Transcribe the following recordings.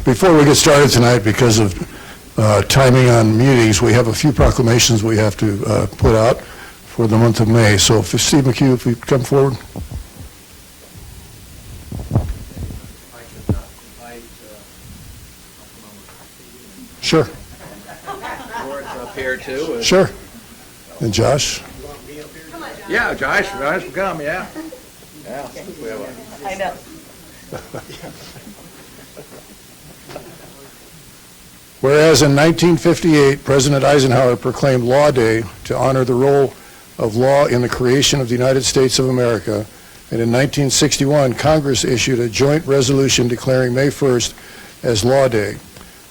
Before we get started tonight, because of timing on meetings, we have a few proclamations we have to put out for the month of May. So if Steve McHugh, if you come forward. I could invite Sure. George up here too. Sure. And Josh? Yeah, Josh will come, yeah. Yeah. We have I know. Whereas in 1958, President Eisenhower proclaimed Law Day to honor the role of law in the creation of the United States of America, and in 1961, Congress issued a joint resolution declaring May 1st as Law Day.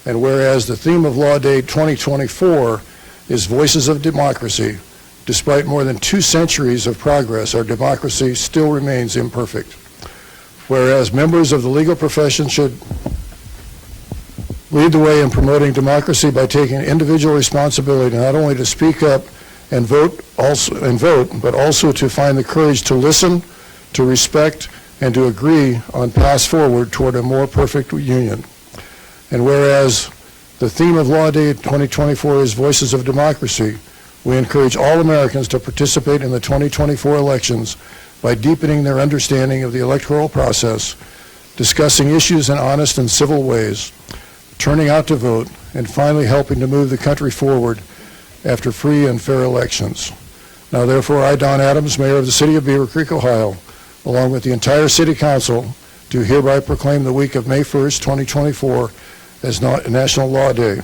And whereas the theme of Law Day 2024 is Voices of Democracy, despite more than 2 centuries of progress, our democracy still remains imperfect. Whereas members of the legal profession should lead the way in promoting democracy by taking individual responsibility not only to speak up and vote, but also to find the courage to listen, to respect, and to agree on paths forward toward a more perfect union. And whereas the theme of Law Day 2024 is Voices of Democracy, we encourage all Americans to participate in the 2024 elections by deepening their understanding of the electoral process, discussing issues in honest and civil ways, turning out to vote, and finally helping to move the country forward after free and fair elections. Now, therefore, I, Don Adams, Mayor of the City of Beavercreek, Ohio, along with the entire City Council, do hereby proclaim the week of May 1st, 2024 as National Law Day.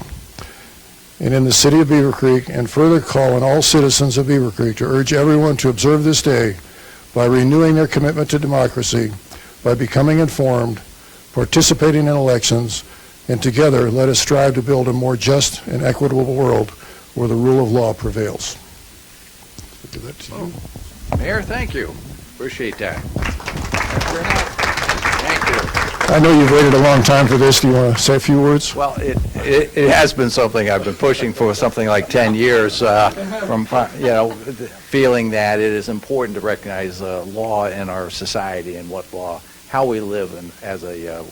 And in the City of Beavercreek, and further call on all citizens of Beavercreek to urge everyone to observe this day by renewing their commitment to democracy, by becoming informed, participating in elections, and together let us strive to build a more just and equitable world where the rule of law prevails. I'll give that to you. Mayor, thank you. Appreciate that. Thank you very much. Thank you. I know you've waited a long time for this. Do you want to say a few words? Well, it has been something I've been pushing for something like 10 years, from feeling that it is important to recognize law in our society and what law, how we live as a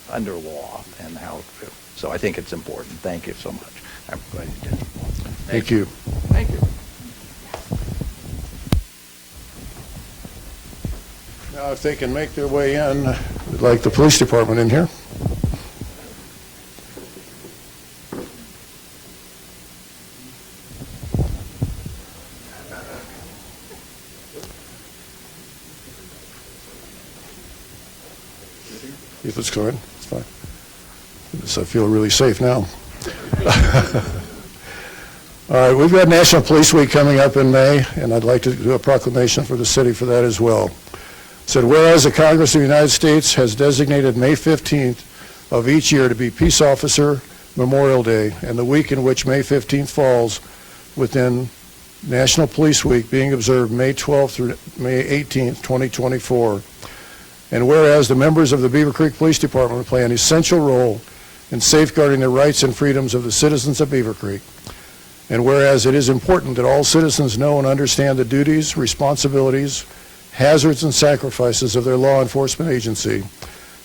under law and how. So I think it's important. Thank you so much. I'm glad you did. Thank you. Thank you. Now, if they can make their way in, we'd like the police department in here. If it's going, it's fine. I feel really safe now. All right, we've got National Police Week coming up in May, and I'd like to do a proclamation for the city for that as well. It said, whereas the Congress of the United States has designated May 15th of each year to be Peace Officer Memorial Day, and the week in which May 15th falls within National Police Week being observed May 12th through May 18th, 2024. And whereas the members of the Beavercreek Police Department play an essential role in safeguarding the rights and freedoms of the citizens of Beavercreek. And whereas it is important that all citizens know and understand the duties, responsibilities, hazards, and sacrifices of their law enforcement agency,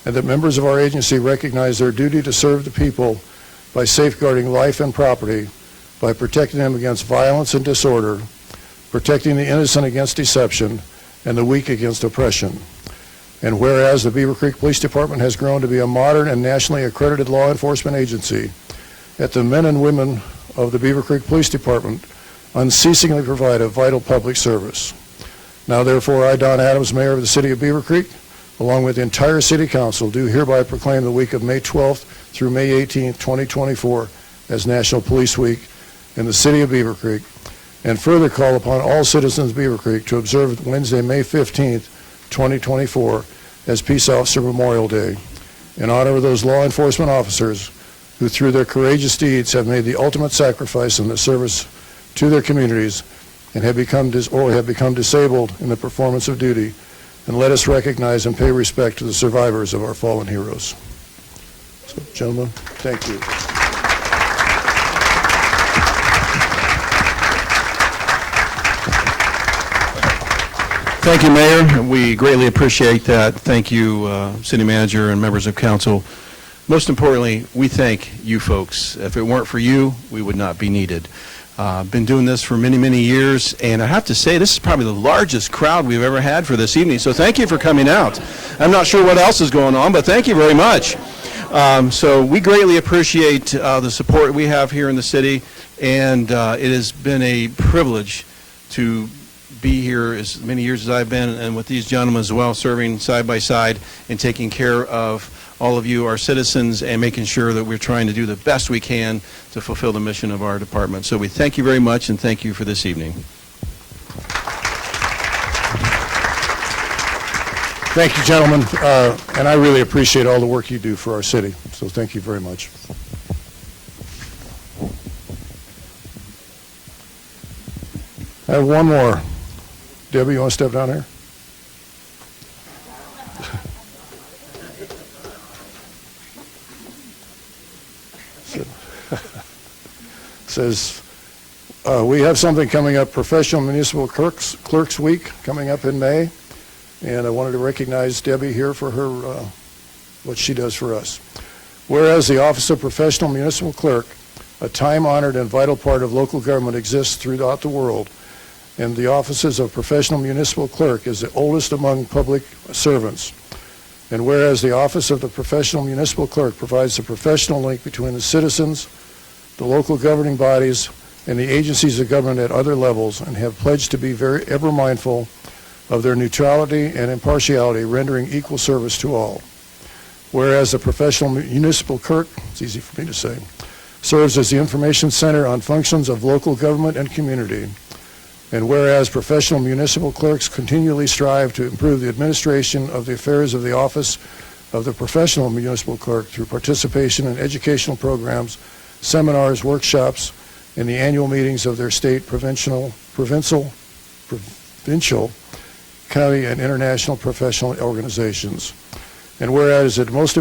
and that members of our agency recognize their duty to serve the people by safeguarding life and property, by protecting them against violence and disorder, protecting the innocent against deception, and the weak against oppression. And whereas the Beavercreek Police Department has grown to be a modern and nationally accredited law enforcement agency, that the men and women of the Beavercreek Police Department unceasingly provide a vital public service. Now, therefore, I, Don Adams, Mayor of the City of Beavercreek, along with the entire City Council, do hereby proclaim the week of May 12th through May 18th, 2024 as National Police Week in the City of Beavercreek, and further call upon all citizens of Beavercreek to observe Wednesday, May 15th, 2024 as Peace Officer Memorial Day in honor of those law enforcement officers who through their courageous deeds have made the ultimate sacrifice in the service to their communities and have become disabled in the performance of duty. And let us recognize and pay respect to the survivors of our fallen heroes. So, gentlemen, thank you. Thank you, Mayor. We greatly appreciate that. Thank you, City Manager and members of Council. most importantly, we thank you folks. If it weren't for you, we would not be needed. Been doing this for many, many years, and I have to say this is probably the largest crowd we've ever had for this evening, so thank you for coming out. I'm not sure what else is going on, but thank you very much. So we greatly appreciate the support we have here in the city, and it has been a privilege to be here as many years as I've been, and with these gentlemen as well, serving side by side and taking care of all of you, our citizens, and making sure that we're trying to do the best we can to fulfill the mission of our department. So we thank you very much, and thank you for this evening. Thank you, gentlemen, and I really appreciate all the work you do for our city, so thank you very much. I have one more. Debbie, you want to step down here? Says, we have something coming up, Professional Municipal Clerks Week coming up in May, and I wanted to recognize Debbie here for her, what she does for us. Whereas the Office of Professional Municipal Clerk, a time-honored and vital part of local government, exists throughout the world, and the offices of Professional Municipal Clerk is the oldest among public servants. And whereas the Office of the Professional Municipal Clerk provides the professional link between the citizens, the local governing bodies, and the agencies of government at other levels, and have pledged to be ever mindful of their neutrality and impartiality, rendering equal service to all. Whereas the Professional Municipal Clerk, it's easy for me to say, serves as the information center on functions of local government and community. And whereas professional municipal clerks continually strive to improve the administration of the affairs of the office of the professional municipal clerk through participation in educational programs, seminars, workshops, and the annual meetings of their state, provincial, county, and international professional organizations. And whereas it most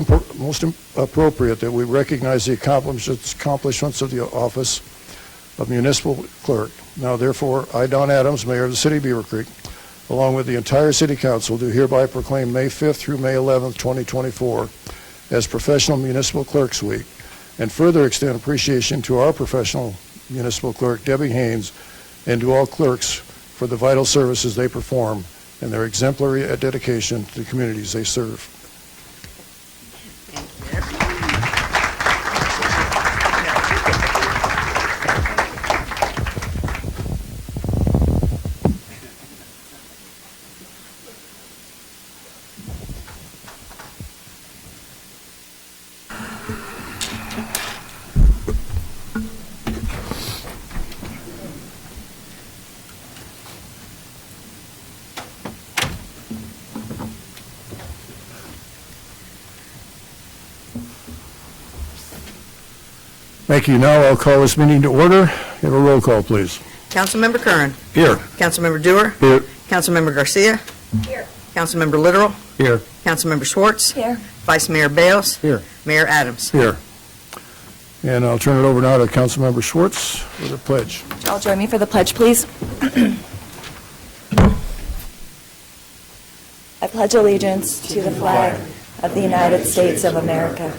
appropriate that we recognize the accomplishments of the office of municipal clerk. Now, therefore, I, Don Adams, Mayor of the City of Beavercreek, along with the entire City Council, do hereby proclaim May 5th through May 11th, 2024 as Professional Municipal Clerks Week, and further extend appreciation to our professional municipal clerk, Debbie Haynes, and to all clerks for the vital services they perform and their exemplary dedication to the communities they serve. Thank you. Now I'll call this meeting to order. Have a roll call, please. Councilmember Curran. Here. Councilmember Dewar. Here. Councilmember Garcia. Here. Councilmember Literal. Here. Councilmember Schwartz. Here. Vice Mayor Bales. Here. Mayor Adams. Here. And I'll turn it over now to Councilmember Schwartz for the pledge. All join me for the pledge, please. I pledge allegiance to the flag of the United States of America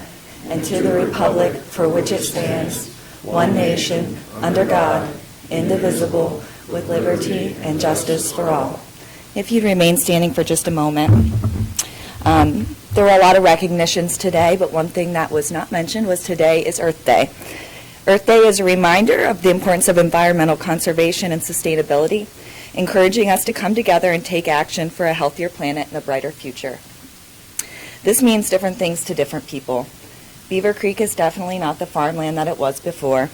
and to the republic for which it stands, one nation, under God, indivisible, with liberty and justice for all. If you'd remain standing for just a moment. There were a lot of recognitions today, but one thing that was not mentioned was today is Earth Day. Earth Day is a reminder of the importance of environmental conservation and sustainability, encouraging us to come together and take action for a healthier planet and a brighter future. This means different things to different people. Beavercreek is definitely not the farmland that it was before.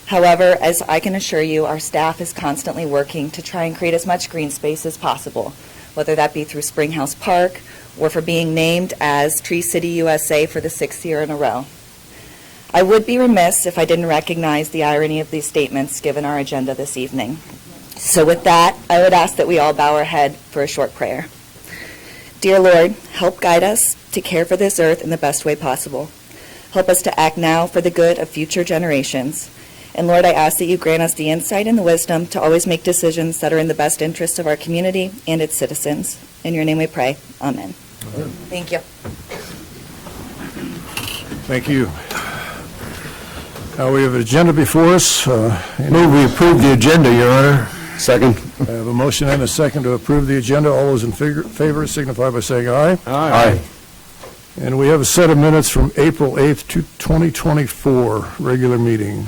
However, as I can assure you, our staff is constantly working to try and create as much green space as possible, whether that be through Springhouse Park or for being named as Tree City USA for the 6th year in a row. I would be remiss if I didn't recognize the irony of these statements given our agenda this evening. So with that, I would ask that we all bow our head for a short prayer. Dear Lord, help guide us to care for this earth in the best way possible. Help us to act now for the good of future generations. And Lord, I ask that you grant us the insight and the wisdom to always make decisions that are in the best interest of our community and its citizens. In your name we pray. Amen. Thank you. Thank you. Now, we have an agenda before us. Move we approve the agenda, Your Honor. Second. I have a motion and a second to approve the agenda. All those in favor signify by saying aye. Aye. And we have a set of minutes from April 8th, 2024, regular meeting.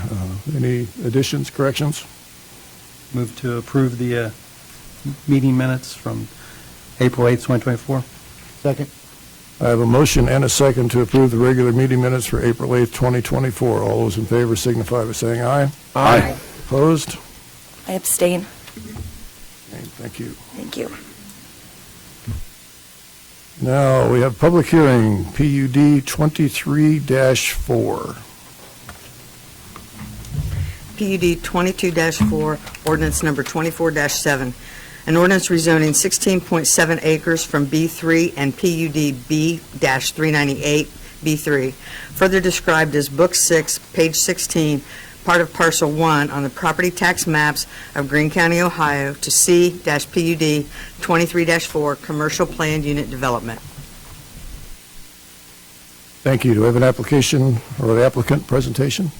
Any additions, corrections? Move to approve the meeting minutes from April 8th, 2024. Second. I have a motion and a second to approve the regular meeting minutes for April 8th, 2024. All those in favor signify by saying aye. Aye. Opposed? I abstain. Okay, thank you. Thank you. Now, we have public hearing, PUD 23-4. PUD 22-4, ordinance number 24-7, an ordinance rezoning 16.7 acres from B3 and PUD B-398 B3, further described as Book 6, page 16, part of Parcel 1 on the property tax maps of Greene County, Ohio, to C-PUD 23-4, Commercial Planned Unit Development. Thank you. Do we have an application or an applicant presentation?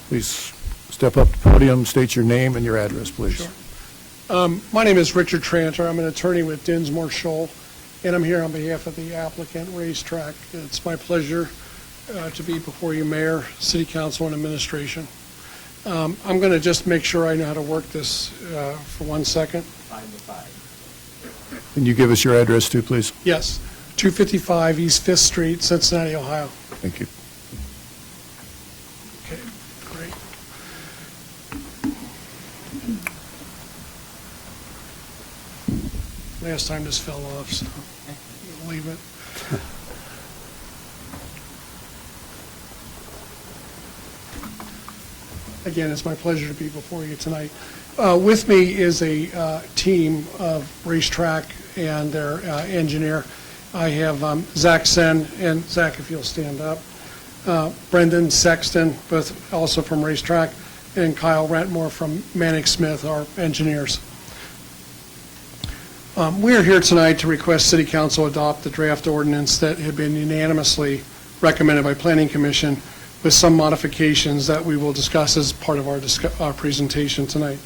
Please step up to the podium, state your name and your address, please. Sure. My name is Richard Tranter. I'm an attorney with Dinsmore Scholl, and I'm here on behalf of the applicant, RACETRAC. It's my pleasure to be before you, Mayor, City Council, and Administration. I'm going to just make sure I know how to work this for 1 second. Can you give us your address too, please? Yes, 255 East 5th Street, Cincinnati, Ohio. Thank you. Okay, great. Last time this fell off, so we'll leave it. Again, it's my pleasure to be before you tonight. With me is a team of RACETRAC and their engineer. I have Zach Sen, and Zach, if you'll stand up, Brendan Sexton, both also from RACETRAC, and Kyle Rentmore from Manick Smith, our engineers. We are here tonight to request City Council adopt the draft ordinance that had been unanimously recommended by Planning Commission, with some modifications that we will discuss as part of our presentation tonight.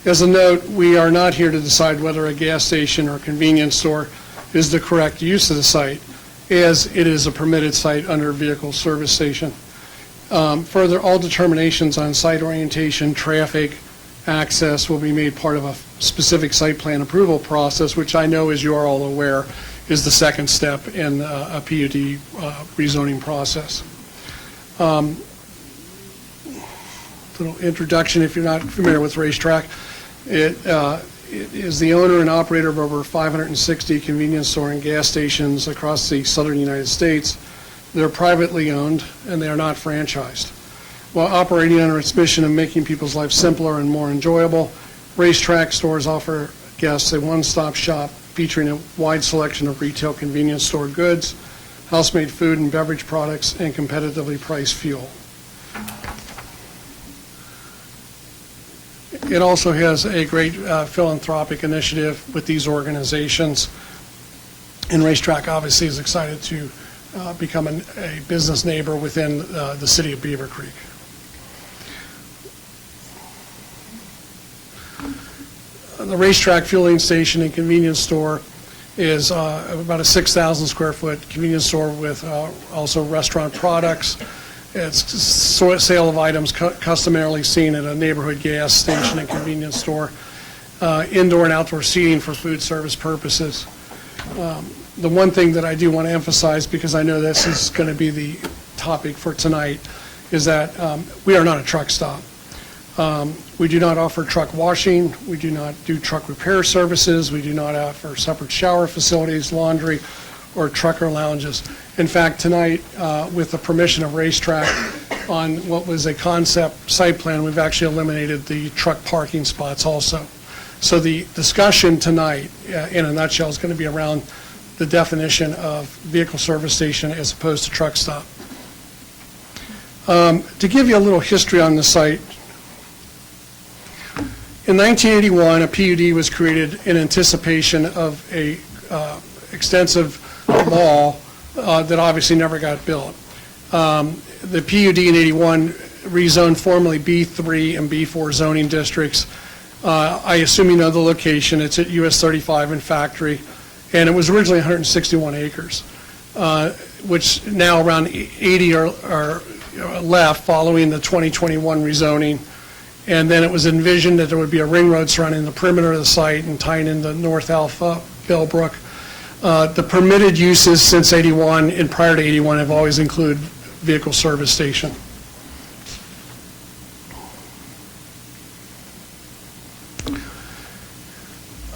As a note, we are not here to decide whether a gas station or convenience store is the correct use of the site, as it is a permitted site under vehicle service station. Further, all determinations on site orientation, traffic, access will be made part of a specific site plan approval process, which I know, as you are all aware, is the second step in a PUD rezoning process. Little introduction, if you're not familiar with RACETRAC. It is the owner and operator of over 560 convenience store and gas stations across the southern United States. They're privately owned and they are not franchised. While operating under its mission of making people's lives simpler and more enjoyable, RACETRAC stores offer guests a one-stop shop featuring a wide selection of retail convenience store goods, house-made food and beverage products, and competitively priced fuel. It also has a great philanthropic initiative with these organizations, and RACETRAC obviously is excited to become a business neighbor within the city of Beavercreek. The RACETRAC fueling station and convenience store is about a 6,000 square foot convenience store with also restaurant products. It's sale of items customarily seen at a neighborhood gas station and convenience store, indoor and outdoor seating for food service purposes. The one thing that I do want to emphasize, because I know this is going to be the topic for tonight, is that we are not a truck stop. We do not offer truck washing. We do not do truck repair services. We do not offer separate shower facilities, laundry, or trucker lounges. In fact, tonight, with the permission of RACETRAC on what was a concept site plan, we've actually eliminated the truck parking spots also. So the discussion tonight, in a nutshell, is going to be around the definition of vehicle service station as opposed to truck stop. To give you a little history on the site, in 1981, a PUD was created in anticipation of a extensive law that obviously never got built. The PUD in 81 rezoned formerly B3 and B4 zoning districts. I assume you know the location. It's at US 35 and Factory, and it was originally 161 acres, which now around 80 are left following the 2021 rezoning. And then it was envisioned that there would be a ring road surrounding the perimeter of the site and tying into North Alpha, Bellbrook. The permitted uses since 81 and prior to 81 have always included vehicle service station.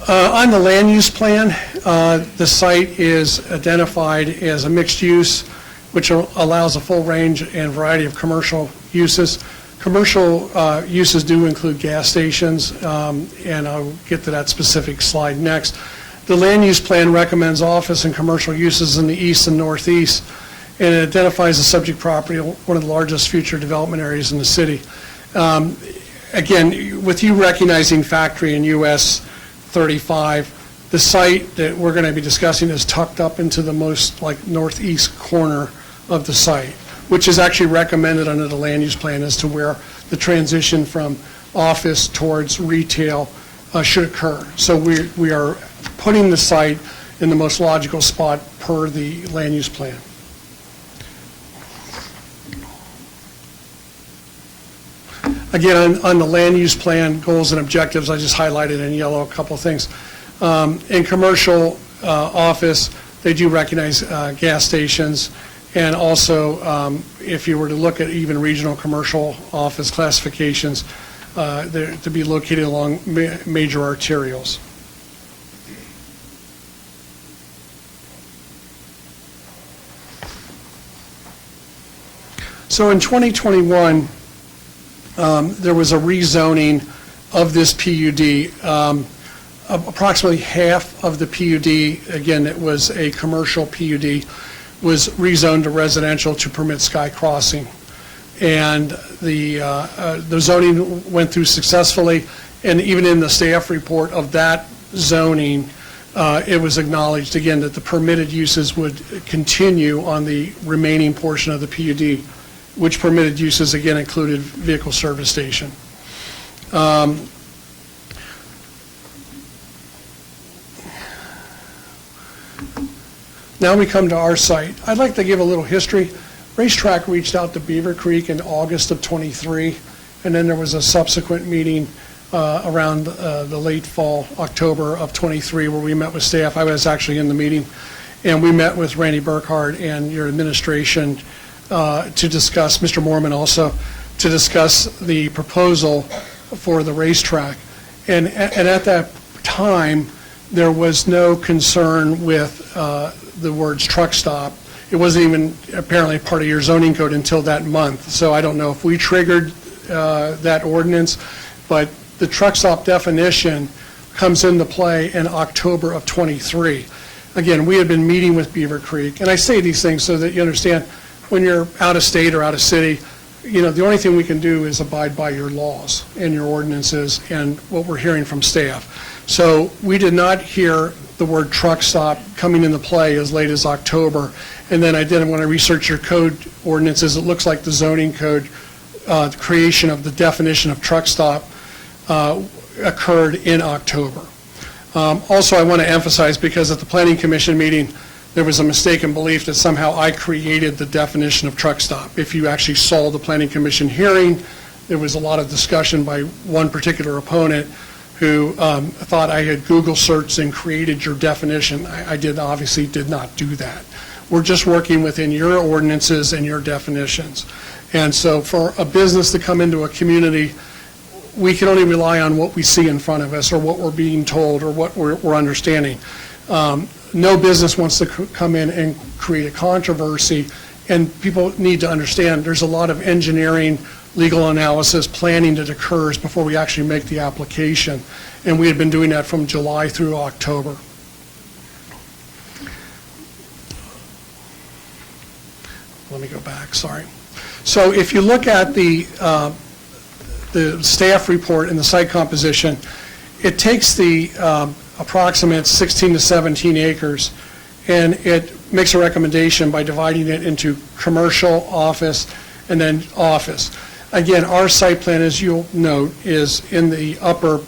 On the land use plan, the site is identified as a mixed use, which allows a full range and variety of commercial uses. Commercial uses do include gas stations, and I'll get to that specific slide next. The land use plan recommends office and commercial uses in the east and northeast, and it identifies the subject property, one of the largest future development areas in the city. Again, with you recognizing Factory in US 35, the site that we're going to be discussing is tucked up into the most northeast corner of the site, which is actually recommended under the land use plan as to where the transition from office towards retail should occur. So we are putting the site in the most logical spot per the land use plan. Again, on the land use plan, goals and objectives, I just highlighted in yellow a couple of things. In commercial office, they do recognize gas stations, and also if you were to look at even regional commercial office classifications, they're to be located along major arterials. So in 2021, there was a rezoning of this PUD. Approximately half of the PUD, again, it was a commercial PUD, was rezoned to residential to permit sky crossing. And the zoning went through successfully, and even in the staff report of that zoning, it was acknowledged, again, that the permitted uses would continue on the remaining portion of the PUD, which permitted uses, again, included vehicle service station. Now we come to our site. I'd like to give a little history. Racetrack reached out to Beavercreek in August of '23, and then there was a subsequent meeting around the late fall, October of '23, where we met with staff. I was actually in the meeting, and we met with Randy Burkhardt and your administration to discuss, Mr. Mormon also, to discuss the proposal for the racetrack. And at that time, there was no concern with the words truck stop. It wasn't even apparently part of your zoning code until that month. So I don't know if we triggered that ordinance, but the truck stop definition comes into play in October of '23. Again, we had been meeting with Beavercreek, and I say these things so that you understand, when you're out of state or out of city, you know, the only thing we can do is abide by your laws and your ordinances and what we're hearing from staff. So we did not hear the word truck stop coming into play as late as October. And then when I researched your code ordinances, it looks like the zoning code, the creation of the definition of truck stop occurred in October. Also, I want to emphasize, because at the Planning Commission meeting, there was a mistaken belief that somehow I created the definition of truck stop. If you actually saw the Planning Commission hearing, there was a lot of discussion by one particular opponent who thought I had Google searched and created your definition. I obviously did not do that. We're just working within your ordinances and your definitions. And so for a business to come into a community, we can only rely on what we see in front of us or what we're being told or what we're understanding. No business wants to come in and create a controversy, and people need to understand there's a lot of engineering, legal analysis, planning that occurs before we actually make the application, and we had been doing that from July through October. Let me go back, sorry. So if you look at the staff report and the site composition, it takes the approximate 16 to 17 acres, and it makes a recommendation by dividing it into commercial, office, and then office. Again, our site plan, as you'll note, is in the upper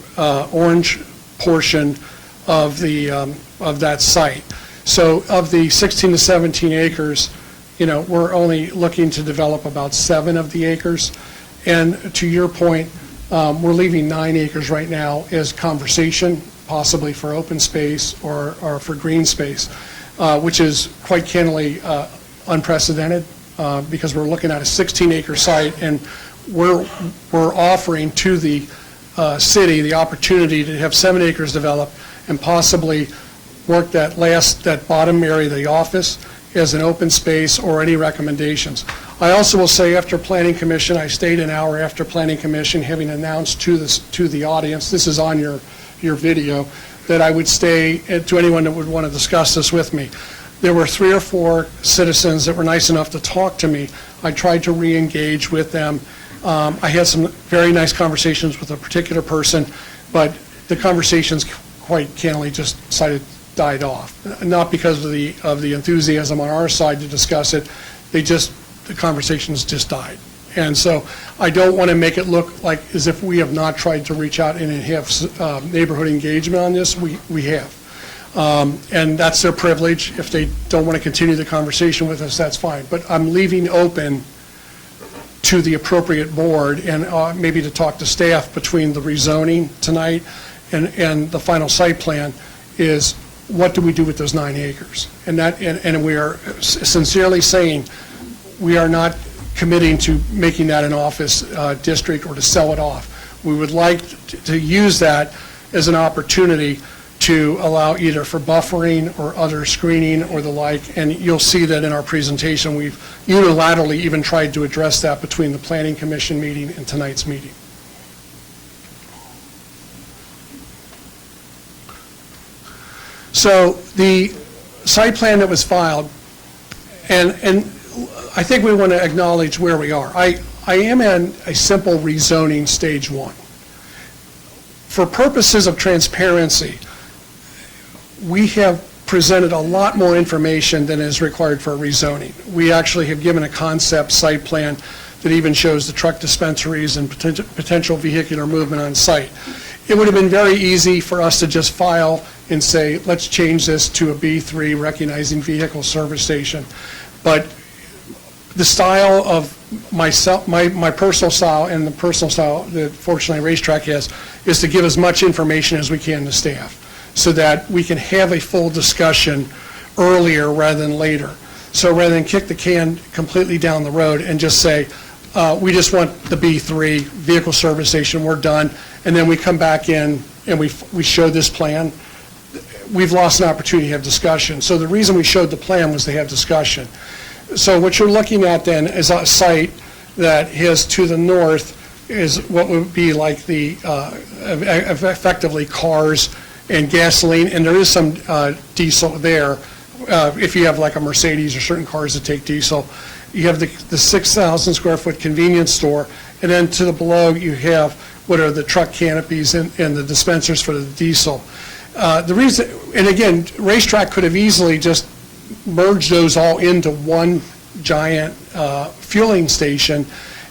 orange portion of that site. So of the 16 to 17 acres, we're only looking to develop about 7 of the acres. And to your point, we're leaving 9 acres right now as conversation, possibly for open space or for green space, which is quite candidly unprecedented because we're looking at a 16-acre site, and we're offering to the city the opportunity to have 7 acres developed and possibly work that bottom area, the office, as an open space or any recommendations. I also will say after Planning Commission, I stayed an hour after Planning Commission, having announced to the audience, this is on your video, that I would stay to anyone that would want to discuss this with me. There were 3 or 4 citizens that were nice enough to talk to me. I tried to re-engage with them. I had some very nice conversations with a particular person, but the conversations quite candidly just died off. Not because of the enthusiasm on our side to discuss it. The conversations just died. And so I don't want to make it look like as if we have not tried to reach out and have neighborhood engagement on this. We have. And that's their privilege. If they don't want to continue the conversation with us, that's fine. But I'm leaving open to the appropriate board and maybe to talk to staff between the rezoning tonight and the final site plan is what do we do with those 9 acres? And we are sincerely saying we are not committing to making that an office district or to sell it off. We would like to use that as an opportunity to allow either for buffering or other screening or the like, and you'll see that in our presentation. We've unilaterally even tried to address that between the Planning Commission meeting and tonight's meeting. So the site plan that was filed, and I think we want to acknowledge where we are. I am in a simple rezoning stage 1. For purposes of transparency, we have presented a lot more information than is required for a rezoning. We actually have given a concept site plan that even shows the truck dispensaries and potential vehicular movement on site. It would have been very easy for us to just file and say, let's change this to a B3, recognizing vehicle service station. But the style of myself, my personal style and the personal style that fortunately Racetrack has is to give as much information as we can to staff so that we can have a full discussion earlier rather than later. So rather than kick the can completely down the road and just say, we just want the B3, vehicle service station, we're done, and then we come back in and we show this plan, we've lost an opportunity to have discussion. So the reason we showed the plan was to have discussion. So what you're looking at then is a site that has to the north is what would be like the effectively cars and gasoline, and there is some diesel there. If you have like a Mercedes or certain cars that take diesel, you have the 6,000 square foot convenience store, and then to the below you have what are the truck canopies and the dispensers for the diesel. The reason, and again, Racetrack could have easily just merged those all into one giant fueling station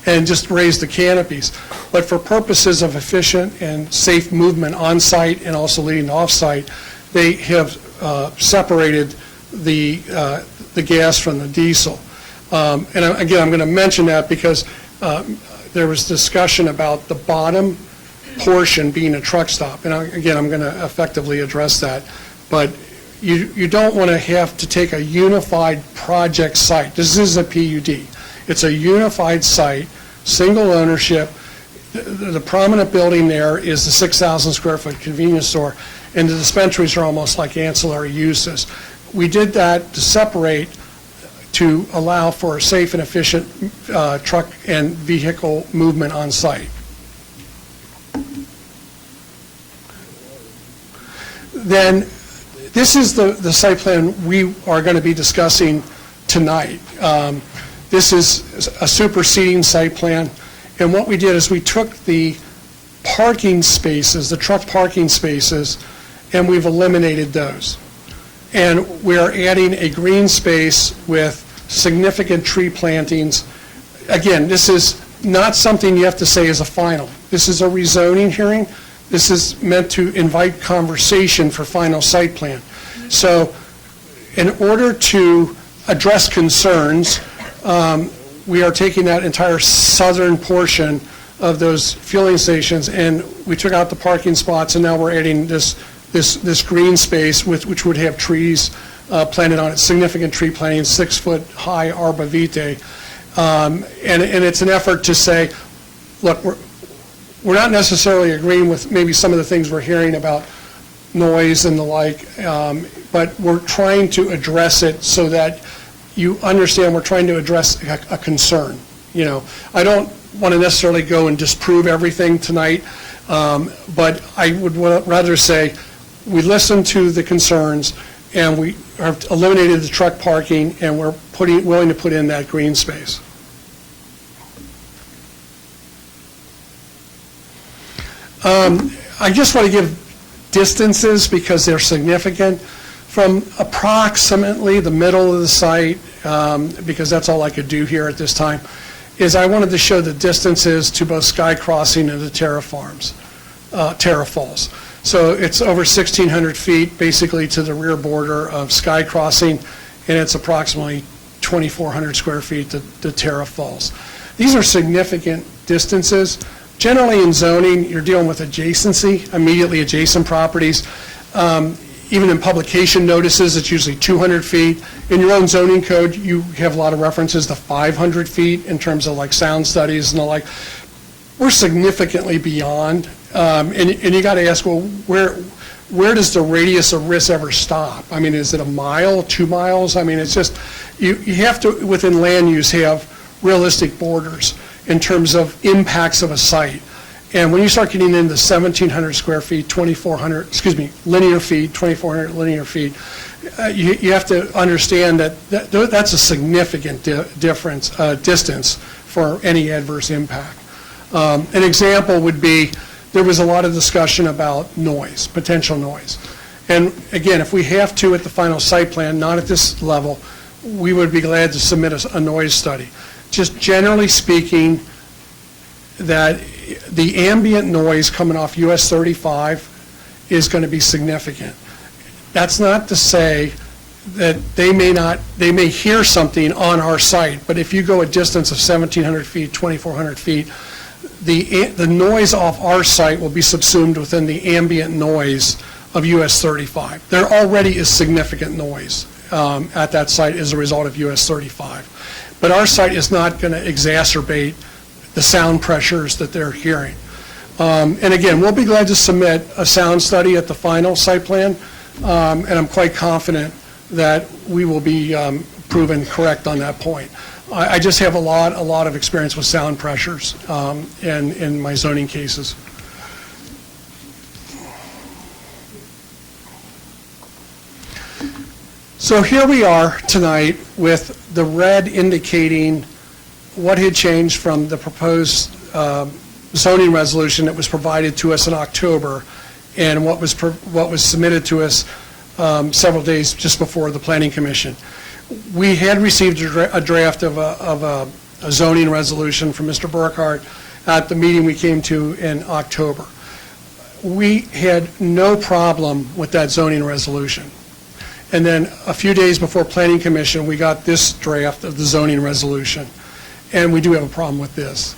and just raised the canopies. But for purposes of efficient and safe movement on site and also leading to off site, they have separated the gas from the diesel. And again, I'm going to mention that because there was discussion about the bottom portion being a truck stop. And again, I'm going to effectively address that. But you don't want to have to take a unified project site. This is a PUD. It's a unified site, single ownership. The prominent building there is the 6,000 square foot convenience store, and the dispensaries are almost like ancillary uses. We did that to separate to allow for a safe and efficient truck and vehicle movement on site. Then this is the site plan we are going to be discussing tonight. This is a superseding site plan, and what we did is we took the parking spaces, the truck parking spaces, and we've eliminated those. And we are adding a green space with significant tree plantings. Again, this is not something you have to say is a final. This is a rezoning hearing. This is meant to invite conversation for final site plan. So in order to address concerns, we are taking that entire southern portion of those fueling stations, and we took out the parking spots, and now we're adding this green space which would have trees planted on it, significant tree planting, 6-foot high arba vitae. And it's an effort to say, look, we're not necessarily agreeing with maybe some of the things we're hearing about noise and the like, but we're trying to address it so that you understand we're trying to address a concern. You know, I don't want to necessarily go and disprove everything tonight, but I would rather say we listened to the concerns and we have eliminated the truck parking and we're willing to put in that green space. I just want to give distances because they're significant. From approximately the middle of the site, because that's all I could do here at this time, is I wanted to show the distances to both Sky Crossing and the Terra Falls. So it's over 1,600 feet, basically to the rear border of Sky Crossing, and it's approximately 2,400 square feet to Terra Falls. These are significant distances. Generally in zoning, you're dealing with adjacency, immediately adjacent properties. Even in publication notices, it's usually 200 feet. In your own zoning code, you have a lot of references to 500 feet in terms of like sound studies and the like. We're significantly beyond, and you got to ask, well, where does the radius of risk ever stop? I mean, is it a mile, 2 miles? I mean, it's just, you have to, within land use, have realistic borders in terms of impacts of a site. And when you start getting into 1,700 square feet, 2,400, linear feet, 2,400 linear feet, you have to understand that's a significant distance for any adverse impact. An example would be, there was a lot of discussion about noise, potential noise. And again, if we have to at the final site plan, not at this level, we would be glad to submit a noise study. Just generally speaking, that the ambient noise coming off US 35 is going to be significant. That's not to say that they may hear something on our site, but if you go a distance of 1,700 feet, 2,400 feet, the noise off our site will be subsumed within the ambient noise of US 35. There already is significant noise at that site as a result of US 35. But our site is not going to exacerbate the sound pressures that they're hearing. And again, we'll be glad to submit a sound study at the final site plan, and I'm quite confident that we will be proven correct on that point. I just have a lot of experience with sound pressures in my zoning cases. So here we are tonight with the red indicating what had changed from the proposed zoning resolution that was provided to us in October and what was submitted to us several days just before the Planning Commission. We had received a draft of a zoning resolution from Mr. Burkhardt at the meeting we came to in October. We had no problem with that zoning resolution. And then a few days before Planning Commission, we got this draft of the zoning resolution. And we do have a problem with this.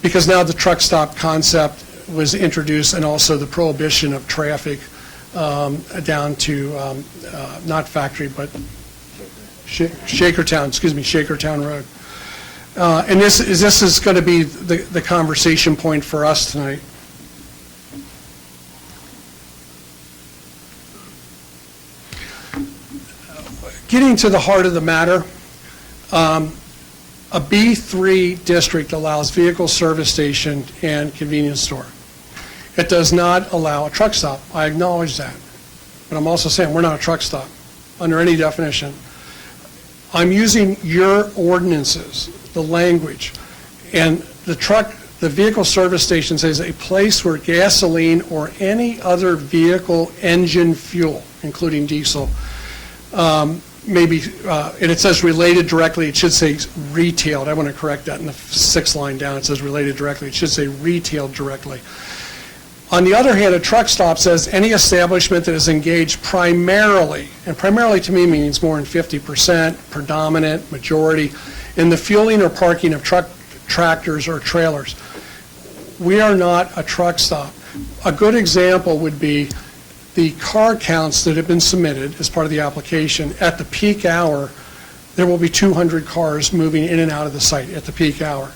Because now the truck stop concept was introduced and also the prohibition of traffic down to, not Factory, but Shakertown Road. And this is going to be the conversation point for us tonight. Getting to the heart of the matter, a B3 district allows vehicle service station and convenience store. It does not allow a truck stop. I acknowledge that. But I'm also saying we're not a truck stop under any definition. I'm using your ordinances, the language, and the truck The vehicle service station says a place where gasoline or any other vehicle engine fuel, including diesel, maybe, and it says related directly, it should say retailed. I want to correct that in the 6th line down. It says related directly. It should say retailed directly. On the other hand, a truck stop says any establishment that is engaged primarily, and primarily to me means more than 50%, predominant, majority, in the fueling or parking of tractors or trailers. We are not a truck stop. A good example would be the car counts that have been submitted as part of the application. At the peak hour, there will be 200 cars moving in and out of the site at the peak hour.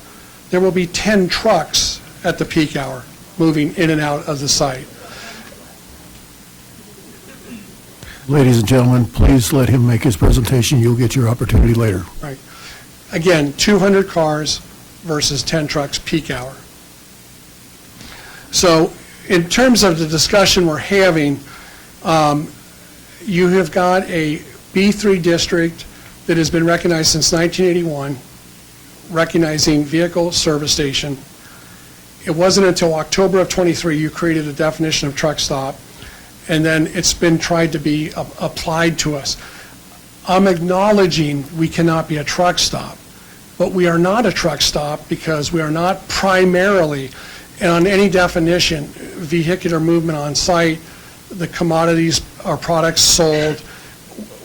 There will be 10 trucks at the peak hour moving in and out of the site. Ladies and gentlemen, please let him make his presentation. You'll get your opportunity later. Right. Again, 200 cars versus 10 trucks peak hour. So in terms of the discussion we're having, you have got a B3 district that has been recognized since 1981, recognizing vehicle service station. It wasn't until October of 23 you created a definition of truck stop, and then it's been tried to be applied to us. I'm acknowledging we cannot be a truck stop, but we are not a truck stop because we are not primarily, and on any definition, vehicular movement on site, the commodities or products sold.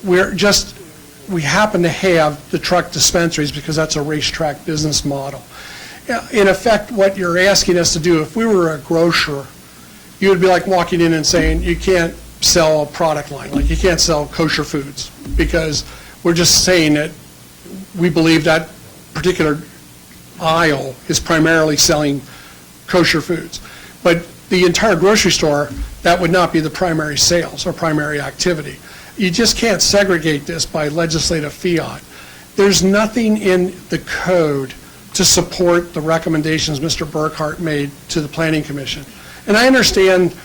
We happen to have the truck dispensaries because that's a racetrack business model. In effect, what you're asking us to do, if we were a grocer, you would be like walking in and saying, you can't sell a product line, like you can't sell kosher foods, because we're just saying that we believe that particular aisle is primarily selling kosher foods. But the entire grocery store, that would not be the primary sales or primary activity. You just can't segregate this by legislative fiat. There's nothing in the code to support the recommendations Mr. Burkhart made to the Planning Commission. And I understand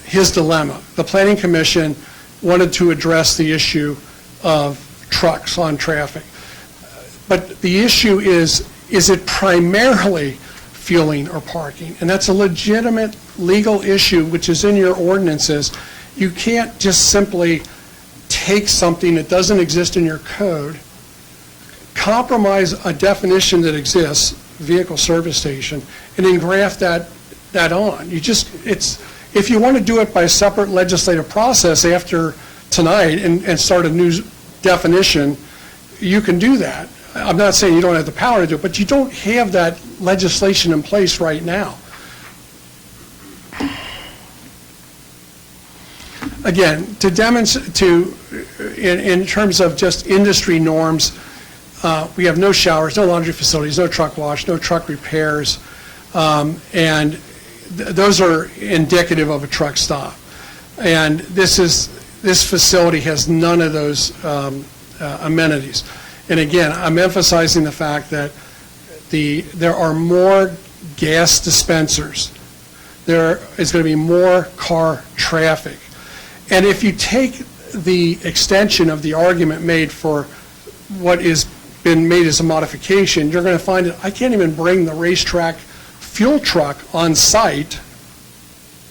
his dilemma. The Planning Commission wanted to address the issue of trucks on traffic. But the issue is it primarily fueling or parking? And that's a legitimate legal issue which is in your ordinances. You can't just simply take something that doesn't exist in your code, compromise a definition that exists, vehicle service station, and then graft that on. If you want to do it by a separate legislative process after tonight and start a new definition, you can do that. I'm not saying you don't have the power to do it, but you don't have that legislation in place right now. Again, to demonstrate, in terms of just industry norms, we have no showers, no laundry facilities, no truck wash, no truck repairs, and those are indicative of a truck stop. And this facility has none of those amenities. And again, I'm emphasizing the fact that there are more gas dispensers. There is going to be more car traffic. And if you take the extension of the argument made for what is been made as a modification, you're going to find that I can't even bring the racetrack fuel truck on site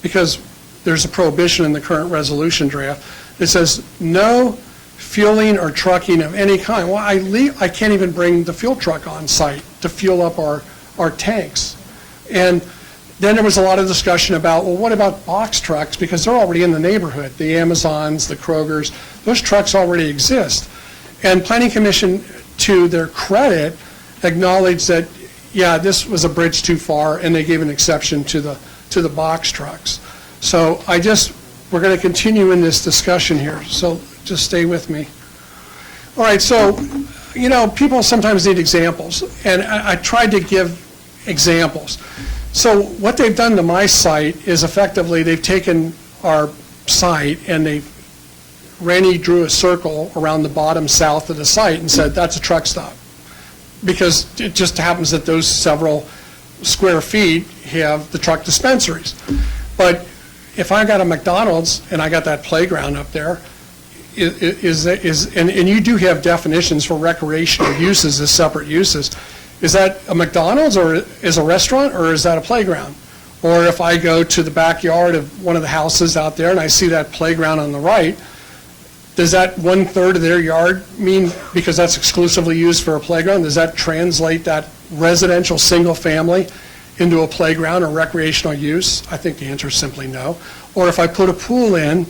because there's a prohibition in the current resolution draft that says no fueling or trucking of any kind. Well, I can't even bring the fuel truck on site to fuel up our tanks. And then there was a lot of discussion about, well, what about box trucks? Because they're already in the neighborhood. The Amazons, the Krogers, those trucks already exist. And Planning Commission, to their credit, acknowledged that, yeah, this was a bridge too far, and they gave an exception to the box trucks. So we're going to continue in this discussion here. So just stay with me. All right, so, people sometimes need examples, and I tried to give examples. So what they've done to my site is effectively they've taken our site and RANIER drew a circle around the bottom south of the site and said that's a truck stop, because it just happens that those several square feet have the truck dispensaries. But if I got a McDonald's and I got that playground up there, and you do have definitions for recreational uses as separate uses, is that a McDonald's or is a restaurant or is that a playground? Or if I go to the backyard of one of the houses out there and I see that playground on the right, does that 1/3 of their yard mean, because that's exclusively used for a playground, does that translate that residential single family into a playground or recreational use? I think the answer is simply no. Or if I put a pool in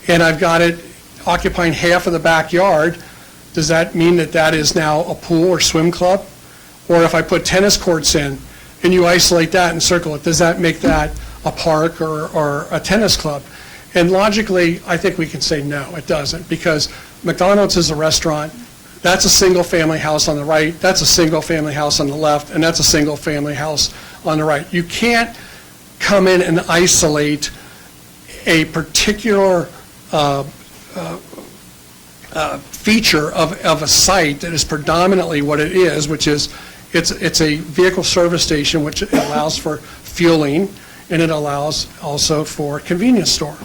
and I've got it occupying half of the backyard, does that mean that that is now a pool or swim club? Or if I put tennis courts in and you isolate that and circle it, does that make that a park or a tennis club? And logically, I think we can say no, it doesn't, because McDonald's is a restaurant, that's a single-family house on the right, that's a single-family house on the left, and that's a single-family house on the right. You can't come in and isolate a particular feature of a site that is predominantly what it is, which is it's a vehicle service station, which allows for fueling, and it allows also for convenience store.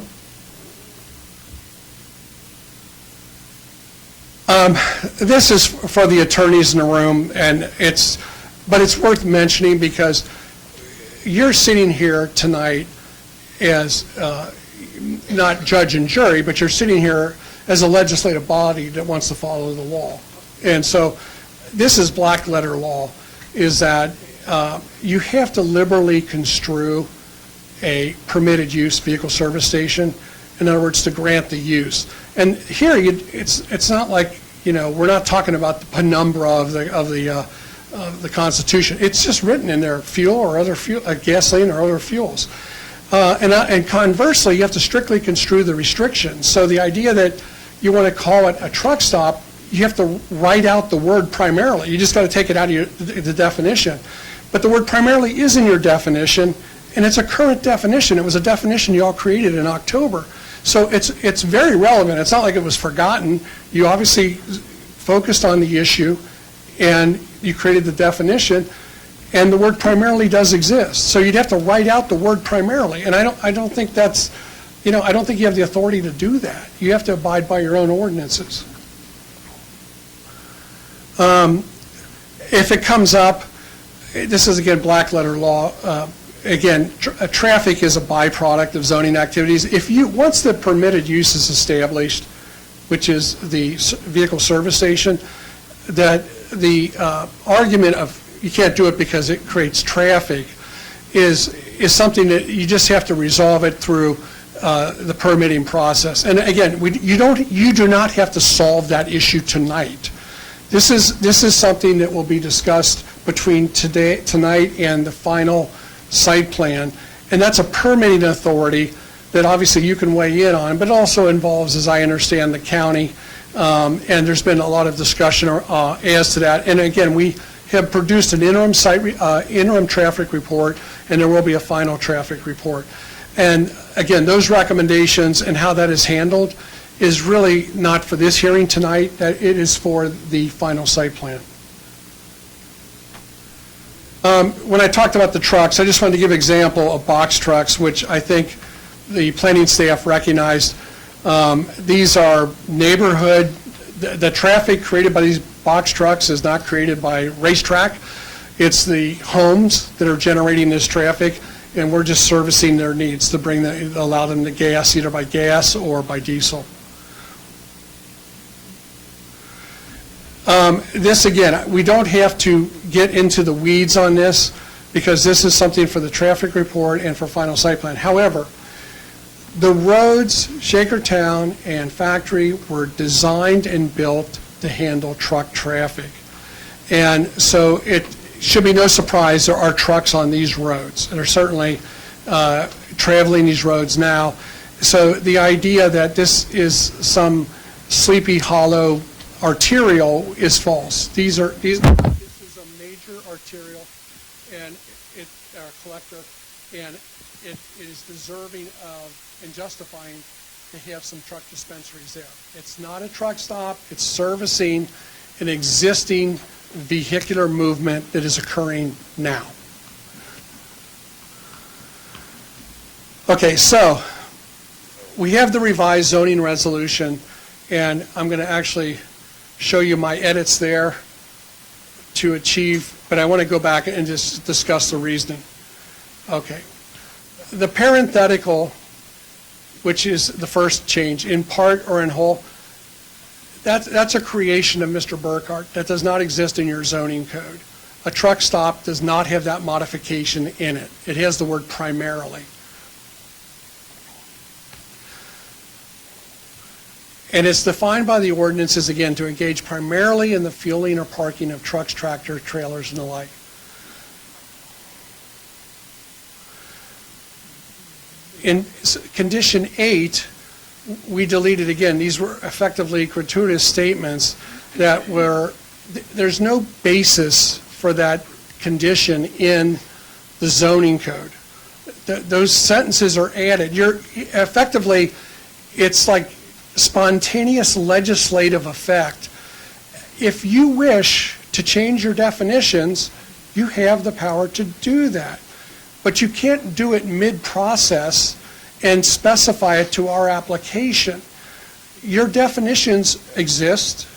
This is for the attorneys in the room, and but it's worth mentioning because you're sitting here tonight as not judge and jury, but you're sitting here as a legislative body that wants to follow the law. And so this is black letter law, is that you have to liberally construe a permitted use vehicle service station, in other words, to grant the use. And here, it's not like, we're not talking about the penumbra of the Constitution. It's just written in there, fuel or other fuel, gasoline or other fuels. And conversely, you have to strictly construe the restrictions. So the idea that you want to call it a truck stop, you have to write out the word primarily. You just got to take it out of the definition. But the word primarily is in your definition, and it's a current definition. It was a definition you all created in October. So it's very relevant. It's not like it was forgotten. You obviously focused on the issue, and you created the definition, and the word primarily does exist. So you'd have to write out the word primarily, and I don't think that's, I don't think you have the authority to do that. You have to abide by your own ordinances. If it comes up, this is again black letter law. Again, traffic is a byproduct of zoning activities. Once the permitted use is established, which is the vehicle service station, that the argument of you can't do it because it creates traffic is something that you just have to resolve it through the permitting process. And again, you do not have to solve that issue tonight. This is something that will be discussed between tonight and the final site plan, and that's a permitting authority that obviously you can weigh in on, but also involves, as I understand, the county, and there's been a lot of discussion as to that. And again, we have produced an interim traffic report, and there will be a final traffic report. And again, those recommendations and how that is handled is really not for this hearing tonight, that it is for the final site plan. When I talked about the trucks, I just wanted to give an example of box trucks, which I think the planning staff recognized. These are neighborhood, the traffic created by these box trucks is not created by racetrack. It's the homes that are generating this traffic, and we're just servicing their needs to allow them to gas, either by gas or by diesel. This, again, we don't have to get into the weeds on this because this is something for the traffic report and for final site plan. However, the roads, Shakertown and Factory, were designed and built to handle truck traffic. And so it should be no surprise there are trucks on these roads and are certainly traveling these roads now. So the idea that this is some Sleepy Hollow arterial is false. This is a major arterial and collector, and it is deserving of and justifying to have some truck dispensaries there. It's not a truck stop. It's servicing an existing vehicular movement that is occurring now. Okay, so we have the revised zoning resolution, and I'm going to actually show you my edits there. to achieve, but I want to go back and just discuss the reasoning. Okay. The parenthetical, which is the first change, in part or in whole, that's a creation of Mr. Burkhart. That does not exist in your zoning code. A truck stop does not have that modification in it. It has the word primarily. And it's defined by the ordinances, again, to engage primarily in the fueling or parking of trucks, tractors, trailers, and the like. In condition 8, we deleted, again, these were effectively gratuitous statements that were, there's no basis for that condition in the zoning code. Those sentences are added. Effectively, it's like spontaneous legislative effect. If you wish to change your definitions, you have the power to do that. But you can't do it mid-process and specify it to our application. Your definitions exist,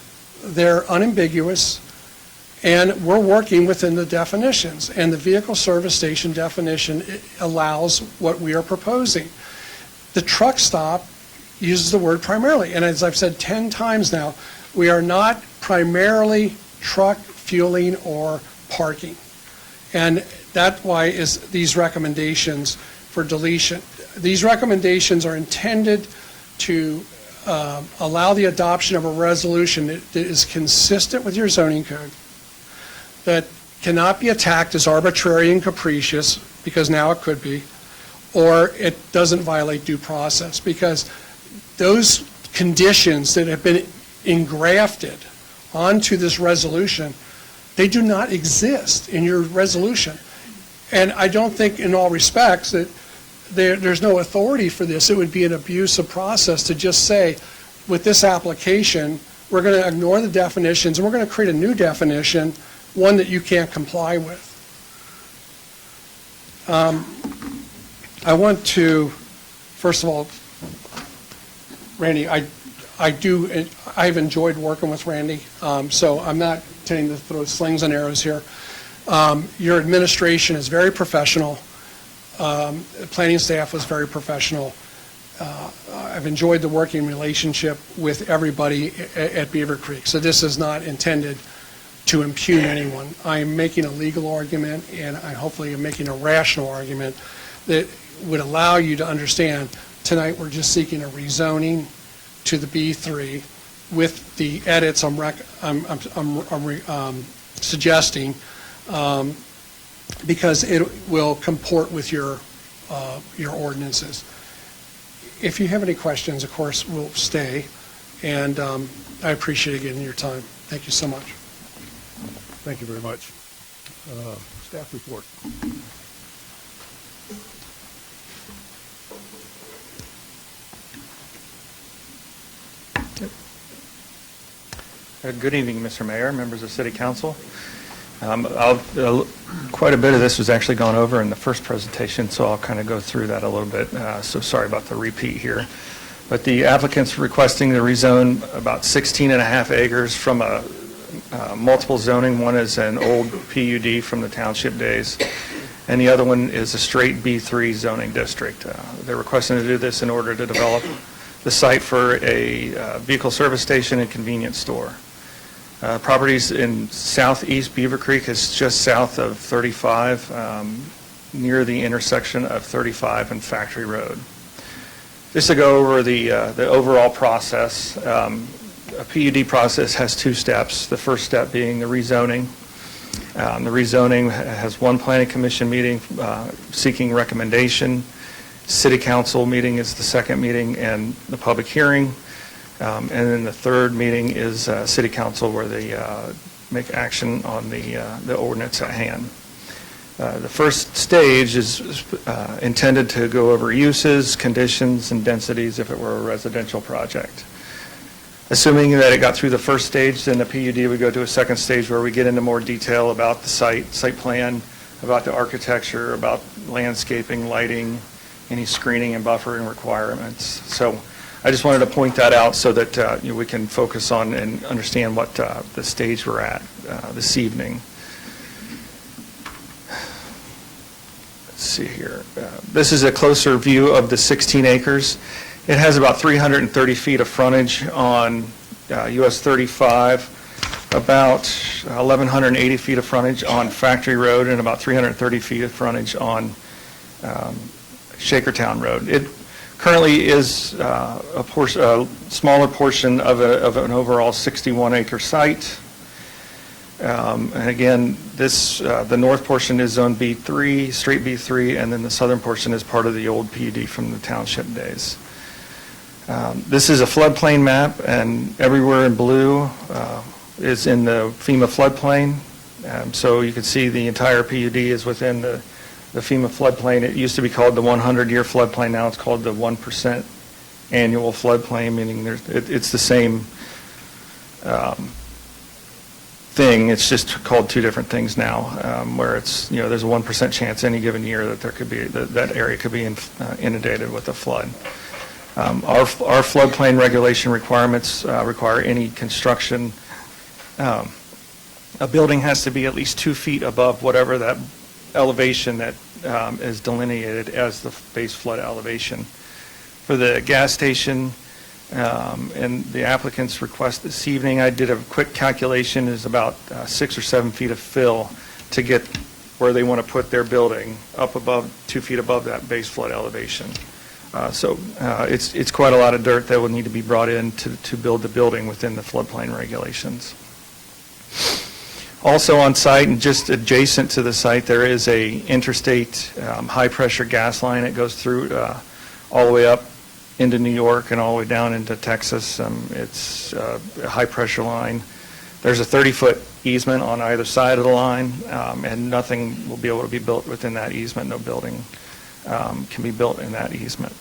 they're unambiguous, and we're working within the definitions. And the vehicle service station definition allows what we are proposing. The truck stop uses the word primarily, and as I've said 10 times now, we are not primarily truck fueling or parking. And that's why is these recommendations for deletion. These recommendations are intended to allow the adoption of a resolution that is consistent with your zoning code, that cannot be attacked as arbitrary and capricious, because now it could be, or it doesn't violate due process, because those conditions that have been engrafted onto this resolution, they do not exist in your resolution. And I don't think in all respects that there's no authority for this. It would be an abuse of process to just say, with this application, we're going to ignore the definitions and we're going to create a new definition, one that you can't comply with. I want to, first of all, Randy, I've enjoyed working with Randy, so I'm not intending to throw slings and arrows here. Your administration is very professional. The planning staff was very professional. I've enjoyed the working relationship with everybody at Beavercreek, so this is not intended to impugn anyone. I'm making a legal argument, and I hopefully am making a rational argument that would allow you to understand tonight we're just seeking a rezoning to the B3 with the edits I'm suggesting, because it will comport with your ordinances. If you have any questions, of course, we'll stay, and I appreciate again your time. Thank you so much. Thank you very much. Staff report. Good evening, Mr. Mayor, members of City Council. Quite a bit of this was actually gone over in the first presentation, so I'll kind of go through that a little bit. So sorry about the repeat here. But the applicant's requesting to rezone about 16.5 acres from a multiple zoning. One is an old PUD from the township days, and the other one is a straight B3 zoning district. They're requesting to do this in order to develop the site for a vehicle service station and convenience store. Properties in southeast Beavercreek is just south of 35, near the intersection of 35 and Factory Road. Just to go over the overall process, a PUD process has 2 steps. The first step being the rezoning. The rezoning has one planning commission meeting seeking recommendation. City council meeting is the second meeting, and the public hearing. And then the third meeting is city council, where they make action on the ordinance at hand. The first stage is intended to go over uses, conditions, and densities if it were a residential project. Assuming that it got through the first stage, then the PUD would go to a second stage where we get into more detail about the site plan, about the architecture, about landscaping, lighting, any screening and buffering requirements. So I just wanted to point that out so that we can focus on and understand what the stage we're at this evening. Let's see here. This is a closer view of the 16 acres. It has about 330 feet of frontage on US 35, about 1,180 feet of frontage on Factory Road, and about 330 feet of frontage on Shakertown Road. It currently is a smaller portion of an overall 61-acre site. And again, the north portion is zone B3, straight B3, and then the southern portion is part of the old PUD from the township days. This is a floodplain map, and everywhere in blue is in the FEMA floodplain. So you can see the entire PUD is within the FEMA floodplain. It used to be called the 100-year floodplain. Now it's called the 1% annual floodplain, meaning it's the same thing. It's just called two different things now, where it's, there's a 1% chance any given year that there could be that area could be inundated with a flood. Our floodplain regulation requirements require any construction. A building has to be at least 2 feet above whatever that elevation that is delineated as the base flood elevation. For the gas station and the applicant's request this evening, I did a quick calculation, is about 6 or 7 feet of fill to get where they want to put their building up above 2 feet above that base flood elevation. So it's quite a lot of dirt that will need to be brought in to build the building within the floodplain regulations. Also on site and just adjacent to the site, there is a interstate high-pressure gas line. It goes through all the way up into New York and all the way down into Texas. It's a high-pressure line. There's a 30-foot easement on either side of the line, and nothing will be able to be built within that easement. No building can be built in that easement.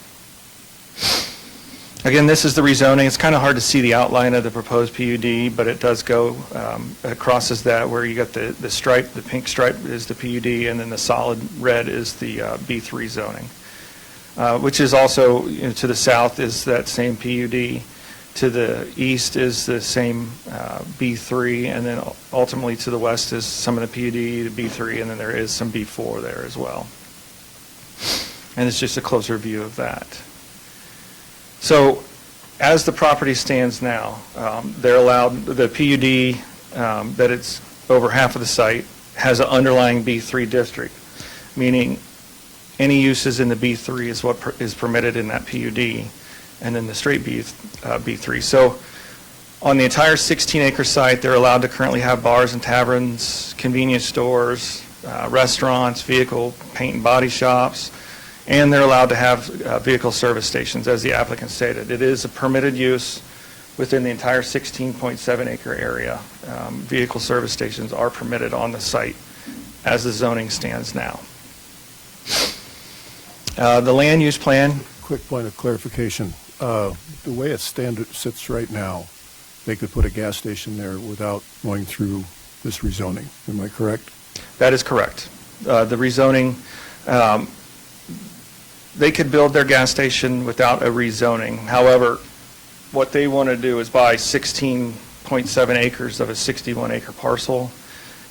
Again, this is the rezoning. It's kind of hard to see the outline of the proposed PUD, but it does go, it crosses that where you got the stripe, the pink stripe is the PUD, and then the solid red is the B3 zoning, which is also, to the south is that same PUD. To the east is the same B3, and then ultimately to the west is some of the PUD, the B3, and then there is some B4 there as well. And it's just a closer view of that. So as the property stands now, they're allowed, the PUD that it's over half of the site has an underlying B3 district, meaning any uses in the B3 is what is permitted in that PUD, and then the straight B3. So on the entire 16-acre site, they're allowed to currently have bars and taverns, convenience stores, restaurants, vehicle paint and body shops, and they're allowed to have vehicle service stations, as the applicant stated. It is a permitted use within the entire 16.7-acre area. Vehicle service stations are permitted on the site as the zoning stands now. The land use plan. Quick point of clarification. The way it sits right now, they could put a gas station there without going through this rezoning. Am I correct? That is correct. The rezoning, they could build their gas station without a rezoning. However, what they want to do is buy 16.7 acres of a 61-acre parcel,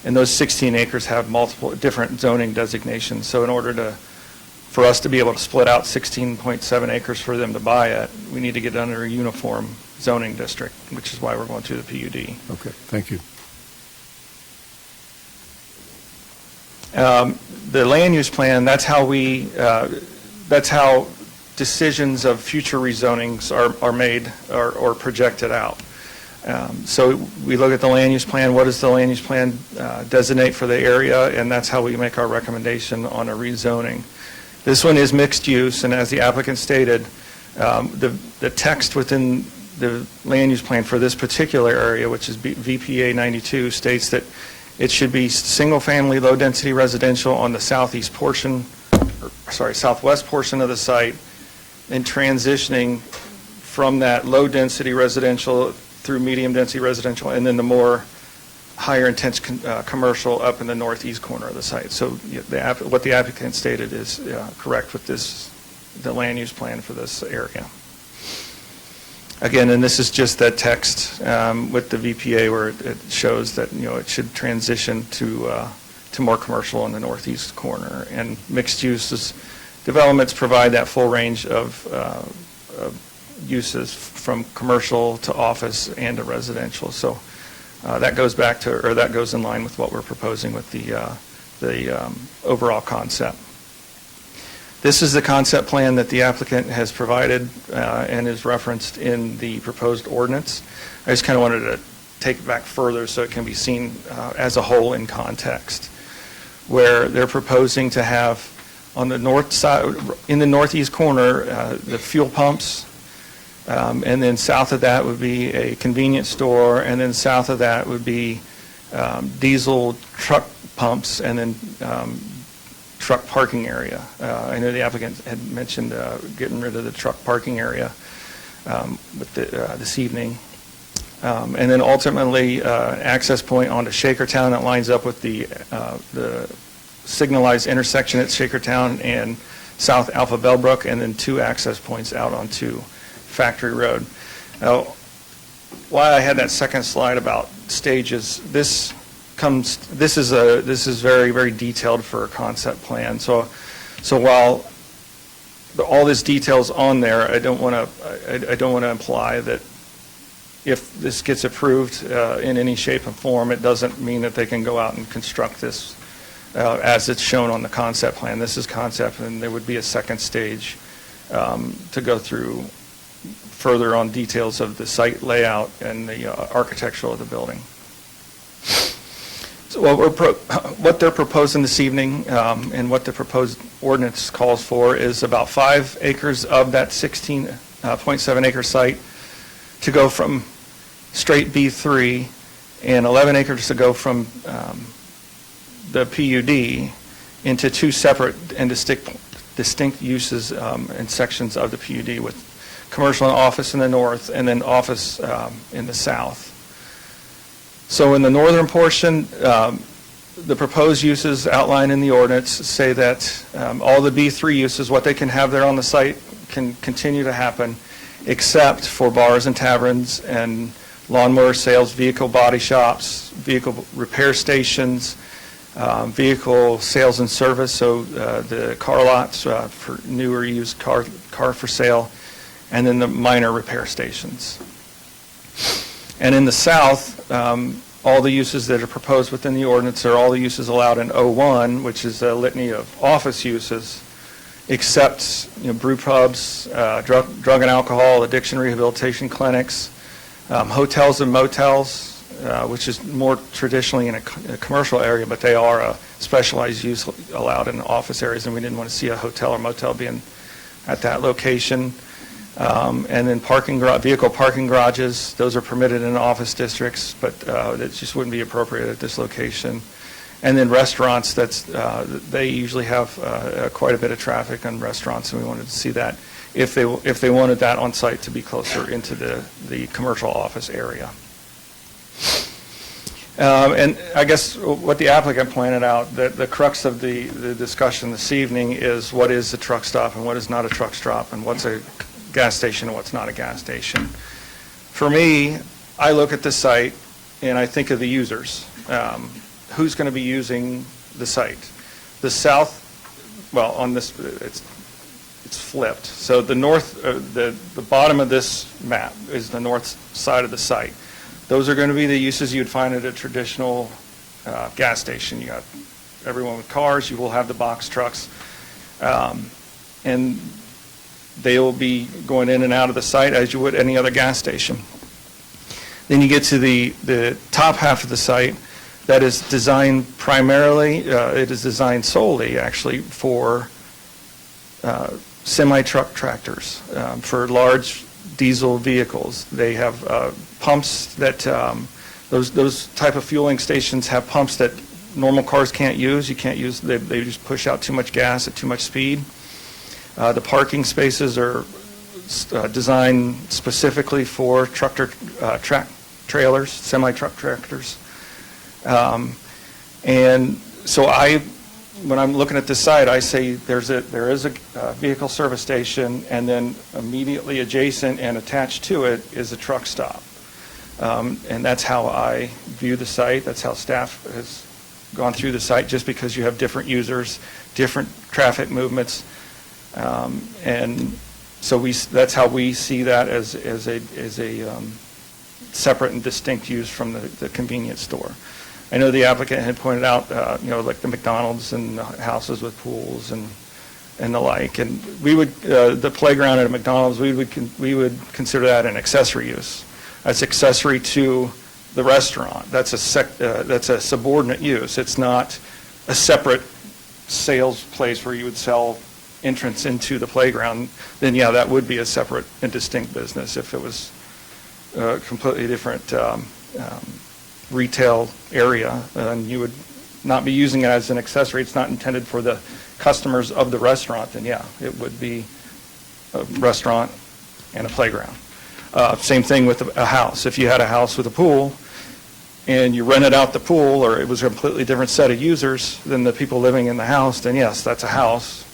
and those 16 acres have multiple different zoning designations. So in order for us to be able to split out 16.7 acres for them to buy it, we need to get under a uniform zoning district, which is why we're going through the PUD. Okay, thank you. The land use plan, that's how decisions of future rezonings are made or projected out. So we look at the land use plan. What does the land use plan designate for the area? And that's how we make our recommendation on a rezoning. This one is mixed use, and as the applicant stated, the text within the land use plan for this particular area, which is VPA 92, states that it should be single-family, low-density residential on the southwest portion of the site, and transitioning from that low-density residential through medium-density residential, and then the more higher-intense commercial up in the northeast corner of the site. So what the applicant stated is correct with the land use plan for this area. Again, and this is just that text with the VPA where it shows that, it should transition to more commercial in the northeast corner. And mixed uses developments provide that full range of uses from commercial to office and to residential. So that goes back to, or that goes in line with what we're proposing with the overall concept. This is the concept plan that the applicant has provided and is referenced in the proposed ordinance. I just kind of wanted to take it back further so it can be seen as a whole in context, where they're proposing to have on the north side, in the northeast corner, the fuel pumps, and then south of that would be a convenience store, and then south of that would be diesel truck pumps, and then truck parking area. I know the applicant had mentioned getting rid of the truck parking area with this evening. And then ultimately, access point onto Shakertown that lines up with the signalized intersection at Shakertown and South Alpha Bellbrook, and then 2 access points out onto Factory Road. Now, why I had that second slide about stages, this is very, very detailed for a concept plan. So while all this detail's on there, I don't want to imply that if this gets approved in any shape and form, it doesn't mean that they can go out and construct this as it's shown on the concept plan. This is concept, and there would be a second stage to go through further on details of the site layout and the architectural of the building. So what they're proposing this evening and what the proposed ordinance calls for is about 5 acres of that 16.7 acre site to go from straight B3 and 11 acres to go from the PUD into 2 separate and distinct uses and sections of the PUD, with commercial and office in the north and then office in the south. So in the northern portion, the proposed uses outlined in the ordinance say that all the B3 uses, what they can have there on the site, can continue to happen, except for bars and taverns and lawnmower sales, vehicle body shops, vehicle repair stations, vehicle sales and service, so the car lots for new or used car for sale, and then the minor repair stations. And in the south, all the uses that are proposed within the ordinance are all the uses allowed in O1, which is a litany of office uses, except brew pubs, drug and alcohol, addiction rehabilitation clinics, hotels and motels, which is more traditionally in a commercial area, but they are a specialized use allowed in office areas, and we didn't want to see a hotel or motel being at that location. And then vehicle parking garages, those are permitted in office districts, but it just wouldn't be appropriate at this location. And then restaurants, they usually have quite a bit of traffic on restaurants, and we wanted to see that if they wanted that on site to be closer into the commercial office area. And I guess what the applicant pointed out, that the crux of the discussion this evening is what is a truck stop and what is not a truck stop, and what's a gas station and what's not a gas station. For me, I look at the site and I think of the users. Who's going to be using the site? The south, well, on this, it's flipped. So the north, the bottom of this map is the north side of the site. Those are going to be the uses you'd find at a traditional gas station. You got everyone with cars, you will have the box trucks, and they will be going in and out of the site as you would any other gas station. Then you get to the top half of the site that is designed primarily, it is designed solely actually for semi-truck tractors, for large diesel vehicles. They have pumps that, those type of fueling stations have pumps that normal cars can't use. You can't use, they just push out too much gas at too much speed. The parking spaces are designed specifically for track trailers, semi-truck tractors. And so I when I'm looking at this site, I say there is a vehicle service station, and then immediately adjacent and attached to it is a truck stop. And that's how I view the site. That's how staff has gone through the site, just because you have different users, different traffic movements. And so that's how we see that as a separate and distinct use from the convenience store. I know the applicant had pointed out, like the McDonald's and the houses with pools and the like. And we would, the playground at a McDonald's, we would consider that an accessory use. That's accessory to the restaurant. That's a subordinate use. It's not a separate sales place where you would sell entrance into the playground. Then yeah, that would be a separate and distinct business if it was a completely different retail area, and you would not be using it as an accessory. It's not intended for the customers of the restaurant. Then yeah, it would be a restaurant and a playground. Same thing with a house. If you had a house with a pool and you rented out the pool, or it was a completely different set of users than the people living in the house, then yes, that's a house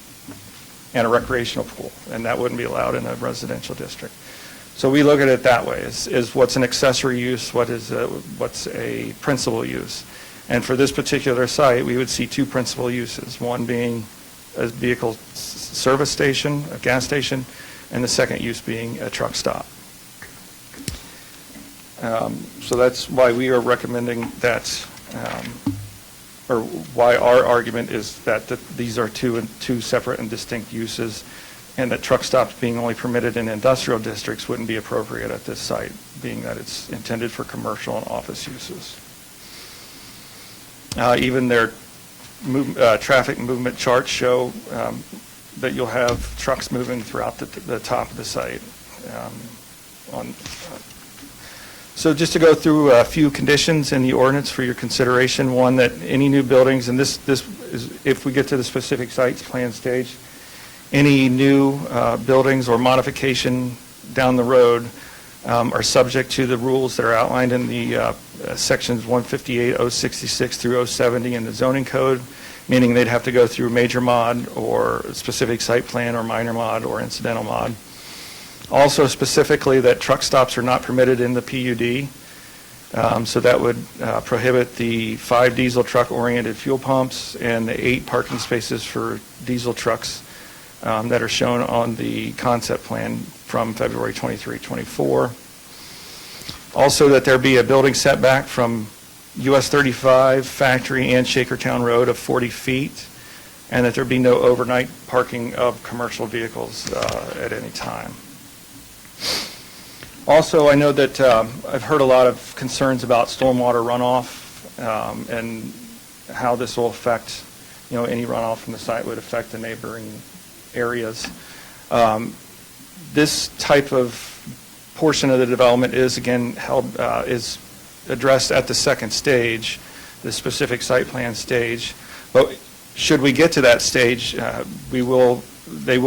and a recreational pool, and that wouldn't be allowed in a residential district. So we look at it that way, is what's an accessory use, what's a principal use. And for this particular site, we would see two principal uses, one being a vehicle service station, a gas station, and the second use being a truck stop. So that's why we are recommending that, or why our argument is that these are two separate and distinct uses, and that truck stops being only permitted in industrial districts wouldn't be appropriate at this site, being that it's intended for commercial and office uses. Even their traffic movement charts show that you'll have trucks moving throughout the top of the site. So just to go through a few conditions in the ordinance for your consideration. One, that any new buildings, and this is if we get to the specific sites plan stage, any new buildings or modification down the road are subject to the rules that are outlined in the sections 158, 066 through 070 in the zoning code, meaning they'd have to go through major mod or specific site plan or minor mod or incidental mod. Also specifically that truck stops are not permitted in the PUD. So that would prohibit the 5 diesel truck-oriented fuel pumps and the 8 parking spaces for diesel trucks that are shown on the concept plan from February 23, 24. Also that there be a building setback from US 35, Factory, and Shakertown Road of 40 feet, and that there be no overnight parking of commercial vehicles at any time. Also, I know that I've heard a lot of concerns about stormwater runoff and how this will affect, any runoff from the site would affect the neighboring areas. This type of portion of the development is again is addressed at the second stage, the specific site plan stage. But should we get to that stage, they will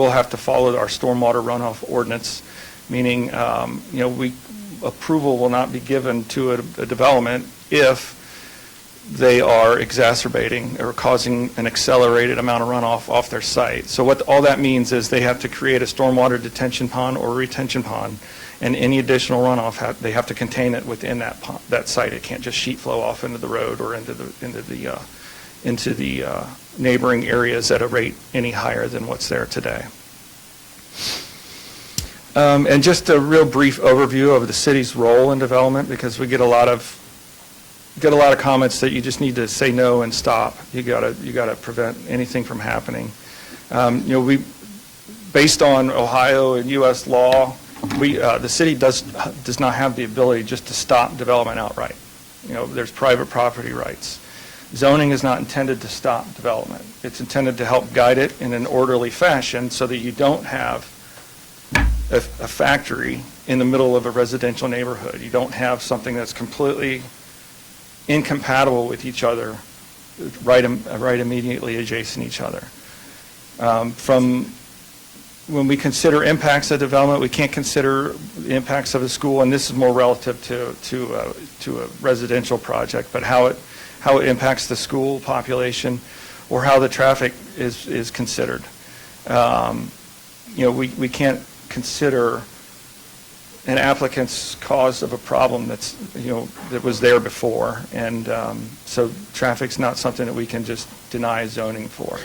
have to follow our stormwater runoff ordinance, meaning approval will not be given to a development if they are exacerbating or causing an accelerated amount of runoff off their site. So what all that means is they have to create a stormwater detention pond or retention pond, and any additional runoff they have to contain it within that site. It can't just sheet flow off into the road or into the neighboring areas at a rate any higher than what's there today. And just a real brief overview of the city's role in development, because we get a lot of comments that you just need to say no and stop. You got to prevent anything from happening. Based on Ohio and U.S. law, the city does not have the ability just to stop development outright. There's private property rights. Zoning is not intended to stop development. It's intended to help guide it in an orderly fashion so that you don't have a factory in the middle of a residential neighborhood. You don't have something that's completely incompatible with each other, right immediately adjacent each other. From when we consider impacts of development, we can't consider the impacts of the school, and this is more relative to a residential project, but how it impacts the school population, or how the traffic is considered. We can't consider an applicant's cause of a problem that was there before, and so traffic's not something that we can just deny zoning for.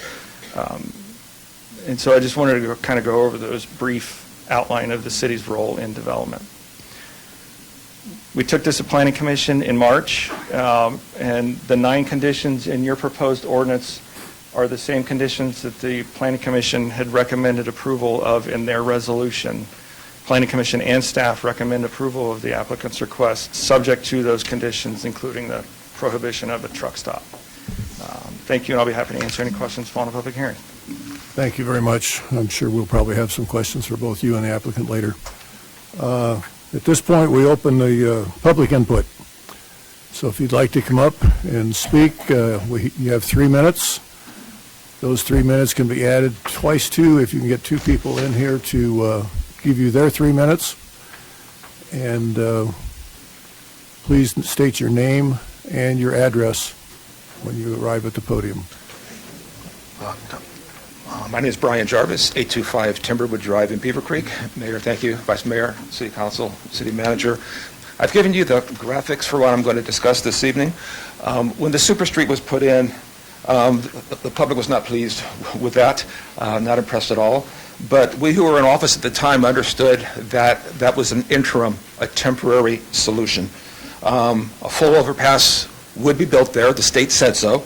And so I just wanted to kind of go over those brief outline of the city's role in development. We took this to Planning Commission in March, and the 9 conditions in your proposed ordinance are the same conditions that the Planning Commission had recommended approval of in their resolution. Planning Commission and staff recommend approval of the applicant's request, subject to those conditions, including the prohibition of a truck stop. Thank you, and I'll be happy to answer any questions following the public hearing. Thank you very much. I'm sure we'll probably have some questions for both you and the applicant later. At this point, we open the public input. So if you'd like to come up and speak, you have 3 minutes. Those 3 minutes can be added twice too if you can get 2 people in here to give you their 3 minutes. And please state your name and your address when you arrive at the podium. My name is Brian Jarvis, 825 Timberwood Drive in Beavercreek. Mayor, thank you. Vice Mayor, City Council, City Manager. I've given you the graphics for what I'm going to discuss this evening. When the Super Street was put in, the public was not pleased with that, not impressed at all. But we who were in office at the time understood that that was an interim, a temporary solution. A full overpass would be built there. The state said so.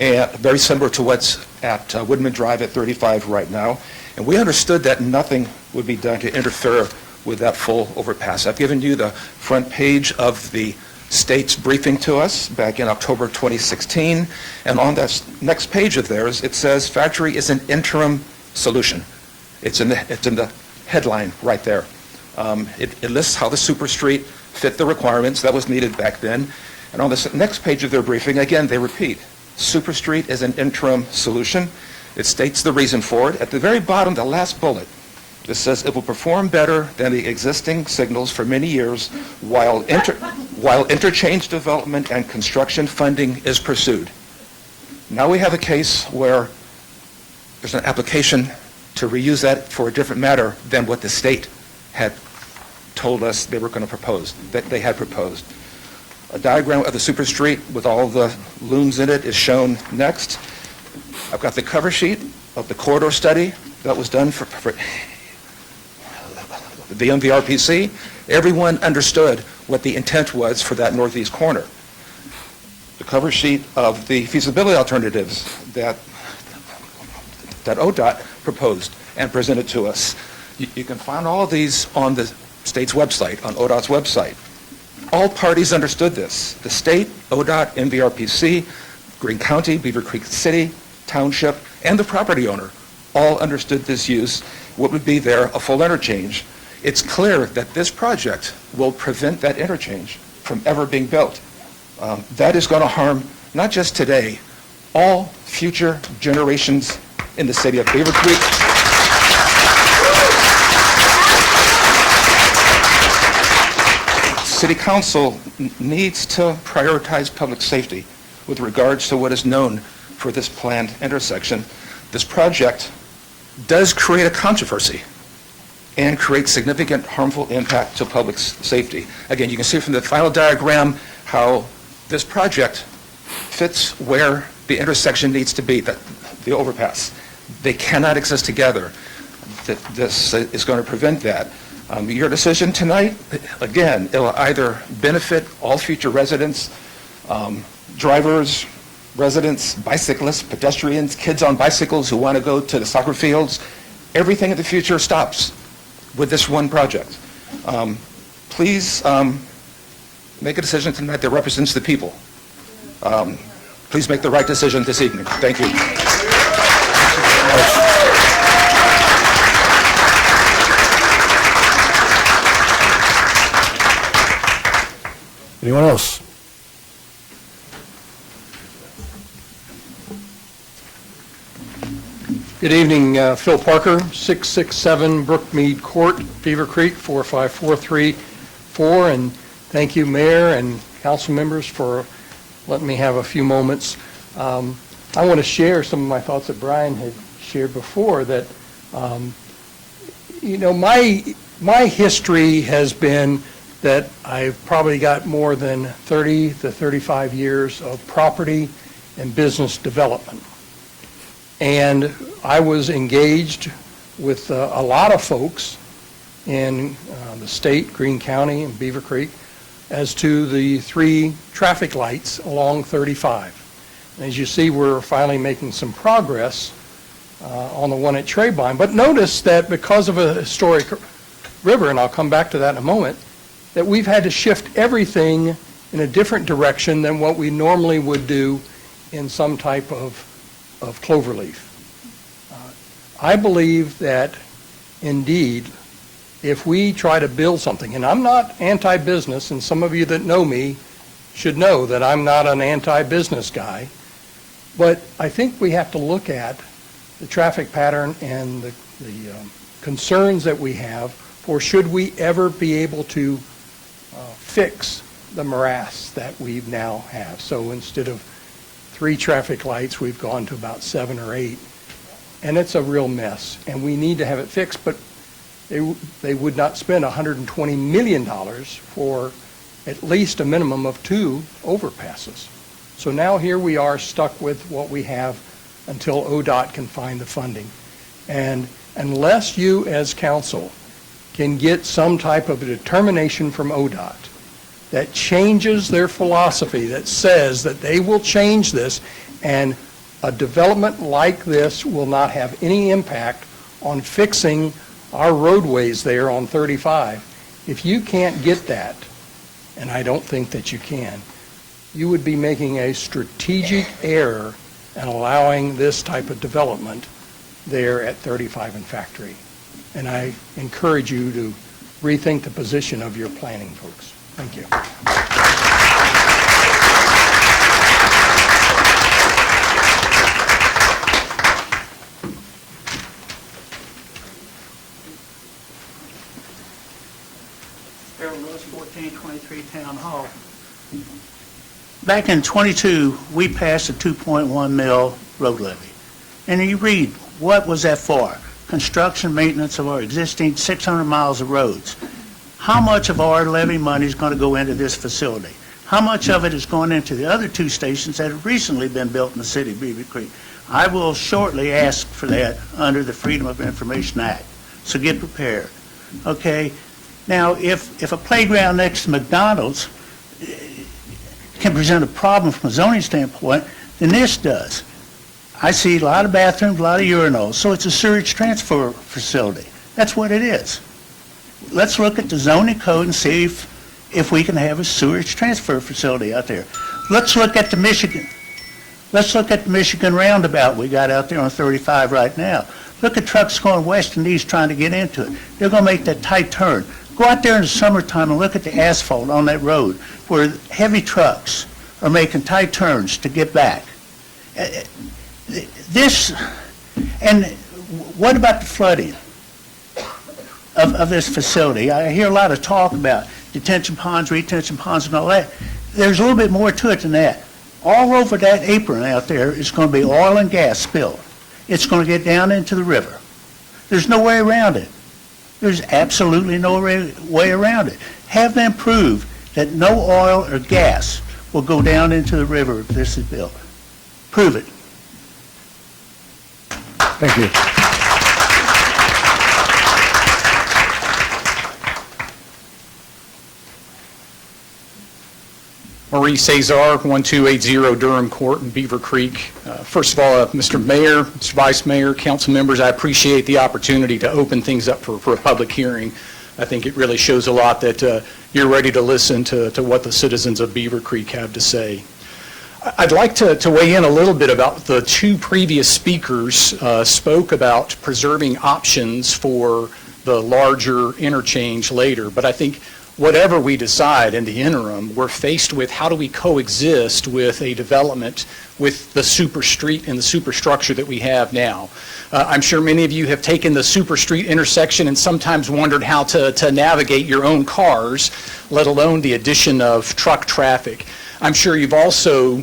And very similar to what's at Woodman Drive at 35 right now. And we understood that nothing would be done to interfere with that full overpass. I've given you the front page of the state's briefing to us back in October 2016. And on that next page of theirs, it says factory is an interim solution. It's in the headline right there. It lists how the Super Street fit the requirements that was needed back then. And on the next page of their briefing, again, they repeat, Super Street is an interim solution. It states the reason for it. At the very bottom, the last bullet, it says it will perform better than the existing signals for many years while interchange development and construction funding is pursued. Now we have a case where there's an application to reuse that for a different matter than what the state had told us they were going to propose, that they had proposed. A diagram of the Super Street with all the looms in it is shown next. I've got the cover sheet of the corridor study that was done for the MVRPC. Everyone understood what the intent was for that northeast corner. The cover sheet of the feasibility alternatives that ODOT proposed and presented to us. You can find all of these on the state's website, on ODOT's website. All parties understood this. The state, ODOT, MVRPC, Greene County, Beavercreek City, Township, and the property owner all understood this use. What would be there? A full interchange. It's clear that this project will prevent that interchange from ever being built. That is going to harm not just today, all future generations in the city of Beavercreek. City Council needs to prioritize public safety with regards to what is known for this planned intersection. This project does create a controversy and create significant harmful impact to public safety. Again, you can see from the final diagram how this project fits where the intersection needs to be, the overpass. They cannot exist together. This is going to prevent that. Your decision tonight, again, it will either benefit all future residents, drivers, residents, bicyclists, pedestrians, kids on bicycles who want to go to the soccer fields. Everything in the future stops with this one project. Please make a decision tonight that represents the people. Please make the right decision this evening. Thank you. Anyone else? Good evening, Phil Parker, 667 Brookmead Court, Beavercreek, 45434, and thank you, Mayor and council members, for letting me have a few moments. I want to share some of my thoughts that Brian had shared before, that, my history has been that I've probably got more than 30 to 35 years of property and business development. And I was engaged with a lot of folks in the state, Greene County, and Beavercreek, as to the 3 traffic lights along 35. And as you see, we're finally making some progress on the one at Trebine. But notice that because of a historic river, and I'll come back to that in a moment, that we've had to shift everything in a different direction than what we normally would do in some type of cloverleaf. I believe that, indeed, if we try to build something, and I'm not anti-business, and some of you that know me should know that I'm not an anti-business guy, but I think we have to look at the traffic pattern and the concerns that we have for should we ever be able to fix the morass that we now have. So instead of 3 traffic lights, we've gone to about 7 or 8. And it's a real mess, and we need to have it fixed, but they would not spend $120 million for at least a minimum of 2 overpasses. So now here we are stuck with what we have until ODOT can find the funding. And unless you as council can get some type of a determination from ODOT that changes their philosophy, that says that they will change this, and a development like this will not have any impact on fixing our roadways there on 35. If you can't get that, and I don't think that you can, you would be making a strategic error and allowing this type of development there at 35 and Factory. And I encourage you to rethink the position of your planning folks. Thank you. Harold Lewis, 1423 Town Hall. Back in '22, we passed a 2.1 mil road levy. And you read, what was that for? Construction maintenance of our existing 600 miles of roads. How much of our levy money is going to go into this facility? How much of it is going into the other 2 stations that have recently been built in the city of Beavercreek? I will shortly ask for that under the Freedom of Information Act. So get prepared. Okay? Now, if a playground next to McDonald's can present a problem from a zoning standpoint, then this does. I see a lot of bathrooms, a lot of urinals, so it's a sewage transfer facility. That's what it is. Let's look at the zoning code and see if we can have a sewage transfer facility out there. Let's look at the Michigan roundabout we got out there on 35 right now. Look at trucks going west and east trying to get into it. They're going to make that tight turn. Go out there in the summertime and look at the asphalt on that road where heavy trucks are making tight turns to get back. And what about the flooding of this facility? I hear a lot of talk about detention ponds, retention ponds, and all that. There's a little bit more to it than that. All over that apron out there is going to be oil and gas spilled. It's going to get down into the river. There's no way around it. There's absolutely no way around it. Have them prove that no oil or gas will go down into the river if this is built. Prove it. Thank you. Marie Cesar, 1280 Durham Court in Beavercreek. First of all, Mr. Mayor, Mr. Vice Mayor, council members, I appreciate the opportunity to open things up for a public hearing. I think it really shows a lot that you're ready to listen to what the citizens of Beavercreek have to say. I'd like to weigh in a little bit about the 2 previous speakers spoke about preserving options for the larger interchange later, but I think whatever we decide in the interim, we're faced with how do we coexist with a development with the super street and the superstructure that we have now. I'm sure many of you have taken the super street intersection and sometimes wondered how to navigate your own cars, let alone the addition of truck traffic. I'm sure you've also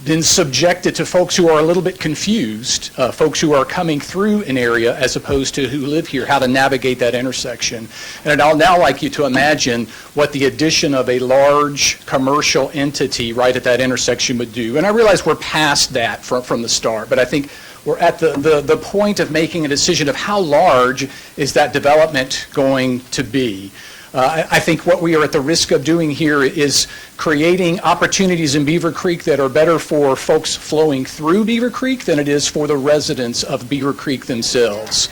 been subjected to folks who are a little bit confused, folks who are coming through an area as opposed to who live here, how to navigate that intersection. And I'd now like you to imagine what the addition of a large commercial entity right at that intersection would do. And I realize we're past that from the start, but I think we're at the point of making a decision of how large is that development going to be. I think what we are at the risk of doing here is creating opportunities in Beavercreek that are better for folks flowing through Beavercreek than it is for the residents of Beavercreek themselves.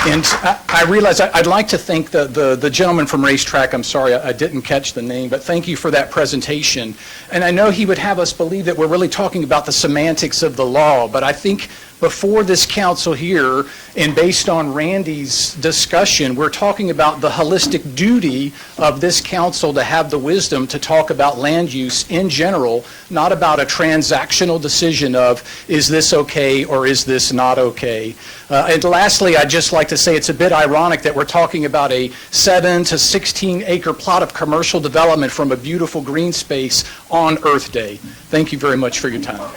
And I realize I'd like to thank the gentleman from RaceTrac. I'm sorry I didn't catch the name, but thank you for that presentation. And I know he would have us believe that we're really talking about the semantics of the law, but I think before this council here, and based on Randy's discussion, we're talking about the holistic duty of this council to have the wisdom to talk about land use in general, not about a transactional decision of is this okay or is this not okay. And lastly, I'd just like to say it's a bit ironic that we're talking about a 7 to 16 acre plot of commercial development from a beautiful green space on Earth Day. Thank you very much for your time.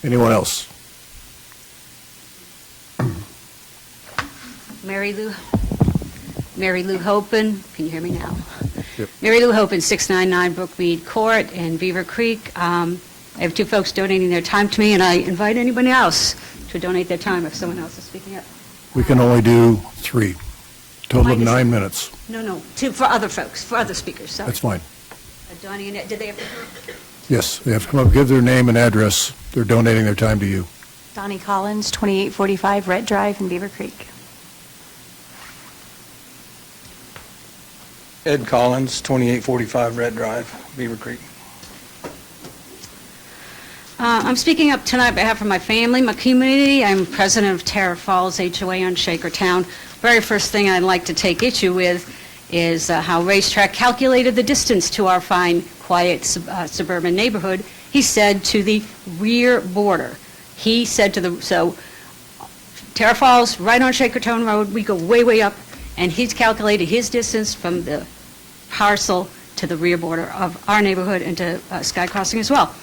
Anyone else? Mary Lou Hopen, can you hear me now? Yep. Mary Lou Hopen, 699 Brookmead Court in Beavercreek. I have two folks donating their time to me, and I invite anybody else to donate their time if someone else is speaking up. We can only do 3. Total of 9 minutes. No, two for other folks, for other speakers, sorry. That's fine. Donnie and Ed, did they have to come? Yes, they have to come up, give their name and address. They're donating their time to you. Donnie Collins, 2845 Rhett Drive in Beavercreek. Ed Collins, 2845 Red Drive, Beavercreek. I'm speaking up tonight on behalf of my family, my community. I'm president of Terra Falls HOA on Shakertown. Very first thing I'd like to take issue with is how RaceTrac calculated the distance to our fine, quiet suburban neighborhood. He said to the rear border. He said to the, so Terra Falls, right on Shakertown Road, we go way, way up, and he's calculated his distance from the parcel to the rear border of our neighborhood and to Sky Crossing as well.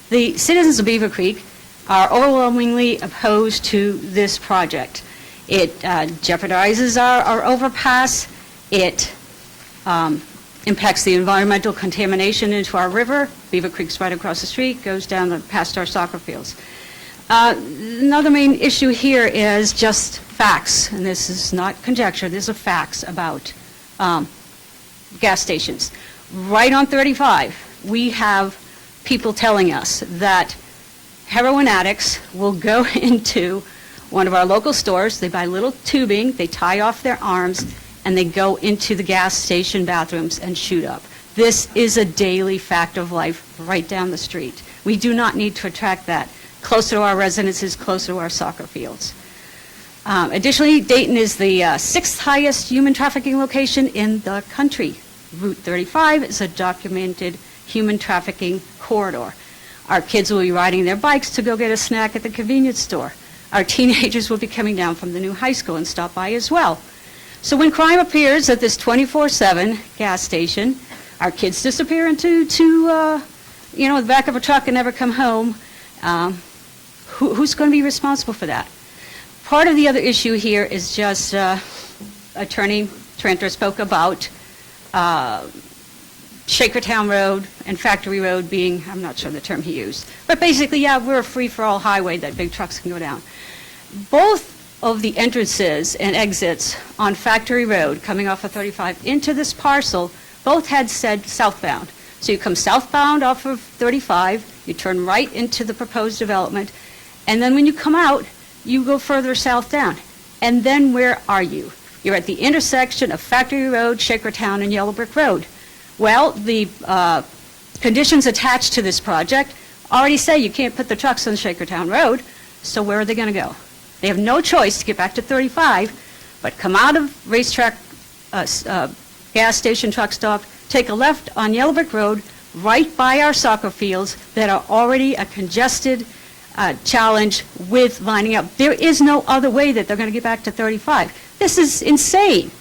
The citizens of Beavercreek are overwhelmingly opposed to this project. It jeopardizes our overpass. It impacts the environmental contamination into our river. Beavercreek's right across the street, goes down past our soccer fields. Another main issue here is just facts, and this is not conjecture, these are facts about gas stations. Right on 35, we have people telling us that heroin addicts will go into one of our local stores, they buy little tubing, they tie off their arms, and they go into the gas station bathrooms and shoot up. This is a daily fact of life right down the street. We do not need to attract that closer to our residences, closer to our soccer fields. Additionally, Dayton is the 6th highest human trafficking location in the country. Route 35 is a documented human trafficking corridor. Our kids will be riding their bikes to go get a snack at the convenience store. Our teenagers will be coming down from the new high school and stop by as well. So when crime appears at this 24/7 gas station, our kids disappear into the back of a truck and never come home. Who's going to be responsible for that? Part of the other issue here is just Attorney Tranter spoke about Shakertown Road and Factory Road being, I'm not sure the term he used, but basically, yeah, we're a free-for-all highway that big trucks can go down. Both of the entrances and exits on Factory Road coming off of 35 into this parcel both had said southbound. So you come southbound off of 35, you turn right into the proposed development, and then when you come out, you go further south down. And then where are you? You're at the intersection of Factory Road, Shakertown, and Yellow Brick Road. Well, the conditions attached to this project already say you can't put the trucks on Shakertown Road, so where are they going to go? They have no choice to get back to 35, but come out of RaceTrac gas station truck stop, take a left on Yellow Brick Road, right by our soccer fields that are already a congested challenge with lining up. There is no other way that they're going to get back to 35. This is insane.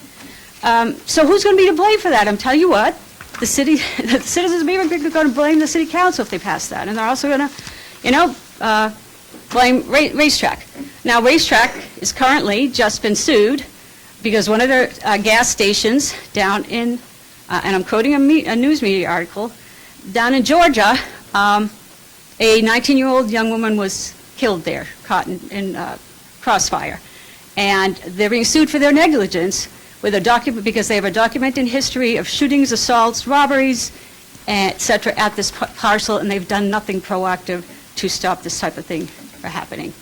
So who's going to be to blame for that? I'm telling you what, the citizens of Beavercreek are going to blame the city council if they pass that, and they're also going to, blame Racetrack. Now, Racetrack is currently just been sued because one of their gas stations down in, and I'm quoting a news media article, down in Georgia, a 19-year-old young woman was killed there, caught in crossfire. And they're being sued for their negligence with a document because they have a documented history of shootings, assaults, robberies, et cetera, at this parcel, and they've done nothing proactive to stop this type of thing from happening.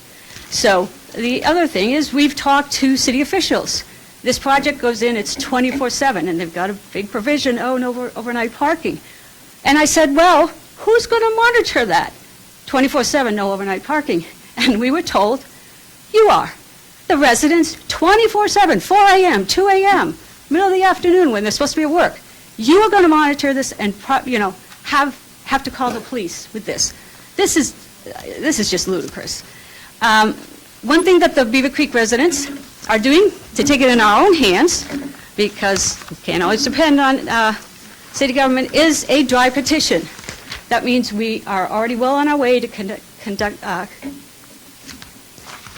So the other thing is we've talked to city officials. This project goes in, it's 24/7, and they've got a big provision, no overnight parking. And I said, well, who's going to monitor that? 24/7, no overnight parking. And we were told, you are. The residents, 24/7, 4 a.m., 2 a.m., middle of the afternoon when they're supposed to be at work. You are going to monitor this and, have to call the police with this. This is just ludicrous. One thing that the Beavercreek residents are doing to take it in our own hands, because we can't always depend on city government, is a dry petition. That means we are already well on our way to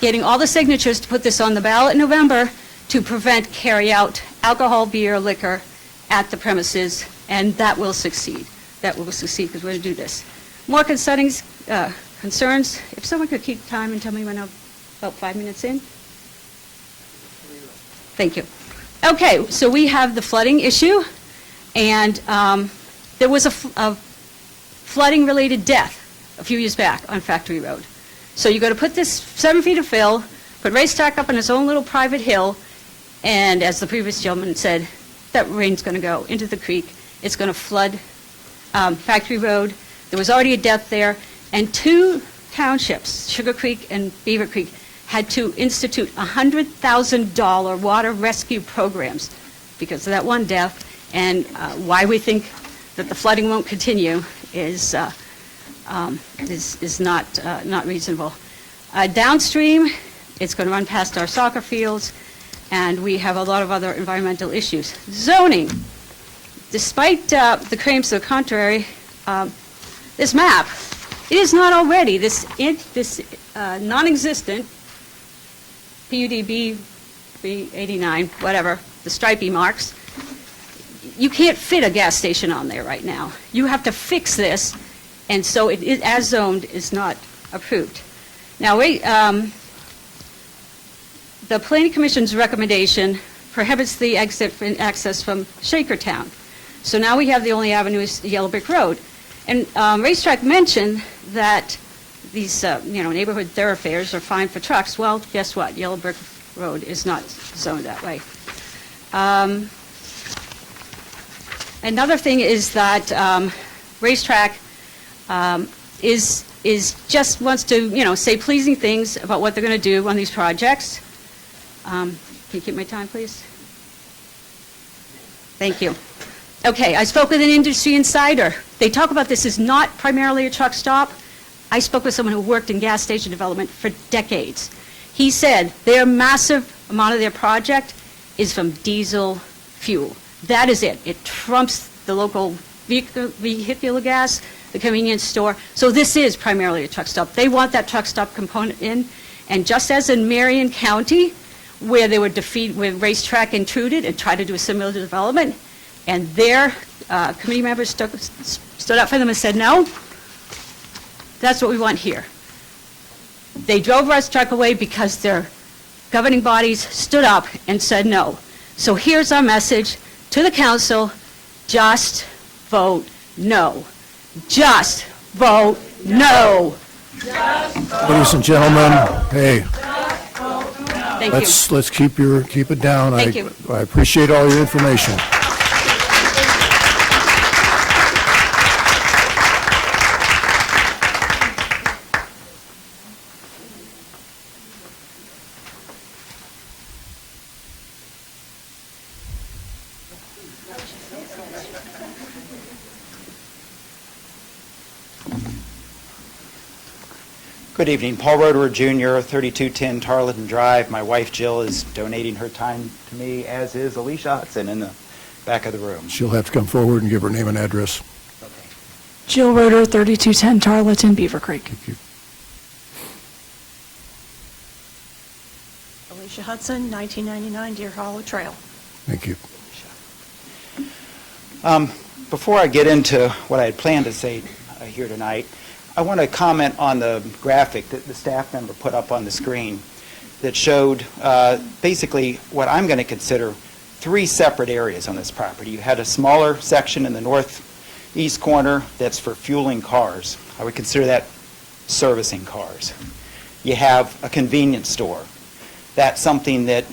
getting all the signatures to put this on the ballot in November to prevent carry-out alcohol, beer, liquor at the premises, and that will succeed. That will succeed because we're going to do this. More concerns, if someone could keep time and tell me when I'm about 5 minutes in. Thank you. Okay, so we have the flooding issue, and there was a flooding-related death a few years back on Factory Road. So you're going to put this 7 feet of fill, put Racetrack up on its own little private hill, and as the previous gentleman said, that rain's going to go into the creek. It's going to flood Factory Road. There was already a death there, and 2 townships, Sugar Creek and Beaver Creek, had to institute $100,000 water rescue programs because of that one death, and why we think that the flooding won't continue is not reasonable. Downstream, it's going to run past our soccer fields, and we have a lot of other environmental issues. Zoning, despite the claims to the contrary, this map, it is not already this non-existent PUD B89, whatever, the stripey marks. You can't fit a gas station on there right now. You have to fix this, and so it is, as zoned, is not approved. Now, the Planning Commission's recommendation prohibits the exit and access from Shakertown. So now we have the only avenue is Yellow Brick Road. And Racetrack mentioned that these neighborhood thoroughfares are fine for trucks. Well, guess what? Yellow Brick Road is not zoned that way. Another thing is that Racetrack is just wants to say pleasing things about what they're going to do on these projects. Can you keep my time, please? Thank you. Okay, I spoke with an industry insider. They talk about this as not primarily a truck stop. I spoke with someone who worked in gas station development for decades. He said their massive amount of their project is from diesel fuel. That is it. It trumps the local vehicular gas, the convenience store. So this is primarily a truck stop. They want that truck stop component in. And just as in Marion County, where they were defeated, where Racetrack intruded and tried to do a similar development, and their committee members stood up for them and said, no, that's what we want here. They drove Racetrack away because their governing bodies stood up and said no. So here's our message to the council: just vote no. Just vote no. Ladies and gentlemen, hey, Thank you. let's keep it down. Thank you. I appreciate all your information. Good evening. Paul Roederer Jr., 3210 Tarleton Drive. My wife Jill is donating her time to me, as is Alicia Hudson in the back of the room. She'll have to come forward and give her name and address. Jill Roeder, 3210 Tarleton, Beavercreek. Thank you. Alicia Hudson, 1999 Deer Hollow Trail. Thank you. Before I get into what I had planned to say here tonight, I want to comment on the graphic that the staff member put up on the screen that showed basically what I'm going to consider three separate areas on this property. You had a smaller section in the northeast corner that's for fueling cars. I would consider that servicing cars. You have a convenience store. That's something that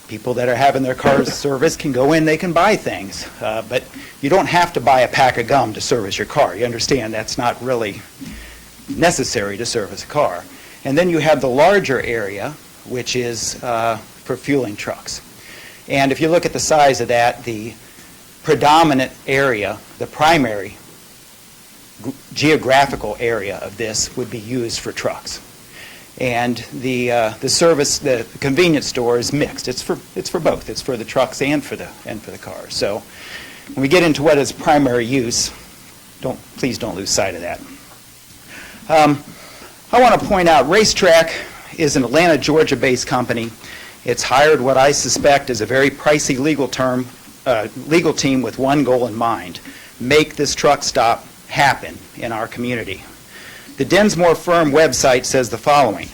people that are having their cars serviced can go in, they can buy things. But you don't have to buy a pack of gum to service your car. You understand that's not really necessary to service a car. And then you have the larger area, which is for fueling trucks. And if you look at the size of that, the predominant area, the primary geographical area of this would be used for trucks. And the convenience store is mixed. It's for both. It's for the trucks and for the cars. So when we get into what is primary use, please don't lose sight of that. I want to point out RaceTrac is an Atlanta, Georgia-based company. It's hired what I suspect is a very pricey legal team with one goal in mind: make this truck stop happen in our community. The Densmore firm website says the following: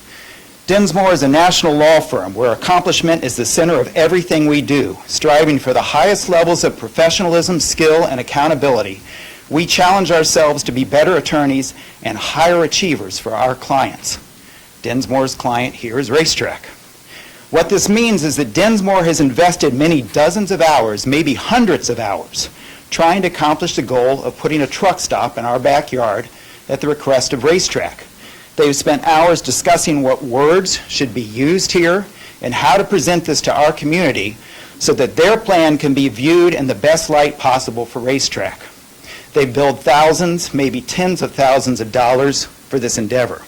Densmore is a national law firm where accomplishment is the center of everything we do. Striving for the highest levels of professionalism, skill, and accountability, we challenge ourselves to be better attorneys and higher achievers for our clients. Densmore's client here is RaceTrac. What this means is that Densmore has invested many dozens of hours, maybe hundreds of hours, trying to accomplish the goal of putting a truck stop in our backyard at the request of RaceTrac. They've spent hours discussing what words should be used here and how to present this to our community so that their plan can be viewed in the best light possible for RaceTrac. They've billed thousands, maybe tens of thousands of dollars for this endeavor.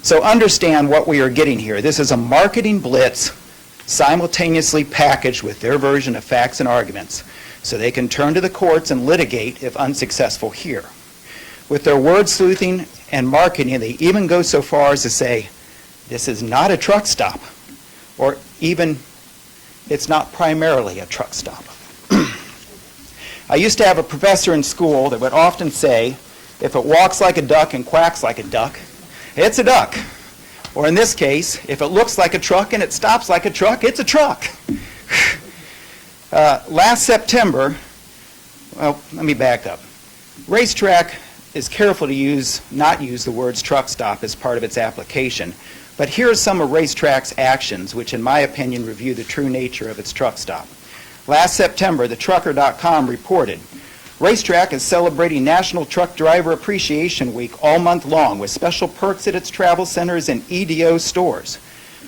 So understand what we are getting here. This is a marketing blitz simultaneously packaged with their version of facts and arguments so they can turn to the courts and litigate if unsuccessful here. With their word sleuthing and marketing, they even go so far as to say, this is not a truck stop, or even, it's not primarily a truck stop. I used to have a professor in school that would often say, if it walks like a duck and quacks like a duck, it's a duck. Or in this case, if it looks like a truck and it stops like a truck, it's a truck. Last September, well, let me back up. RaceTrac is careful to not use the words truck stop as part of its application. But here are some of RaceTrac's actions, which in my opinion review the true nature of its truck stop. Last September, the Trucker.com reported, RaceTrac is celebrating National Truck Driver Appreciation Week all month long with special perks at its travel centers and EDO stores.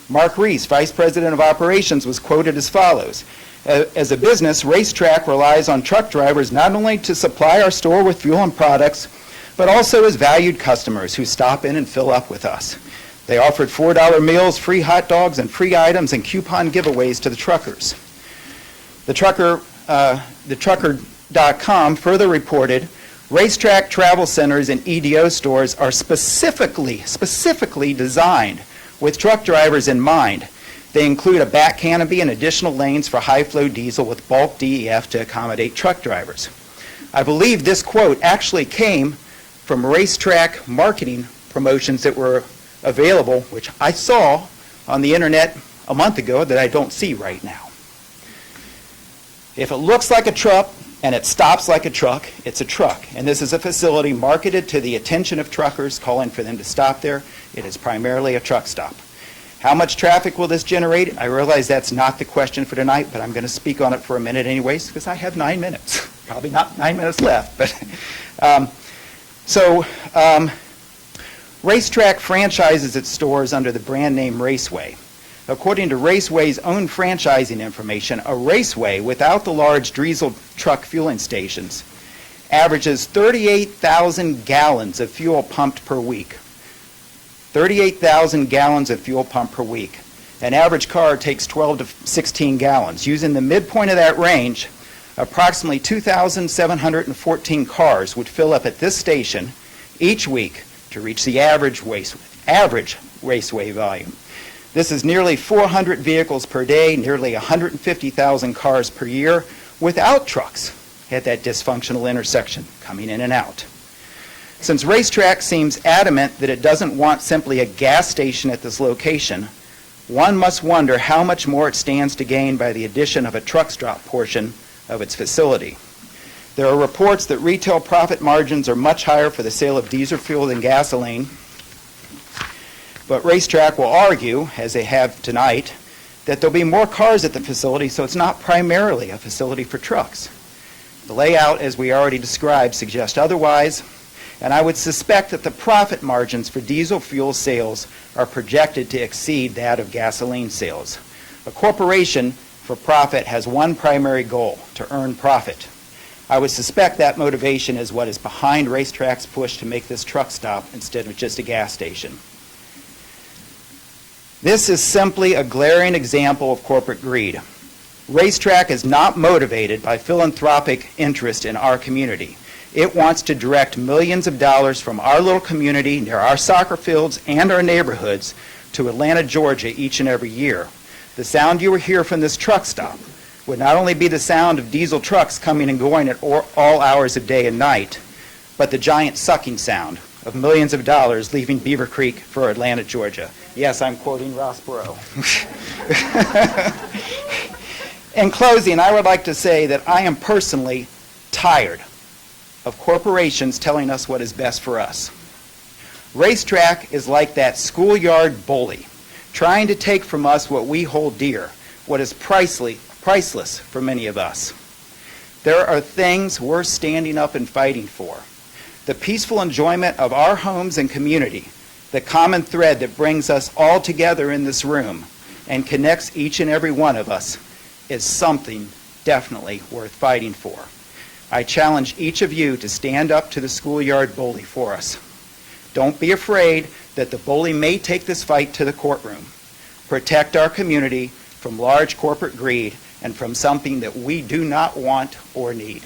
Mark Reese, Vice President of Operations, was quoted as follows: as a business, RaceTrac relies on truck drivers not only to supply our store with fuel and products, but also as valued customers who stop in and fill up with us. They offered $4 meals, free hot dogs, and free items and coupon giveaways to the truckers. The Trucker.com further reported, RaceTrac travel centers and EDO stores are specifically designed with truck drivers in mind. They include a back canopy and additional lanes for high-flow diesel with bulk DEF to accommodate truck drivers. I believe this quote actually came from RaceTrac marketing promotions that were available, which I saw on the internet a month ago that I don't see right now. If it looks like a truck and it stops like a truck, it's a truck. And this is a facility marketed to the attention of truckers, calling for them to stop there. It is primarily a truck stop. How much traffic will this generate? I realize that's not the question for tonight, but I'm going to speak on it for a minute anyways, because I have 9 minutes. Probably not 9 minutes left, but RaceTrac franchises its stores under the brand name Raceway. According to Raceway's own franchising information, a Raceway without the large diesel truck fueling stations averages 38,000 gallons of fuel pumped per week. 38,000 gallons of fuel pump per week. An average car takes 12 to 16 gallons. Using the midpoint of that range, approximately 2,714 cars would fill up at this station each week to reach the average raceway volume. This is nearly 400 vehicles per day, nearly 150,000 cars per year without trucks at that dysfunctional intersection coming in and out. Since RACETRAC seems adamant that it doesn't want simply a gas station at this location, one must wonder how much more it stands to gain by the addition of a truck stop portion of its facility. There are reports that retail profit margins are much higher for the sale of diesel fuel than gasoline, but RACETRAC will argue, as they have tonight, that there'll be more cars at the facility, so it's not primarily a facility for trucks. The layout, as we already described, suggests otherwise, and I would suspect that the profit margins for diesel fuel sales are projected to exceed that of gasoline sales. A corporation for profit has one primary goal: to earn profit. I would suspect that motivation is what is behind RACETRAC's push to make this truck stop instead of just a gas station. This is simply a glaring example of corporate greed. RACETRAC is not motivated by philanthropic interest in our community. It wants to direct millions of dollars from our little community near our soccer fields and our neighborhoods to Atlanta, Georgia each and every year. The sound you will hear from this truck stop would not only be the sound of diesel trucks coming and going at all hours of day and night, but the giant sucking sound of millions of dollars leaving Beavercreek for Atlanta, Georgia. Yes, I'm quoting Ross Perot. In closing, I would like to say that I am personally tired of corporations telling us what is best for us. RACETRAC is like that schoolyard bully, trying to take from us what we hold dear, what is priceless for many of us. There are things worth standing up and fighting for. The peaceful enjoyment of our homes and community, the common thread that brings us all together in this room and connects each and every one of us, is something definitely worth fighting for. I challenge each of you to stand up to the schoolyard bully for us. Don't be afraid that the bully may take this fight to the courtroom. Protect our community from large corporate greed and from something that we do not want or need.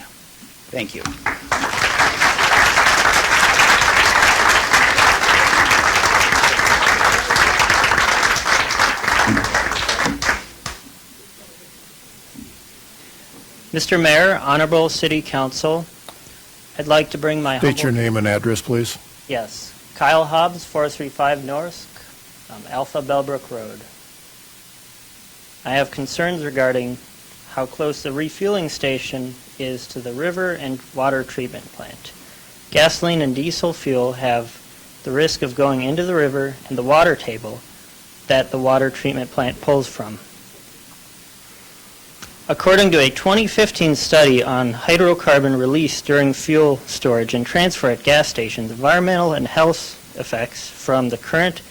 Thank you. Mr. Mayor, Honorable City Council, I'd like to bring my State your name and address, please. Yes. Kyle Hobbs, 435 North, Alpha Bellbrook Road. I have concerns regarding how close the refueling station is to the river and water treatment plant. Gasoline and diesel fuel have the risk of going into the river and the water table that the water treatment plant pulls from. According to a 2015 study on hydrocarbon release during fuel storage and transfer at gas stations, environmental and health effects from the current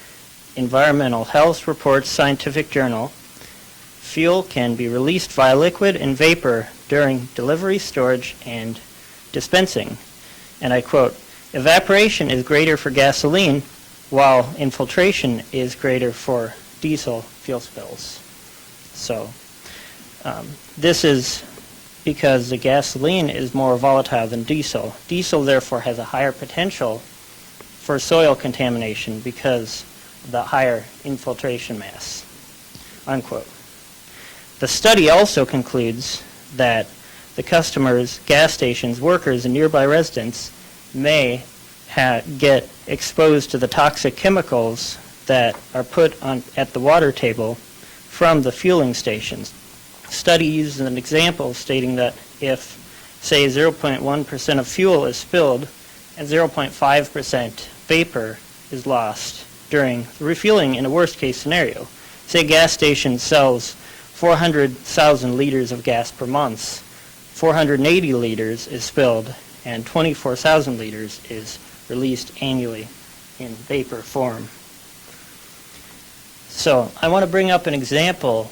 Environmental Health Reports Scientific Journal, fuel can be released via liquid and vapor during delivery, storage, and dispensing. And I quote, "Evaporation is greater for gasoline, while infiltration is greater for diesel fuel spills." So this is because the gasoline is more volatile than diesel. Diesel, therefore, has a higher potential for soil contamination because of the higher infiltration mass, unquote. The study also concludes that the customers, gas stations, workers, and nearby residents may get exposed to the toxic chemicals that are put on at the water table from the fueling stations. Study uses an example stating that if, say, 0.1% of fuel is spilled and 0.5% vapor is lost during refueling in a worst-case scenario, say a gas station sells 400,000 liters of gas per month, 480 liters is spilled, and 24,000 liters is released annually in vapor form. So I want to bring up an example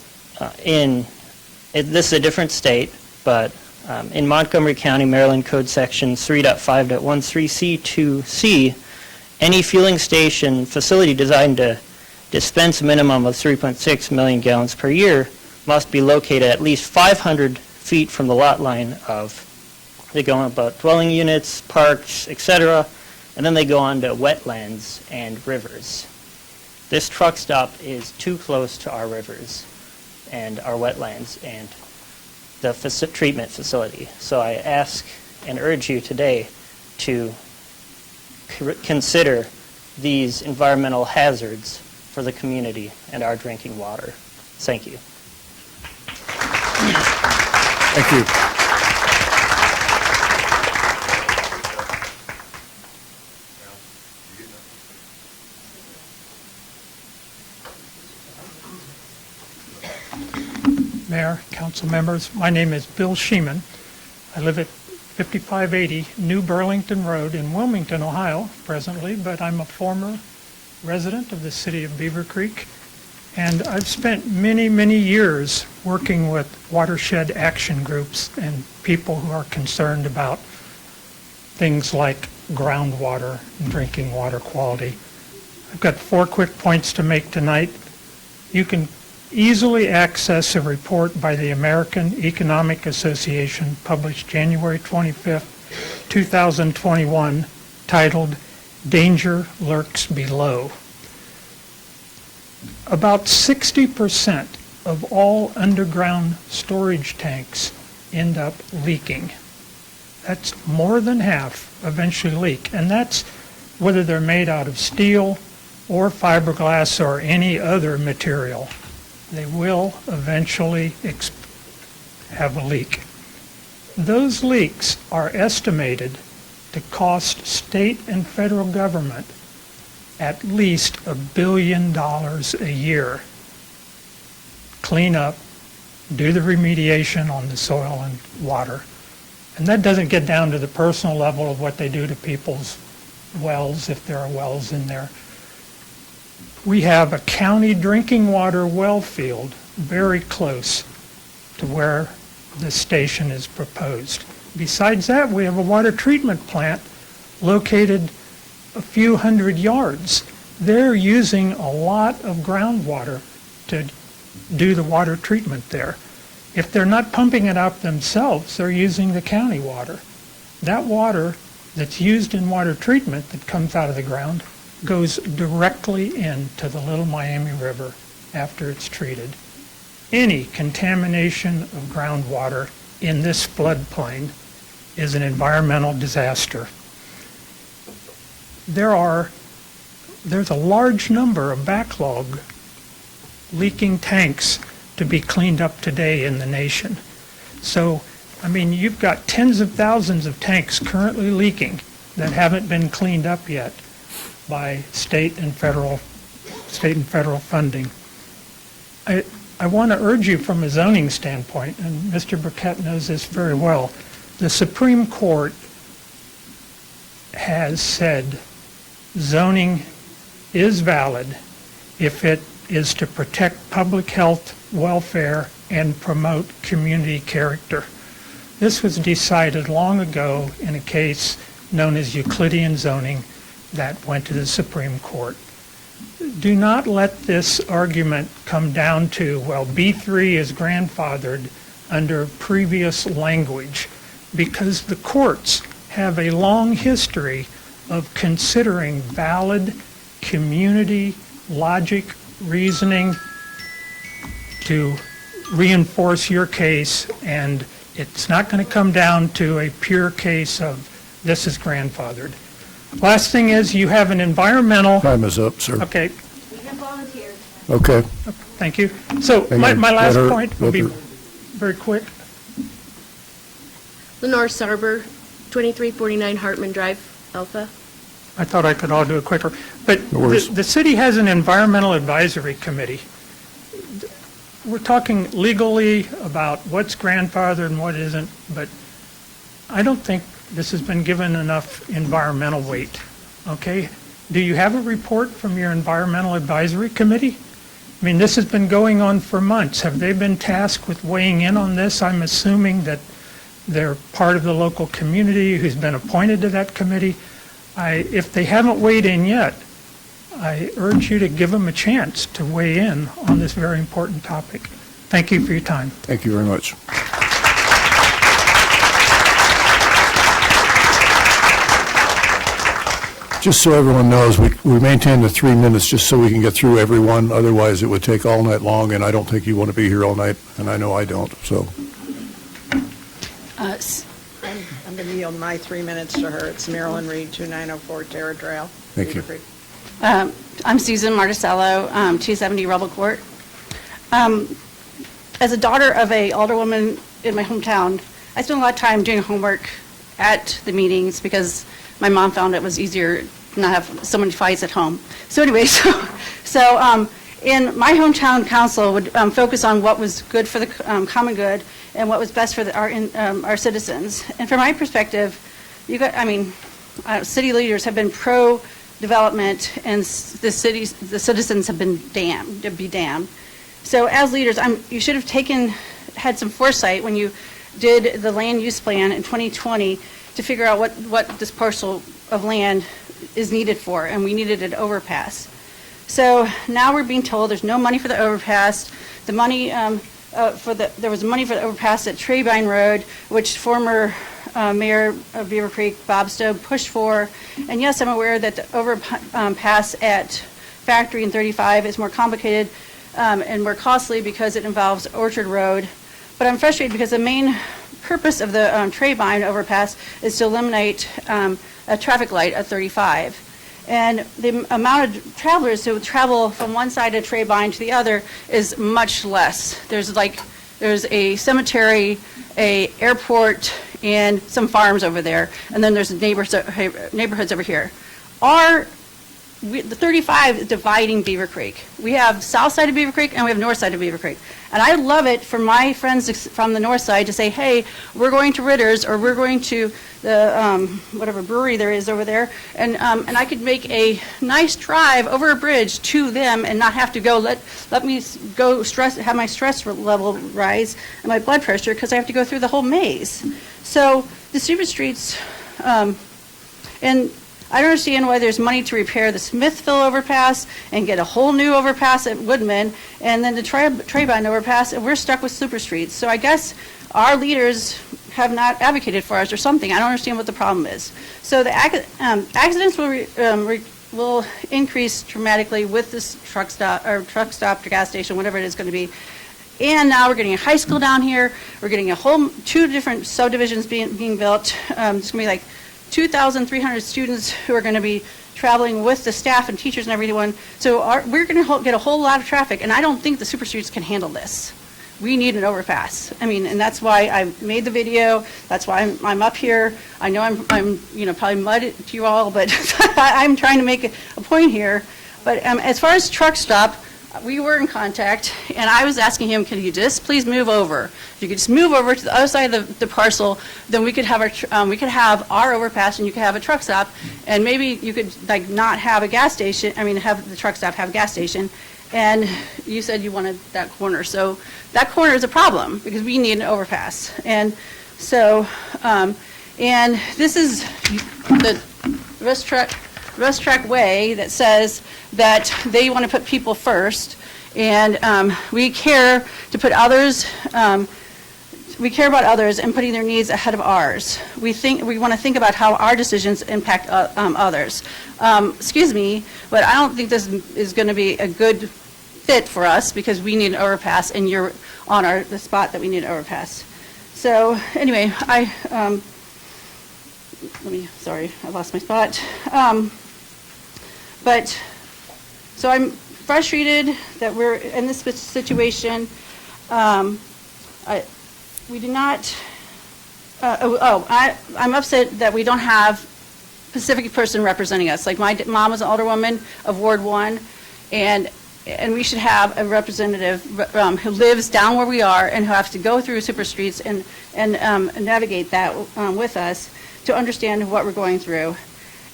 this is a different state, but in Montgomery County, Maryland Code Section 3.5.13C2C, Any fueling station facility designed to dispense a minimum of 3.6 million gallons per year must be located at least 500 feet from the lot line of, they go on about dwelling units, parks, etc., and then they go on to wetlands and rivers. This truck stop is too close to our rivers and our wetlands and the treatment facility. So I ask and urge you today to consider these environmental hazards for the community and our drinking water. Thank you. Thank you. Mayor, council members, my name is Bill Sheeman. I live at 5580 New Burlington Road in Wilmington, Ohio, presently, but I'm a former resident of the city of Beavercreek, and I've spent many, many years working with watershed action groups and people who are concerned about things like groundwater and drinking water quality. I've got 4 quick points to make tonight. You can easily access a report by the American Economic Association published January 25th, 2021, titled Danger Lurks Below. About 60% of all underground storage tanks end up leaking. That's more than half eventually leak, and that's whether they're made out of steel or fiberglass or any other material. They will eventually have a leak. Those leaks are estimated to cost state and federal government at least $1 billion a year. Clean up, do the remediation on the soil and water. And that doesn't get down to the personal level of what they do to people's wells, if there are wells in there. We have a county drinking water well field very close to where the station is proposed. Besides that, we have a water treatment plant located a few hundred yards. They're using a lot of groundwater to do the water treatment there. If they're not pumping it out themselves, they're using the county water. That water that's used in water treatment that comes out of the ground goes directly into the Little Miami River after it's treated. Any contamination of groundwater in this floodplain is an environmental disaster. There's a large number of backlog leaking tanks to be cleaned up today in the nation. So, I mean, you've got tens of thousands of tanks currently leaking that haven't been cleaned up yet by state and federal funding. I want to urge you from a zoning standpoint, and Mr. Burkett knows this very well, the Supreme Court has said zoning is valid if it is to protect public health, welfare, and promote community character. This was decided long ago in a case known as Euclidean zoning that went to the Supreme Court. Do not let this argument come down to, well, B3 is grandfathered under previous language, because the courts have a long history of considering valid community logic, reasoning to reinforce your case, and it's not going to come down to a pure case of this is grandfathered. Last thing is, you have an environmental... Time is up, sir. Okay. We have volunteers. Okay. Thank you. So my last point will be very quick. Lenore Sarber, 2349 Hartman Drive, Alpha. I thought I could all do it quicker. But No worries. the city has an environmental advisory committee. We're talking legally about what's grandfathered and what isn't, but I don't think this has been given enough environmental weight, okay? Do you have a report from your environmental advisory committee? I mean, this has been going on for months. Have they been tasked with weighing in on this? I'm assuming that they're part of the local community who's been appointed to that committee. If they haven't weighed in yet, I urge you to give them a chance to weigh in on this very important topic. Thank you for your time. Thank you very much. Just so everyone knows, we maintain the 3 minutes just so we can get through everyone. Otherwise, it would take all night long, and I don't think you want to be here all night, and I know I don't, so. I'm going to yield my 3 minutes to her. It's Marilyn Reed, 2904 Terra Trail. Thank you. I'm Susan Marticello, 270 Rebel Court. As a daughter of a alderwoman in my hometown, I spent a lot of time doing homework at the meetings because my mom found it was easier to not have so many fights at home. So anyway, in my hometown council would focus on what was good for the common good and what was best for our citizens. And from my perspective, city leaders have been pro-development, and the citizens have been damned. So as leaders, you should have had some foresight when you did the land use plan in 2020 to figure out what this parcel of land is needed for, and we needed an overpass. So now we're being told there's no money for the overpass. The money there was money for the overpass at Trabine Road, which former Mayor of Beavercreek, Bob Stowe, pushed for. And yes, I'm aware that the overpass at Factory and 35 is more complicated and more costly because it involves Orchard Road. But I'm frustrated because the main purpose of the Trabine overpass is to eliminate a traffic light at 35. And the amount of travelers who travel from one side of Trabine to the other is much less. There's a cemetery, a airport, and some farms over there, and then there's neighborhoods over here. The 35 is dividing Beavercreek. We have south side of Beavercreek and we have north side of Beavercreek. And I love it for my friends from the north side to say, hey, we're going to Ritter's, or we're going to the whatever brewery there is over there, and I could make a nice drive over a bridge to them and not have to go let me go have my stress level rise and my blood pressure because I have to go through the whole maze. So the super streets, and I don't understand why there's money to repair the Smithville overpass and get a whole new overpass at Woodman, and then the Trabine overpass, and we're stuck with super streets. So I guess our leaders have not advocated for us or something. I don't understand what the problem is. So the accidents will increase dramatically with this truck stop to gas station, whatever it is going to be. And now we're getting a high school down here. We're getting two different subdivisions being built. It's going to be like 2,300 students who are going to be traveling with the staff and teachers and everyone. So we're going to get a whole lot of traffic, and I don't think the super streets can handle this. We need an overpass. And that's why I made the video. That's why I'm up here. I know I'm probably mud to you all, but I'm trying to make a point here. But as far as truck stop, we were in contact, and I was asking him, can you just please move over? If you could just move over to the other side of the parcel, then we could have our overpass, and you could have a truck stop, and maybe you could not have a gas station. Have the truck stop have a gas station. And you said you wanted that corner, so that corner is a problem because we need an overpass. And so, and this is the Rest Track way that says that they want to put people first, and we care to put others. We care about others and putting their needs ahead of ours. We want to think about how our decisions impact others. Excuse me, but I don't think this is going to be a good fit for us because we need an overpass, and you're on the spot that we need an overpass. So anyway, sorry, I lost my spot. So I'm frustrated that we're in this situation. We do not, I'm upset that we don't have a specific person representing us. Like my mom was an alderwoman of Ward 1, and we should have a representative who lives down where we are and who has to go through super streets and navigate that with us to understand what we're going through.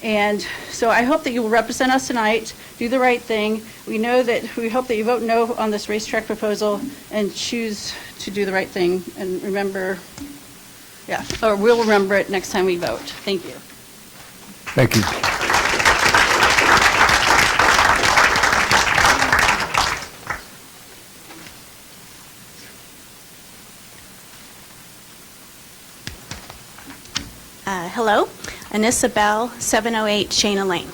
And so I hope that you will represent us tonight, do the right thing. We hope that you vote no on this racetrack proposal and choose to do the right thing and remember, or we'll remember it next time we vote. Thank you. Thank you. Hello, Anissa Bell, 708 Shana Lane.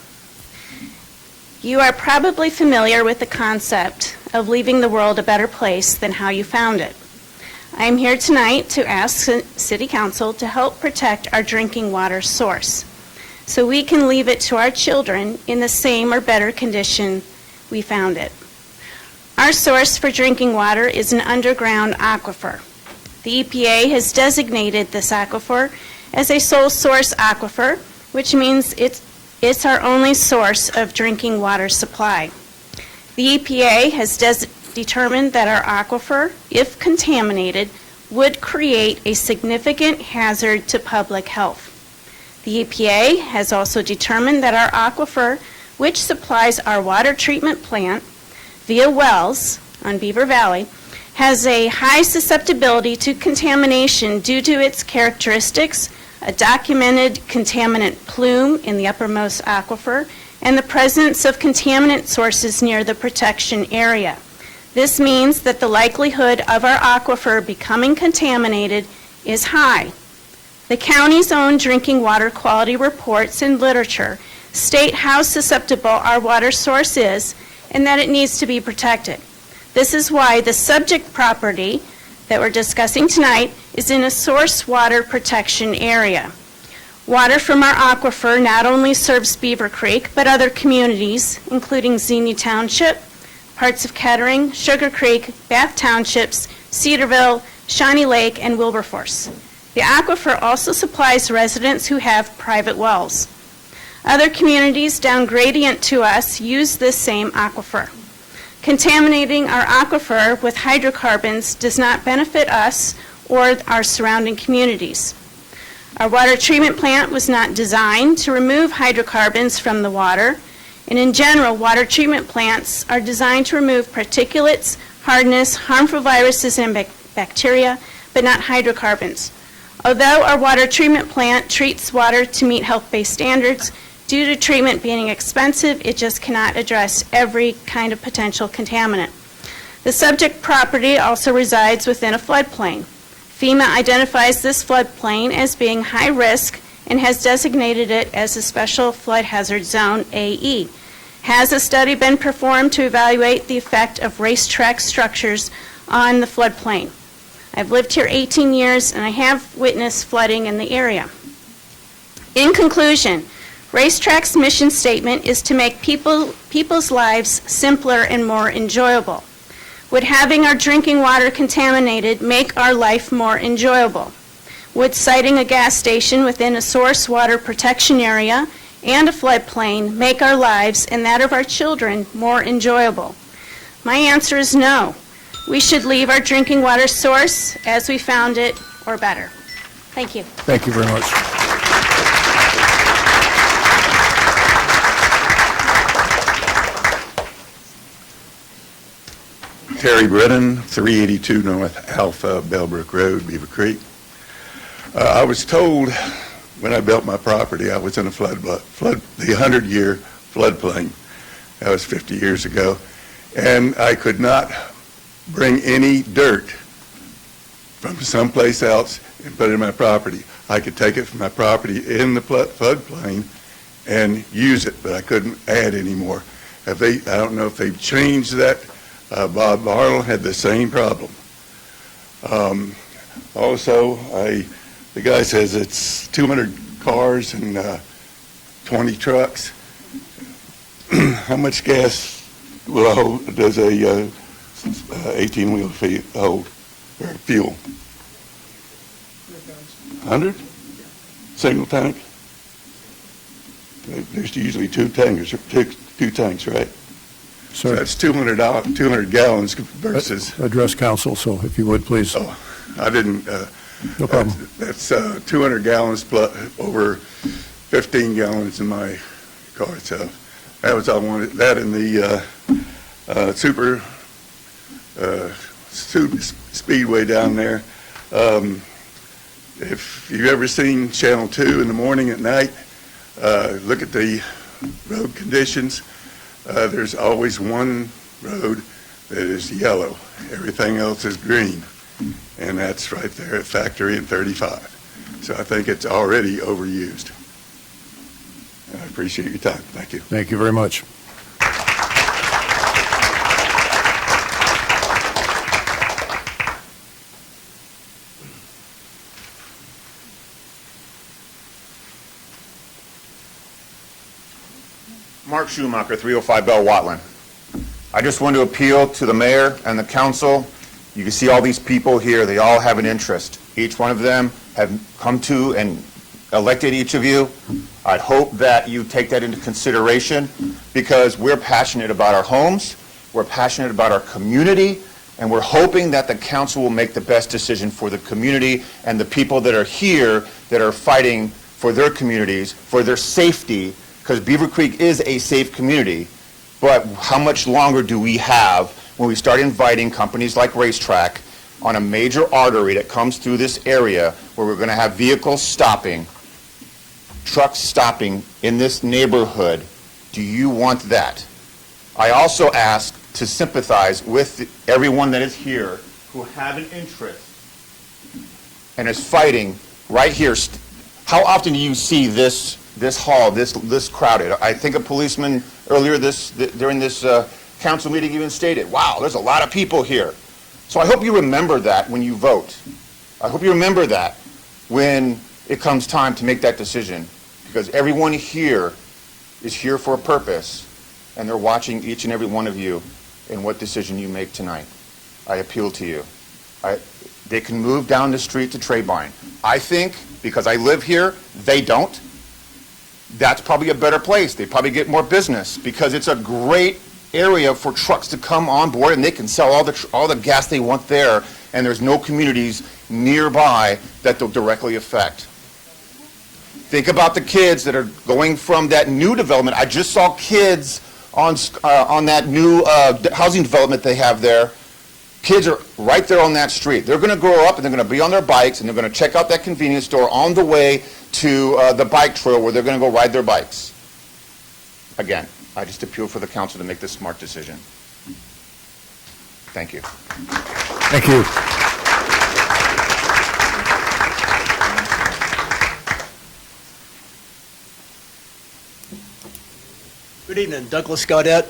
You are probably familiar with the concept of leaving the world a better place than how you found it. I am here tonight to ask City Council to help protect our drinking water source so we can leave it to our children in the same or better condition we found it. Our source for drinking water is an underground aquifer. The EPA has designated this aquifer as a sole source aquifer, which means it's our only source of drinking water supply. The EPA has determined that our aquifer, if contaminated, would create a significant hazard to public health. The EPA has also determined that our aquifer, which supplies our water treatment plant via wells on Beaver Valley, has a high susceptibility to contamination due to its characteristics, a documented contaminant plume in the uppermost aquifer, and the presence of contaminant sources near the protection area. This means that the likelihood of our aquifer becoming contaminated is high. The county's own drinking water quality reports and literature state how susceptible our water source is and that it needs to be protected. This is why the subject property that we're discussing tonight is in a source water protection area. Water from our aquifer not only serves Beavercreek, but other communities, including Xenia Township, parts of Kettering, Sugar Creek, Bath Townships, Cedarville, Shawnee Lake, and Wilberforce. The aquifer also supplies residents who have private wells. Other communities down gradient to us use this same aquifer. Contaminating our aquifer with hydrocarbons does not benefit us or our surrounding communities. Our water treatment plant was not designed to remove hydrocarbons from the water, and in general, water treatment plants are designed to remove particulates, hardness, harmful viruses and bacteria, but not hydrocarbons. Although our water treatment plant treats water to meet health-based standards, due to treatment being expensive, it just cannot address every kind of potential contaminant. The subject property also resides within a floodplain. FEMA identifies this floodplain as being high risk and has designated it as a Special Flood Hazard Zone, AE. Has a study been performed to evaluate the effect of racetrack structures on the floodplain? I've lived here 18 years and I have witnessed flooding in the area. In conclusion, Racetrack's mission statement is to make people's lives simpler and more enjoyable. Would having our drinking water contaminated make our life more enjoyable? Would siting a gas station within a source water protection area and a floodplain make our lives and that of our children more enjoyable? My answer is no. We should leave our drinking water source as we found it or better. Thank you. Thank you very much. Terry Brennan, 382 North Alpha, Bellbrook Road, Beavercreek. I was told when I built my property I was in a the 100-year floodplain. That was 50 years ago. And I could not bring any dirt from someplace else and put it in my property. I could take it from my property in the floodplain and use it, but I couldn't add any more. I don't know if they've changed that. Bob Barlow had the same problem. Also, the guy says it's 200 cars and 20 trucks. How much gas does a 18-wheel hold, or fuel? 100? Single tank? There's usually two tanks, right? So that's 200 gallons versus... Address council, so if you would, please. Oh, I didn't... no problem. That's 200 gallons plus over 15 gallons in my car itself. That was all I wanted. That and the super speedway down there. If you've ever seen Channel 2 in the morning at night, look at the road conditions. There's always one road that is yellow. Everything else is green. And that's right there at Factory and 35. So I think it's already overused. I appreciate your time. Thank you. Thank you very much. Mark Schumacher, 305 Bell Watland. I just want to appeal to the mayor and the council. You can see all these people here. They all have an interest. Each one of them have come to and elected each of you. I'd hope that you take that into consideration because we're passionate about our homes, we're passionate about our community, and we're hoping that the council will make the best decision for the community and the people that are here that are fighting for their communities, for their safety, because Beavercreek is a safe community. But how much longer do we have when we start inviting companies like RACETRAC on a major artery that comes through this area where we're going to have vehicles stopping, trucks stopping in this neighborhood? Do you want that? I also ask to sympathize with everyone that is here who have an interest and is fighting right here. How often do you see this hall, this crowded? I think a policeman earlier during this council meeting even stated, wow, there's a lot of people here. So I hope you remember that when you vote. I hope you remember that when it comes time to make that decision, because everyone here is here for a purpose, and they're watching each and every one of you in what decision you make tonight. I appeal to you. They can move down the street to Trebine. I think, because I live here, they don't. That's probably a better place. They probably get more business because it's a great area for trucks to come on board and they can sell all the gas they want there, and there's no communities nearby that they'll directly affect. Think about the kids that are going from that new development. I just saw kids on that new housing development they have there. Kids are right there on that street. They're going to grow up and they're going to be on their bikes and they're going to check out that convenience store on the way to the bike trail where they're going to go ride their bikes. Again, I just appeal for the council to make this smart decision. Thank you. Thank you. Good evening, Douglas Gaudette,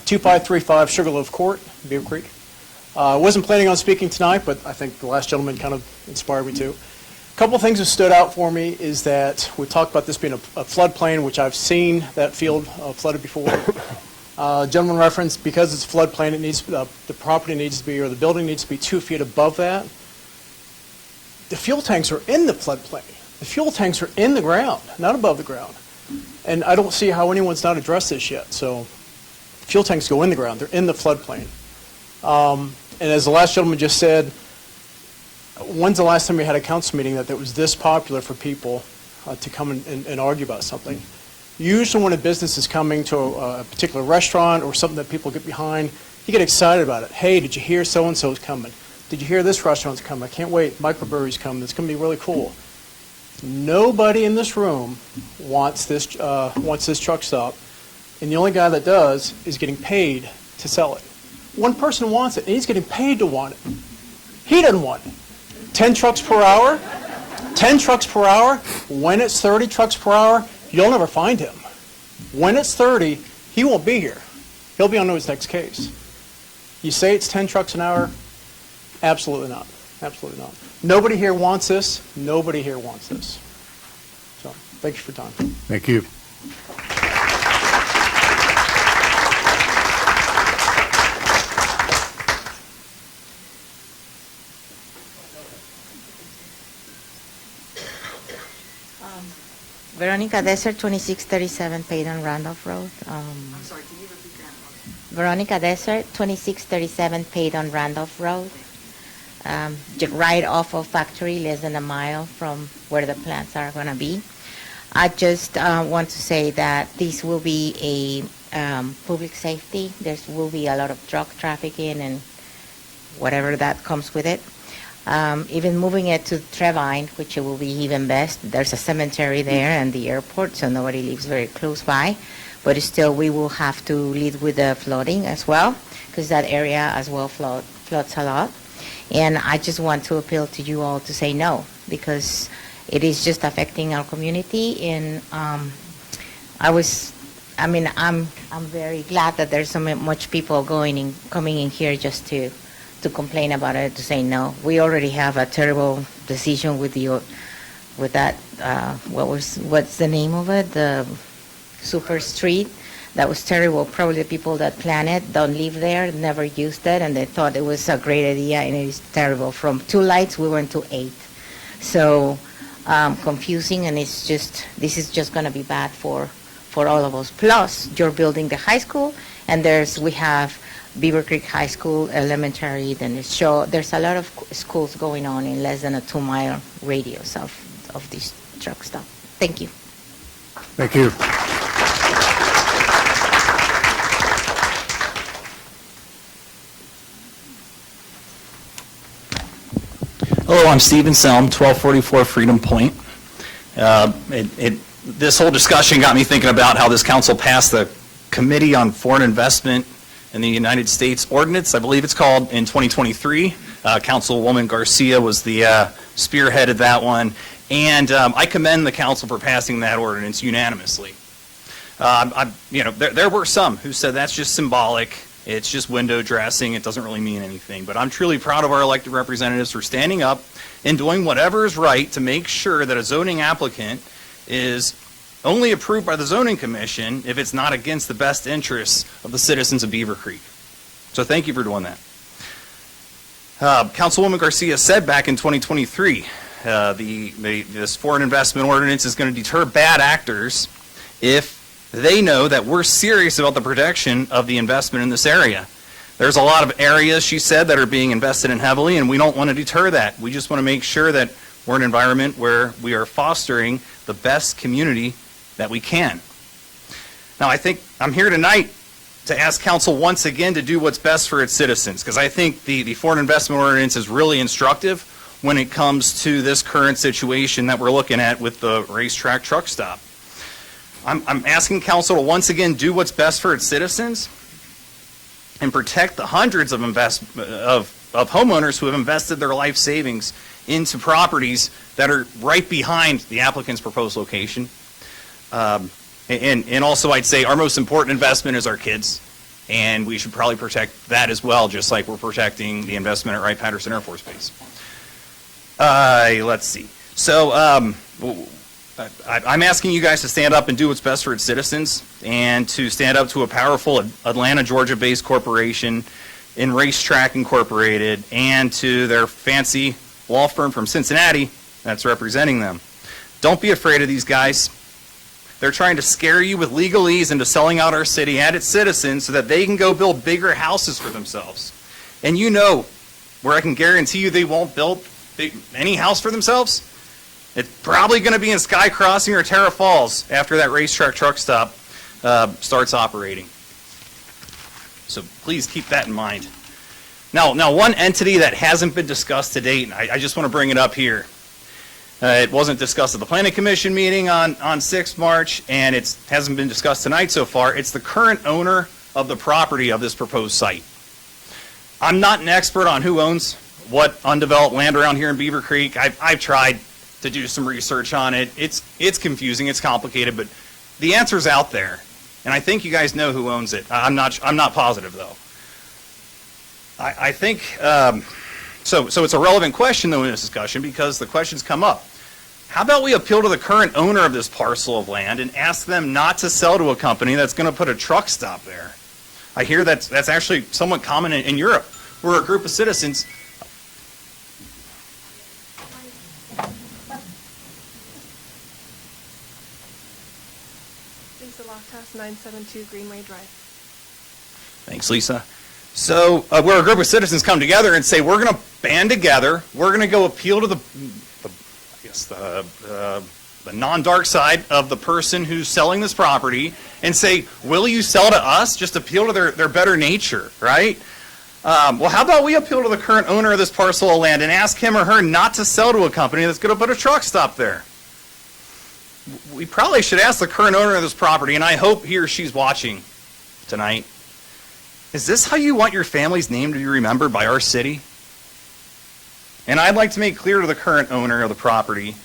2535 Sugarloaf Court, Beavercreek. I wasn't planning on speaking tonight, but I think the last gentleman kind of inspired me to. A couple of things that stood out for me is that we talked about this being a floodplain, which I've seen that field flooded before. Gentleman referenced because it's a floodplain, it needs the property needs to be, or the building needs to be 2 feet above that. The fuel tanks are in the floodplain. The fuel tanks are in the ground, not above the ground. And I don't see how anyone's not addressed this yet. So fuel tanks go in the ground. They're in the floodplain. And as the last gentleman just said, when's the last time we had a council meeting that was this popular for people to come and argue about something? Usually when a business is coming to a particular restaurant or something that people get behind, you get excited about it. Hey, did you hear so-and-so's coming? Did you hear this restaurant's coming? I can't wait. Microbrewery's coming. It's going to be really cool. Nobody in this room wants this truck stop, and the only guy that does is getting paid to sell it. One person wants it, and he's getting paid to want it. He doesn't want it. 10 trucks per hour? 10 trucks per hour? When it's 30 trucks per hour, you'll never find him. When it's 30, he won't be here. He'll be on to his next case. You say it's 10 trucks an hour? Absolutely not. Absolutely not. Nobody here wants this. Nobody here wants this. So, thank you for your time. Thank you. Veronica Desert, 2637 Peyton Randolph Road. I'm sorry, can you repeat that? Veronica Desert, 2637 Peyton Randolph Road. Right off of factory, less than a mile from where the plants are going to be. I just want to say that this will be a public safety. There will be a lot of drug trafficking and whatever that comes with it. Even moving it to Trebine, which will be even best. There's a cemetery there and the airport, so nobody lives very close by. But still, we will have to lead with the flooding as well, because that area as well floods a lot. And I just want to appeal to you all to say no, because It is just affecting our community, and I'm very glad that there's so much people coming in here just to complain about it, to say no. We already have a terrible decision with that, what's the name of it? The Super Street. That was terrible. Probably the people that planned it don't live there, never used it, and they thought it was a great idea, and it is terrible. From 2 lights, we went to 8. So confusing, and this is just going to be bad for all of us. Plus, you're building the high school, and we have Beavercreek High School, elementary, then there's a lot of schools going on in less than a 2-mile radius of this truck stop. Thank you. Thank you. Hello, I'm Stephen Selm, 1244 Freedom Point. This whole discussion got me thinking about how this council passed the Committee on Foreign Investment in the United States Ordinance, I believe it's called, in 2023. Councilwoman Garcia was the spearhead of that one, and I commend the council for passing that ordinance unanimously. There were some who said that's just symbolic. It's just window dressing. It doesn't really mean anything. But I'm truly proud of our elected representatives for standing up and doing whatever is right to make sure that a zoning applicant is only approved by the zoning commission if it's not against the best interests of the citizens of Beavercreek. So thank you for doing that. Councilwoman Garcia said back in 2023, this foreign investment ordinance is going to deter bad actors if they know that we're serious about the protection of the investment in this area. There's a lot of areas, she said, that are being invested in heavily, and we don't want to deter that. We just want to make sure that we're in an environment where we are fostering the best community that we can. Now, I think I'm here tonight to ask council once again to do what's best for its citizens, because I think the foreign investment ordinance is really instructive when it comes to this current situation that we're looking at with the racetrack truck stop. I'm asking council to once again do what's best for its citizens and protect the hundreds of homeowners who have invested their life savings into properties that are right behind the applicant's proposed location. And also I'd say our most important investment is our kids, and we should probably protect that as well, just like we're protecting the investment at Wright-Patterson Air Force Base. Let's see. So I'm asking you guys to stand up and do what's best for its citizens, and to stand up to a powerful Atlanta, Georgia-based corporation in Racetrack Incorporated, and to their fancy law firm from Cincinnati that's representing them. Don't be afraid of these guys. They're trying to scare you with legalese into selling out our city and its citizens so that they can go build bigger houses for themselves. And you know where I can guarantee you they won't build any house for themselves? It's probably going to be in Sky Crossing or Terra Falls after that racetrack truck stop starts operating. So please keep that in mind. Now one entity that hasn't been discussed to date, and I just want to bring it up here. It wasn't discussed at the Planning Commission meeting on 6th March, and it hasn't been discussed tonight so far. It's the current owner of the property of this proposed site. I'm not an expert on who owns what undeveloped land around here in Beavercreek. I've tried to do some research on it. It's confusing, it's complicated, but the answer's out there, and I think you guys know who owns it. I'm not positive though. I think so it's a relevant question though in this discussion, because the questions come up. How about we appeal to the current owner of this parcel of land and ask them not to sell to a company that's going to put a truck stop there? I hear that's actually somewhat common in Europe, where a group of citizens. Lisa Lofthouse, 972 Greenway Drive. Thanks, Lisa. So where a group of citizens come together and say, we're going to band together, we're going to go appeal to the non-dark side of the person who's selling this property and say, will you sell to us? Just appeal to their better nature, right? Well, how about we appeal to the current owner of this parcel of land and ask him or her not to sell to a company that's going to put a truck stop there? We probably should ask the current owner of this property, and I hope he or she's watching tonight. Is this how you want your family's name to be remembered by our city? And I'd like to make clear to the current owner of the property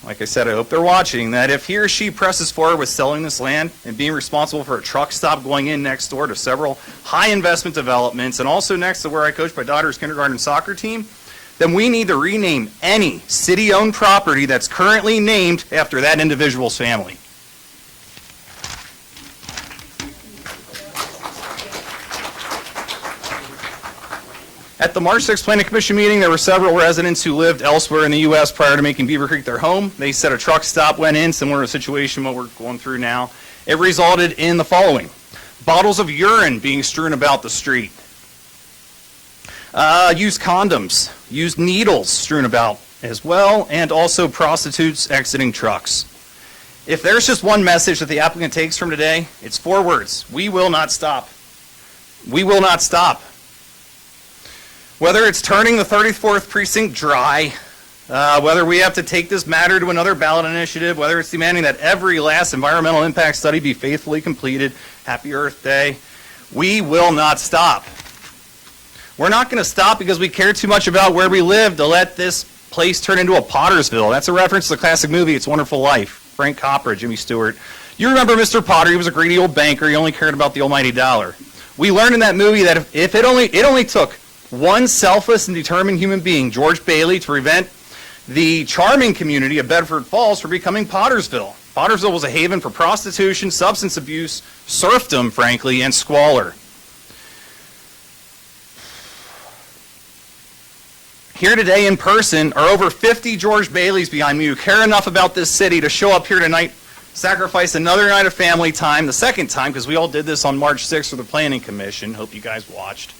like I said, I hope they're watching, that if he or she presses forward with selling this land and being responsible for a truck stop going in next door to several high investment developments and also next to where I coach my daughter's kindergarten soccer team, then we need to rename any city-owned property that's currently named after that individual's family. At the March 6th Planning Commission meeting, there were several residents who lived elsewhere in the U.S. prior to making Beavercreek their home. They said a truck stop went in, similar to the situation what we're going through now. It resulted in the following: bottles of urine being strewn about the street, used condoms, used needles strewn about as well, and also prostitutes exiting trucks. If there's just one message that the applicant takes from today, it's 4 words: we will not stop. We will not stop. Whether it's turning the 34th precinct dry, whether we have to take this matter to another ballot initiative, whether it's demanding that every last environmental impact study be faithfully completed, Happy Earth Day, we will not stop. We're not going to stop because we care too much about where we live to let this place turn into a Pottersville. That's a reference to the classic movie, It's a Wonderful Life. Frank Capra, Jimmy Stewart. You remember Mr. Potter, he was a greedy old banker, he only cared about the almighty dollar. We learned in that movie that if it only took one selfless and determined human being, George Bailey, to prevent the charming community of Bedford Falls from becoming Pottersville. Pottersville was a haven for prostitution, substance abuse, serfdom, frankly, and squalor. Here today in person are over 50 George Baileys behind me who care enough about this city to show up here tonight, sacrifice another night of family time, the second time, because we all did this on March 6th with the Planning Commission. Hope you guys watched.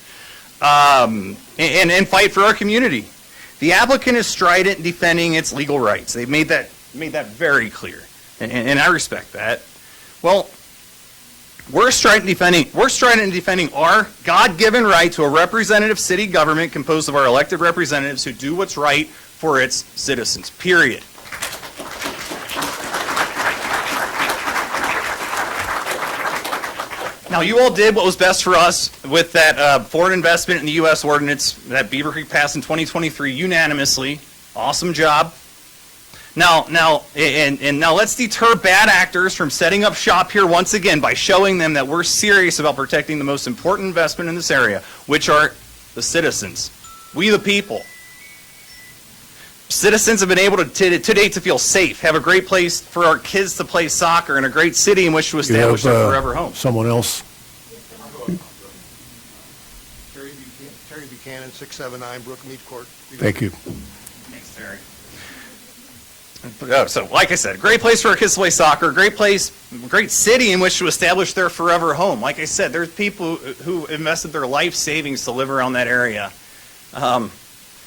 And fight for our community. The applicant is strident in defending its legal rights. They've made that very clear, and I respect that. Well, we're strident in defending our God-given right to a representative city government composed of our elected representatives who do what's right for its citizens, period. Now, you all did what was best for us with that foreign investment in the U.S. ordinance that Beavercreek passed in 2023 unanimously. Awesome job. Now let's deter bad actors from setting up shop here once again by showing them that we're serious about protecting the most important investment in this area, which are the citizens. We the people. Citizens have been able to date to feel safe, have a great place for our kids to play soccer, and a great city in which to establish their forever home. Someone else? Terry Buchanan, 679 Brookmead Court. Thank you. Thanks, Terry. So, like I said, great place for our kids to play soccer, great place, great city in which to establish their forever home. Like I said, there's people who invested their life savings to live around that area.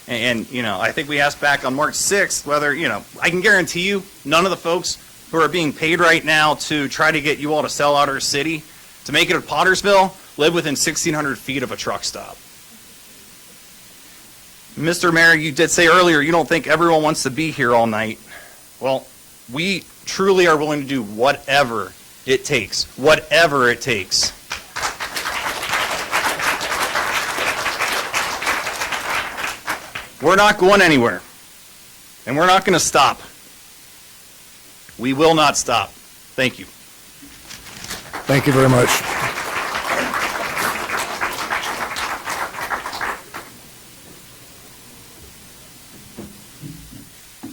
And, I think we asked back on March 6th whether, I can guarantee you none of the folks who are being paid right now to try to get you all to sell out our city, to make it a Pottersville, live within 1,600 feet of a truck stop. Mr. Mayor, you did say earlier you don't think everyone wants to be here all night. Well, we truly are willing to do whatever it takes. Whatever it takes. We're not going anywhere, and we're not going to stop. We will not stop. Thank you. Thank you very much.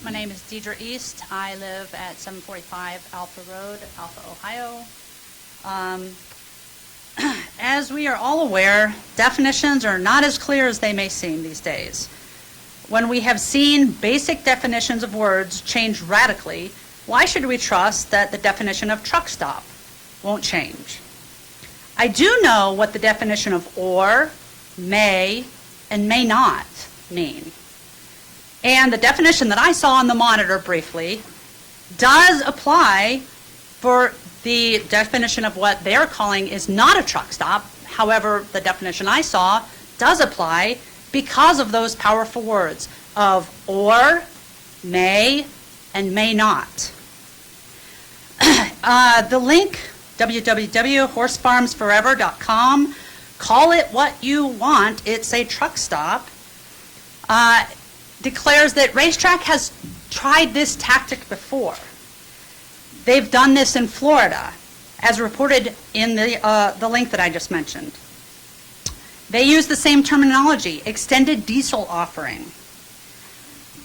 My name is Deidre East. I live at 745 Alpha Road, Alpha, Ohio. As we are all aware, definitions are not as clear as they may seem these days. When we have seen basic definitions of words change radically, why should we trust that the definition of truck stop won't change? I do know what the definition of or, may, and may not mean. And the definition that I saw on the monitor briefly does apply for the definition of what they're calling is not a truck stop. However, the definition I saw does apply because of those powerful words of or, may, and may not. The link, www.horsefarmsforever.com, call it what you want, it's a truck stop, declares that Racetrack has tried this tactic before. They've done this in Florida, as reported in the link that I just mentioned. They use the same terminology, extended diesel offering.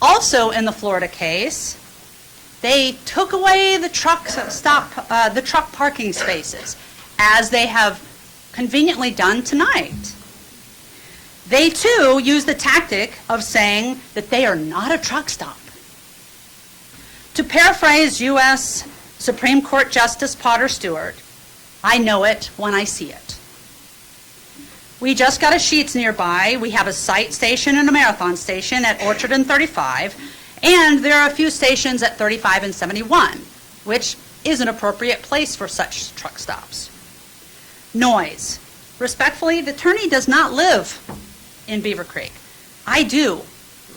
Also in the Florida case, they took away the truck parking spaces, as they have conveniently done tonight. They too use the tactic of saying that they are not a truck stop. To paraphrase U.S. Supreme Court Justice Potter Stewart, I know it when I see it. We just got a Sheetz nearby. We have a site station and a marathon station at Orchard and 35, and there are a few stations at 35 and 71, which is an appropriate place for such truck stops. Noise. Respectfully, the attorney does not live in Beavercreek. I do,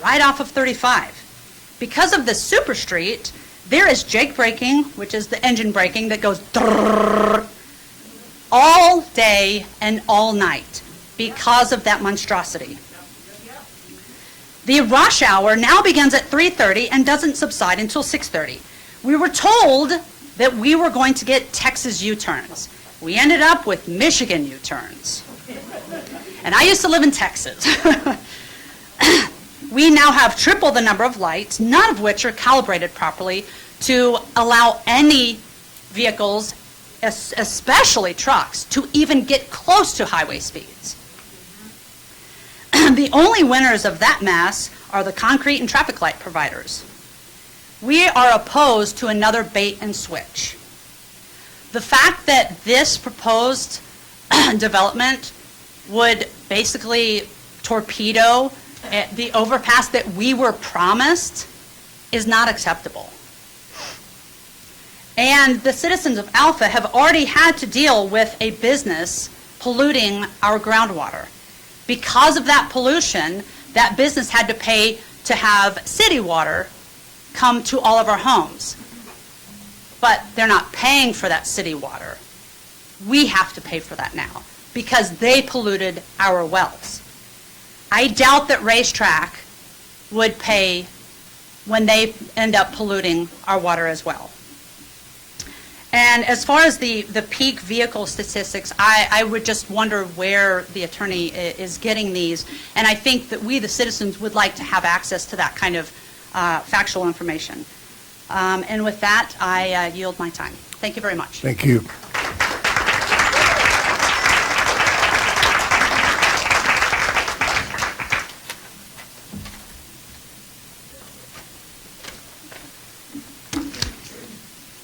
right off of 35. Because of the super street, there is jake braking, which is the engine braking that goes all day and all night because of that monstrosity. The rush hour now begins at 3:30 and doesn't subside until 6:30. We were told that we were going to get Texas U-turns. We ended up with Michigan U-turns. And I used to live in Texas. We now have triple the number of lights, none of which are calibrated properly to allow any vehicles, especially trucks, to even get close to highway speeds. The only winners of that mess are the concrete and traffic light providers. We are opposed to another bait and switch. The fact that this proposed development would basically torpedo the overpass that we were promised is not acceptable. And the citizens of Alpha have already had to deal with a business polluting our groundwater. Because of that pollution, that business had to pay to have city water come to all of our homes. But they're not paying for that city water. We have to pay for that now because they polluted our wells. I doubt that RACETRAC would pay when they end up polluting our water as well. And as far as the peak vehicle statistics, I would just wonder where the attorney is getting these. And I think that we, the citizens, would like to have access to that kind of factual information. And with that, I yield my time. Thank you very much. Thank you.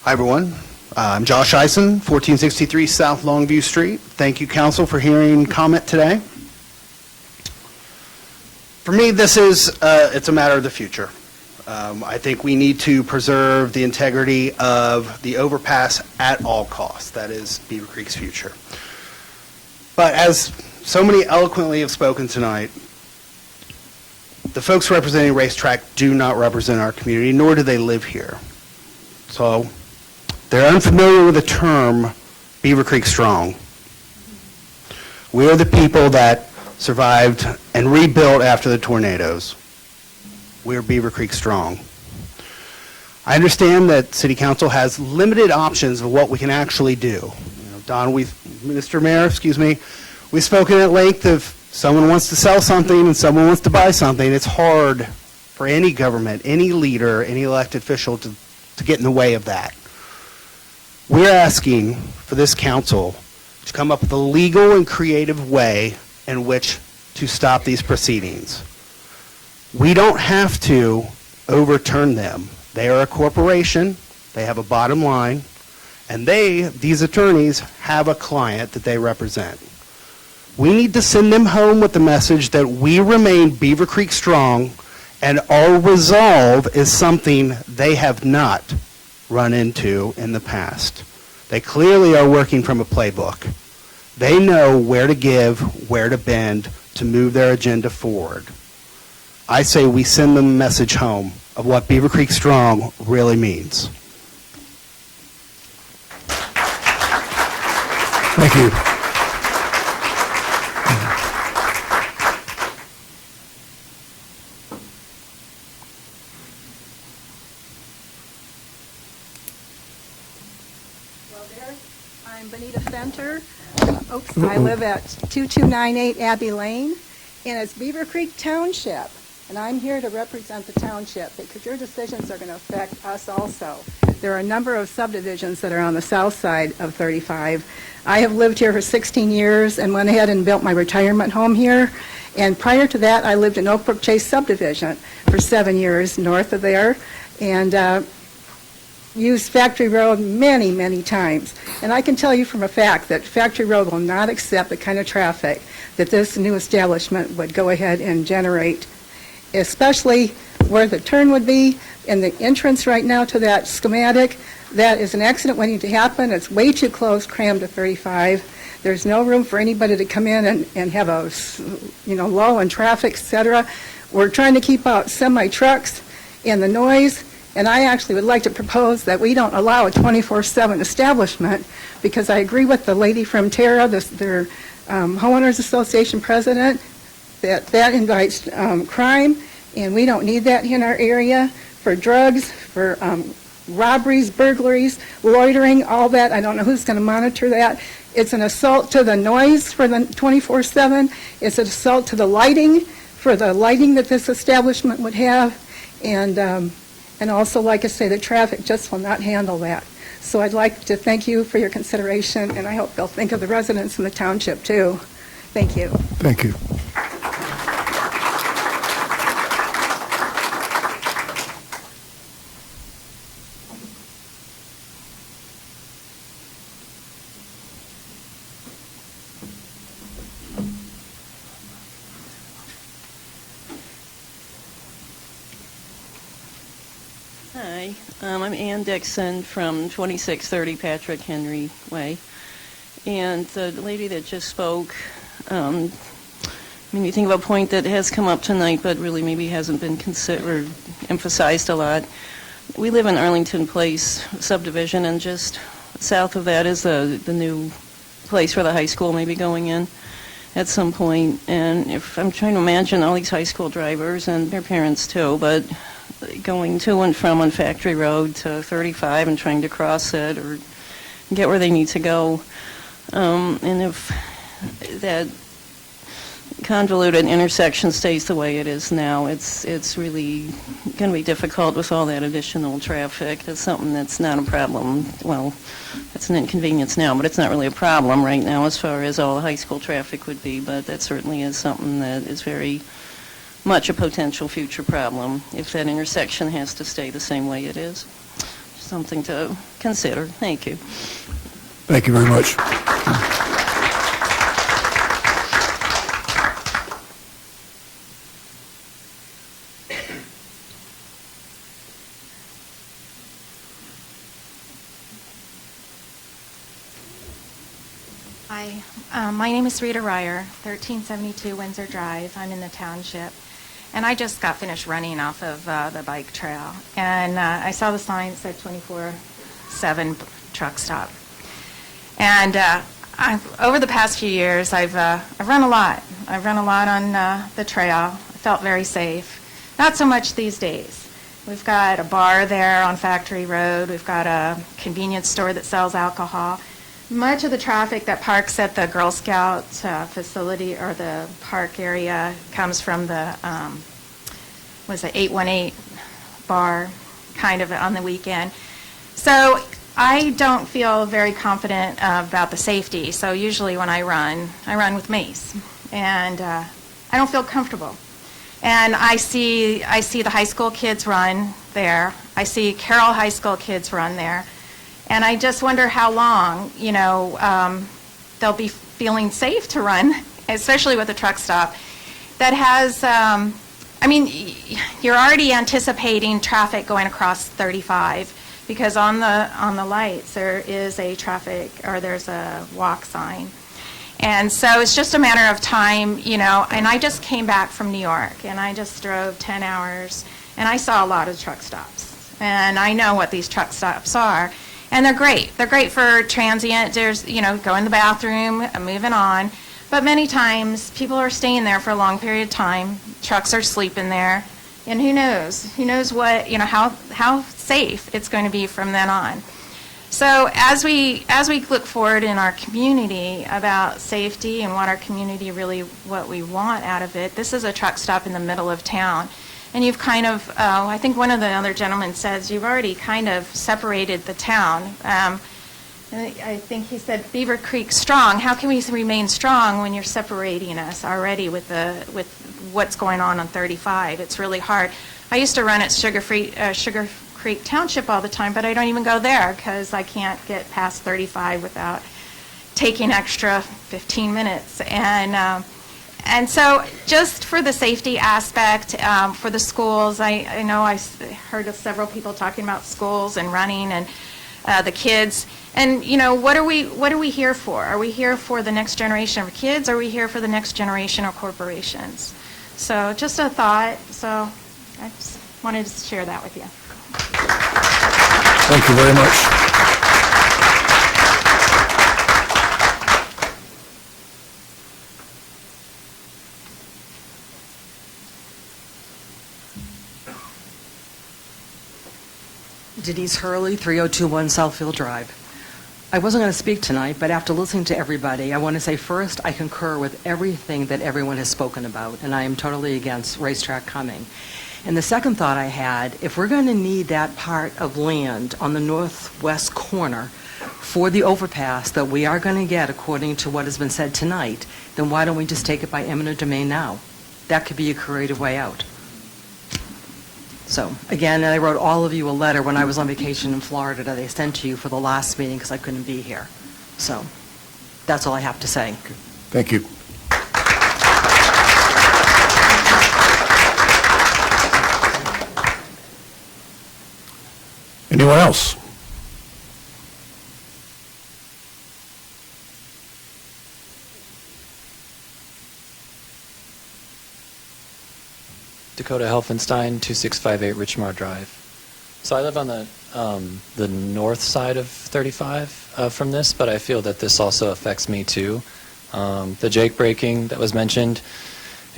Hi, everyone. I'm Josh Eisen, 1463 South Longview Street. Thank you, Council, for hearing comment today. For me, this is, it's a matter of the future. I think we need to preserve the integrity of the overpass at all costs. That is Beavercreek's future. But as so many eloquently have spoken tonight, the folks representing RACETRAC do not represent our community, nor do they live here. So they're unfamiliar with the term Beavercreek Strong. We are the people that survived and rebuilt after the tornadoes. We're Beavercreek Strong. I understand that City Council has limited options of what we can actually do. You know, Don, Mr. Mayor, excuse me, we've spoken at length of someone wants to sell something and someone wants to buy something. It's hard for any government, any leader, any elected official to get in the way of that. We're asking for this council to come up with a legal and creative way in which to stop these proceedings. We don't have to overturn them. They are a corporation, they have a bottom line, and these attorneys, have a client that they represent. We need to send them home with the message that we remain Beavercreek Strong, and our resolve is something they have not run into in the past. They clearly are working from a playbook. They know where to give, where to bend, to move their agenda forward. I say we send them a message home of what Beavercreek Strong really means. Thank you. presenter. I live at 2298 Abbey Lane, and it's Beavercreek Township. And I'm here to represent the township because your decisions are going to affect us also. There are a number of subdivisions that are on the south side of 35. I have lived here for 16 years and went ahead and built my retirement home here. And prior to that, I lived in Oak Brook Chase subdivision for 7 years north of there, and used Factory Road many, many times. And I can tell you from a fact that Factory Road will not accept the kind of traffic that this new establishment would go ahead and generate, especially where the turn would be and the entrance right now to that schematic. That is an accident waiting to happen. It's way too close, crammed to 35. There's no room for anybody to come in and have a, lull in traffic, et cetera. We're trying to keep out semi-trucks and the noise, and I actually would like to propose that we don't allow a 24/7 establishment, because I agree with the lady from TERA, their homeowners association president, that invites crime, and we don't need that in our area for drugs, for robberies, burglaries, loitering, all that. I don't know who's going to monitor that. It's an assault to the noise for the 24/7. It's an assault to the lighting, for the lighting that this establishment would have, and also, like I say, the traffic just will not handle that. So I'd like to thank you for your consideration, and I hope they'll think of the residents in the township too. Thank you. Thank you. Hi, I'm Ann Dixon from 2630 Patrick Henry Way. And the lady that just spoke, you think of a point that has come up tonight, but really maybe hasn't been considered, emphasized a lot. We live in Arlington Place subdivision, and just south of that is the new place where the high school may be going in at some point. And if I'm trying to imagine all these high school drivers and their parents too, but going to and from on Factory Road to 35 and trying to cross it or get where they need to go. And if that convoluted intersection stays the way it is now, it's really going to be difficult with all that additional traffic. That's something that's not a problem. Well, it's an inconvenience now, but it's not really a problem right now as far as all the high school traffic would be, but that certainly is something that is very much a potential future problem if that intersection has to stay the same way it is. Something to consider. Thank you. Thank you very much. Hi, my name is Rita Ryer, 1372 Windsor Drive. I'm in the township. And I just got finished running off of the bike trail. And I saw the sign that said 24/7 truck stop. And over the past few years, I've run a lot. I've run a lot on the trail. I felt very safe. Not so much these days. We've got a bar there on Factory Road. We've got a convenience store that sells alcohol. Much of the traffic that parks at the Girl Scout facility or the park area comes from the, 818 bar, kind of on the weekend. So I don't feel very confident about the safety. So usually when I run with mace, and I don't feel comfortable. And I see the high school kids run there. I see Carroll High School kids run there. And I just wonder how long, they'll be feeling safe to run, especially with a truck stop that has, you're already anticipating traffic going across 35 because on the lights there is a traffic, or there's a walk sign. And so it's just a matter of time, and I just came back from New York, and I just drove 10 hours, and I saw a lot of truck stops. And I know what these truck stops are. And they're great. They're great for transient. There's, go in the bathroom, moving on. But many times, people are staying there for a long period of time. Trucks are sleeping there. And who knows? Who knows what, how safe it's going to be from then on. So as we look forward in our community about safety and what our community really, what we want out of it, this is a truck stop in the middle of town. And you've kind of, I think one of the other gentlemen says, you've already kind of separated the town. I think he said Beavercreek strong. How can we remain strong when you're separating us already with what's going on 35? It's really hard. I used to run at Sugar Creek Township all the time, but I don't even go there because I can't get past 35 without taking extra 15 minutes. And so just for the safety aspect, for the schools, I know I heard of several people talking about schools and running and the kids. And, you know, what are we here for? Are we here for the next generation of kids? Or are we here for the next generation of corporations? So just a thought. So I just wanted to share that with you. Thank you very much. Denise Hurley, 3021 Southfield Drive. I wasn't going to speak tonight, but after listening to everybody, I want to say first, I concur with everything that everyone has spoken about, and I am totally against racetrack coming. And the second thought I had, if we're going to need that part of land on the northwest corner for the overpass that we are going to get according to what has been said tonight, then why don't we just take it by eminent domain now? That could be a creative way out. So, again, I wrote all of you a letter when I was on vacation in Florida that I sent to you for the last meeting because I couldn't be here. So, that's all I have to say. Thank you. Anyone else? Dakota Helfenstein, 2658 Richmar Drive. So I live on the north side of 35 from this, but I feel that this also affects me too. The jake braking that was mentioned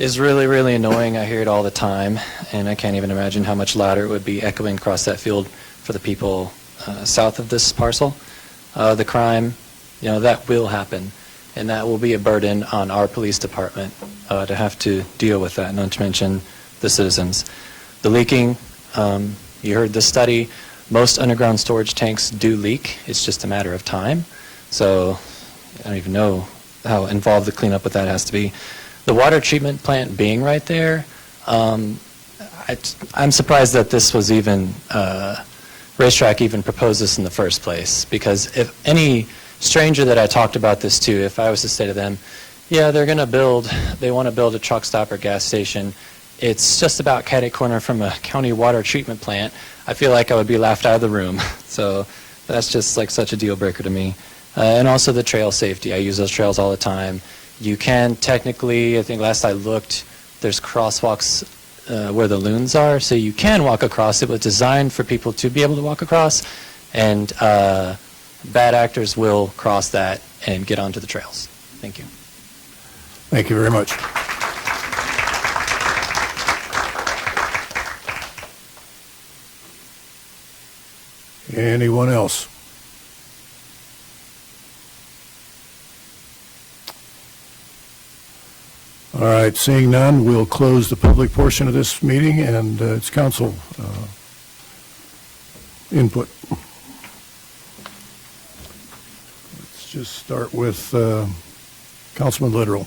is really, really annoying. I hear it all the time, and I can't even imagine how much louder it would be echoing across that field for the people south of this parcel. The crime, you know, that will happen, and that will be a burden on our police department to have to deal with that, not to mention the citizens. The leaking, you heard the study, most underground storage tanks do leak. It's just a matter of time. So I don't even know how involved the cleanup with that has to be. The water treatment plant being right there, I'm surprised that this was even, Racetrack even proposed this in the first place, because if any stranger that I talked about this to, if I was to say to them, yeah, they want to build a truck stop or gas station, it's just about catty corner from a county water treatment plant, I feel like I would be laughed out of the room. So that's just like such a deal breaker to me. And also the trail safety. I use those trails all the time. You can technically, I think last I looked, there's crosswalks where the loons are, so you can walk across. It was designed for people to be able to walk across, and bad actors will cross that and get onto the trails. Thank you. Thank you very much. Anyone else? All right, seeing none, we'll close the public portion of this meeting, and it's council input. Let's just start with Councilman Literal.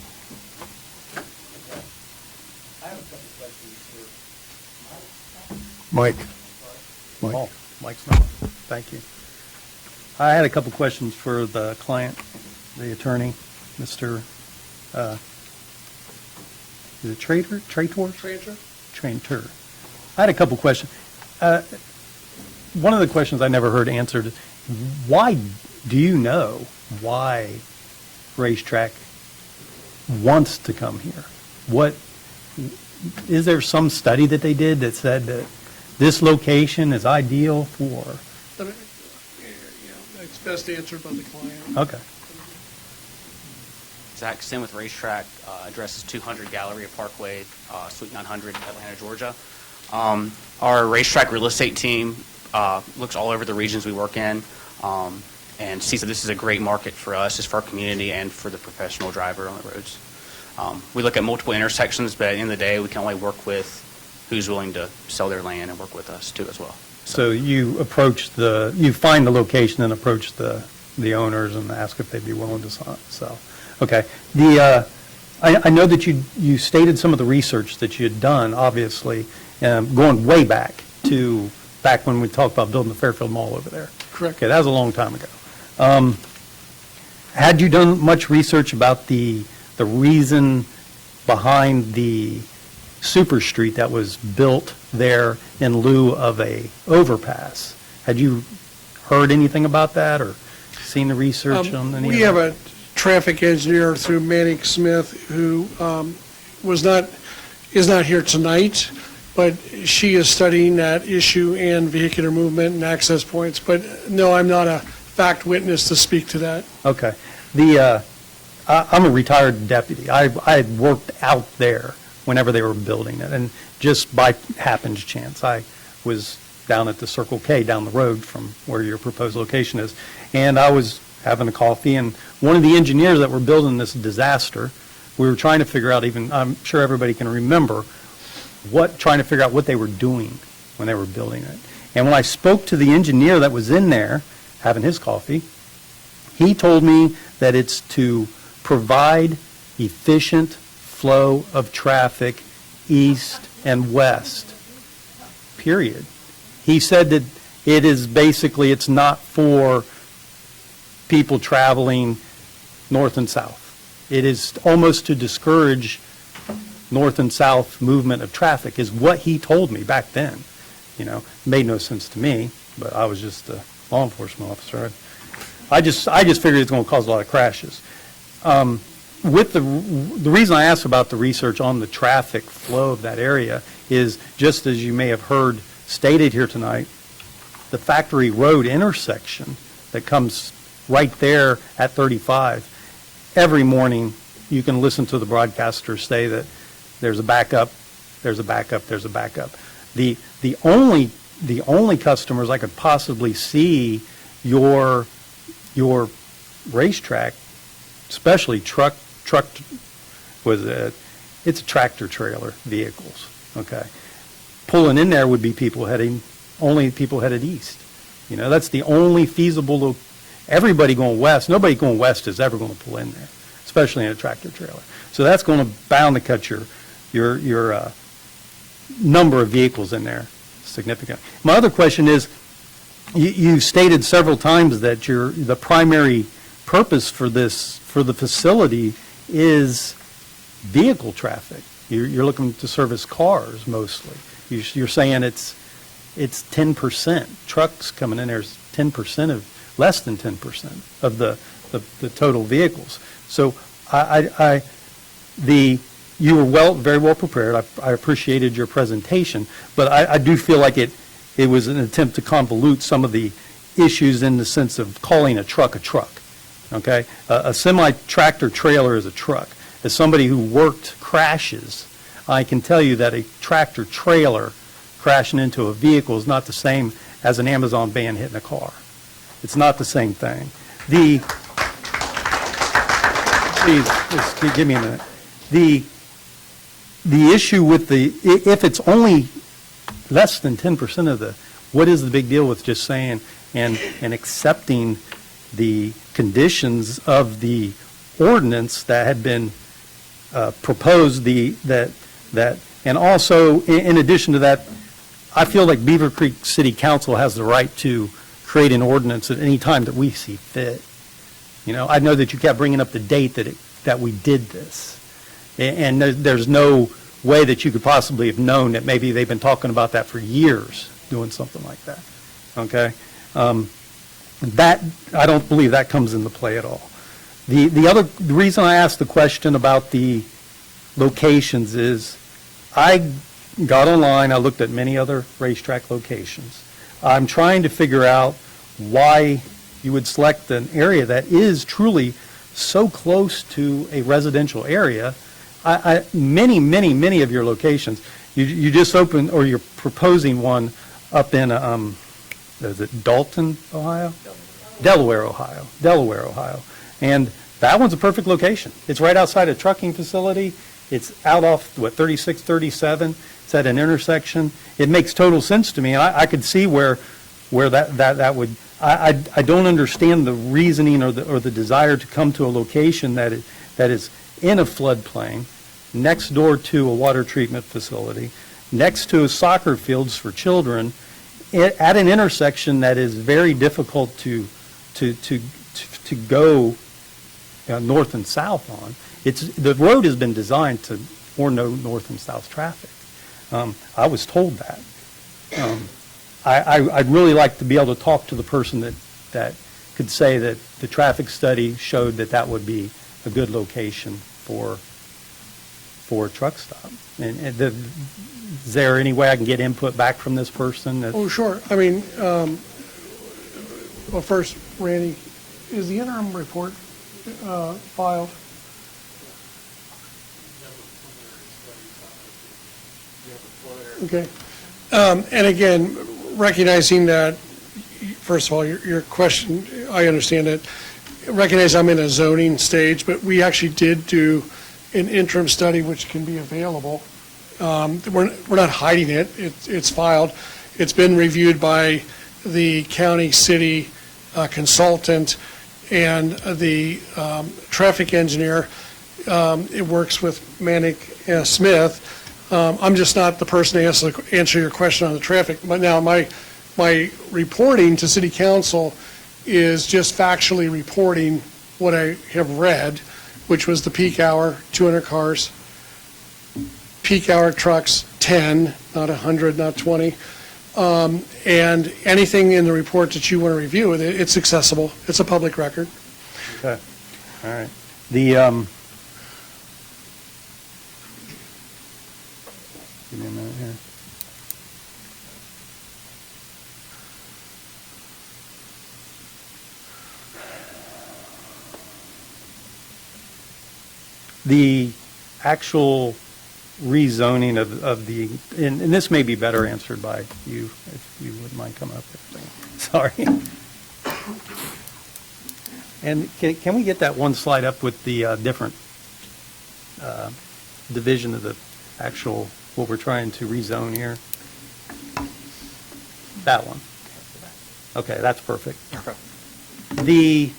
Mike. Oh, Mike's not. Thank you. I had a couple questions for the client, the attorney, Mr. Is it Trator? Tranter. I had a couple questions. One of the questions I never heard answered is, why do you know why Racetrack wants to come here? What is there some study that they did that said that this location is ideal for? It's best answered by the client. Okay. Zach Sim with Racetrack, address is 200 Galleria Parkway, Suite 900, Atlanta, Georgia. Our Racetrack real estate team looks all over the regions we work in. and sees that this is a great market for us, just for our community and for the professional driver on the roads. We look at multiple intersections, but at the end of the day, we can only work with who's willing to sell their land and work with us too as well. So you find the location and approach the owners and ask if they'd be willing to sell. Okay. I know that you stated some of the research that you had done, obviously, going way back when we talked about building the Fairfield Mall over there. Correct. Okay, that was a long time ago. Had you done much research about the reason behind the super street that was built there in lieu of a overpass? Had you heard anything about that or seen the research on any of that? We have a traffic engineer through Manning Smith who is not here tonight, but she is studying that issue and vehicular movement and access points. But no, I'm not a fact witness to speak to that. Okay. I'm a retired deputy. I had worked out there whenever they were building it, and just by happenstance, I was down at the Circle K down the road from where your proposed location is, and I was having a coffee, and one of the engineers that were building this disaster, we were trying to figure out, I'm sure everybody can remember, trying to figure out what they were doing when they were building it. And when I spoke to the engineer that was in there having his coffee, he told me that it's to provide efficient flow of traffic east and west, period. He said that it is basically, it's not for people traveling north and south. It is almost to discourage north and south movement of traffic, is what he told me back then. It made no sense to me, but I was just a law enforcement officer. I just figured it's going to cause a lot of crashes. With the reason I asked about the research on the traffic flow of that area is, just as you may have heard stated here tonight, the Factory Road intersection that comes right there at 35, every morning you can listen to the broadcaster say that there's a backup, there's a backup, there's a backup. The only customers I could possibly see your racetrack, especially it's tractor trailer vehicles, okay? Pulling in there would be only people headed east. That's the only feasible, everybody going west, nobody going west is ever going to pull in there, especially in a tractor trailer. So that's going to bound to cut your number of vehicles in there significantly. My other question is, you stated several times that the primary purpose for the facility is vehicle traffic. You're looking to service cars mostly. You're saying it's 10%. Trucks coming in there is 10% of, less than 10% of the total vehicles. So you were very well prepared. I appreciated your presentation, but I do feel like it was an attempt to convolute some of the issues in the sense of calling a truck a truck. Okay, a semi-tractor trailer is a truck. As somebody who worked crashes, I can tell you that a tractor trailer crashing into a vehicle is not the same as an Amazon van hitting a car. It's not the same thing. Please give me a minute. The issue with if it's only less than 10% of what is the big deal with just saying and accepting the conditions of the ordinance that had been proposed, and also in addition to that, I feel like Beavercreek City Council has the right to create an ordinance at any time that we see fit. I know that you kept bringing up the date that we did this, and there's no way that you could possibly have known that maybe they've been talking about that for years, doing something like that. Okay, that I don't believe that comes into play at all. The reason I asked the question about the locations is I got online, I looked at many other racetrack locations. I'm trying to figure out why you would select an area that is truly so close to a residential area. Many of your locations, you just opened, or you're proposing one up in, is it Dalton, Ohio? Delaware, Ohio. And that one's a perfect location. It's right outside a trucking facility. It's out off, 36, 37. It's at an intersection. It makes total sense to me. And I could see where that would, I don't understand the reasoning or the desire to come to a location that is in a floodplain, next door to a water treatment facility, next to soccer fields for children, at an intersection that is very difficult to go north and south on. The road has been designed for no north and south traffic. I was told that. I'd really like to be able to talk to the person that could say that the traffic study showed that would be a good location for a truck stop. And is there any way I can get input back from this person? Oh, sure. I mean, well, first, Randy, is the interim report filed? Okay. And again, recognizing that, first of all, your question, I understand it. Recognize I'm in a zoning stage, but we actually did do an interim study which can be available. We're not hiding it. It's filed. It's been reviewed by the county city consultant and the traffic engineer. It works with Manick Smith. I'm just not the person to answer your question on the traffic. But now my reporting to city council is just factually reporting what I have read, which was the peak hour, 200 cars, peak hour trucks, 10, not 100, not 20. And anything in the report that you want to review, it's accessible. It's a public record. Okay. All right. Give me a minute here. The actual rezoning of the, and this may be better answered by you, if you wouldn't mind coming up there. Sorry. And can we get that one slide up with the different division of the actual, what we're trying to rezone here? That one. Okay, that's perfect. Okay. The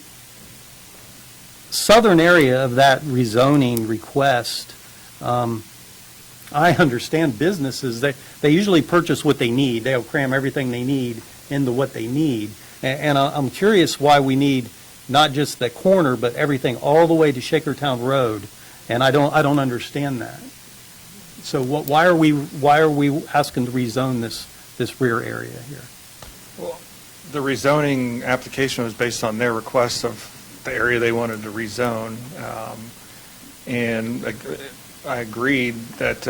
southern area of that rezoning request, I understand businesses, they usually purchase what they need. They'll cram everything they need into what they need. And I'm curious why we need not just the corner, but everything all the way to Shakertown Road. And I don't understand that. So why are we asking to rezone this rear area here? Well, the rezoning application was based on their request of the area they wanted to rezone. And I agreed that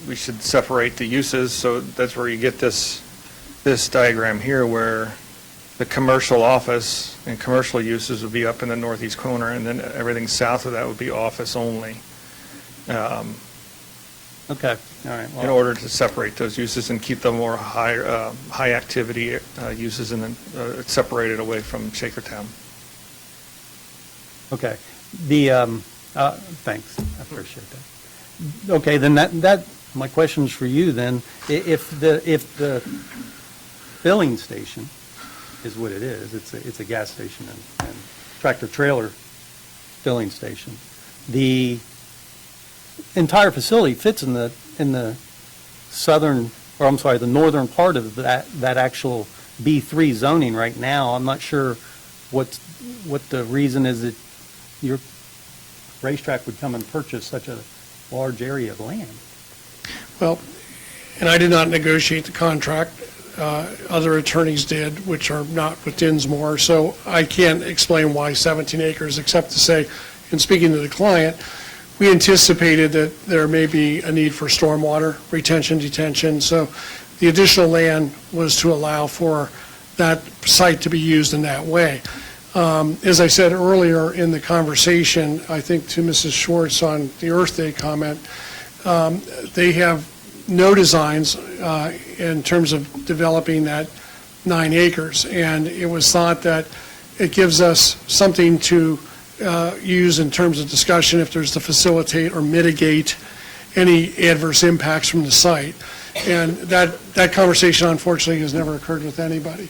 we should separate the uses, so that's where you get this diagram here where the commercial office and commercial uses would be up in the northeast corner, and then everything south of that would be office only. Okay, all right. Well, in order to separate those uses and keep the more high activity uses and then separated away from Shakertown. Okay. Thanks. I appreciate that. Okay, then that my question's for you then. If the filling station is what it is, it's a gas station and tractor trailer filling station. The entire facility fits in the southern, or I'm sorry, the northern part of that actual B3 zoning right now. I'm not sure what the reason is that your racetrack would come and purchase such a large area of land. Well, and I did not negotiate the contract. Other attorneys did, which are not with Dinsmore, so I can't explain why 17 acres, except to say, in speaking to the client, we anticipated that there may be a need for stormwater retention, detention, so the additional land was to allow for that site to be used in that way. As I said earlier in the conversation, I think to Mrs. Schwartz on the Earth Day comment, they have no designs in terms of developing that 9 acres. And it was thought that it gives us something to use in terms of discussion if there's to facilitate or mitigate any adverse impacts from the site. And that conversation, unfortunately, has never occurred with anybody.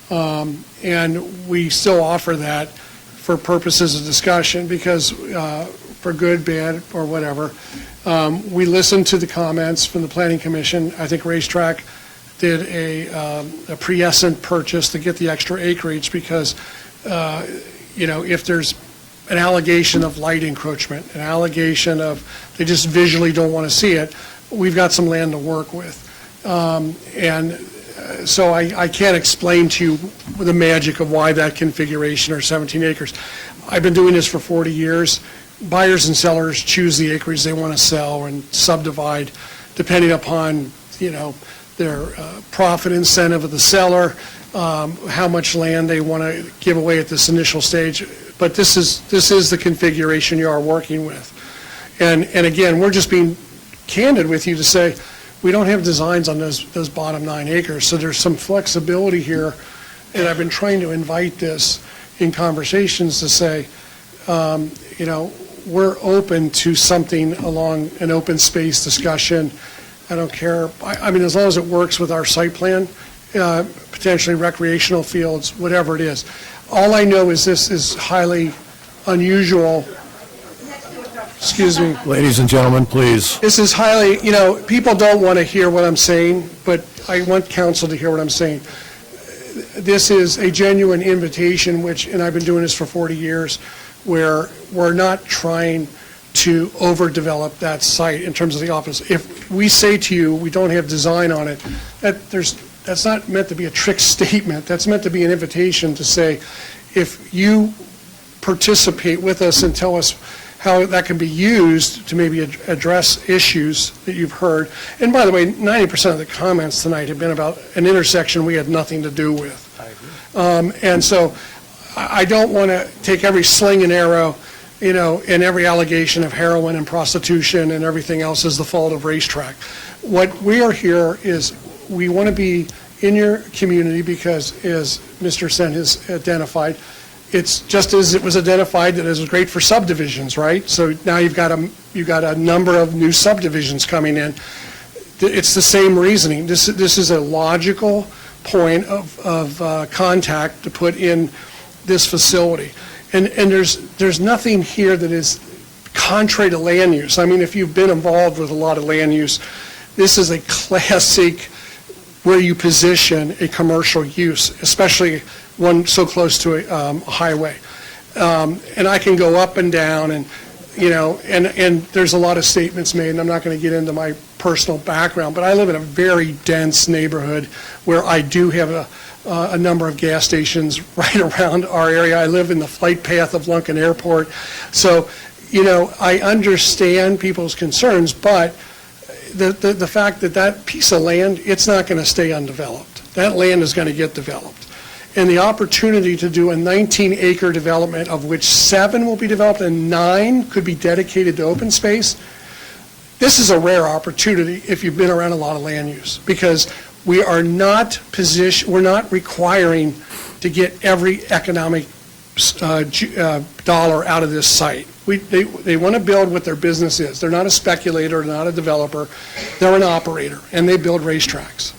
And we still offer that for purposes of discussion because for good, bad, or whatever. We listened to the comments from the Planning Commission. I think Racetrack did a prescient purchase to get the extra acreage because, if there's an allegation of light encroachment, an allegation of they just visually don't want to see it, we've got some land to work with. So I can't explain to you the magic of why that configuration or 17 acres. I've been doing this for 40 years. Buyers and sellers choose the acreage they want to sell and subdivide depending upon, their profit incentive of the seller, how much land they want to give away at this initial stage. But this is the configuration you are working with. And again, we're just being candid with you to say, we don't have designs on those bottom 9 acres, so there's some flexibility here, and I've been trying to invite this in conversations to say, we're open to something along an open space discussion. I don't care, as long as it works with our site plan, potentially recreational fields, whatever it is. All I know is this is highly unusual. Excuse me. Ladies and gentlemen, please. This is highly, people don't want to hear what I'm saying, but I want council to hear what I'm saying. This is a genuine invitation, and I've been doing this for 40 years, where we're not trying to overdevelop that site in terms of the office. If we say to you, we don't have design on it, that's not meant to be a trick statement. That's meant to be an invitation to say, if you participate with us and tell us how that can be used to maybe address issues that you've heard. And by the way, 90% of the comments tonight have been about an intersection we had nothing to do with. I agree. And so I don't want to take every sling and arrow, and every allegation of heroin and prostitution and everything else as the fault of Racetrack. What we are here is we want to be in your community because, as Mr. Sen has identified, it's just as it was identified that it was great for subdivisions, right? So now you've got a number of new subdivisions coming in. It's the same reasoning. This is a logical point of contact to put in this facility, and there's nothing here that is contrary to land use. If you've been involved with a lot of land use, this is a classic where you position a commercial use, especially one so close to a highway. And I can go up and down, and there's a lot of statements made, and I'm not going to get into my personal background, but I live in a very dense neighborhood where I do have a number of gas stations right around our area. I live in the flight path of Lunken Airport. So, I understand people's concerns, but the fact that piece of land, it's not going to stay undeveloped. That land is going to get developed. And the opportunity to do a 19-acre development, of which 7 will be developed and 9 could be dedicated to open space, this is a rare opportunity if you've been around a lot of land use, because we are not we're not requiring to get every economic dollar out of this site. They want to build what their business is. They're not a speculator, not a developer. They're an operator, and they build racetracks.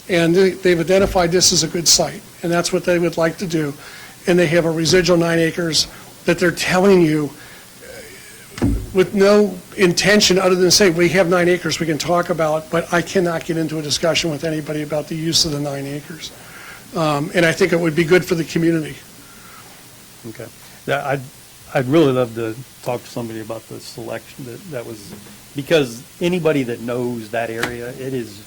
And they've identified this as a good site, and that's what they would like to do. And they have a residual 9 acres that they're telling you with no intention other than say, we have 9 acres we can talk about, but I cannot get into a discussion with anybody about the use of the 9 acres. And I think it would be good for the community. Okay. I'd really love to talk to somebody about the selection that was, because anybody that knows that area, it is,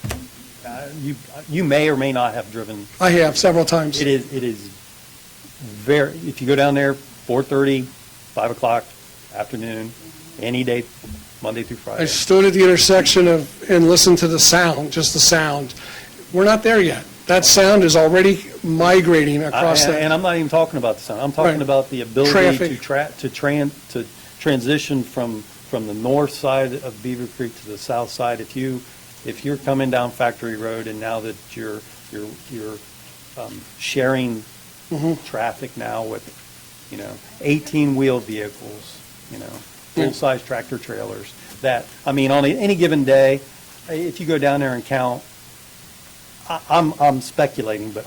you may or may not have driven. I have several times. It is very, if you go down there, 4:30, 5 o'clock, afternoon, any day, Monday through Friday. I stood at the intersection and listened to the sound, just the sound. We're not there yet. That sound is already migrating across that. And I'm not even talking about the sound. I'm talking about the ability to transition from the north side of Beavercreek to the south side. If you're coming down Factory Road, and now that you're sharing traffic now with, 18-wheel vehicles, full-size tractor trailers, that, on any given day, if you go down there and count, I'm speculating, but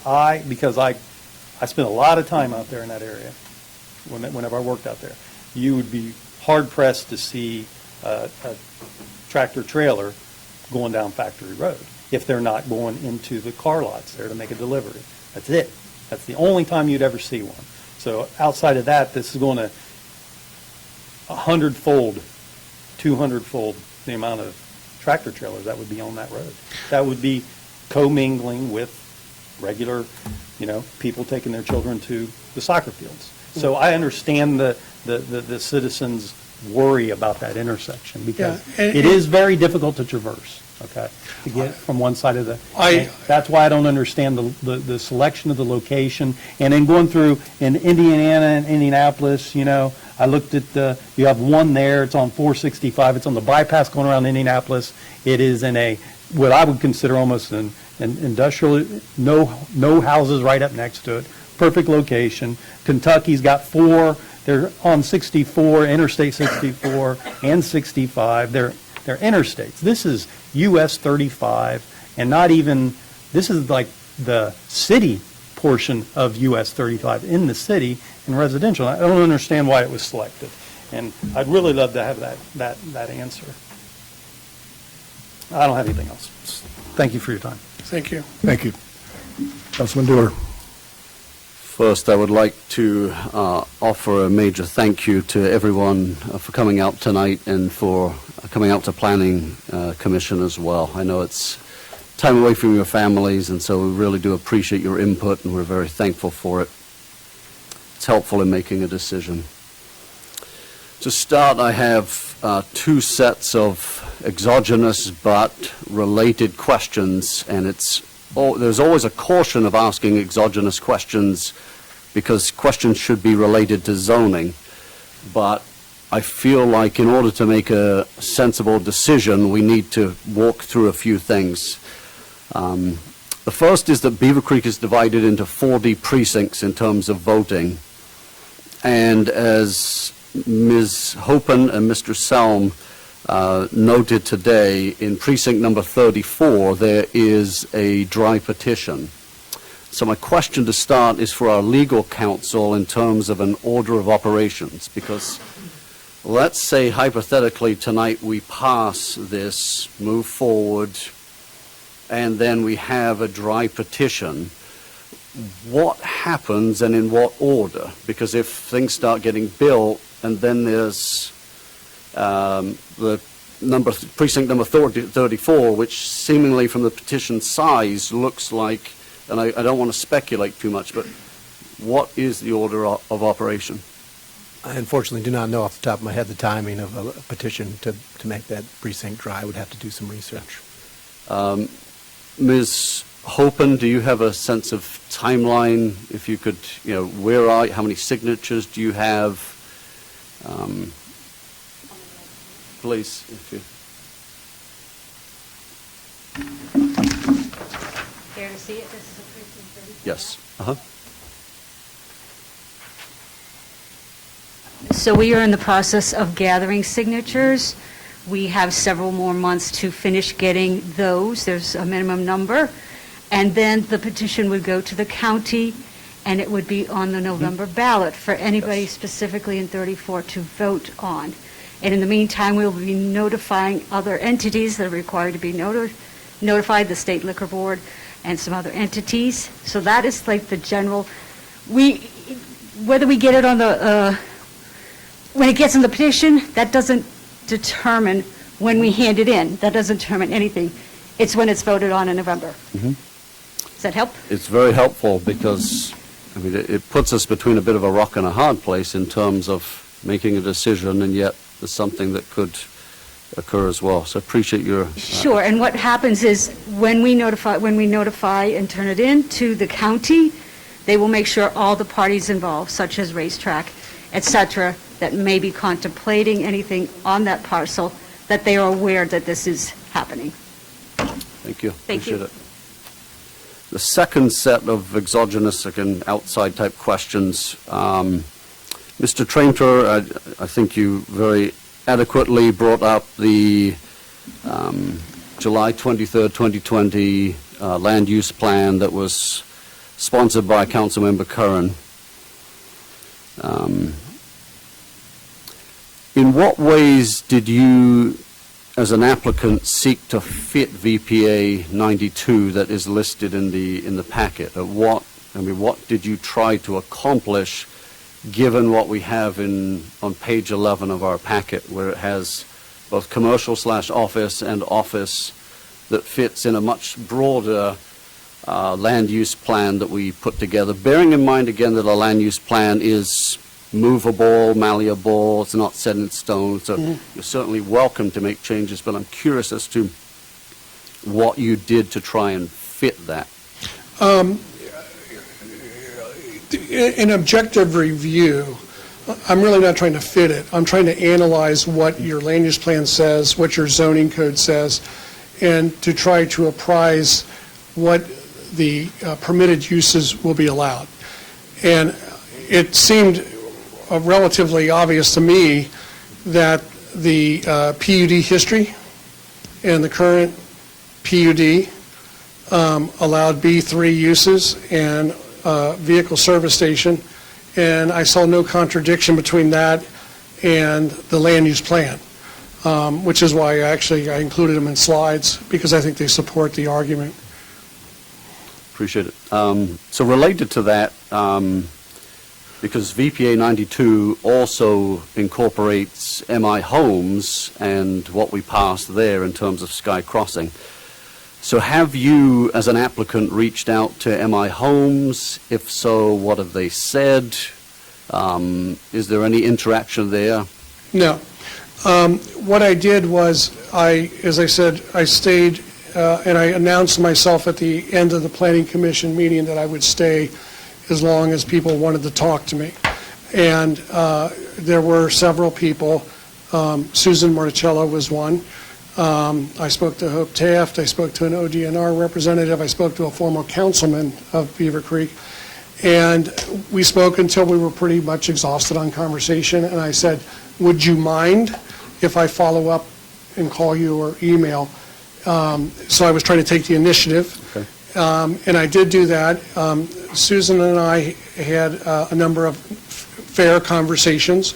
because I spent a lot of time out there in that area, whenever I worked out there, you would be hard-pressed to see a tractor trailer going down Factory Road if they're not going into the car lots there to make a delivery. That's it. That's the only time you'd ever see one. So outside of that, this is going to 100-fold, 200-fold the amount of tractor trailers that would be on that road. That would be commingling with regular, people taking their children to the soccer fields. So I understand the citizens' worry about that intersection, because it is very difficult to traverse, to get from one side of the... That's why I don't understand the selection of the location. And then going through in Indiana and Indianapolis, I looked at you have one there, it's on 465, it's on the bypass going around Indianapolis. It is in what I would consider almost an industrial, no houses right up next to it, perfect location. Kentucky's got 4, they're on 64, Interstate 64 and 65, they're interstates. This is US 35, and not even, this is like the city portion of US 35 in the city in residential. I don't understand why it was selected, and I'd really love to have that answer. I don't have anything else. Thank you for your time. Thank you. Thank you. Councilman Dewar. First, I would like to offer a major thank you to everyone for coming out tonight and for coming out to Planning Commission as well. I know it's time away from your families, and so we really do appreciate your input, and we're very thankful for it. It's helpful in making a decision. To start, I have 2 sets of exogenous but related questions, and there's always a caution of asking exogenous questions because questions should be related to zoning. But I feel like in order to make a sensible decision, we need to walk through a few things. The first is that Beavercreek is divided into 4D precincts in terms of voting. And as Ms. Hopen and Mr. Selm noted today, in precinct number 34, there is a dry petition. So my question to start is for our legal counsel in terms of an order of operations, because let's say hypothetically tonight we pass this, move forward, and then we have a dry petition. What happens and in what order? Because if things start getting built and then there's the precinct number 34, which seemingly from the petition size looks like, and I don't want to speculate too much, but what is the order of operation? I unfortunately do not know off the top of my head the timing of a petition to make that precinct dry. I would have to do some research. Ms. Hopen, do you have a sense of timeline? If you could, where are you? How many signatures do you have? Please, if you... Care to see it? This is a precinct 34. Yes. So we are in the process of gathering signatures. We have several more months to finish getting those. There's a minimum number. And then the petition would go to the county, and it would be on the November ballot for anybody specifically in 34 to vote on. And in the meantime, we'll be notifying other entities that are required to be notified, the State Liquor Board and some other entities. So that is like the general, whether we get it on the, when it gets in the petition, that doesn't determine when we hand it in. That doesn't determine anything. It's when it's voted on in November. Does that help? It's very helpful because, it puts us between a bit of a rock and a hard place in terms of making a decision, and yet there's something that could occur as well. So I appreciate your... Sure, and what happens is when we notify and turn it in to the county, they will make sure all the parties involved, such as racetrack, et cetera, that may be contemplating anything on that parcel, that they are aware that this is happening. Thank you. Thank you. Appreciate it. The second set of exogenous, again, outside type questions. Mr. Trainter, I think you very adequately brought up the July 23rd, 2020 land use plan that was sponsored by Councilmember Curran. In what ways did you, as an applicant, seek to fit VPA 92 that is listed in the packet? What did you try to accomplish, given what we have on page 11 of our packet, where it has both commercial/office and office that fits in a much broader land use plan that we put together, bearing in mind again that a land use plan is movable, malleable, it's not set in stone, so you're certainly welcome to make changes, but I'm curious as to what you did to try and fit that. In objective review, I'm really not trying to fit it. I'm trying to analyze what your land use plan says, what your zoning code says, and to try to apprise what the permitted uses will be allowed. And it seemed relatively obvious to me that the PUD history and the current PUD allowed B3 uses and vehicle service station, and I saw no contradiction between that and the land use plan, which is why I included them in slides, because I think they support the argument. Appreciate it. So related to that, because VPA 92 also incorporates MI homes and what we passed there in terms of Sky Crossing. So have you, as an applicant, reached out to MI homes? If so, what have they said? Is there any interaction there? No. What I did was, as I said, I stayed and I announced myself at the end of the Planning Commission meeting that I would stay as long as people wanted to talk to me. And there were several people. Susan Marticello was one. I spoke to Hope Taft. I spoke to an ODNR representative. I spoke to a former councilman of Beavercreek. And we spoke until we were pretty much exhausted on conversation. And I said, would you mind if I follow up and call you or email? So I was trying to take the initiative. Okay. And I did do that. Susan and I had a number of fair conversations.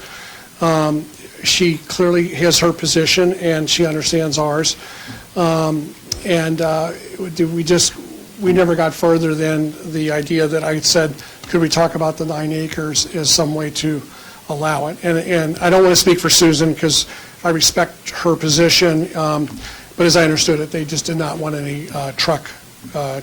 She clearly has her position, and she understands ours. We never got further than the idea that I said, could we talk about the 9 acres as some way to allow it? And I don't want to speak for Susan because I respect her position, but as I understood it, they just did not want any truck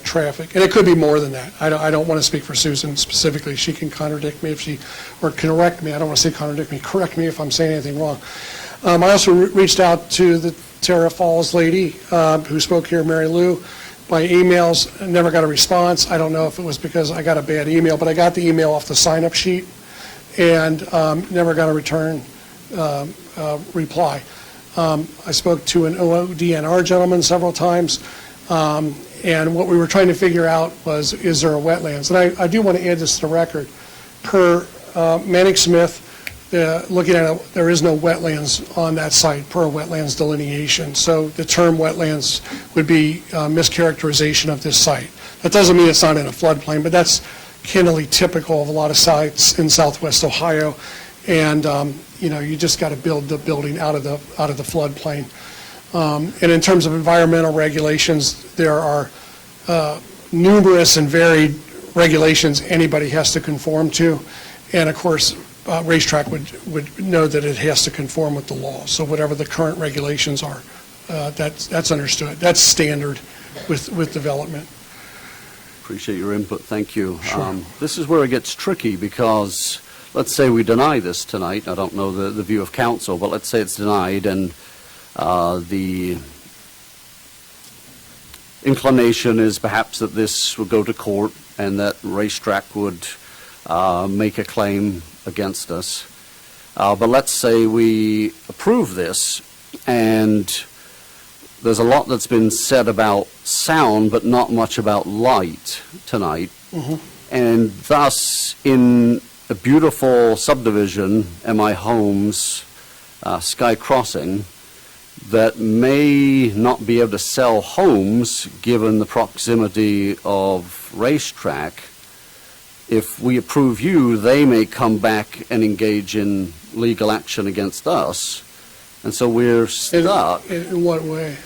traffic. And it could be more than that. I don't want to speak for Susan specifically. She can contradict me or correct me. I don't want to say contradict me. Correct me if I'm saying anything wrong. I also reached out to the Terra Falls lady who spoke here, Mary Lou, by emails. Never got a response. I don't know if it was because I got a bad email, but I got the email off the sign-up sheet and never got a return reply. I spoke to an ODNR gentleman several times. And what we were trying to figure out was, is there a wetlands? And I do want to add this to the record. Per Manning Smith, looking at it, there is no wetlands on that site per wetlands delineation. So the term wetlands would be mischaracterization of this site. That doesn't mean it's not in a floodplain, but that's candidly typical of a lot of sites in Southwest Ohio. And you just got to build the building out of the floodplain. And in terms of environmental regulations, there are numerous and varied regulations anybody has to conform to. And of course, Racetrack would know that it has to conform with the law. So whatever the current regulations are, that's understood. That's standard with development. Appreciate your input. Thank you. Sure. This is where it gets tricky because let's say we deny this tonight. I don't know the view of council, but let's say it's denied and the inclination is perhaps that this would go to court and that Racetrack would make a claim against us. But let's say we approve this and there's a lot that's been said about sound, but not much about light tonight. And thus, in a beautiful subdivision, MI Homes, Sky Crossing, that may not be able to sell homes given the proximity of racetrack, if we approve you, they may come back and engage in legal action against us. And so we're stuck. In what way?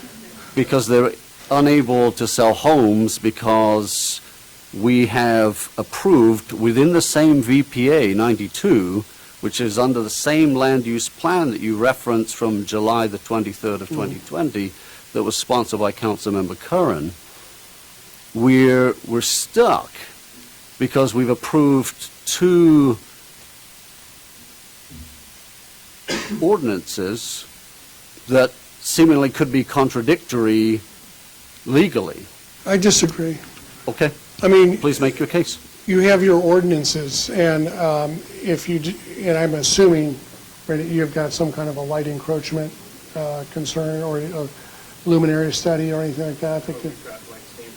Because they're unable to sell homes because we have approved within the same VPA 92, which is under the same land use plan that you referenced from July the 23rd of 2020 that was sponsored by Councilmember Curran. We're stuck because we've approved 2 ordinances that seemingly could be contradictory legally. I disagree. Okay. I mean, please make your case. You have your ordinances, and if you, and I'm assuming you've got some kind of a light encroachment concern or a luminary study or anything like that.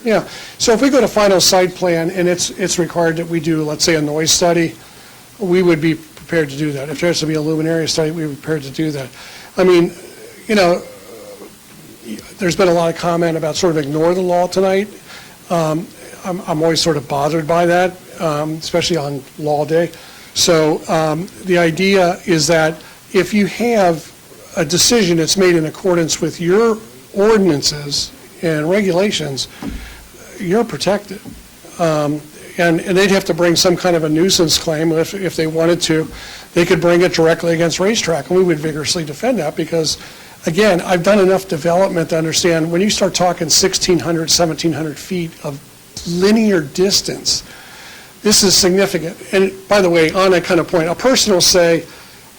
Yeah. So if we go to final site plan and it's required that we do, let's say, a noise study, we would be prepared to do that. If there has to be a luminary study, we'd be prepared to do that. I mean, you know, there's been a lot of comment about sort of ignore the law tonight. I'm always sort of bothered by that, especially on law day. So the idea is that if you have a decision that's made in accordance with your ordinances and regulations, you're protected. And they'd have to bring some kind of a nuisance claim if they wanted to. They could bring it directly against racetrack, and we would vigorously defend that because, again, I've done enough development to understand when you start talking 1,600, 1,700 feet of linear distance, this is significant. And by the way, on that kind of point, a person will say,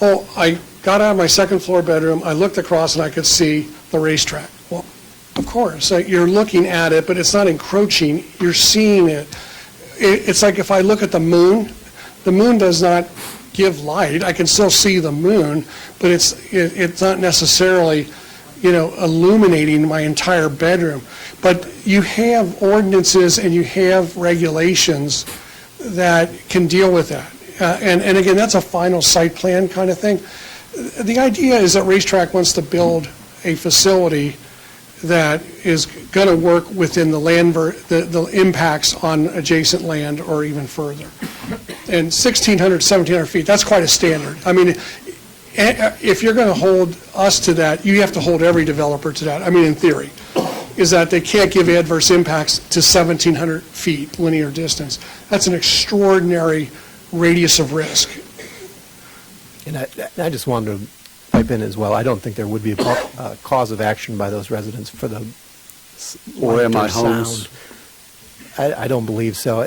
oh, I got out of my second floor bedroom, I looked across and I could see the racetrack. Well, of course, you're looking at it, but it's not encroaching, you're seeing it. It's like if I look at the moon does not give light. I can still see the moon, but it's not necessarily, you know, illuminating my entire bedroom. But you have ordinances and you have regulations that can deal with that. And again, that's a final site plan kind of thing. The idea is that racetrack wants to build a facility that is going to work within the land, the impacts on adjacent land or even further. And 1,600, 1,700 feet, that's quite a standard. I mean, if you're going to hold us to that, you have to hold every developer to that. I mean, in theory, is that they can't give adverse impacts to 1,700 feet linear distance. That's an extraordinary radius of risk. And I just wanted to pipe in as well. I don't think there would be a cause of action by those residents for the or MI Homes. I don't believe so.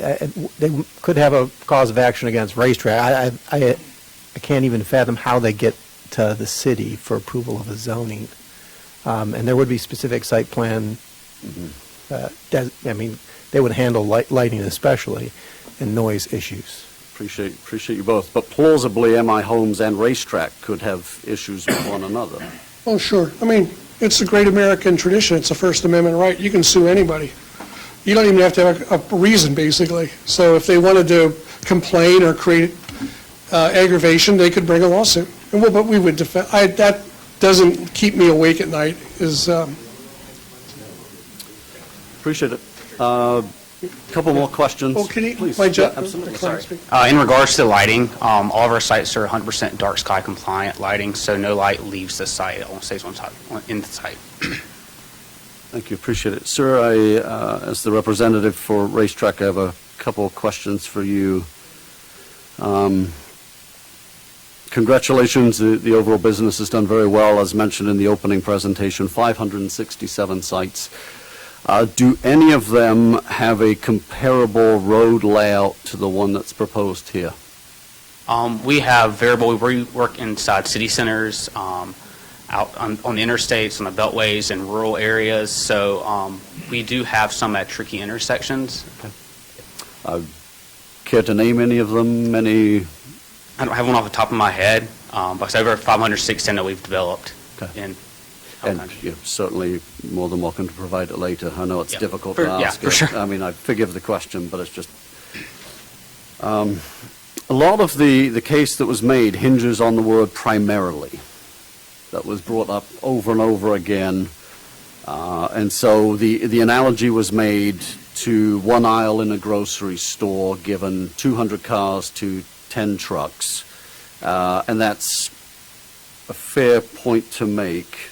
They could have a cause of action against racetrack. I can't even fathom how they get to the city for approval of a zoning. And there would be specific site plan. I mean, they would handle lighting especially and noise issues. Appreciate you both. But plausibly, MI Homes and racetrack could have issues with one another. Oh, sure. I mean, it's a great American tradition. It's a First Amendment right. You can sue anybody. You don't even have to have a reason, basically. So if they wanted to complain or create aggravation, they could bring a lawsuit. But we would defend. That doesn't keep me awake at night. Appreciate it. Couple more questions. Oh, can you, please? absolutely. Sorry. In regards to the lighting, all of our sites are 100% dark sky compliant lighting, so no light leaves the site. It only stays in the site. Thank you. Appreciate it. Sir, as the representative for racetrack, I have a couple of questions for you. Congratulations. The overall business has done very well, as mentioned in the opening presentation, 567 sites. Do any of them have a comparable road layout to the one that's proposed here? We have variable. We work inside city centers, out on the interstates, on the beltways, in rural areas. So we do have some at tricky intersections. Okay. Care to name any of them? Any? I don't have one off the top of my head, but it's over 500, 610 that we've developed in And you're certainly more than welcome to provide it later. I know it's Yeah. difficult For- to yeah, ask. for sure. I mean, I forgive the question, but it's just, a lot of the case that was made hinges on the word primarily. That was brought up over and over again. And so the analogy was made to one aisle in a grocery store, given 200 cars to 10 trucks. And that's a fair point to make.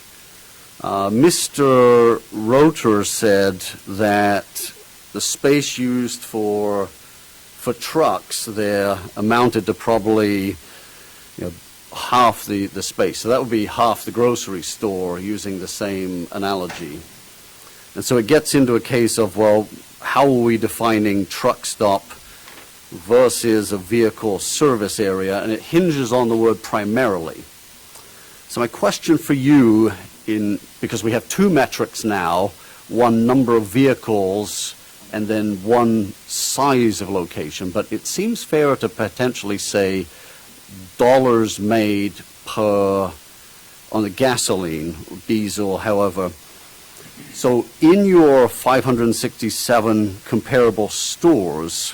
Mr. Roter said that the space used for trucks there amounted to probably, half the space. So that would be half the grocery store, using the same analogy. And so it gets into a case of, well, how are we defining truck stop versus a vehicle service area? And it hinges on the word primarily. So my question for you, because we have two metrics now, one number of vehicles and then one size of location, but it seems fair to potentially say dollars made per, on the gasoline, diesel, however. So in your 567 comparable stores,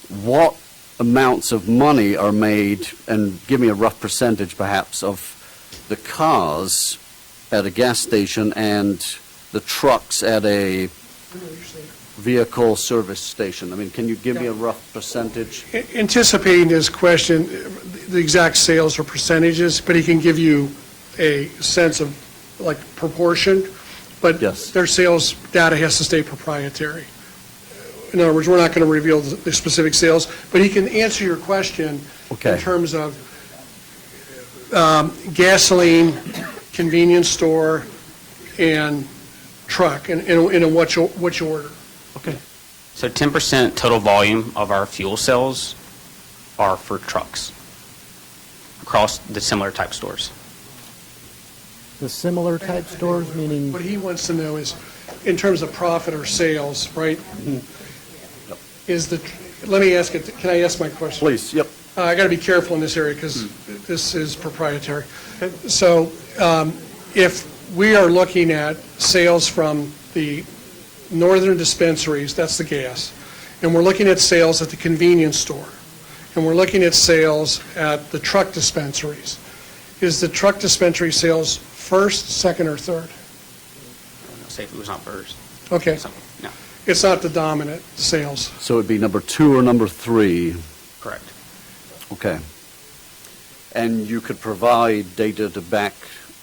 what amounts of money are made, and give me a rough percentage perhaps, of the cars at a gas station and the trucks at a vehicle service station? I mean, can you give me a rough percentage? Anticipating his question, the exact sales or percentages, but he can give you a sense of, like, proportion, but their sales data has to stay proprietary. In other words, we're not going to reveal the specific sales, but he can answer your question in terms of gasoline, convenience store, and truck, and in which order. Okay. So 10% total volume of our fuel sales are for trucks across the similar type stores. The similar type stores, meaning? What he wants to know is, in terms of profit or sales, right? Is let me ask it, can I ask my question? Please, yep. I got to be careful in this area because this is proprietary. So if we are looking at sales from the northern dispensaries, that's the gas, and we're looking at sales at the convenience store, and we're looking at sales at the truck dispensaries, is the truck dispensary sales first, second, or third? I'll say if it was not first. Okay. No. It's not the dominant sales. So it would be number 2 or number 3? Correct. Okay. And you could provide data to back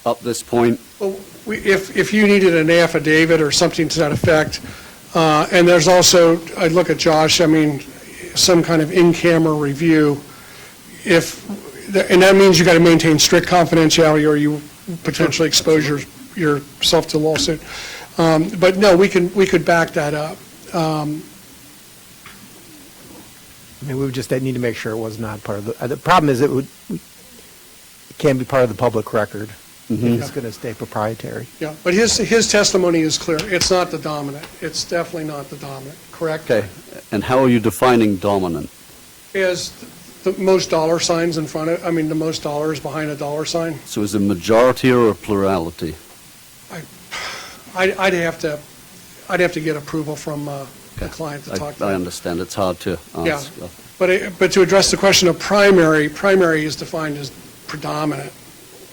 up this point? Well, if you needed an affidavit or something to that effect, and there's also, I'd look at Josh, I mean, some kind of in-camera review, and that means you got to maintain strict confidentiality or you potentially expose yourself to lawsuit. But no, we could back that up. I mean, we would just need to make sure it was not part of the problem is it can be part of the public record. Mm-hmm. It's going to stay proprietary. Yeah, but his testimony is clear. It's not the dominant. It's definitely not the dominant, correct? Okay. And how are you defining dominant? Is the most dollar signs in front of, I mean, the most dollars behind a dollar sign? So is it majority or a plurality? I'd have to get approval from the client to talk to I them. understand. It's hard to answer. Yeah, but to address the question of primary is defined as predominant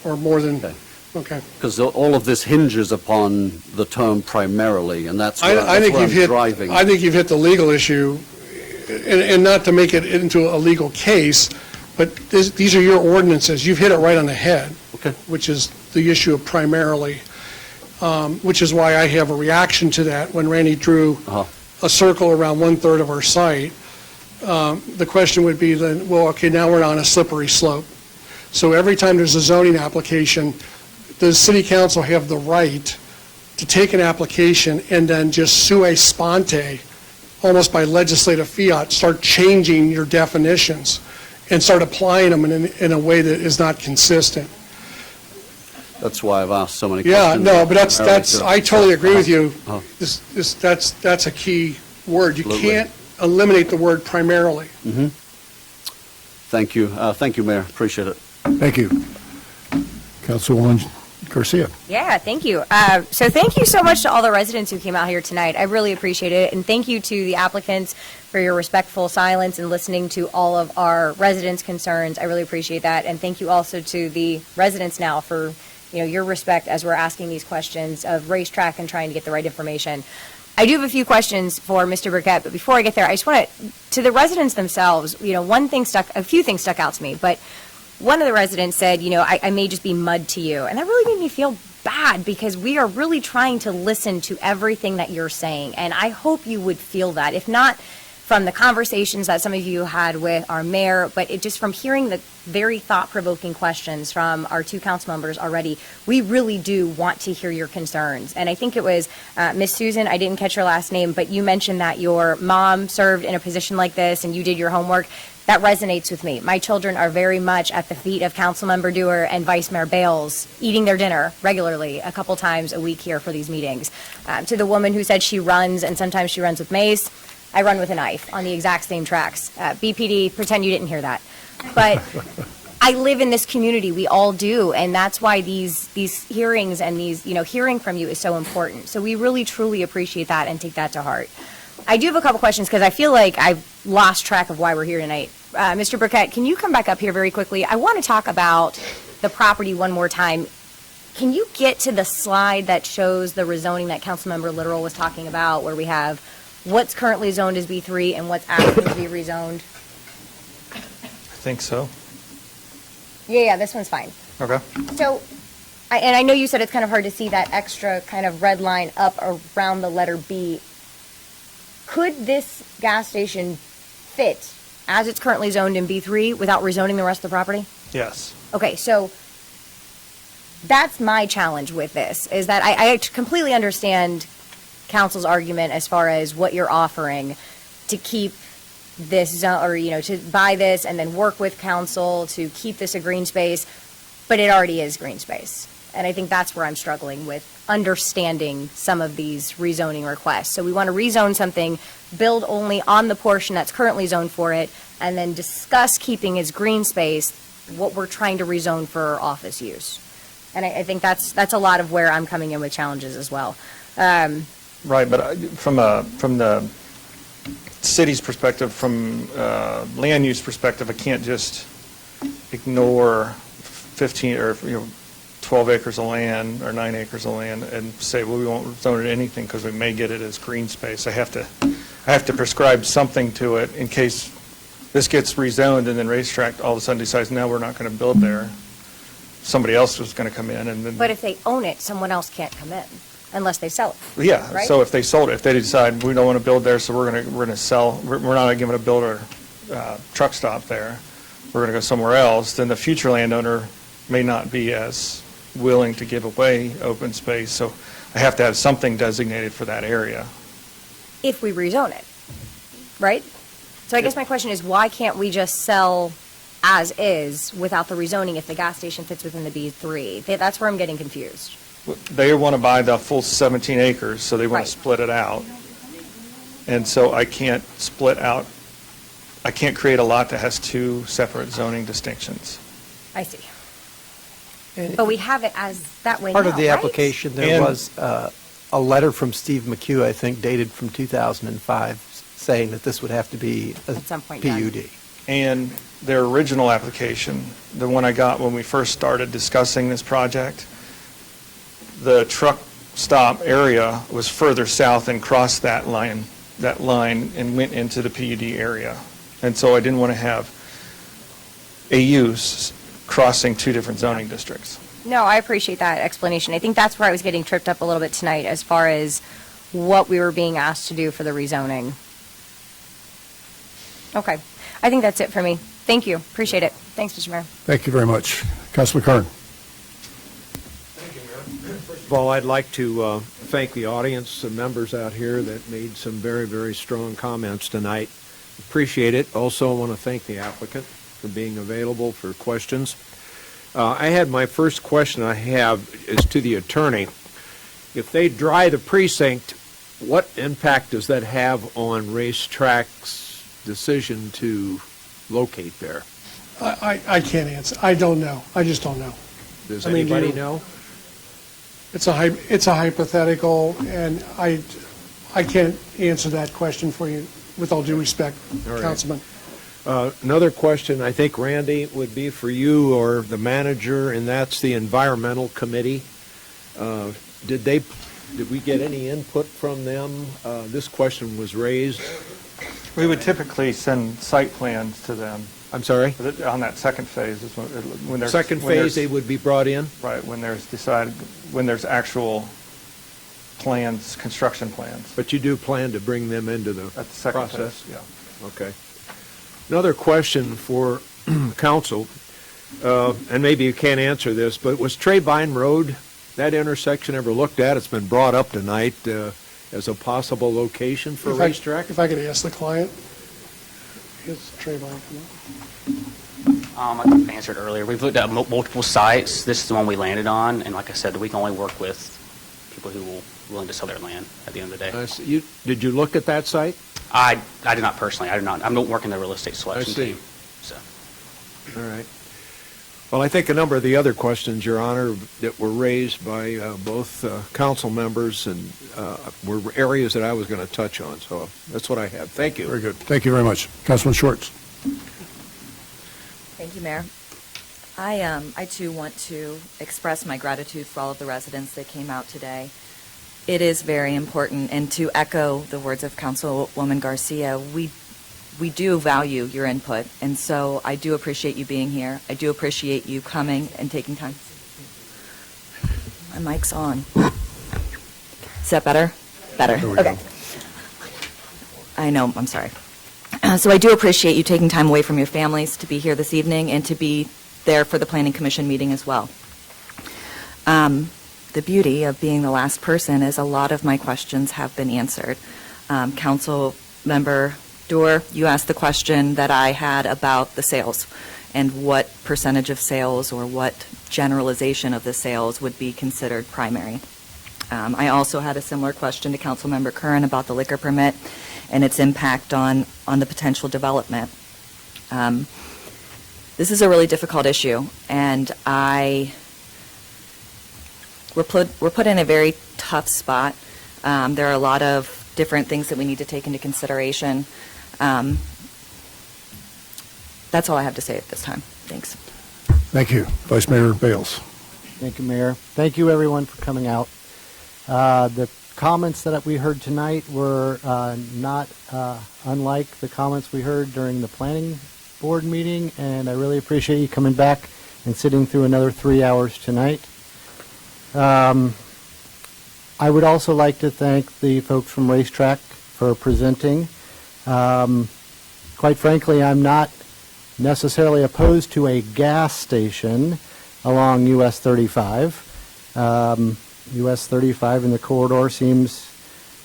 or more than, okay. Because all of this hinges upon the term primarily, and that's where, I think I'm you've hit. driving. I think you've hit the legal issue, and not to make it into a legal case, but these are your ordinances. You've hit it right on the head. Okay. Which is the issue of primarily, which is why I have a reaction to that. When Randy drew a circle around 1/3 of our site, the question would be then, well, okay, now we're on a slippery slope. So every time there's a zoning application, does city council have the right to take an application and then just sua sponte, almost by legislative fiat, start changing your definitions and start applying them in a way that is not consistent? That's why I've asked so many Yeah, questions. no, but that's I totally agree with you. Uh-huh. That's a key word. You Absolutely. can't eliminate the word primarily. Mm-hmm. Thank you. Thank you, Mayor. Appreciate it. Thank you. Councilwoman Garcia. Yeah, thank you. So thank you so much to all the residents who came out here tonight. I really appreciate it. And thank you to the applicants for your respectful silence and listening to all of our residents' concerns. I really appreciate that. And thank you also to the residents now for, your respect as we're asking these questions of racetrack and trying to get the right information. I do have a few questions for Mr. Burkett, but before I get there, I just want to the residents themselves, a few things stuck out to me, but one of the residents said, I may just be mud to you. And that really made me feel bad because we are really trying to listen to everything that you're saying. And I hope you would feel that, if not from the conversations that some of you had with our mayor, but just from hearing the very thought-provoking questions from our two council members already, we really do want to hear your concerns. And I think it was Miss Susan, I didn't catch her last name, but you mentioned that your mom served in a position like this and you did your homework. That resonates with me. My children are very much at the feet of Councilmember Dewar and Vice Mayor Bales, eating their dinner regularly a couple times a week here for these meetings. To the woman who said she runs, and sometimes she runs with mace, I run with a knife on the exact same tracks. BPD, pretend you didn't hear that. But I live in this community. We all do, and that's why these hearings and these, hearing from you is so important. So we really, truly appreciate that and take that to heart. I do have a couple questions because I feel like I've lost track of why we're here tonight. Mr. Burkett, can you come back up here very quickly? I want to talk about the property one more time. Can you get to the slide that shows the rezoning that Councilmember Literal was talking about, where we have what's currently zoned as B3 and what's asking to be rezoned? I think so. Yeah, this one's fine. Okay. So, I know you said it's kind of hard to see that extra kind of red line up around the letter B. Could this gas station fit as it's currently zoned in B3 without rezoning the rest of the property? Yes. Okay, so that's my challenge with this, is that I completely understand council's argument as far as what you're offering to keep this zone, or, to buy this and then work with council to keep this a green space, but it already is green space. And I think that's where I'm struggling with understanding some of these rezoning requests. So we want to rezone something, build only on the portion that's currently zoned for it, and then discuss keeping as green space what we're trying to rezone for office use. And I think that's a lot of where I'm coming in with challenges as well. Right, but from the city's perspective, from land use perspective, I can't just ignore 15 or 12 acres of land or 9 acres of land and say, well, we won't zone it anything because we may get it as green space. I have to prescribe something to it in case this gets rezoned and then racetrack all of a sudden decides, no, we're not going to build there. Somebody else was going to come in and then. But if they own it, someone else can't come in unless they sell it. Yeah, right? So if they sold it, if they decide we don't want to build there, so we're going to sell, we're not going to build a truck stop there, we're going to go somewhere else, then the future landowner may not be as willing to give away open space. So I have to have something designated for that area. If we rezone it, right? So I guess my question is, why can't we just sell as is without the rezoning if the gas station fits within the B3? That's where I'm getting confused. They want to buy the full 17 acres, so they want to split it out. And so I can't split out, I can't create a lot that has two separate zoning distinctions. I see. But we have it as that way Part now, of the right? application, there was a letter from Steve McHugh, I think, dated from 2005, saying that this would have to be a At some point PUD. done. And their original application, the one I got when we first started discussing this project, the truck stop area was further south and crossed that line and went into the PUD area. And so I didn't want to have a use crossing two different zoning districts. No, I appreciate that explanation. I think that's where I was getting tripped up a little bit tonight as far as what we were being asked to do for the rezoning. Okay. I think that's it for me. Thank you. Appreciate it. Thanks, Mr. Mayor. Thank you very much. Councilor Kern. First of all, I'd like to thank the audience, the members out here that made some very, very strong comments tonight. Appreciate it. Also, I want to thank the applicant for being available for questions. I had my first question is to the attorney. If they dry the precinct, what impact does that have on Racetrack's decision to locate there? I can't answer. I don't know. I just don't know. Does I mean, anybody know? It's a hypothetical, and I can't answer that question for you, with all due respect, All right. Councilman. Another question, I think, Randy, would be for you or the manager, and that's the Environmental Committee. Did we get any input from them? This question was raised. We would typically send site plans to them. I'm sorry? On that second phase is when there's... Second phase, they would be brought in? Right, when there's actual plans, construction plans. But you do plan to bring them into the At the second process? phase, yeah. Okay. Another question for council, and maybe you can't answer this, but was Trayvine Road, that intersection, ever looked at? It's been brought up tonight as a possible location for a racetrack? If I could ask the client. Is Trayvon come up? I answered earlier. We've looked at multiple sites. This is the one we landed on, and like I said, we can only work with people who will willing to sell their land at the end of the day. Did you look at that site? I did not personally. I do not. I'm not working the real estate selection team. So. All right. Well, I think a number of the other questions, Your Honor, that were raised by both council members and were areas that I was going to touch on. So that's what I have. Thank you. Very good. Thank you very much. Councilman Schwartz. Thank you, Mayor. I too want to express my gratitude for all of the residents that came out today. It is very important, and to echo the words of Councilwoman Garcia, we do value your input, and so I do appreciate you being here. I do appreciate you coming and taking time. My mic's on. Is that better? Better. Okay. I know, I'm sorry. So I do appreciate you taking time away from your families to be here this evening and to be there for the Planning Commission meeting as well. The beauty of being the last person is a lot of my questions have been answered. Council Member Doer, you asked the question that I had about the sales and what percentage of sales or what generalization of the sales would be considered primary. I also had a similar question to Councilmember Curran about the liquor permit and its impact on the potential development. This is a really difficult issue, and we're put in a very tough spot. There are a lot of different things that we need to take into consideration. That's all I have to say at this time. Thanks. Thank you. Vice Mayor Bales. Thank you, Mayor. Thank you, everyone, for coming out. The comments that we heard tonight were not unlike the comments we heard during the planning board meeting, and I really appreciate you coming back and sitting through another 3 hours tonight. I would also like to thank the folks from Racetrack for presenting. Quite frankly, I'm not necessarily opposed to a gas station along US 35. US 35 in the corridor seems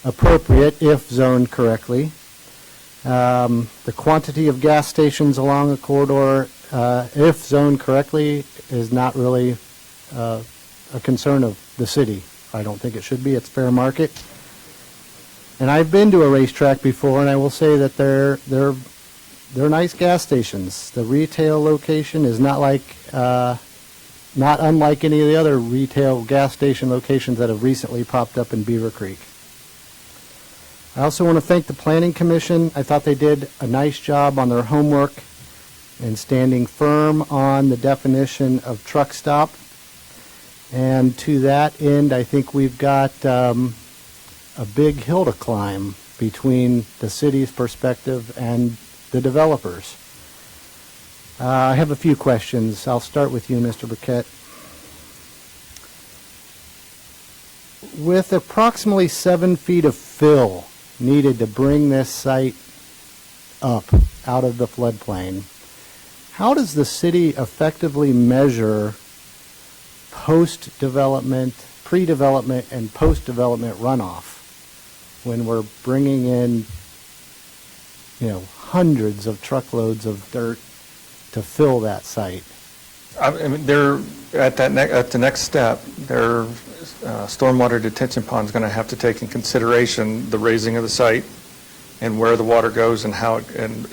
appropriate if zoned correctly. The quantity of gas stations along the corridor, if zoned correctly, is not really a concern of the city. I don't think it should be. It's fair market. And I've been to a racetrack before, and I will say that they're nice gas stations. The retail location is not unlike any of the other retail gas station locations that have recently popped up in Beavercreek. I also want to thank the Planning Commission. I thought they did a nice job on their homework and standing firm on the definition of truck stop. And to that end, I think we've got a big hill to climb between the city's perspective and the developers. I have a few questions. I'll start with you, Mr. Burkett. With approximately 7 feet of fill needed to bring this site up out of the floodplain, how does the city effectively measure post-development, pre-development, and post-development runoff when we're bringing in, hundreds of truckloads of dirt to fill that site? I mean, they're at the next step. Their stormwater detention pond is going to have to take in consideration the raising of the site and where the water goes and how and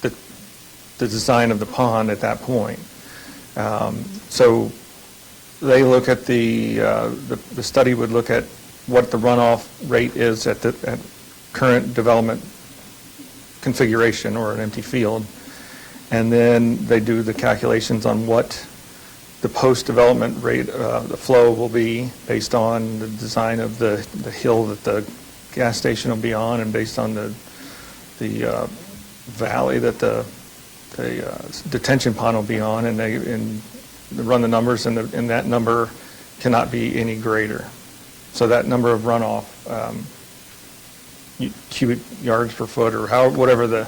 the design of the pond at that point. So they look at the study would look at what the runoff rate is at current development configuration or an empty field, and then they do the calculations on what the post-development rate, the flow will be based on the design of the hill that the gas station will be on, and based on the valley that the detention pond will be on, and they run the numbers, and that number cannot be any greater. So that number of runoff, cubic yards per foot, or whatever the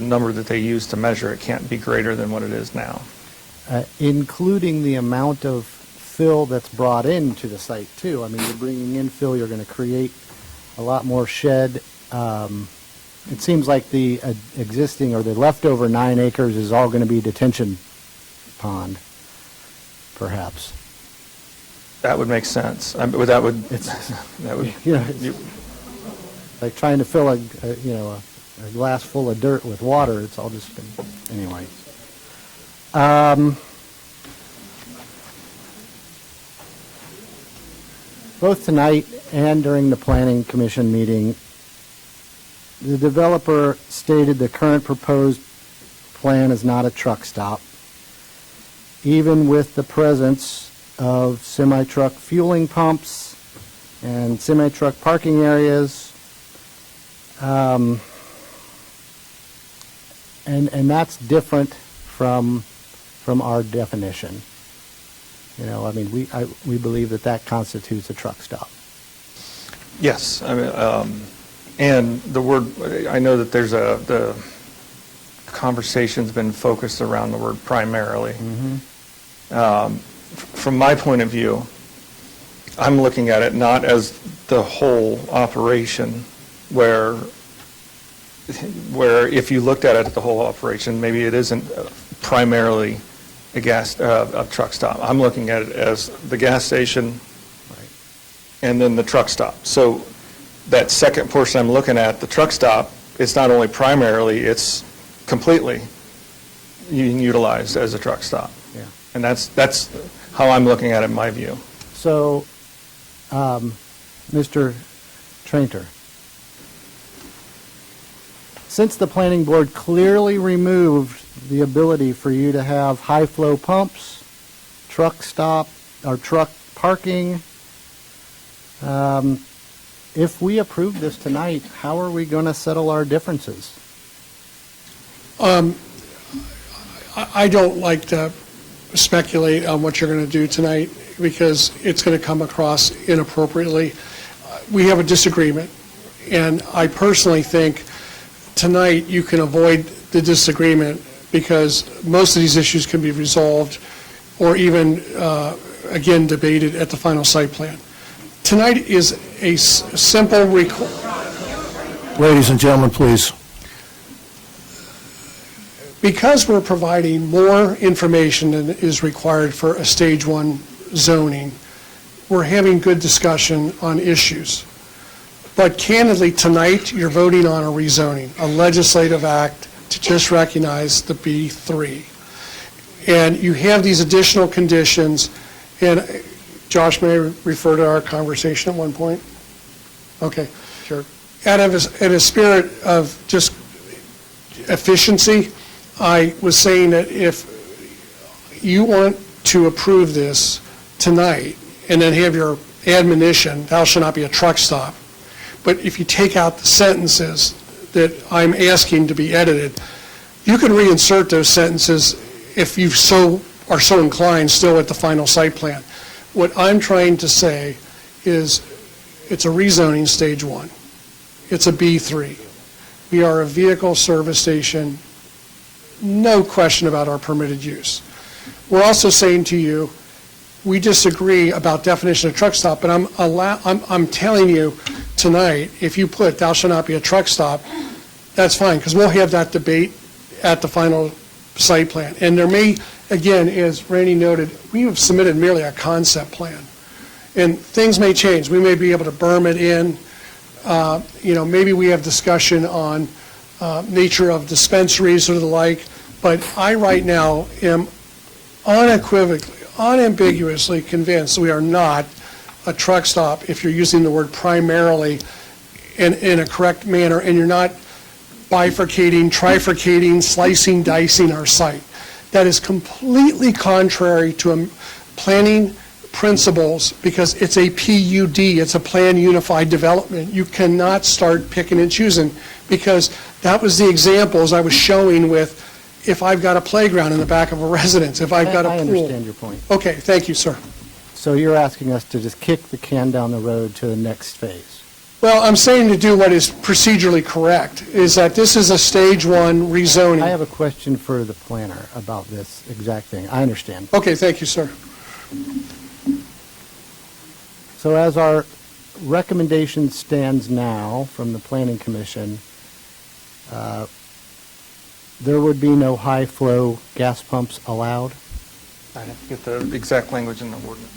number that they use to measure it, can't be greater than what it is now. Including the amount of fill that's brought into the site too. I mean, you're bringing in fill, you're going to create a lot more shed. It seems like the existing or the leftover 9 acres is all going to be detention pond, perhaps. That would make sense. That would you know, like trying to fill a glass full of dirt with water. It's all just anyway. Both tonight and during the Planning Commission meeting, the developer stated the current proposed plan is not a truck stop, even with the presence of semi-truck fueling pumps and semi-truck parking areas. And that's different from our definition. You know, I mean, we believe that constitutes a truck stop. Yes, I mean, and the word, I know that there's the conversation's been focused around the word primarily. From my point of view, I'm looking at it not as the whole operation, where if you looked at it as the whole operation, maybe it isn't primarily a truck stop. I'm looking at it as the gas station and then the truck stop. So that second portion I'm looking at, the truck stop, it's not only primarily, it's completely being utilized as a truck stop. Yeah. And that's how I'm looking at it in my view. So, Mr. Trainter, since the planning board clearly removed the ability for you to have high flow pumps, truck stop, or truck parking, if we approve this tonight, how are we going to settle our differences? I don't like to speculate on what you're going to do tonight because it's going to come across inappropriately. We have a disagreement, and I personally think tonight you can avoid the disagreement because most of these issues can be resolved or even, again, debated at the final site plan. Tonight is a simple Ladies and gentlemen, please. Because we're providing more information than is required for a stage 1 zoning, we're having good discussion on issues. But candidly, tonight, you're voting on a rezoning, a legislative act to just recognize the B3. And you have these additional conditions, and Josh, may I refer to our conversation at one point? Okay. Sure. Out of a spirit of just efficiency, I was saying that if you want to approve this tonight and then have your admonition, thou shalt not be a truck stop, but if you take out the sentences that I'm asking to be edited, you can reinsert those sentences if you are so inclined still at the final site plan. What I'm trying to say is it's a rezoning stage 1. It's a B3. We are a vehicle service station, no question about our permitted use. We're also saying to you, we disagree about definition of truck stop, but I'm telling you tonight, if you put thou shalt not be a truck stop, that's fine, because we'll have that debate at the final site plan. And there may, again, as Randy noted, we have submitted merely a concept plan. And things may change. We may be able to berm it in. Maybe we have discussion on nature of dispensaries or the like. But I right now am unequivocally unambiguously convinced we are not a truck stop if you're using the word primarily in a correct manner, and you're not bifurcating, trifurcating, slicing, dicing our site. That is completely contrary to planning principles, because it's a PUD, it's a Plan Unified Development. You cannot start picking and choosing, because that was the examples I was showing with if I've got a playground in the back of a residence, if I've got a pool. I understand your point. Okay, thank you, sir. So you're asking us to just kick the can down the road to the next phase? Well, I'm saying to do what is procedurally correct, is that this is a stage 1 rezoning. I have a question for the planner about this exact thing. I understand. Okay, thank you, sir. So as our recommendation stands now from the Planning Commission, there would be no high-flow gas pumps allowed? I have to get the exact language in the ordinance.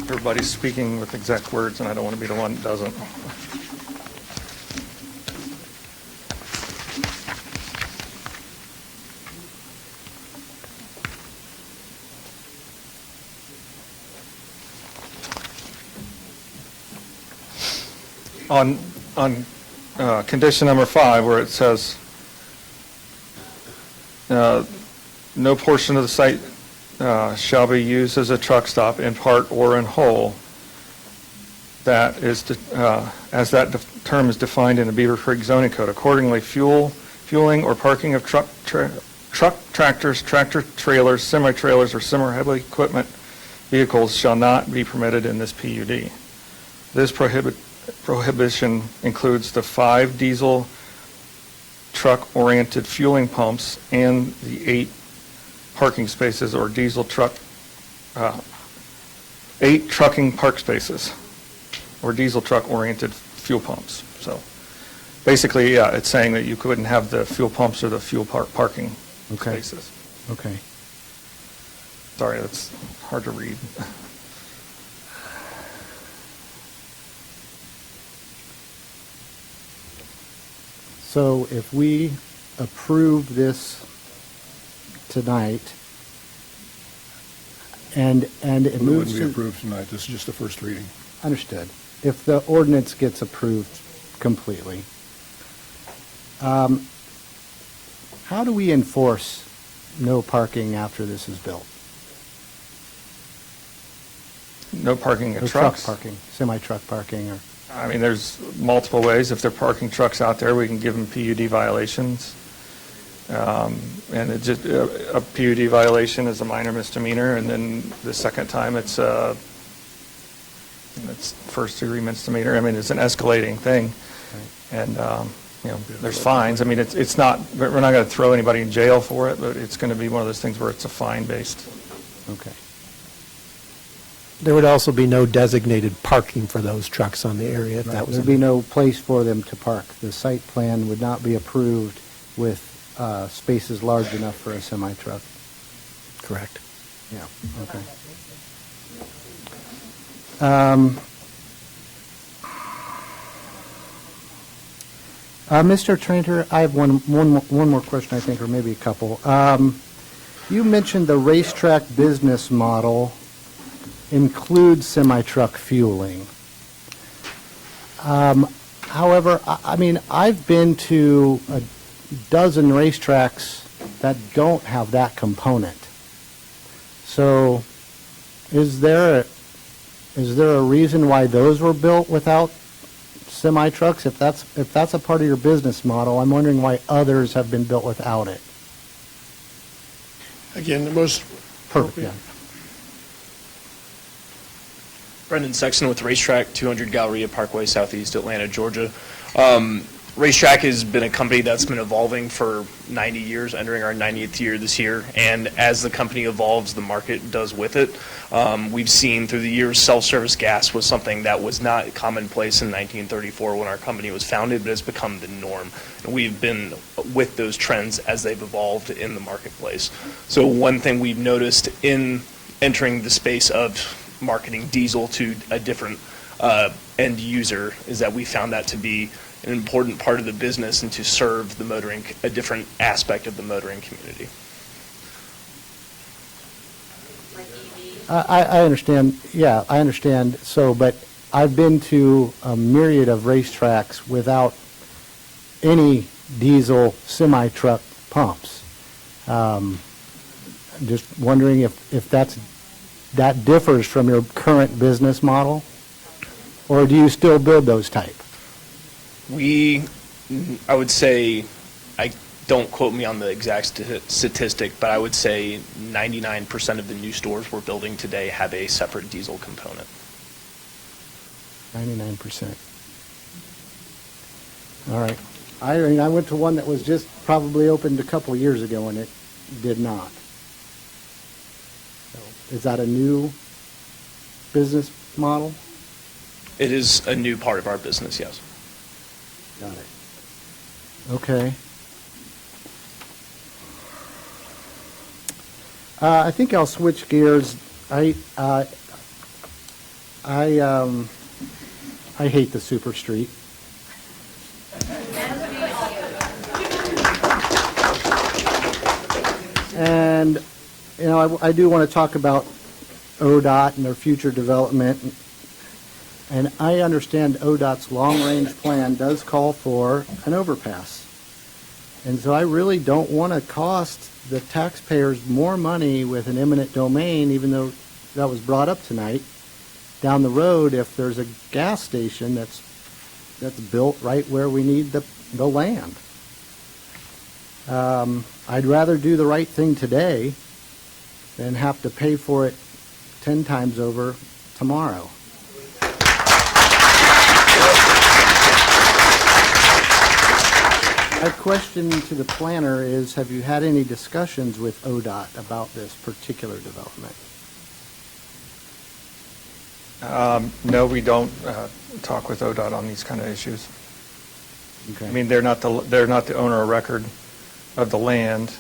Everybody's speaking with exact words, and I don't want to be the one that doesn't. On condition number 5, where it says, no portion of the site shall be used as a truck stop in part or in whole, that is, as that term is defined in the Beavercreek zoning code. Accordingly, fueling or parking of truck tractors, tractor trailers, semi-trailers, or similar heavy equipment vehicles shall not be permitted in this PUD. This prohibition includes the 5 diesel truck-oriented fueling pumps and the 8 parking spaces or diesel truck, 8 trucking park spaces or diesel truck-oriented fuel pumps. So basically, yeah, it's saying that you couldn't have the fuel pumps or the fuel parking spaces. Okay. Sorry, that's hard to read. So if we approve this tonight, and it moves It wouldn't be to... approved tonight, this is just the first reading. Understood. If the ordinance gets approved completely, how do we enforce no parking after this is built? No parking of Or trucks? Truck parking, semi-truck parking, or... I mean, there's multiple ways. If they're parking trucks out there, we can give them PUD violations. And it just, a PUD violation is a minor misdemeanor, and then the second time it's first-degree misdemeanor. I mean, it's an escalating thing. And, you know, there's fines. I mean, it's not, we're not going to throw anybody in jail for it, but it's going to be one of those things where it's a fine-based. Okay. There would also be no designated parking for those trucks on the area if that was... There'd be no place for them to park. The site plan would not be approved with spaces large enough for a semi-truck. Correct. Yeah, okay. Mr. Tranter, I have one more question, I think, or maybe a couple. You mentioned the racetrack business model includes semi-truck fueling. However, I mean, I've been to a dozen racetracks that don't have that component. So is there a reason why those were built without semi-trucks? If that's a part of your business model, I'm wondering why others have been built without it. Again, the most Perfect, yeah. Brendan Sexton with Racetrack, 200 Galleria Parkway, Southeast Atlanta, Georgia. Racetrack has been a company that's been evolving for 90 years, entering our 90th year this year, and as the company evolves, the market does with it. We've seen through the years self-service gas was something that was not commonplace in 1934 when our company was founded, but has become the norm. And we've been with those trends as they've evolved in the marketplace. So one thing we've noticed in entering the space of marketing diesel to a different end user, is that we found that to be an important part of the business and to serve the motoring, a different aspect of the motoring community. I understand, yeah, I understand. So, but I've been to a myriad of racetracks without any diesel semi-truck pumps. Just wondering if that differs from your current business model, or do you still build those type? I would say, don't quote me on the exact statistic, but I would say 99% of the new stores we're building today have a separate diesel component. 99%. All right. I mean, I went to one that was just probably opened a couple of years ago, and it did not. So, is that a new business model? It is a new part of our business, yes. Got it. Okay. I think I'll switch gears. I hate the super street. And, you know, I do want to talk about ODOT and their future development. And I understand ODOT's long-range plan does call for an overpass. And so I really don't want to cost the taxpayers more money with an eminent domain, even though that was brought up tonight, down the road if there's a gas station that's built right where we need the land. I'd rather do the right thing today than have to pay for it 10 times over tomorrow. My question to the planner is, have you had any discussions with ODOT about this particular development? No, we don't talk with ODOT on these kind of issues. Okay. I mean, they're not the owner of record of the land.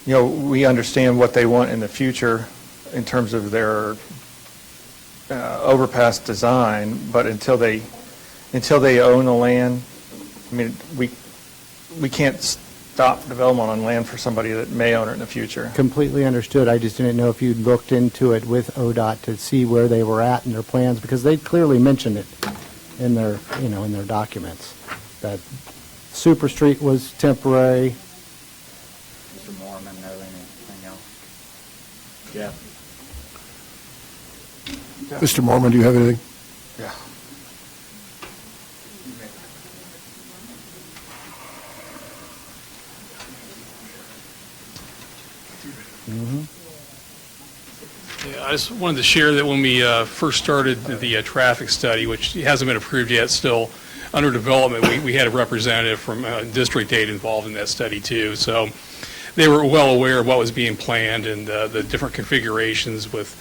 You know, we understand what they want in the future in terms of their overpass design, but until they own the land, I mean, we can't stop development on land for somebody that may own it in the future. Completely understood. I just didn't know if you'd looked into it with ODOT to see where they were at in their plans, because they clearly mentioned it in their, in their documents, that Super Street was temporary. Mr. Mormon know anything else? Yeah. Mr. Mormon, do you have anything? Yeah. Yeah, I just wanted to share that when we first started the traffic study, which hasn't been approved yet, still under development, we had a representative from District 8 involved in that study too. So they were well aware of what was being planned and the different configurations with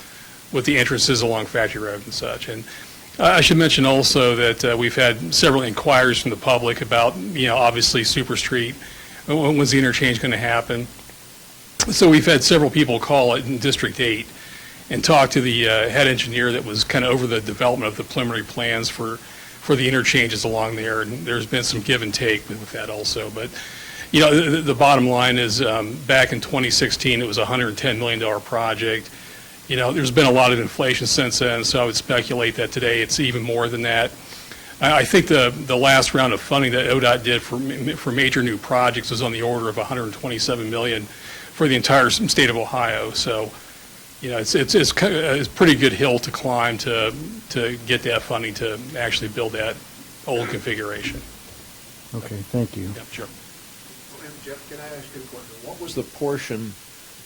the entrances along Factory Road and such. And I should mention also that we've had several inquiries from the public about, obviously Super Street. When was the interchange going to happen? So we've had several people call it in District 8 and talk to the head engineer that was kind of over the development of the preliminary plans for the interchanges along there, and there's been some give and take with that also. But, the bottom line is back in 2016, it was a $110 million project. There's been a lot of inflation since then, so I would speculate that today it's even more than that. I think the last round of funding that ODOT did for major new projects was on the order of $127 million for the entire state of Ohio. So, it's a pretty good hill to climb to get that funding to actually build that old configuration. Okay, thank you. Yeah, sure. Jeff, can I ask you a question? What was the portion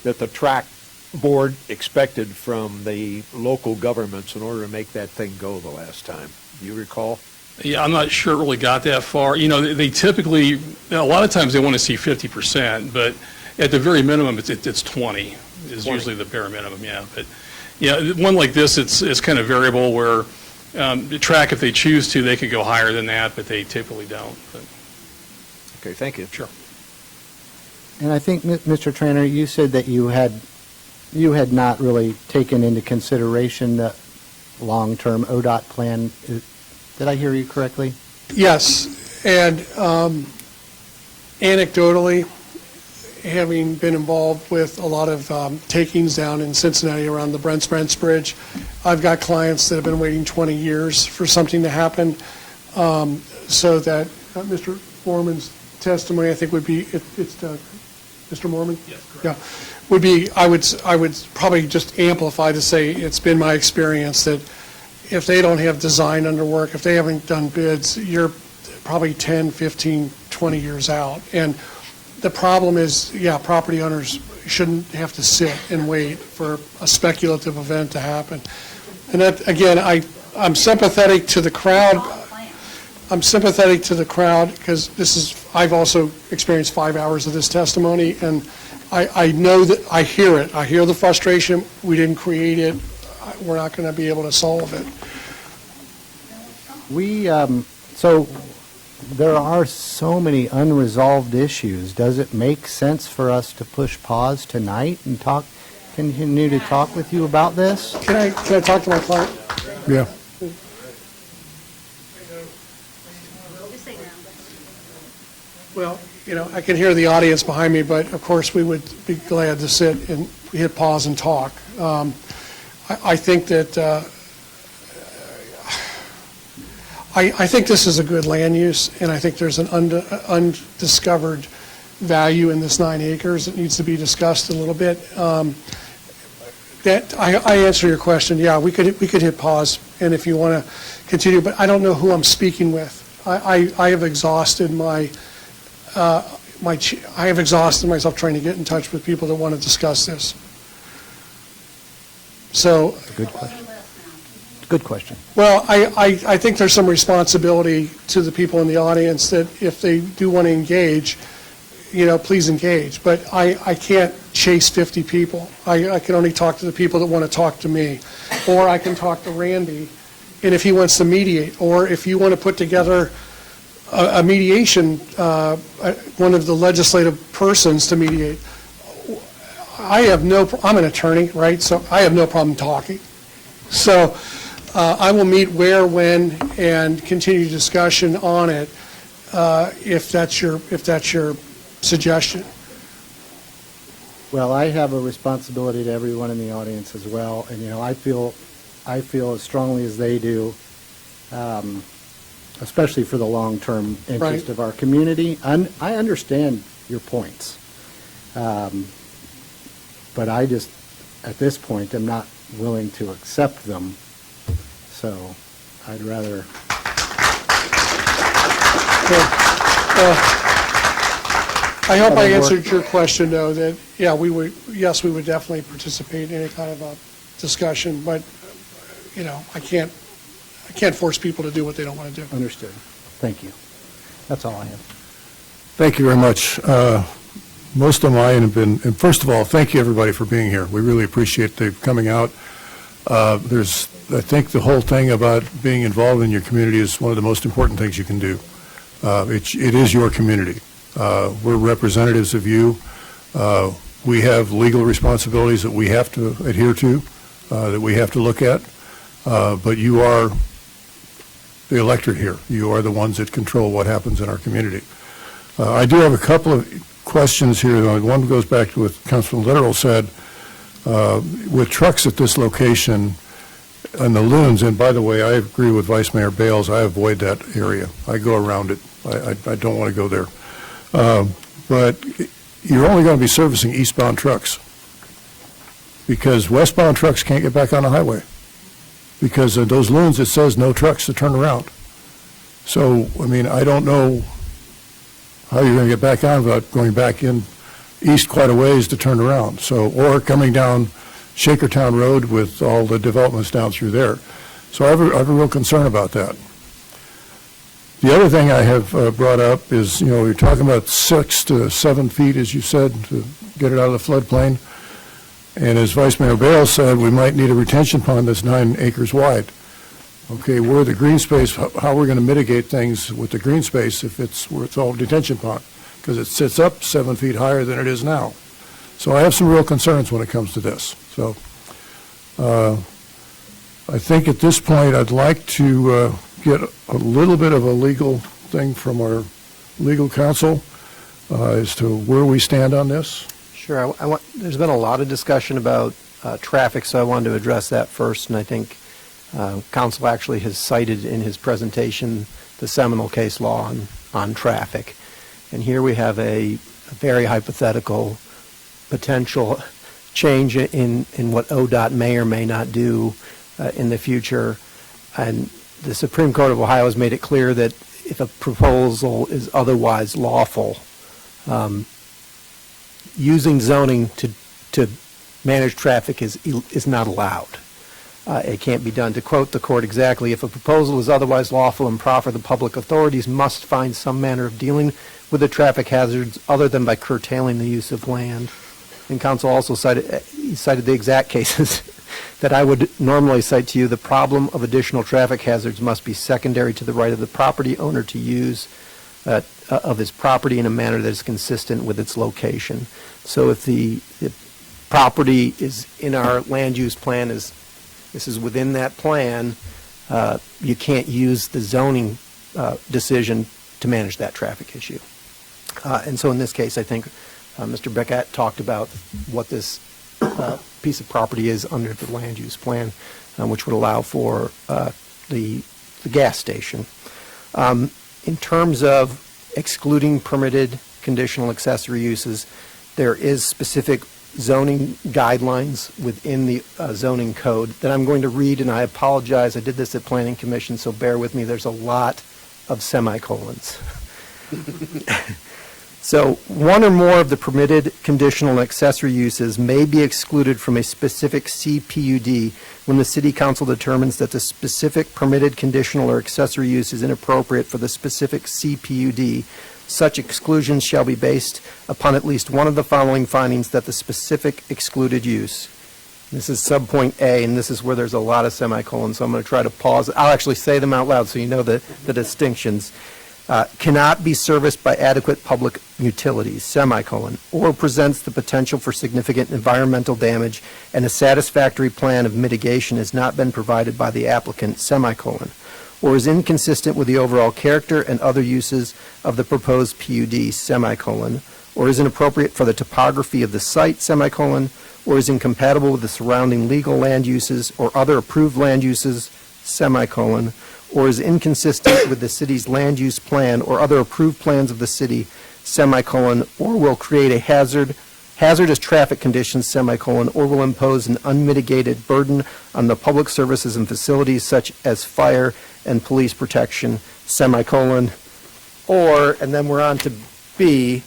that the TRAC board expected from the local governments in order to make that thing go the last time? Do you recall? Yeah, I'm not sure it really got that far. They typically, a lot of times they want to see 50%, but at the very minimum, it's 20 is 20. Usually the bare minimum, yeah. But one like this, it's kind of variable where the TRAC, if they choose to, they could go higher than that, but they typically don't. But. Okay, thank you. Sure. And I think, Mr. Trainer, you said that you had not really taken into consideration long-term ODOT plan. Did I hear you correctly? Yes, and anecdotally, having been involved with a lot of takings down in Cincinnati around the Brents Bridge, I've got clients that have been waiting 20 years for something to happen, so that Mr. Moorman's testimony, I think, would be, it's Mr. Moorman? Yes, correct. Yeah, would be, I would probably just amplify to say it's been my experience that if they don't have design under work, if they haven't done bids, you're probably 10, 15, 20 years out. And the problem is, yeah, property owners shouldn't have to sit and wait for a speculative event to happen. And that, again, I'm sympathetic to the crowd. I'm sympathetic to the crowd because I've also experienced 5 hours of this testimony, and I know that I hear it. I hear the frustration. We didn't create it. We're not going to be able to solve it. So there are so many unresolved issues. Does it make sense for us to push pause tonight and continue to talk with you about this? Can I talk to my client? Yeah. Well, I can hear the audience behind me, but of course we would be glad to sit and hit pause and talk. I think that I think this is a good land use, and I think there's an undiscovered value in this 9 acres that needs to be discussed a little bit. That I answer your question. Yeah, we could hit pause, and if you want to continue, but I don't know who I'm speaking with. I have exhausted I have exhausted myself trying to get in touch with people that want to discuss this. So, That's a good question. Good question. Well, I think there's some responsibility to the people in the audience that if they do want to engage, please engage. But I can't chase 50 people. I can only talk to the people that want to talk to me. Or I can talk to Randy, and if he wants to mediate, or if you want to put together a mediation, one of the legislative persons to mediate. I'm an attorney, right? So I have no problem talking. So I will meet where, when, and continue discussion on it if that's your suggestion. Well, I have a responsibility to everyone in the audience as well, and I feel as strongly as they do, especially for the long-term interest of our community. I understand your points, but I just, at this point, am not willing to accept them. So I'd rather. I hope I answered your question, though, that, yeah, we would definitely participate in any kind of a discussion, but, I can't force people to do what they don't want to do. Understood. Thank you. That's all I have. Thank you very much. Most of mine have been, and first of all, thank you, everybody, for being here. We really appreciate the coming out. I think the whole thing about being involved in your community is one of the most important things you can do. It is your community. We're representatives of you. We have legal responsibilities that we have to adhere to, that we have to look at. But you are the electorate here. You are the ones that control what happens in our community. I do have a couple of questions here. One goes back to what Councilman Literal said. With trucks at this location and the loons, and by the way, I agree with Vice Mayor Bales. I avoid that area. I go around it. I don't want to go there. But you're only going to be servicing eastbound trucks because westbound trucks can't get back on the highway. Because of those loons, it says no trucks to turn around. So, I don't know how you're going to get back on without going back in east quite a ways to turn around. So, or coming down Shakertown Road with all the developments down through there. So I have a real concern about that. The other thing I have brought up is, you're talking about 6 to 7 feet, as you said, to get it out of the floodplain. And as Vice Mayor Bales said, we might need a retention pond that's 9 acres wide. Okay, where the green space, how are we going to mitigate things with the green space if it's all detention pond? Because it sits up 7 feet higher than it is now. So I have some real concerns when it comes to this. So I think at this point, I'd like to get a little bit of a legal thing from our legal counsel as to where we stand on this. Sure. There's been a lot of discussion about traffic, so I wanted to address that first. And I think counsel actually has cited in his presentation the seminal case law on traffic. And here we have a very hypothetical potential change in what ODOT may or may not do in the future. And the Supreme Court of Ohio has made it clear that if a proposal is otherwise lawful, using zoning to manage traffic is not allowed. It can't be done. To quote the court exactly, if a proposal is otherwise lawful and proper, the public authorities must find some manner of dealing with the traffic hazards other than by curtailing the use of land. And counsel also cited the exact cases that I would normally cite to you. The problem of additional traffic hazards must be secondary to the right of the property owner to use of his property in a manner that is consistent with its location. So if the property is in our land use plan, this is within that plan, you can't use the zoning decision to manage that traffic issue. And so in this case, I think Mr. Beckett talked about what this piece of property is under the land use plan, which would allow for the gas station. In terms of excluding permitted conditional accessory uses, there is specific zoning guidelines within the zoning code that I'm going to read, and I apologize. I did this at Planning Commission, so bear with me. There's a lot of semicolons. So one or more of the permitted conditional and accessory uses may be excluded from a specific CPUD when the City Council determines that the specific permitted conditional or accessory use is inappropriate for the specific CPUD. Such exclusions shall be based upon at least one of the following findings that the specific excluded use. This is subpoint A, and this is where there's a lot of semicolons, so I'm going to try to pause. I'll actually say them out loud so you know the distinctions. Cannot be serviced by adequate public utilities, semicolon, or presents the potential for significant environmental damage and a satisfactory plan of mitigation has not been provided by the applicant, semicolon, or is inconsistent with the overall character and other uses of the proposed PUD, semicolon, or is inappropriate for the topography of the site, semicolon, or is incompatible with the surrounding legal land uses or other approved land uses, semicolon, or is inconsistent with the city's land use plan or other approved plans of the city, semicolon, or will create a hazardous traffic conditions, semicolon, or will impose an unmitigated burden on the public services and facilities such as fire and police protection, semicolon, or, and then we're on to B,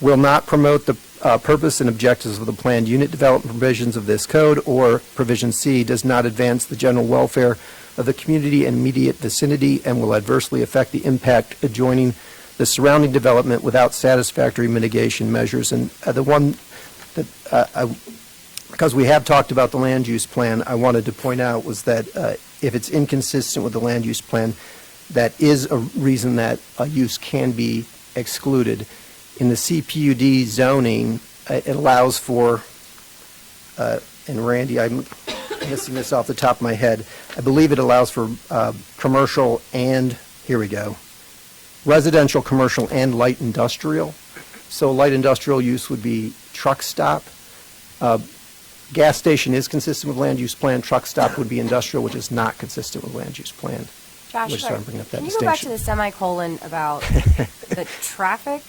will not promote the purpose and objectives of the planned unit development provisions of this code, or provision C, does not advance the general welfare of the community and immediate vicinity and will adversely affect the impact adjoining the surrounding development without satisfactory mitigation measures. And the one that, because we have talked about the land use plan, I wanted to point out was that if it's inconsistent with the land use plan, that is a reason that a use can be excluded. In the CPUD zoning, it allows for, and Randy, I'm missing this off the top of my head, I believe it allows for commercial and, here we go, residential, commercial, and light industrial. So light industrial use would be truck stop. Gas station is consistent with land use plan. Truck stop would be industrial, which is not consistent with land use plan. Josh, can you go back to the semicolon about the traffic?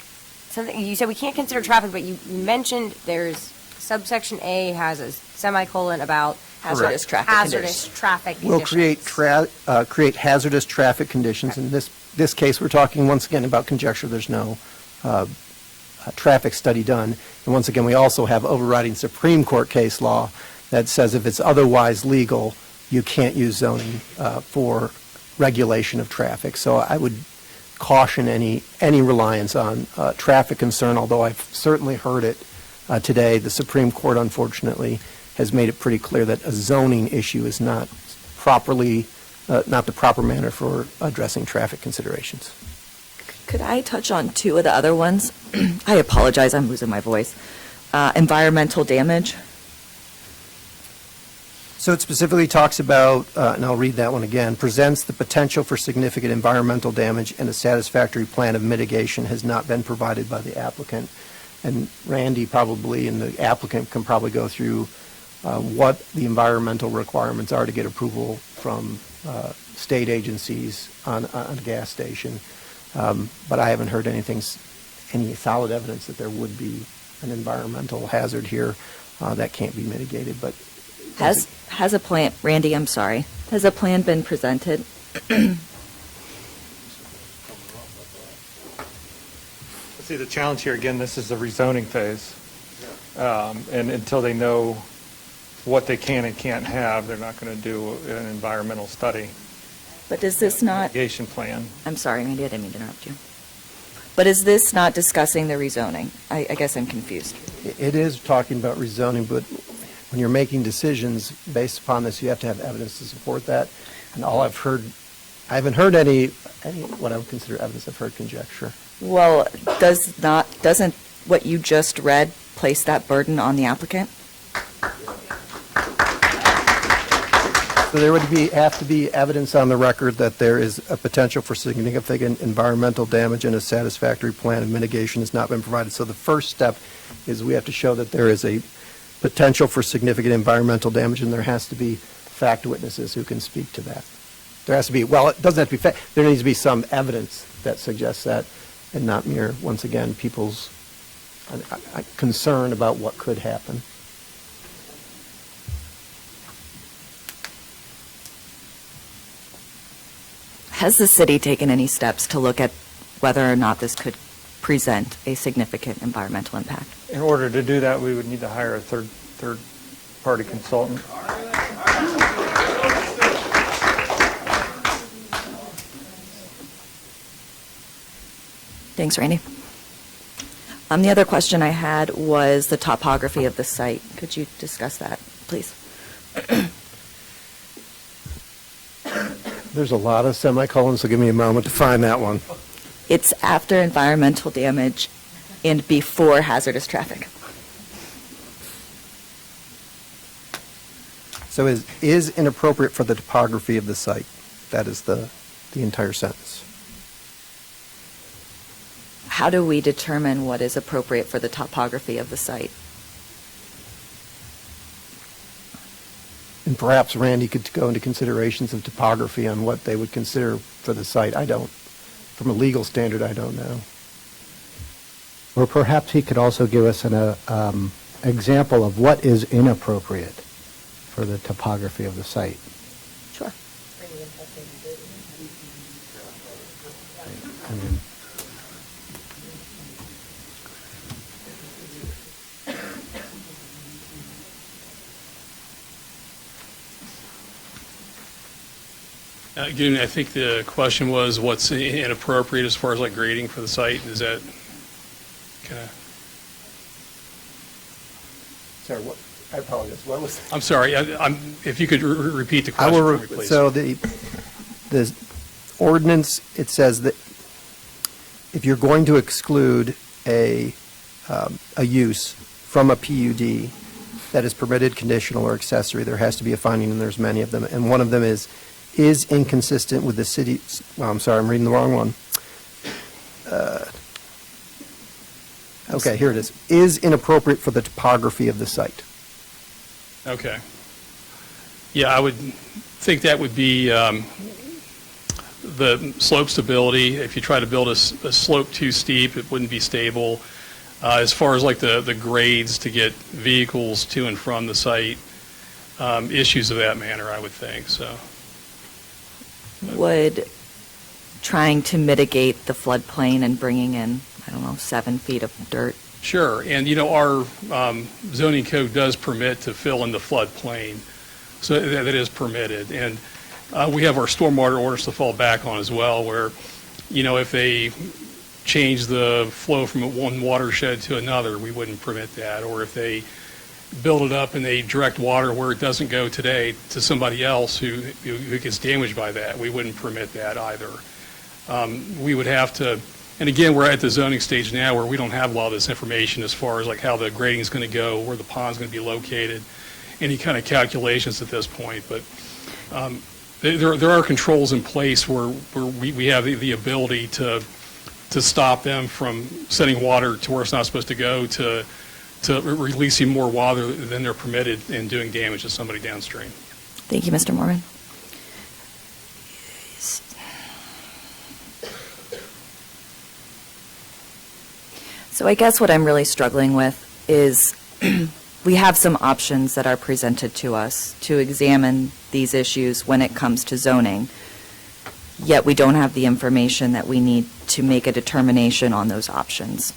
Something you said we can't consider traffic, but you mentioned there's subsection A has a semicolon about hazardous traffic conditions. We'll create hazardous traffic conditions. In this case, we're talking once again about conjecture. There's no traffic study done. And once again, we also have overriding Supreme Court case law that says if it's otherwise legal, you can't use zoning for regulation of traffic. So I would caution any reliance on traffic concern, although I've certainly heard it today. The Supreme Court, unfortunately, has made it pretty clear that a zoning issue is not properly, not the proper manner for addressing traffic considerations. Could I touch on two of the other ones? I apologize, I'm losing my voice. Environmental damage. So it specifically talks about, and I'll read that one again, presents the potential for significant environmental damage and a satisfactory plan of mitigation has not been provided by the applicant. And Randy probably, and the applicant can probably go through what the environmental requirements are to get approval from state agencies on a gas station. But I haven't heard any solid evidence that there would be an environmental hazard here that can't be mitigated. But Has a plan, Randy, I'm sorry, has a plan been presented? See, the challenge here, again, this is the rezoning phase. And until they know what they can and can't have, they're not going to do an environmental study. But is this not, Mitigation plan. I'm sorry, Randy, I didn't mean to interrupt you. But is this not discussing the rezoning? I guess I'm confused. it is talking about rezoning, but when you're making decisions based upon this, you have to have evidence to support that. And all I've heard, I haven't heard any what I would consider evidence. I've heard conjecture. Well, doesn't what you just read place that burden on the applicant? So there would have to be evidence on the record that there is a potential for significant environmental damage and a satisfactory plan of mitigation has not been provided. So the first step is we have to show that there is a potential for significant environmental damage, and there has to be fact witnesses who can speak to that. There has to be, well, it doesn't have to be fact, there needs to be some evidence that suggests that, and not mere, once again, people's concern about what could happen. Has the city taken any steps to look at whether or not this could present a significant environmental impact? In order to do that, we would need to hire a third-party consultant. Thanks, Randy. The other question I had was the topography of the site. Could you discuss that, please? There's a lot of semicolons, so give me a moment to find that one. It's after environmental damage and before hazardous traffic. So is inappropriate for the topography of the site. That is the entire sentence. How do we determine what is appropriate for the topography of the site? And perhaps Randy could go into considerations of topography on what they would consider for the site. I don't. From a legal standard, I don't know. Or perhaps he could also give us an example of what is inappropriate for the topography of the site. Sure. I mean, Again, I think the question was what's inappropriate as far as like grading for the site. Is that kind of? Sorry, what? I apologize. What was that? I'm sorry. If you could repeat the question for me, please. So the ordinance, it says that if you're going to exclude a use from a PUD that is permitted, conditional, or accessory, there has to be a finding, and there's many of them. And one of them is inconsistent with the city's, well, I'm sorry, I'm reading the wrong one. Okay, here it is inappropriate for the topography of the site. Okay. Yeah, I would think that would be the slope stability. If you try to build a slope too steep, it wouldn't be stable. As far as like the grades to get vehicles to and from the site, issues of that manner, I would think, so. Would trying to mitigate the floodplain and bringing in, 7 feet of dirt? Sure, and our zoning code does permit to fill in the floodplain, so that is permitted. And we have our stormwater orders to fall back on as well, where, if they change the flow from one watershed to another, we wouldn't permit that. Or if they build it up and they direct water where it doesn't go today to somebody else who gets damaged by that, we wouldn't permit that either. We would have to, and again, we're at the zoning stage now where we don't have a lot of this information as far as like how the grading is going to go, where the pond's going to be located. any kind of calculations at this point, but there are controls in place where we have the ability to stop them from sending water to where it's not supposed to go, to releasing more water than they're permitted and doing damage to somebody downstream. Thank you, Mr. Mormon. So I guess what I'm really struggling with is we have some options that are presented to us to examine these issues when it comes to zoning, yet we don't have the information that we need to make a determination on those options,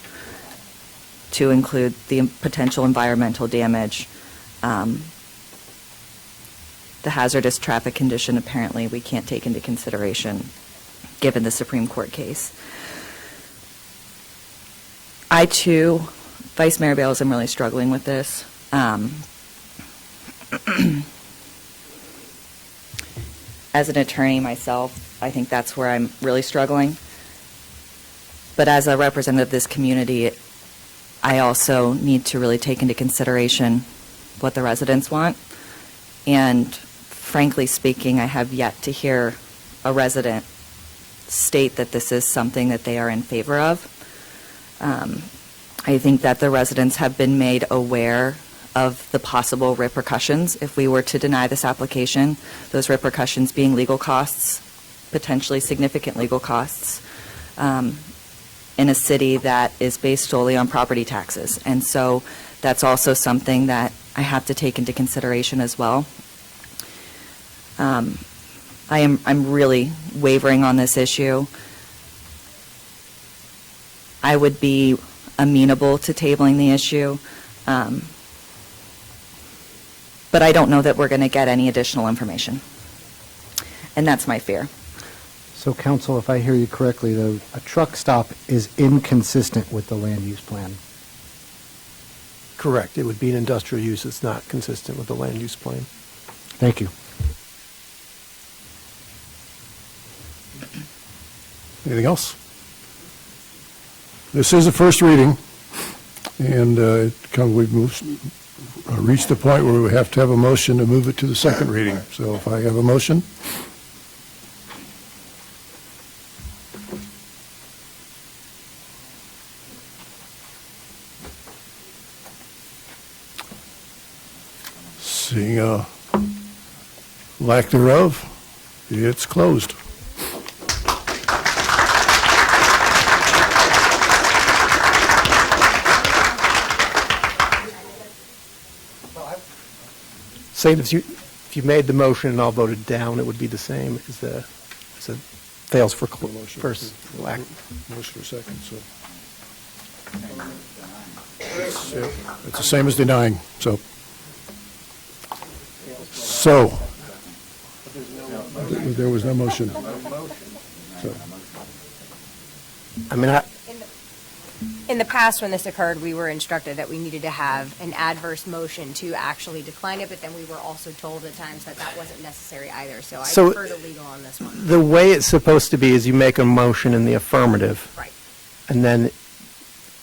to include the potential environmental damage, the hazardous traffic condition apparently we can't take into consideration given the Supreme Court case. I, too, Vice Mayor Bales, am really struggling with this. As an attorney myself, I think that's where I'm really struggling. But as a representative of this community, I also need to really take into consideration what the residents want. And frankly speaking, I have yet to hear a resident state that this is something that they are in favor of. I think that the residents have been made aware of the possible repercussions if we were to deny this application, those repercussions being legal costs, potentially significant legal costs, in a city that is based solely on property taxes. And so that's also something that I have to take into consideration as well. I'm really wavering on this issue. I would be amenable to tabling the issue, but I don't know that we're going to get any additional information. And that's my fear. So, Counsel, if I hear you correctly, though, a truck stop is inconsistent with the land use plan. Correct. It would be an industrial use. It's not consistent with the land use plan. Thank you. Anything else? This is a first reading, and we've reached the point where we have to have a motion to move it to the second reading. So if I have a motion. Seeing a lack thereof, it's closed. Same as if you made the motion and all voted down, it would be the same as it fails for first lack. Motion for second, so. It's the same as denying, so. There was no motion. So. I mean, In the past, when this occurred, we were instructed that we needed to have an adverse motion to actually decline it, but then we were also told at times that that wasn't necessary either. So I defer to legal on this one. the way it's supposed to be is you make a motion in the affirmative. Right. And then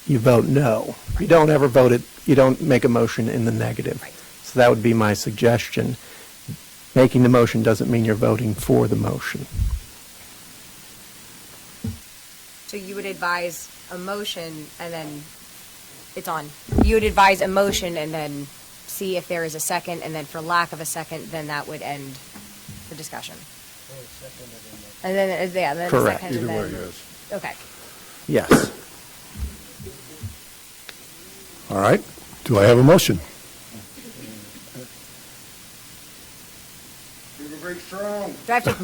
you vote no. You don't ever vote it, you don't make a motion in the negative. Right. So that would be my suggestion. Making the motion doesn't mean you're voting for the motion. So you would advise a motion and then it's on. You would advise a motion and then see if there is a second, and then for lack of a second, then that would end the discussion. And then, yeah, then Correct. the second, Either and way, then. yes. Okay. Yes. All right. Do I have a motion? Do I have to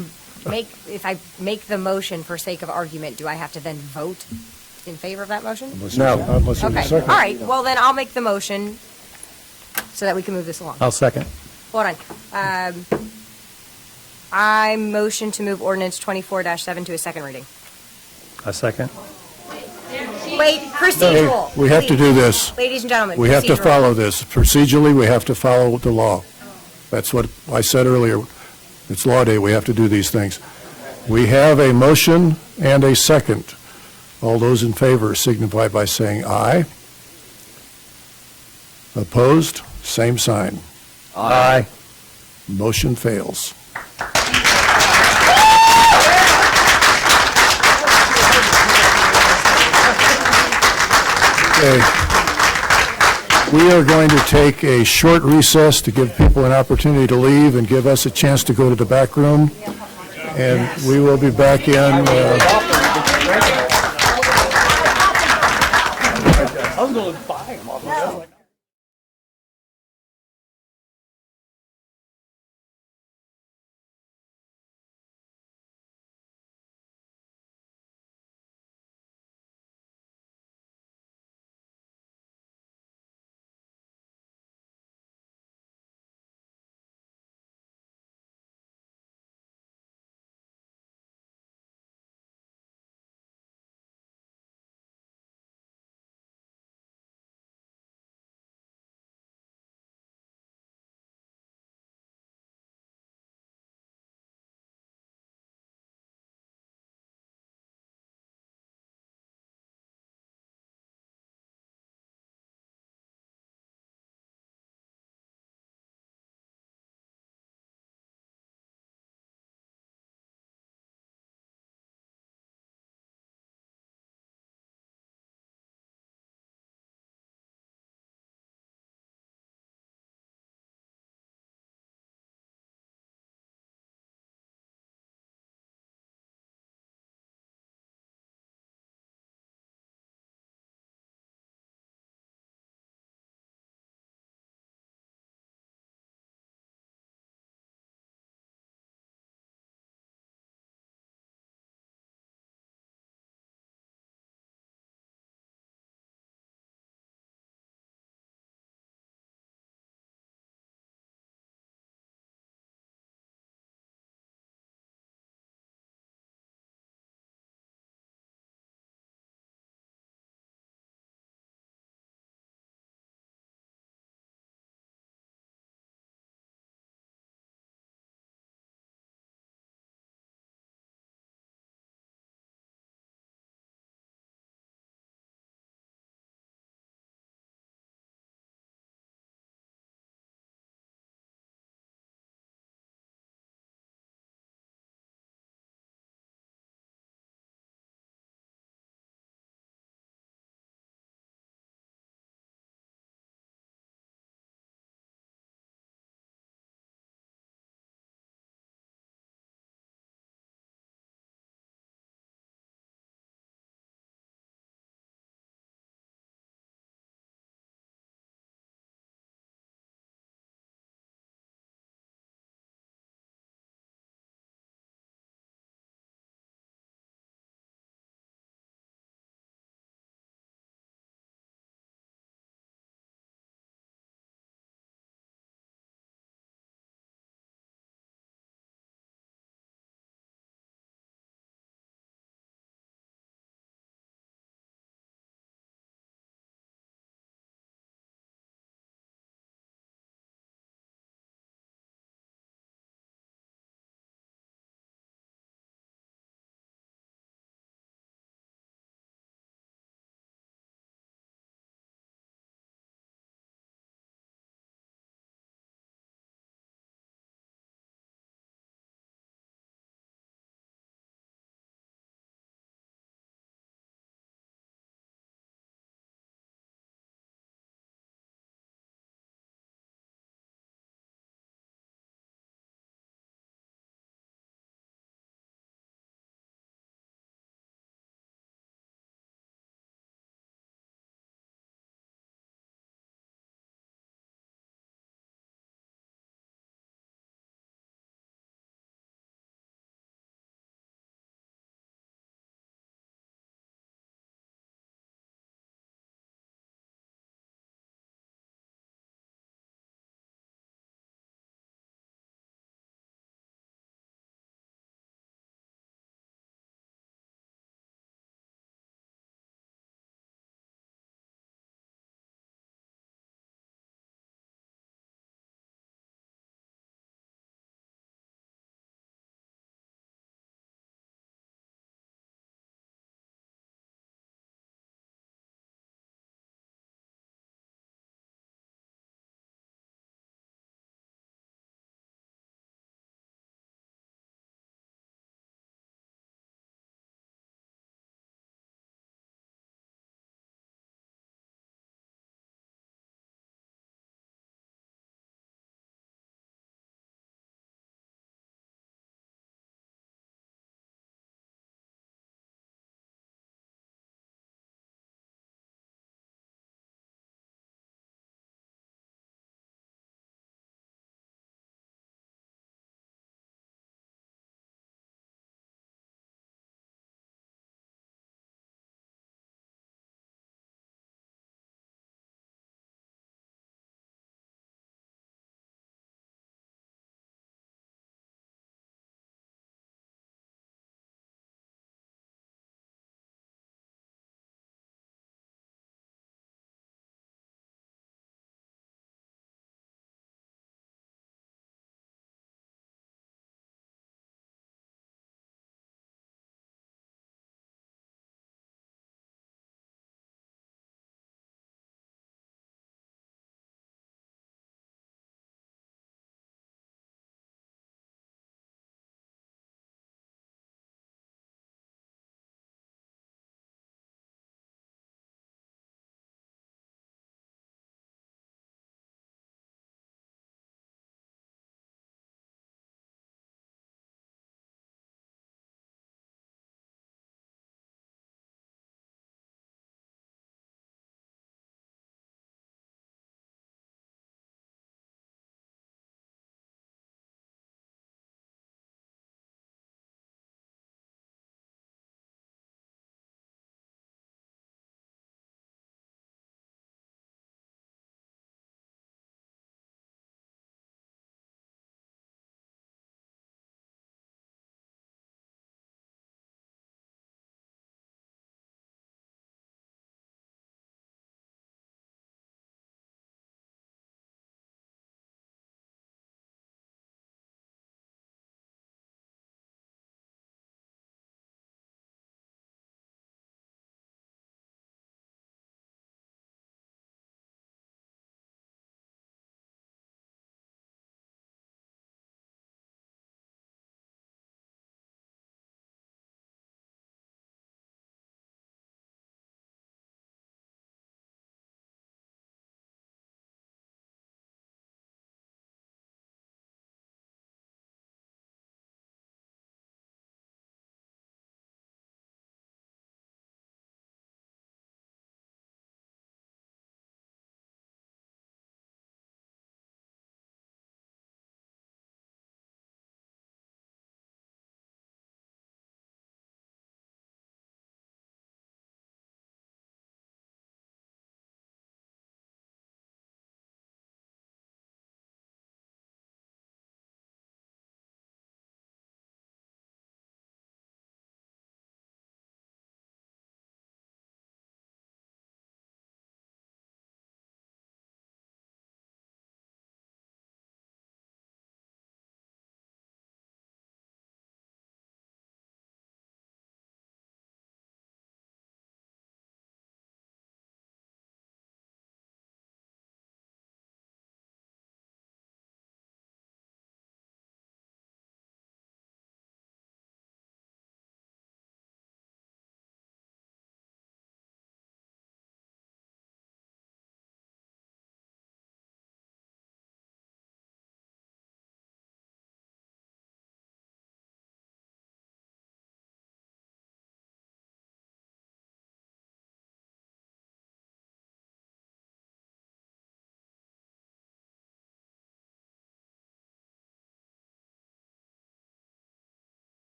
if I make the motion for sake of argument, do I have to then vote in favor of that motion? No. Unless there's a Okay, all second. right, well then I'll make the motion so that we can move this along. I'll second. Hold on. I motion to move ordinance 24-7 to a second reading. A second. Wait, procedural. We have to do this. Ladies and gentlemen, We have to procedural. follow this. Procedurally, we have to follow the law. That's what I said earlier. It's law day. We have to do these things. We have a motion and a second. All those in favor signify by saying aye. Opposed? Same sign. Aye. Motion fails. Okay. We are going to take a short recess to give people an opportunity to leave and give us a chance to go to the back room. And we will be back in. I was going to buy them off of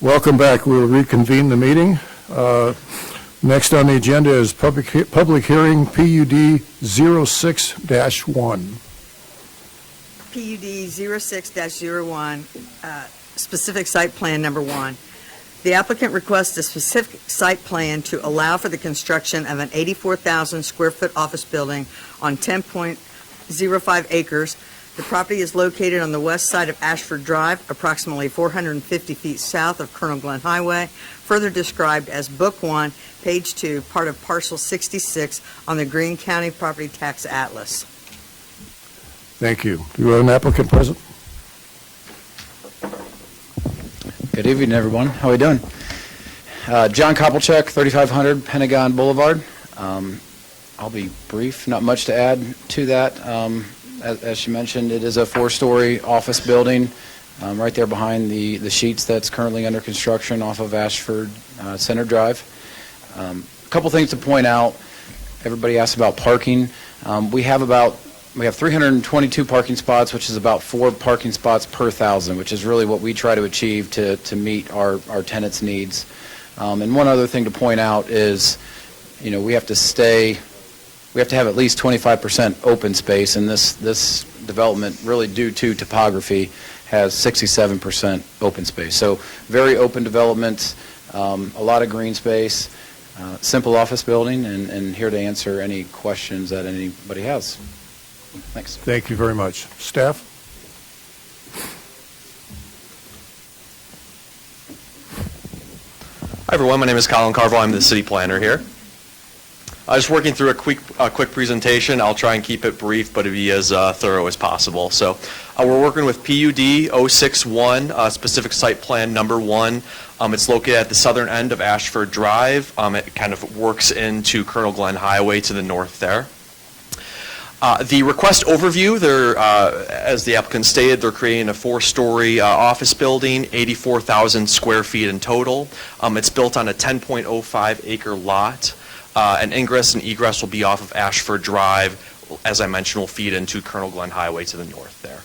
Welcome back. We will reconvene the meeting. Next on the agenda is public hearing PUD 06-1. PUD 06-01, specific site plan number 1. The applicant requests a specific site plan to allow for the construction of an 84,000 square foot office building on 10.05 acres. The property is located on the west side of Ashford Drive, approximately 450 feet south of Colonel Glenn Highway, further described as Book 1, Page 2, part of Parcel 66 on the Greene County Property Tax Atlas. Thank you. Do you have an applicant present? Good evening, everyone. How are we doing? John Kopelchuk, 3500 Pentagon Boulevard. I'll be brief, not much to add to that. As she mentioned, it is a 4-story office building right there behind the sheets that's currently under construction off of Ashford Center Drive. A couple things to point out. Everybody asked about parking. We have 322 parking spots, which is about 4 parking spots per 1,000, which is really what we try to achieve to meet our tenants' needs. And one other thing to point out is, we have to have at least 25% open space, and this development, really due to topography, has 67% open space. So very open development, a lot of green space, simple office building, and here to answer any questions that anybody has. Thanks. Thank you very much. Staff? Hi, everyone. My name is Colin Carville. I'm the city planner here. Just working through a quick presentation. I'll try and keep it brief, but be as thorough as possible. So we're working with PUD 061, specific site plan number 1. It's located at the southern end of Ashford Drive. It kind of works into Colonel Glenn Highway to the north there. The request overview, as the applicant stated, they're creating a 4-story office building, 84,000 square feet in total. It's built on a 10.05 acre lot. And ingress and egress will be off of Ashford Drive. As I mentioned, will feed into Colonel Glenn Highway to the north there.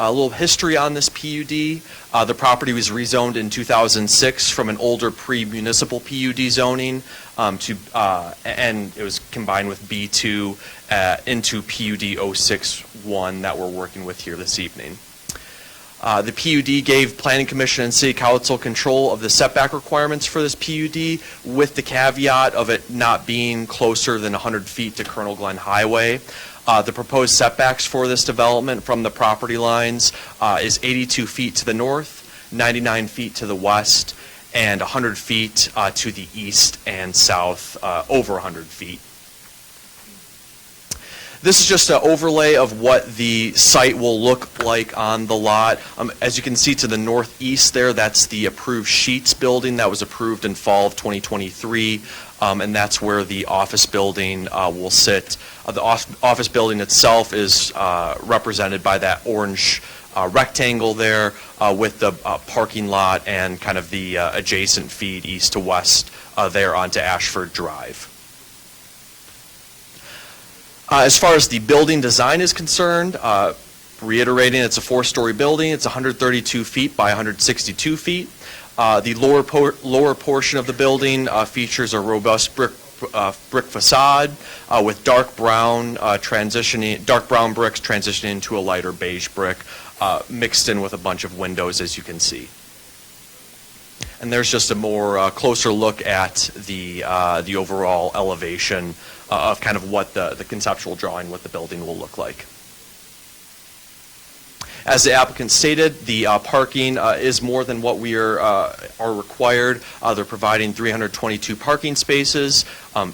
A little history on this PUD. The property was rezoned in 2006 from an older pre-municipal PUD zoning and it was combined with B2 into PUD 061 that we're working with here this evening. The PUD gave Planning Commission and City Council control of the setback requirements for this PUD with the caveat of it not being closer than 100 feet to Colonel Glenn Highway. The proposed setbacks for this development from the property lines is 82 feet to the north, 99 feet to the west, and 100 feet to the east and south, over 100 feet. This is just an overlay of what the site will look like on the lot. As you can see to the northeast there, that's the approved Sheets building that was approved in fall of 2023, and that's where the office building will sit. The office building itself is represented by that orange rectangle there with the parking lot and kind of the adjacent feed east to west there onto Ashford Drive. As far as the building design is concerned, reiterating, it's a 4-story building. It's 132 feet by 162 feet. The lower portion of the building features a robust brick facade with dark brown bricks transitioning into a lighter beige brick, mixed in with a bunch of windows, as you can see. And there's just a more closer look at the overall elevation of kind of what the conceptual drawing, what the building will look like. As the applicant stated, the parking is more than what we are required. They're providing 322 parking spaces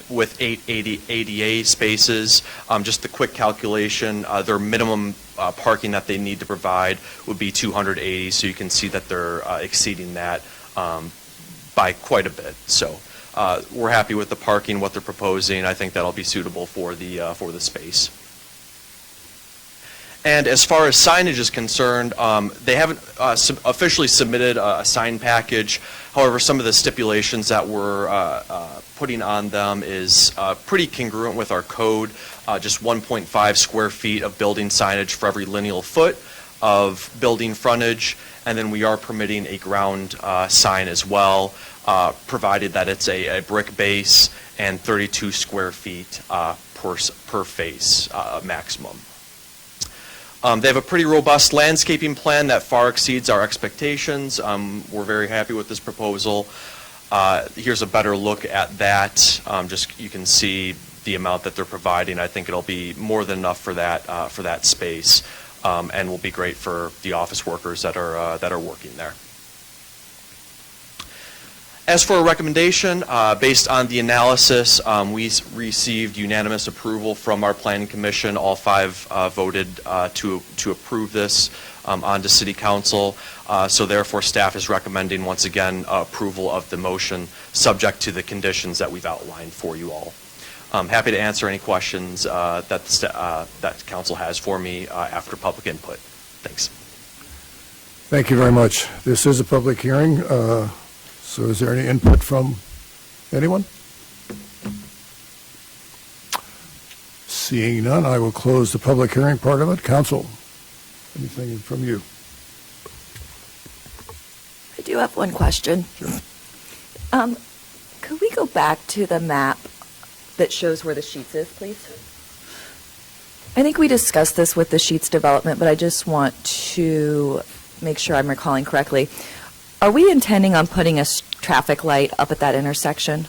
with 8 ADA spaces. Just a quick calculation, their minimum parking that they need to provide would be 280, so you can see that they're exceeding that by quite a bit. So we're happy with the parking, what they're proposing. I think that'll be suitable for the space. And as far as signage is concerned, they haven't officially submitted a sign package. However, some of the stipulations that we're putting on them is pretty congruent with our code. Just 1.5 square feet of building signage for every lineal foot of building frontage, And then we are permitting a ground sign as well, provided that it's a brick base and 32 square feet per face maximum. They have a pretty robust landscaping plan that far exceeds our expectations. We're very happy with this proposal. Here's a better look at that. Just you can see the amount that they're providing. I think it'll be more than enough for that space, and will be great for the office workers that are working there. As for a recommendation, based on the analysis, we received unanimous approval from our Planning Commission. All 5 voted to approve this onto City Council. So therefore, staff is recommending, once again, approval of the motion, subject to the conditions that we've outlined for you all. I'm happy to answer any questions that Council has for me after public input. Thanks. Thank you very much. This is a public hearing. So is there any input from anyone? Seeing none, I will close the public hearing part of it. Council, anything from you? I do have one question. Sure. Could we go back to the map that shows where the Sheets is, please? I think we discussed this with the Sheets development, but I just want to make sure I'm recalling correctly. Are we intending on putting a traffic light up at that intersection?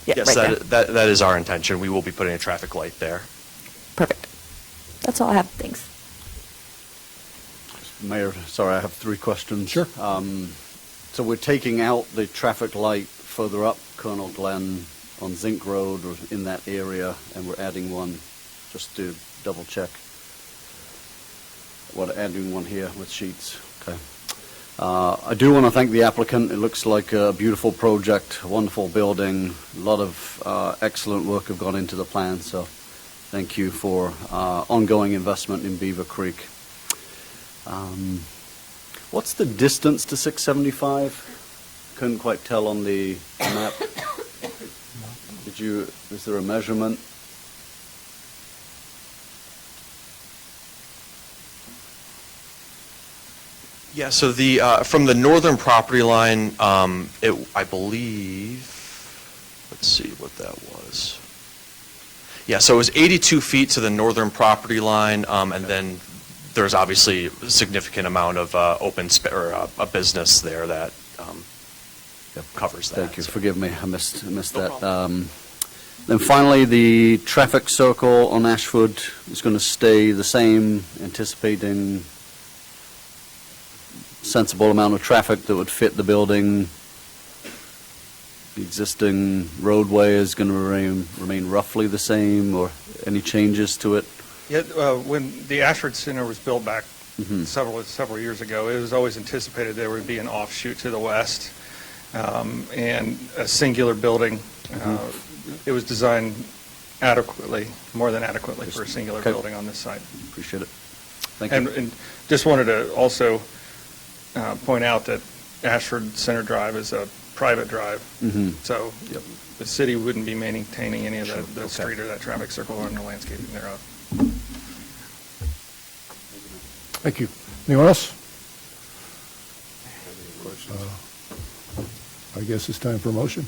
Yeah, Yes, right there. that is our intention. We will be putting a traffic light there. Perfect. That's all I have. Thanks. Mayor, sorry, I have 3 questions. Sure. So we're taking out the traffic light further up Colonel Glen on Zinc Road or in that area, and we're adding one, just to double check. Adding one here with Sheets. Okay. I do want to thank the applicant. It looks like a beautiful project, a wonderful building. A lot of excellent work have gone into the plan, so thank you for ongoing investment in Beavercreek. What's the distance to 675? Couldn't quite tell on the map. Is there a measurement? Yeah, so from the northern property line, I believe, let's see what that was. Yeah, so it was 82 feet to the northern property line, and then there's obviously a significant amount of open a business there that covers that. Thank you. Forgive me, I missed that. Then finally, the traffic circle on Ashford is going to stay the same, anticipating sensible amount of traffic that would fit the building. The existing roadway is going to remain roughly the same, or any changes to it? Yeah, when the Ashford Center was built back several years ago, it was always anticipated there would be an offshoot to the west and a singular building. It was designed adequately, more than adequately, for a singular building on this site. Appreciate it. Thank you. And just wanted to also point out that Ashford Center Drive is a private drive, so the city wouldn't be maintaining any of the street or that traffic circle or the landscaping thereof. Thank you. Anyone else? I guess it's time for a motion.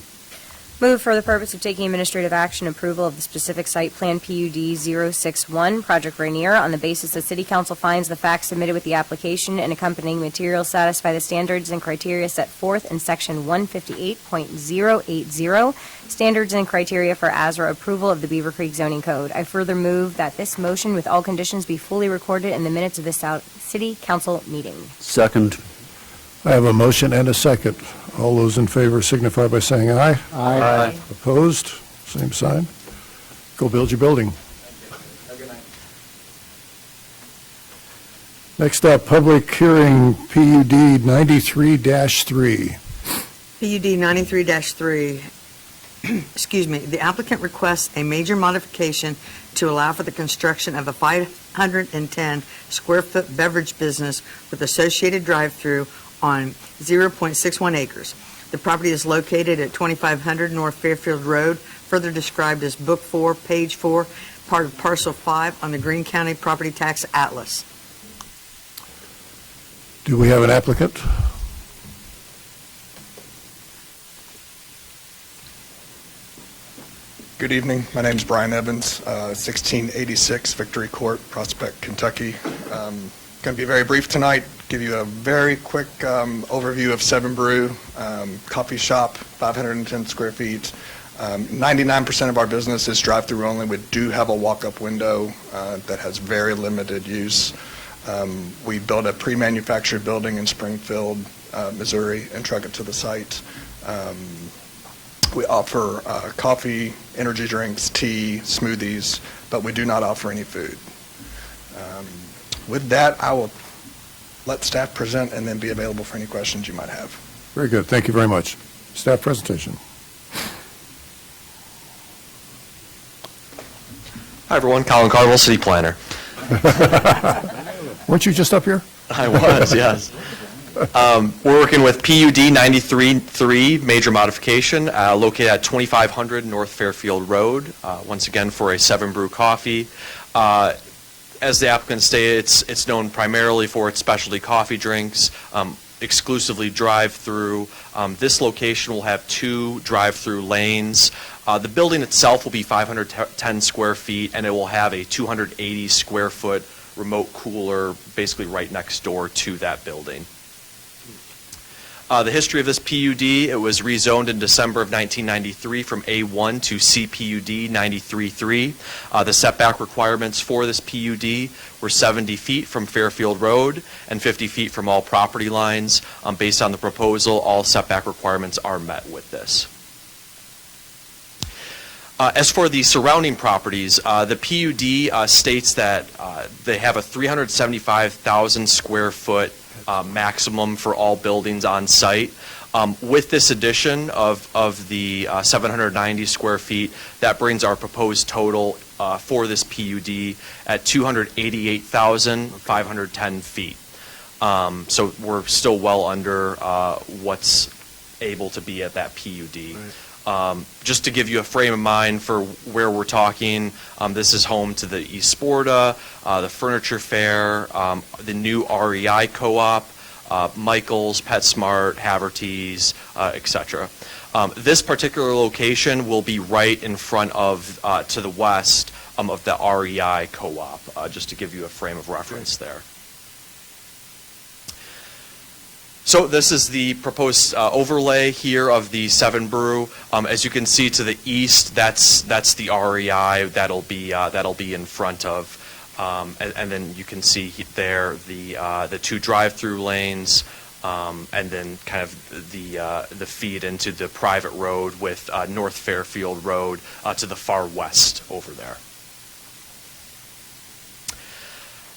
Move for the purpose of taking administrative action, approval of the specific site plan PUD 061, Project Rainier, on the basis that City Council finds the facts submitted with the application and accompanying materials satisfy the standards and criteria set forth in Section 158.080, Standards and Criteria for ASRA Approval of the Beavercreek Zoning Code. I further move that this motion, with all conditions, be fully recorded in the minutes of this City Council meeting. Second. I have a motion and a second. All those in favor signify by saying aye. Aye. Opposed? Same sign. Go build your building. Next up, public hearing PUD 93-3. PUD 93-3, excuse me, the applicant requests a major modification to allow for the construction of a 510 square foot beverage business with associated drive-through on 0.61 acres. The property is located at 2500 North Fairfield Road, further described as Book 4, Page 4, part of Parcel 5 on the Greene County Property Tax Atlas. Do we have an applicant? Good evening. My name is Brian Evans, 1686 Victory Court, Prospect, Kentucky. Going to be very brief tonight, give you a very quick overview of VIII BREW, coffee shop, 510 square feet. 99% of our business is drive-through only. We do have a walk-up window that has very limited use. We built a pre-manufactured building in Springfield, Missouri, and truck it to the site. We offer coffee, energy drinks, tea, smoothies, but we do not offer any food. With that, I will let staff present and then be available for any questions you might have. Very good. Thank you very much. Staff presentation. Hi, everyone. Colin Carville, City Planner. Weren't you just up here? I was, yes. We're working with PUD 93-3 major modification located at 2500 North Fairfield Road, once again for a VIII BREW coffee. As the applicant stated, it's known primarily for its specialty coffee drinks, exclusively drive-through. This location will have 2 drive-through lanes. The building itself will be 510 square feet, and it will have a 280 square foot remote cooler basically right next door to that building. The history of this PUD, it was rezoned in December of 1993 from A1 to CPUD 93-3. The setback requirements for this PUD were 70 feet from Fairfield Road and 50 feet from all property lines. Based on the proposal, all setback requirements are met with this. As for the surrounding properties, the PUD states that they have a 375,000 square foot maximum for all buildings on site. With this addition of the 790 square feet, that brings our proposed total for this PUD at 288,510 feet. So we're still well under what's able to be at that PUD. Right. Just to give you a frame of mind for where we're talking, this is home to the East Sporta, the Furniture Fair, the new REI Co-op, Michael's, PetSmart, Haverty's, etc. This particular location will be right in front of, to the west of the REI Co-op, just to give you a frame of reference there. So this is the proposed overlay here of the VIII BREW. As you can see to the east, that's the REI that'll be in front of, and then you can see there the 2 drive-through lanes, and then kind of the feed into the private road with North Fairfield Road to the far west over there.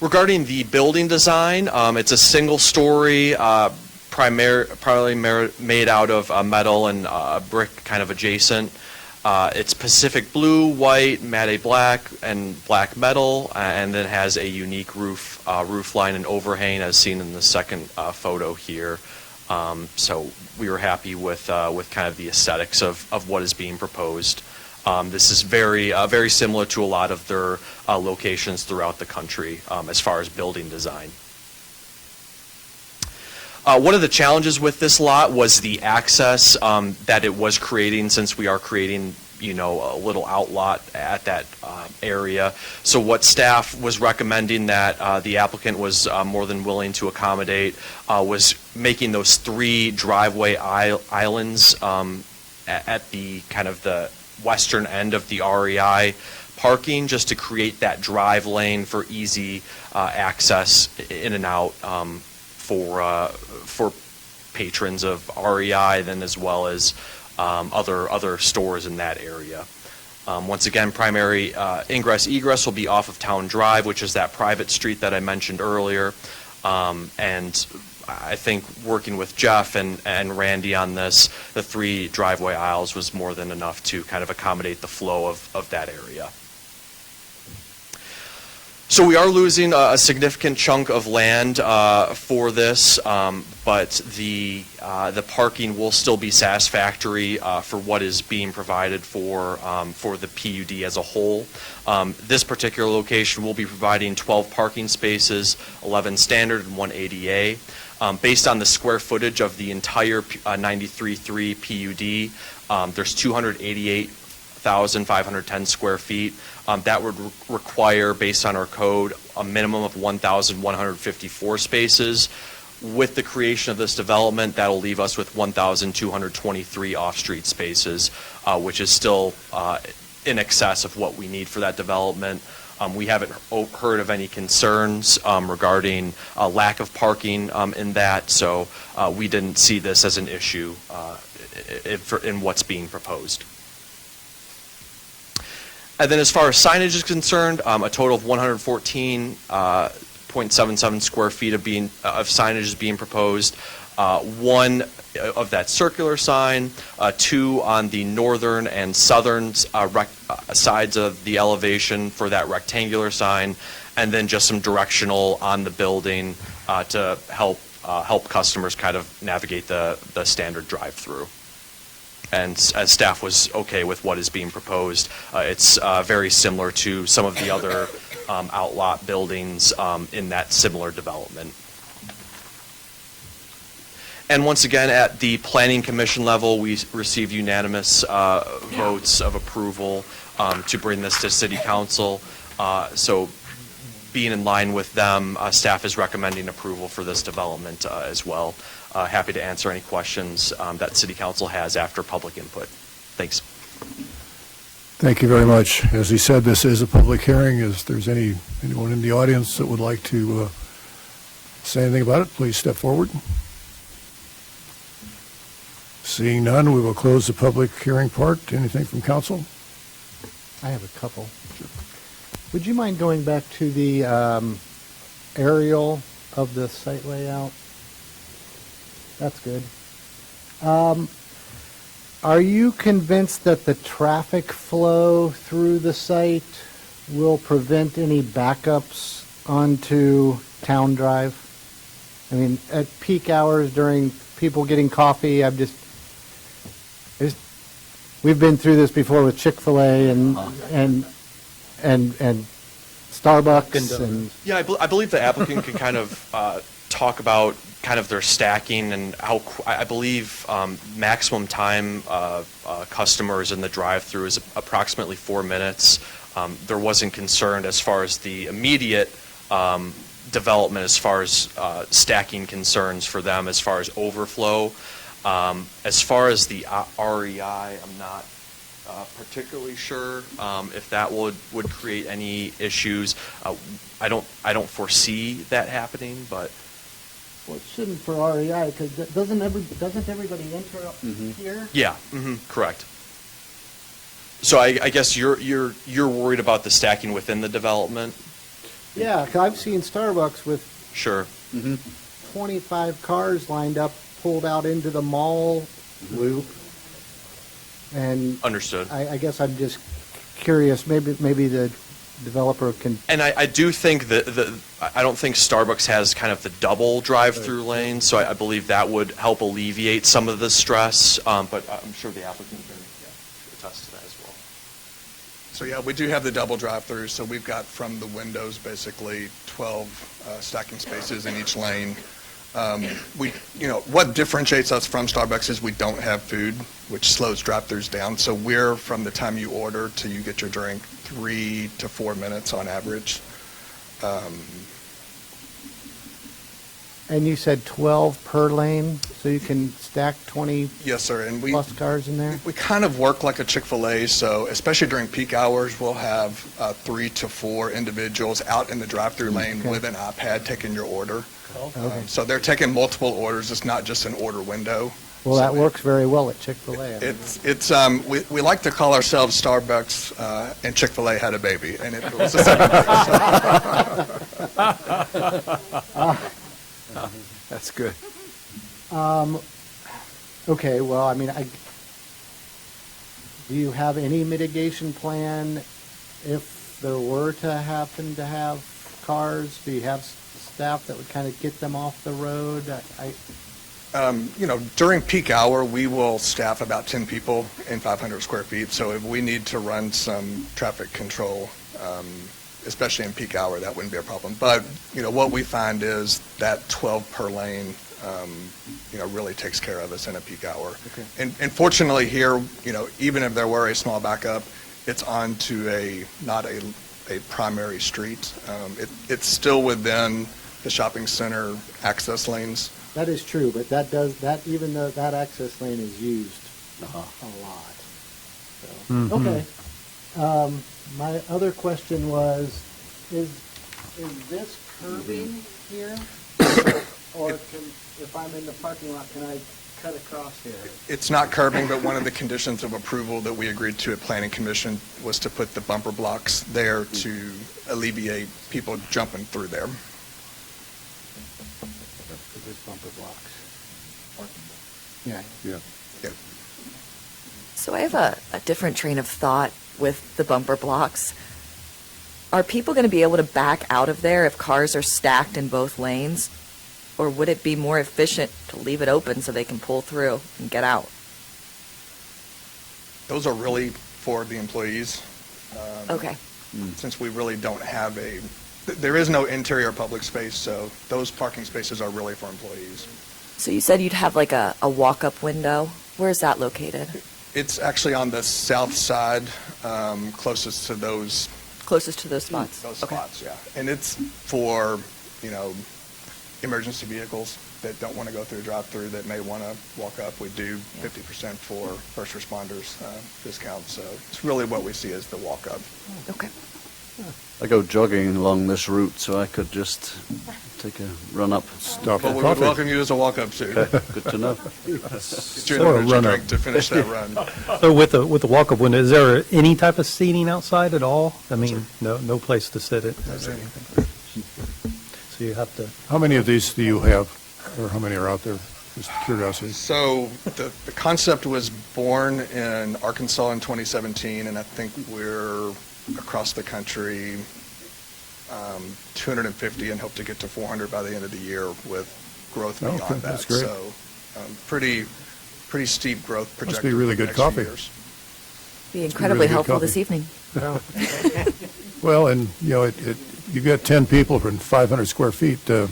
Regarding the building design, it's a single-story. Primarily made out of metal and brick kind of adjacent. It's Pacific blue, white, matte black, and black metal, and then has a unique roof line and overhang as seen in the second photo here. So we were happy with kind of the aesthetics of what is being proposed. This is very similar to a lot of their locations throughout the country as far as building design. One of the challenges with this lot was the access that it was creating, since we are creating, a little outlot at that area. So what staff was recommending that the applicant was more than willing to accommodate was making those 3 driveway islands at the kind of the western end of the REI parking, just to create that drive lane for easy access in and out for patrons of REI, then as well as other stores in that area. Once again, primary ingress-egress will be off of Town Drive, which is that private street that I mentioned earlier. And I think working with Jeff and Randy on this, the 3 driveway aisles was more than enough to kind of accommodate the flow of that area. So we are losing a significant chunk of land for this, but the parking will still be satisfactory for what is being provided for the PUD as a whole. This particular location will be providing 12 parking spaces, 11 standard and 1 ADA. Based on the square footage of the entire 93.3 PUD, there's 288,510 square feet. That would require, based on our code, a minimum of 1,154 spaces. With the creation of this development, that'll leave us with 1,223 off-street spaces, which is still in excess of what we need for that development. We haven't heard of any concerns regarding lack of parking in that, so we didn't see this as an issue in what's being proposed. And then as far as signage is concerned, a total of 114.77 square feet of signage is being proposed. One of that circular sign, two on the northern and southern sides of the elevation for that rectangular sign, and then just some directional on the building to help customers kind of navigate the standard drive-through. And as staff was okay with what is being proposed, it's very similar to some of the other outlot buildings in that similar development. And once again, at the Planning Commission level, we received unanimous votes of approval to bring this to City Council. So being in line with them, staff is recommending approval for this development as well. Happy to answer any questions that City Council has after public input. Thanks. Thank you very much. As he said, this is a public hearing. If there's anyone in the audience that would like to say anything about it, please step forward. Seeing none, we will close the public hearing part. Anything from council? I have a couple. Would you mind going back to the aerial of the site layout? That's good. Are you convinced that the traffic flow through the site will prevent any backups onto Town Drive? I mean, at peak hours during people getting coffee, we've been through this before with Chick-fil-A and Starbucks and. Yeah, I believe the applicant can kind of talk about kind of their stacking and how I believe maximum time customers in the drive-through is approximately 4 minutes. There wasn't concern as far as the immediate development as far as stacking concerns for them as far as overflow. As far as the REI, I'm not particularly sure if that would create any issues. I don't foresee that happening, but. Well, it shouldn't for REI because doesn't everybody enter up here? Yeah, correct. So I guess you're worried about the stacking within the development. Yeah, 'cause I've seen Starbucks with Sure. 25 cars lined up, pulled out into the mall loop, and Understood. I guess I'm just curious. Maybe the developer can. And I do think that I don't think Starbucks has kind of the double drive-through lane, so I believe that would help alleviate some of the stress. But I'm sure the applicant can attest to that as well. So yeah, we do have the double drive-throughs. So we've got from the windows basically 12 stacking spaces in each lane. What differentiates us from Starbucks is we don't have food, which slows drive-throughs down. So we're, from the time you order till you get your drink, 3 to 4 minutes on average. And you said 12 per lane, so you can stack 20 Yes, sir. And plus cars in there? We kind of work like a Chick-fil-A, so especially during peak hours, we'll have 3 to 4 individuals out in the drive-through lane with an iPad taking your order. Okay. So they're taking multiple orders. It's not just an order window. Well, that works very well at Chick-fil-A. We like to call ourselves Starbucks, and Chick-fil-A had a baby, and it was the same thing. That's good. Okay, well, I mean, do you have any mitigation plan if there were to happen to have cars? Do you have staff that would kind of get them off the road? During peak hour, we will staff about 10 people in 500 square feet. So if we need to run some traffic control, especially in peak hour, that wouldn't be a problem. But, what we find is that 12 per lane, really takes care of us in a peak hour. Okay. And fortunately here, even if there were a small backup, it's onto not a primary street. It's still within the shopping center access lanes. That is true, but even though that access lane is used a lot. So, Okay. My other question was, is this curbing here? Or if I'm in the parking lot, can I cut across here? It's not curbing, but one of the conditions of approval that we agreed to at Planning Commission was to put the bumper blocks there to alleviate people jumping through there. This bumper blocks. Yeah. Yeah. So I have a different train of thought with the bumper blocks. Are people going to be able to back out of there if cars are stacked in both lanes? Or would it be more efficient to leave it open so they can pull through and get out? Those are really for the employees. Okay. Since we really don't have there is no interior public space, so those parking spaces are really for employees. So you said you'd have like a walk-up window. Where is that located? It's actually on the south side, closest to those. Closest to those spots? Those spots, yeah. And it's for, emergency vehicles that don't want to go through a drive-through that may want to walk up. We do 50% for first responders discount, so it's really what we see as the walk-up. Okay. I go jogging along this route, so I could just take a run up. Stop But for we would coffee. welcome you as a walk-up too. Okay, good to know. Get you an Or a energy run-up. drink to finish that run. So with the walk-up window, is there any type of seating outside at all? I mean, no place to sit it or anything? So you have to, How many of these do you have, or how many are out there? Just curiosity. So the concept was born in Arkansas in 2017, and I think we're across the country 250 and hope to get to 400 by the end of the year with growth beyond Okay, that. that's great. So pretty steep growth projected. Must be really for the good next few coffee. years. Be incredibly really good helpful coffee. this evening. Well, and, you've got 10 people for 500 square feet. You're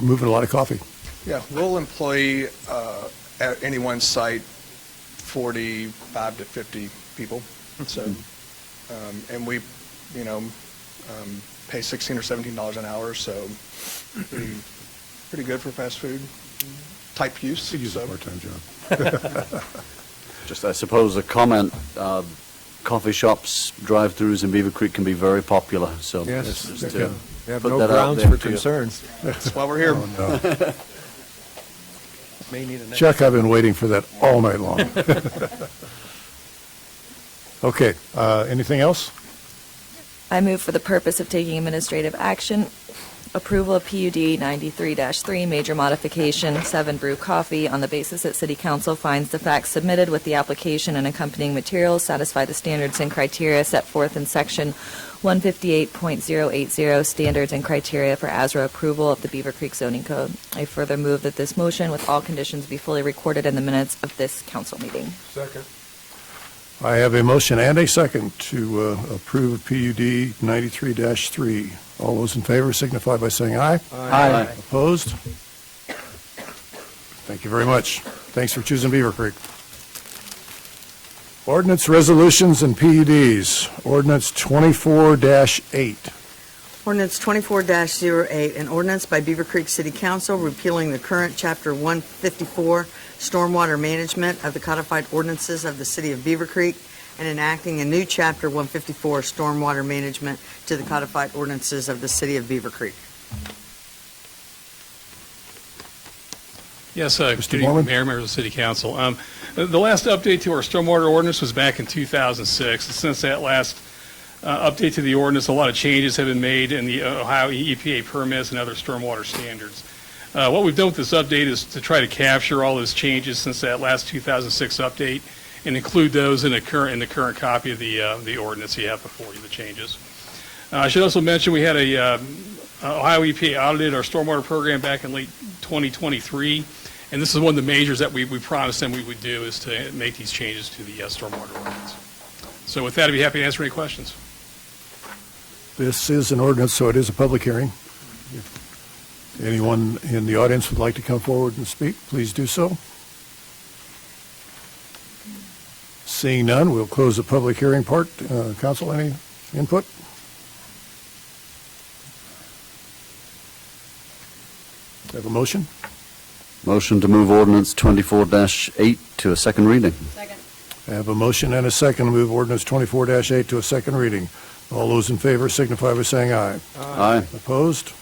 moving a lot of coffee. Yeah, we'll employ at any one site 45 to 50 people. So, and we, pay $16 or $17 an hour, so pretty good for fast food type use. Could use a So- part-time job. Just, I suppose, a comment, coffee shops, drive-throughs in Beavercreek can be very popular, so. Yes, just they to can. They have put no that out grounds there for to you. concerns. That's why we're here. Oh, no. May need a next- Chuck, I've been waiting for that all night long. Okay, anything else? I move for the purpose of taking administrative action, approval of PUD 93-3, major modification, 7 Brew Coffee, on the basis that City Council finds the facts submitted with the application and accompanying materials satisfy the standards and criteria set forth in Section 158.080, standards and criteria for ASRA approval of the Beavercreek zoning code. I further move that this motion, with all conditions, be fully recorded in the minutes of this council meeting. Second. I have a motion and a second to approve PUD 93-3. All those in favor signify by saying aye. Aye. Opposed? Thank you very much. Thanks for choosing Beavercreek. Ordinance resolutions and PUDs. Ordinance 24-8. Ordinance 24-08, an ordinance by Beavercreek City Council repealing the current Chapter 154 Stormwater Management of the Codified Ordinances of the City of Beavercreek and enacting a new Chapter 154 Stormwater Management to the Codified Ordinances of the City of Beavercreek. Yes, Mr. good evening, Mormon? Mayor, members of the City Council. The last update to our stormwater ordinance was back in 2006. And since that last update to the ordinance, a lot of changes have been made in the Ohio EPA permits and other stormwater standards. What we've done with this update is to try to capture all those changes since that last 2006 update and include those in the current copy of the ordinance you have before you, the changes. I should also mention we had Ohio EPA audited our stormwater program back in late 2023, and this is one of the measures that we promised them we would do, is to make these changes to the stormwater ordinance. So with that, I'd be happy to answer any questions. This is an ordinance, so it is a public hearing. If anyone in the audience would like to come forward and speak, please do so. Seeing none, we'll close the public hearing part. Council, any input? Have a motion? Motion to move ordinance 24-8 to a second reading. I have a motion and a second to move ordinance 24-8 to a second reading. All those in favor signify by saying aye. Aye. Opposed?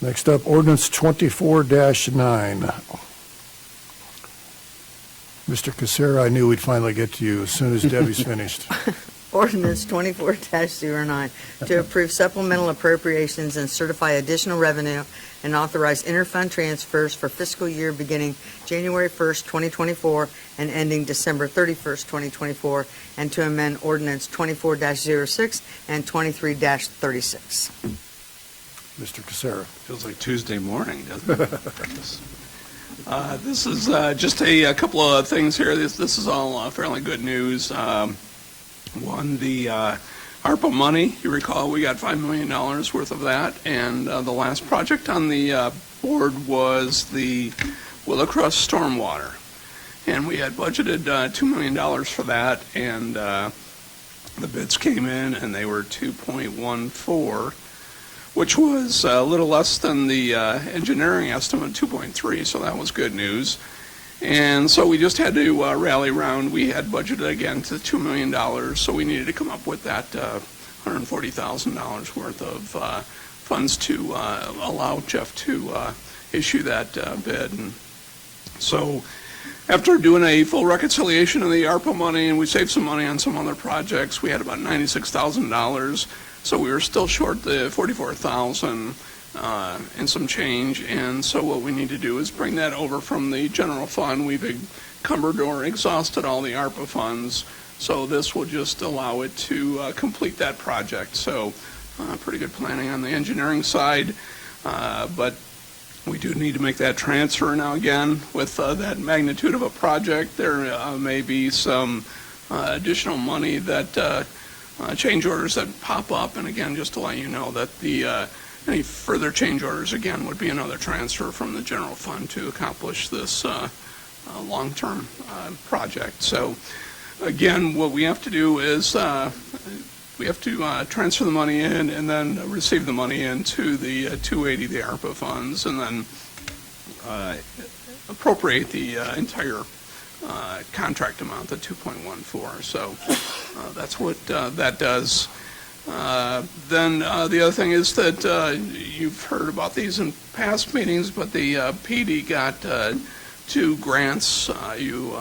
Next up, ordinance 24-9. Mr. Casera, I knew we'd finally get to you as soon as Debbie's finished. Ordinance 24-09, to approve supplemental appropriations and certify additional revenue and authorize interfund transfers for fiscal year beginning January 1st, 2024 and ending December 31st, 2024, and to amend Ordinance 24-06 and 23-36. Mr. Casera. Feels like Tuesday morning, doesn't it? This is just a couple of things here. This is all fairly good news. One, the ARPA money, you recall we got $5 million worth of that, and the last project on the board was the Willow Crest stormwater. And we had budgeted $2 million for that, and the bids came in and they were 2.14, which was a little less than the engineering estimate, 2.3, so that was good news. And so we just had to rally around. We had budgeted again to $2 million, so we needed to come up with that $140,000 worth of funds to allow Jeff to issue that bid. And so after doing a full reconciliation of the ARPA money, and we saved some money on some other projects, we had about $96,000. So we were still short the $44,000 and some change, and so what we need to do is bring that over from the general fund. We've encumbered or exhausted all the ARPA funds, so this will just allow it to complete that project. So pretty good planning on the engineering side, but we do need to make that transfer now. Again, with that magnitude of a project, there may be some additional money that change orders that pop up, and again, just to let you know that the any further change orders, again, would be another transfer from the general fund to accomplish this long-term project. So, again, what we have to do is we have to transfer the money in and then receive the money into the 280, the ARPA funds, and then appropriate the entire contract amount, the 2.14. So that's what that does. Then the other thing is that you've heard about these in past meetings, but the PD got 2 grants. You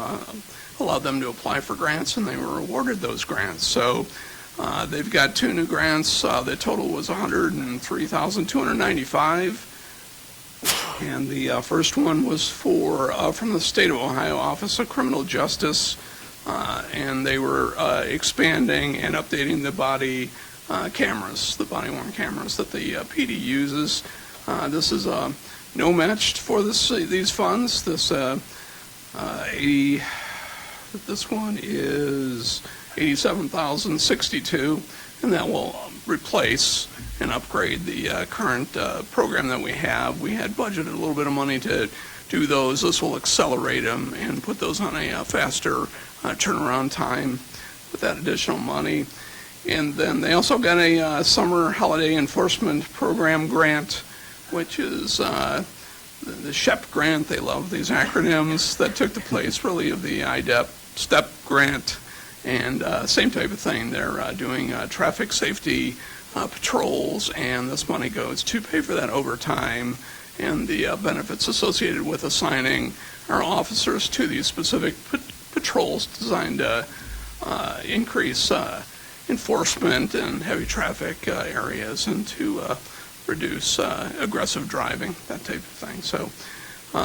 allowed them to apply for grants, and they were awarded those grants. So they've got 2 new grants. The total was $103,295. And the first one was from the State of Ohio Office of Criminal Justice, and they were expanding and updating the body cameras, the body-worn cameras that the PD uses. This is no match for these funds. This one is $87,062, and that will replace and upgrade the current program that we have. We had budgeted a little bit of money to do those. This will accelerate them and put those on a faster turnaround time with that additional money. And then they also got a summer holiday enforcement program grant, which is the SHEP grant. They love these acronyms, that took the place really of the IDEP STEP grant. And same type of thing. They're doing traffic safety patrols, and this money goes to pay for that overtime and the benefits associated with assigning our officers to these specific patrols designed to increase enforcement in heavy traffic areas and to reduce aggressive driving, that type of thing. So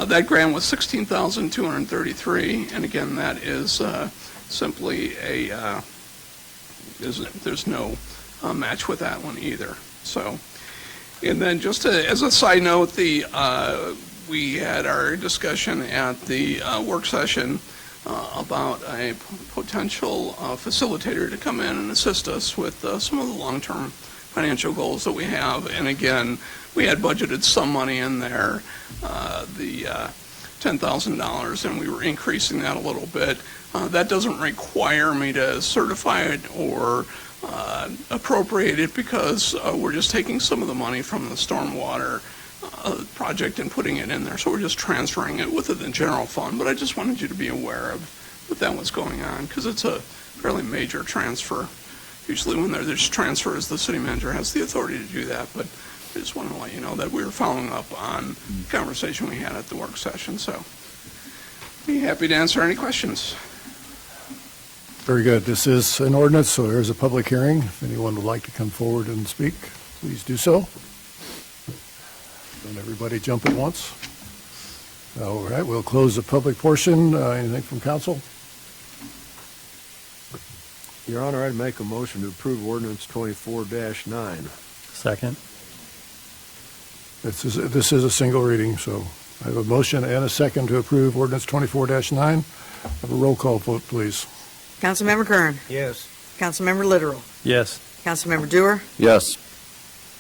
that grant was $16,233, and again, that is simply a there's no match with that one either. So, and then just as a side note, we had our discussion at the work session about a potential facilitator to come in and assist us with some of the long-term financial goals that we have. And again, we had budgeted some money in there, the $10,000, and we were increasing that a little bit. That doesn't require me to certify it or appropriate it, because we're just taking some of the money from the stormwater project and putting it in there. So we're just transferring it within the general fund. But I just wanted you to be aware of that what's going on, because it's a fairly major transfer. Usually when there's transfers, the city manager has the authority to do that. But I just wanted to let you know that we were following up on the conversation we had at the work session. So be happy to answer any questions. Very good. This is an ordinance, so there's a public hearing. If anyone would like to come forward and speak, please do so. Don't everybody jump at once. All right, we'll close the public portion. Anything from council? Your Honor, I'd make a motion to approve ordinance 24-9. Second. This is a single reading, so I have a motion and a second to approve ordinance 24-9. Have a roll call vote, please. Councilmember Kern. Yes. Councilmember Literal. Yes. Councilmember Dewar. Yes.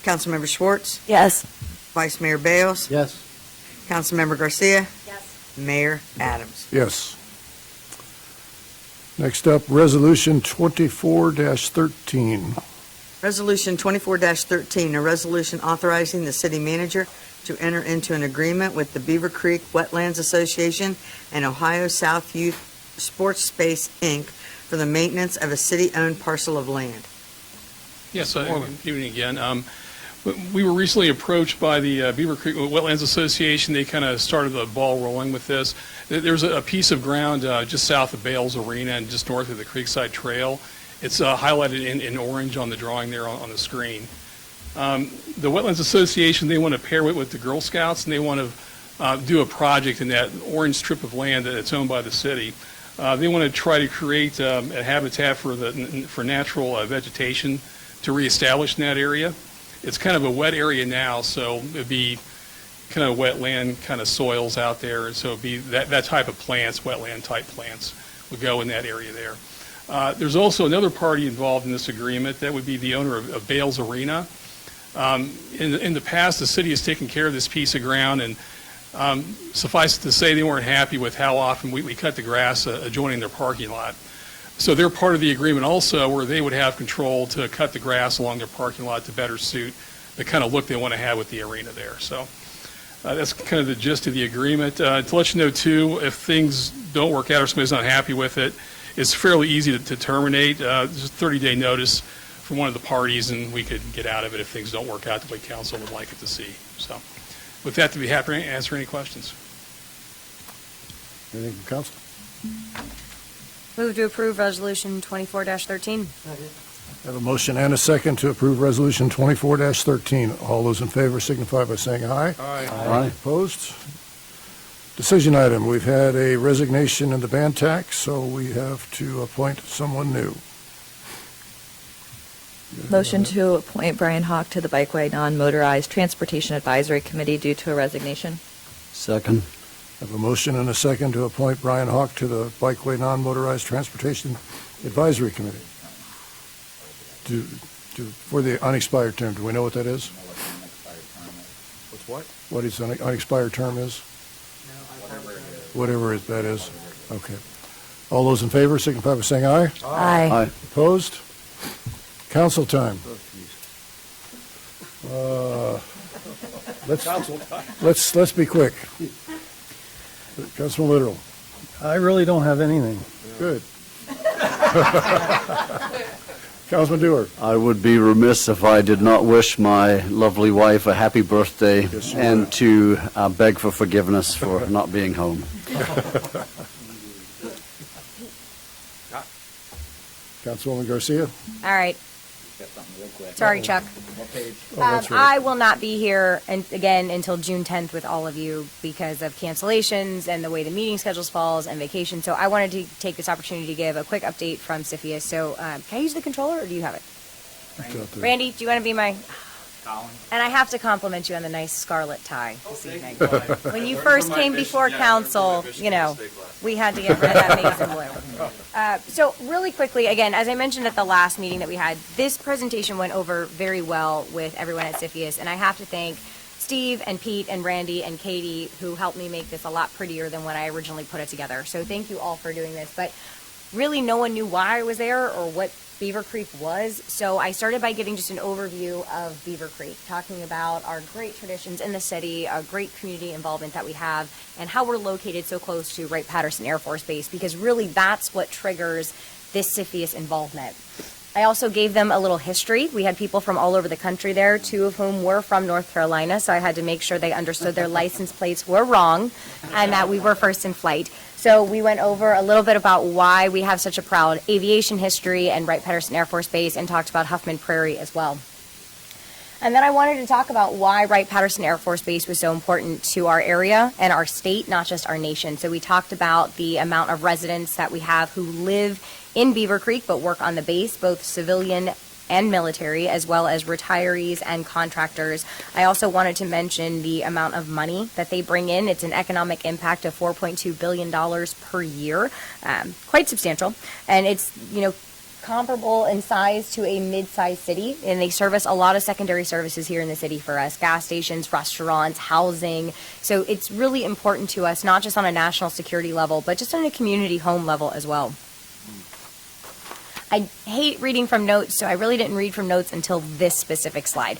Councilmember Schwartz. Yes. Vice Mayor Bales. Yes. Councilmember Garcia. Yes. Mayor Adams. Yes. Next up, Resolution 24-13. Resolution 24-13, a resolution authorizing the city manager to enter into an agreement with the Beavercreek Wetlands Association and Ohio South Youth Sports Space, Inc. for the maintenance of a city-owned parcel of land. Yes, good evening again. We were recently approached by the Beavercreek Wetlands Association. They kind of started the ball rolling with this. There's a piece of ground just south of Bales Arena and just north of the Creekside Trail. It's highlighted in orange on the drawing there on the screen. The Wetlands Association, they want to pair it with the Girl Scouts, and they want to do a project in that orange strip of land that's owned by the city. They want to try to create a habitat for natural vegetation to reestablish in that area. It's kind of a wet area now, so it'd be kind of wetland kind of soils out there, and so it'd be that type of plants, wetland type plants, would go in that area there. There's also another party involved in this agreement. That would be the owner of Bales Arena. In the past, the city has taken care of this piece of ground, and suffice it to say, they weren't happy with how often we cut the grass adjoining their parking lot. So they're part of the agreement also, where they would have control to cut the grass along their parking lot to better suit the kind of look they want to have with the arena there. So that's kind of the gist of the agreement. To let you know, too, if things don't work out or somebody's not happy with it, it's fairly easy to terminate. There's a 30-day notice from one of the parties, and we could get out of it if things don't work out the way council would like it to see. So with that, to be happy to answer any questions. Anything from council? Move to approve Resolution 24-13. I have a motion and a second to approve Resolution 24-13. All those in favor signify by saying aye. Aye. Opposed? Decision item. We've had a resignation in the band tax, so we have to appoint someone new. Motion to appoint Brian Hawk to the Bikeway Non-Motorized Transportation Advisory Committee due to a resignation. Second. I have a motion and a second to appoint Brian Hawk to the Bikeway Non-Motorized Transportation Advisory Committee. For the unexpired term, do we know what that is? What's what? What his unexpired term is? Whatever that is. Okay. All those in favor signify by saying aye. Aye. Aye. Opposed? Council time. Let's be quick. Councilman Literal. I really don't have anything. Good. Councilman Dewar. I would be remiss if I did not wish my lovely wife a happy birthday and to beg for forgiveness for not being home. Councilwoman Garcia. All right. Got something real quick. Sorry, Chuck. What page? I will not be here again until June 10th with all of you because of cancellations and the way the meeting schedules falls and vacation. So I wanted to take this opportunity to give a quick update from CFIUS. So can I use the controller or do you have it? Randy, do you want to be my... Colin? And I have to compliment you on the nice scarlet tie this evening. When you first came before council, you know, we had to get rid of that Mason blue. So really quickly, again, as I mentioned at the last meeting that we had, this presentation went over very well with everyone at CFIUS, and I have to thank Steve and Pete and Randy and Katie who helped me make this a lot prettier than when I originally put it together. So thank you all for doing this. But really no one knew why I was there or what Beavercreek was. So I started by giving just an overview of Beavercreek, talking about our great traditions in the city, our great community involvement that we have, and how we're located so close to Wright-Patterson Air Force Base, because really that's what triggers this CFIUS involvement. I also gave them a little history. We had people from all over the country there, 2 of whom were from North Carolina, so I had to make sure they understood their license plates were wrong and that we were first in flight. So we went over a little bit about why we have such a proud aviation history and Wright-Patterson Air Force Base, and talked about Huffman Prairie as well. And then I wanted to talk about why Wright-Patterson Air Force Base was so important to our area and our state, not just our nation. So we talked about the amount of residents that we have who live in Beavercreek but work on the base, both civilian and military, as well as retirees and contractors. I also wanted to mention the amount of money that they bring in. It's an economic impact of $4.2 billion per year, quite substantial. And it's, you know, comparable in size to a mid-sized city, and they service a lot of secondary services here in the city for us: gas stations, restaurants, housing. So it's really important to us, not just on a national security level, but just on a community home level as well. I hate reading from notes, so I really didn't read from notes until this specific slide.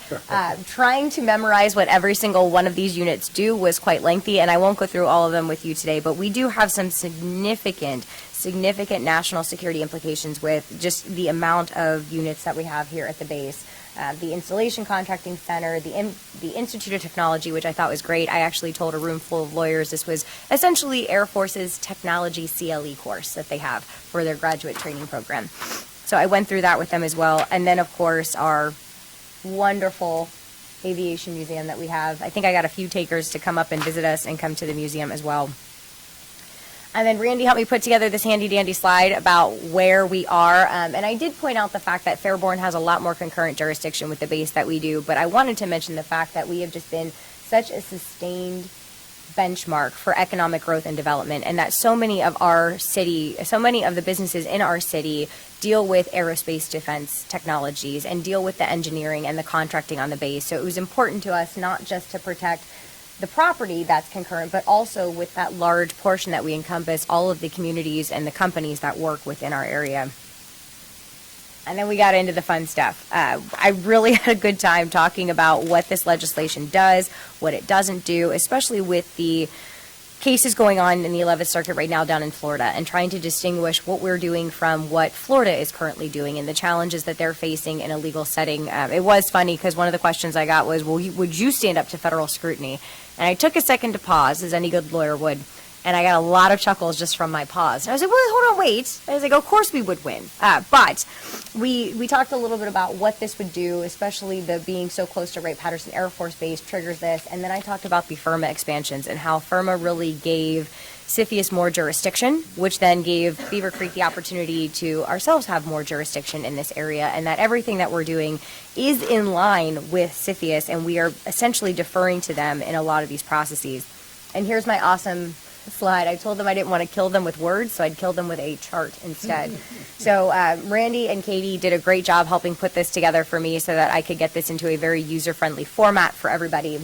Trying to memorize what every single one of these units do was quite lengthy, and I won't go through all of them with you today, but we do have some significant national security implications with just the amount of units that we have here at the base. The Installation Contracting Center, the Institute of Technology, which I thought was great. I actually told a room full of lawyers this was essentially Air Force's technology CLE course that they have for their graduate training program. So I went through that with them as well. And then, of course, our wonderful aviation museum that we have. I think I got a few takers to come up and visit us and come to the museum as well. And then Randy helped me put together this handy-dandy slide about where we are. And I did point out the fact that Fairborn has a lot more concurrent jurisdiction with the base that we do. But I wanted to mention the fact that we have just been such a sustained benchmark for economic growth and development, and that so many of the businesses in our city deal with aerospace defense technologies and deal with the engineering and the contracting on the base. So it was important to us not just to protect the property that's concurrent, but also with that large portion that we encompass all of the communities and the companies that work within our area. And then we got into the fun stuff. I really had a good time talking about what this legislation does, what it doesn't do, especially with the cases going on in the 11th Circuit right now down in Florida, and trying to distinguish what we're doing from what Florida is currently doing and the challenges that they're facing in a legal setting. It was funny because one of the questions I got was, well, would you stand up to federal scrutiny? And I took a second to pause, as any good lawyer would, and I got a lot of chuckles just from my pause. And I was like, well, hold on, wait. I was like, of course we would win. But we talked a little bit about what this would do, especially the being so close to Wright-Patterson Air Force Base triggers this. And then I talked about the FIRMA expansions and how FIRMA really gave CFIUS more jurisdiction, which then gave Beavercreek the opportunity to ourselves have more jurisdiction in this area, and that everything that we're doing is in line with CFIUS, and we are essentially deferring to them in a lot of these processes. And here's my awesome slide. I told them I didn't want to kill them with words, so I'd kill them with a chart instead. So Randy and Katie did a great job helping put this together for me so that I could get this into a very user-friendly format for everybody.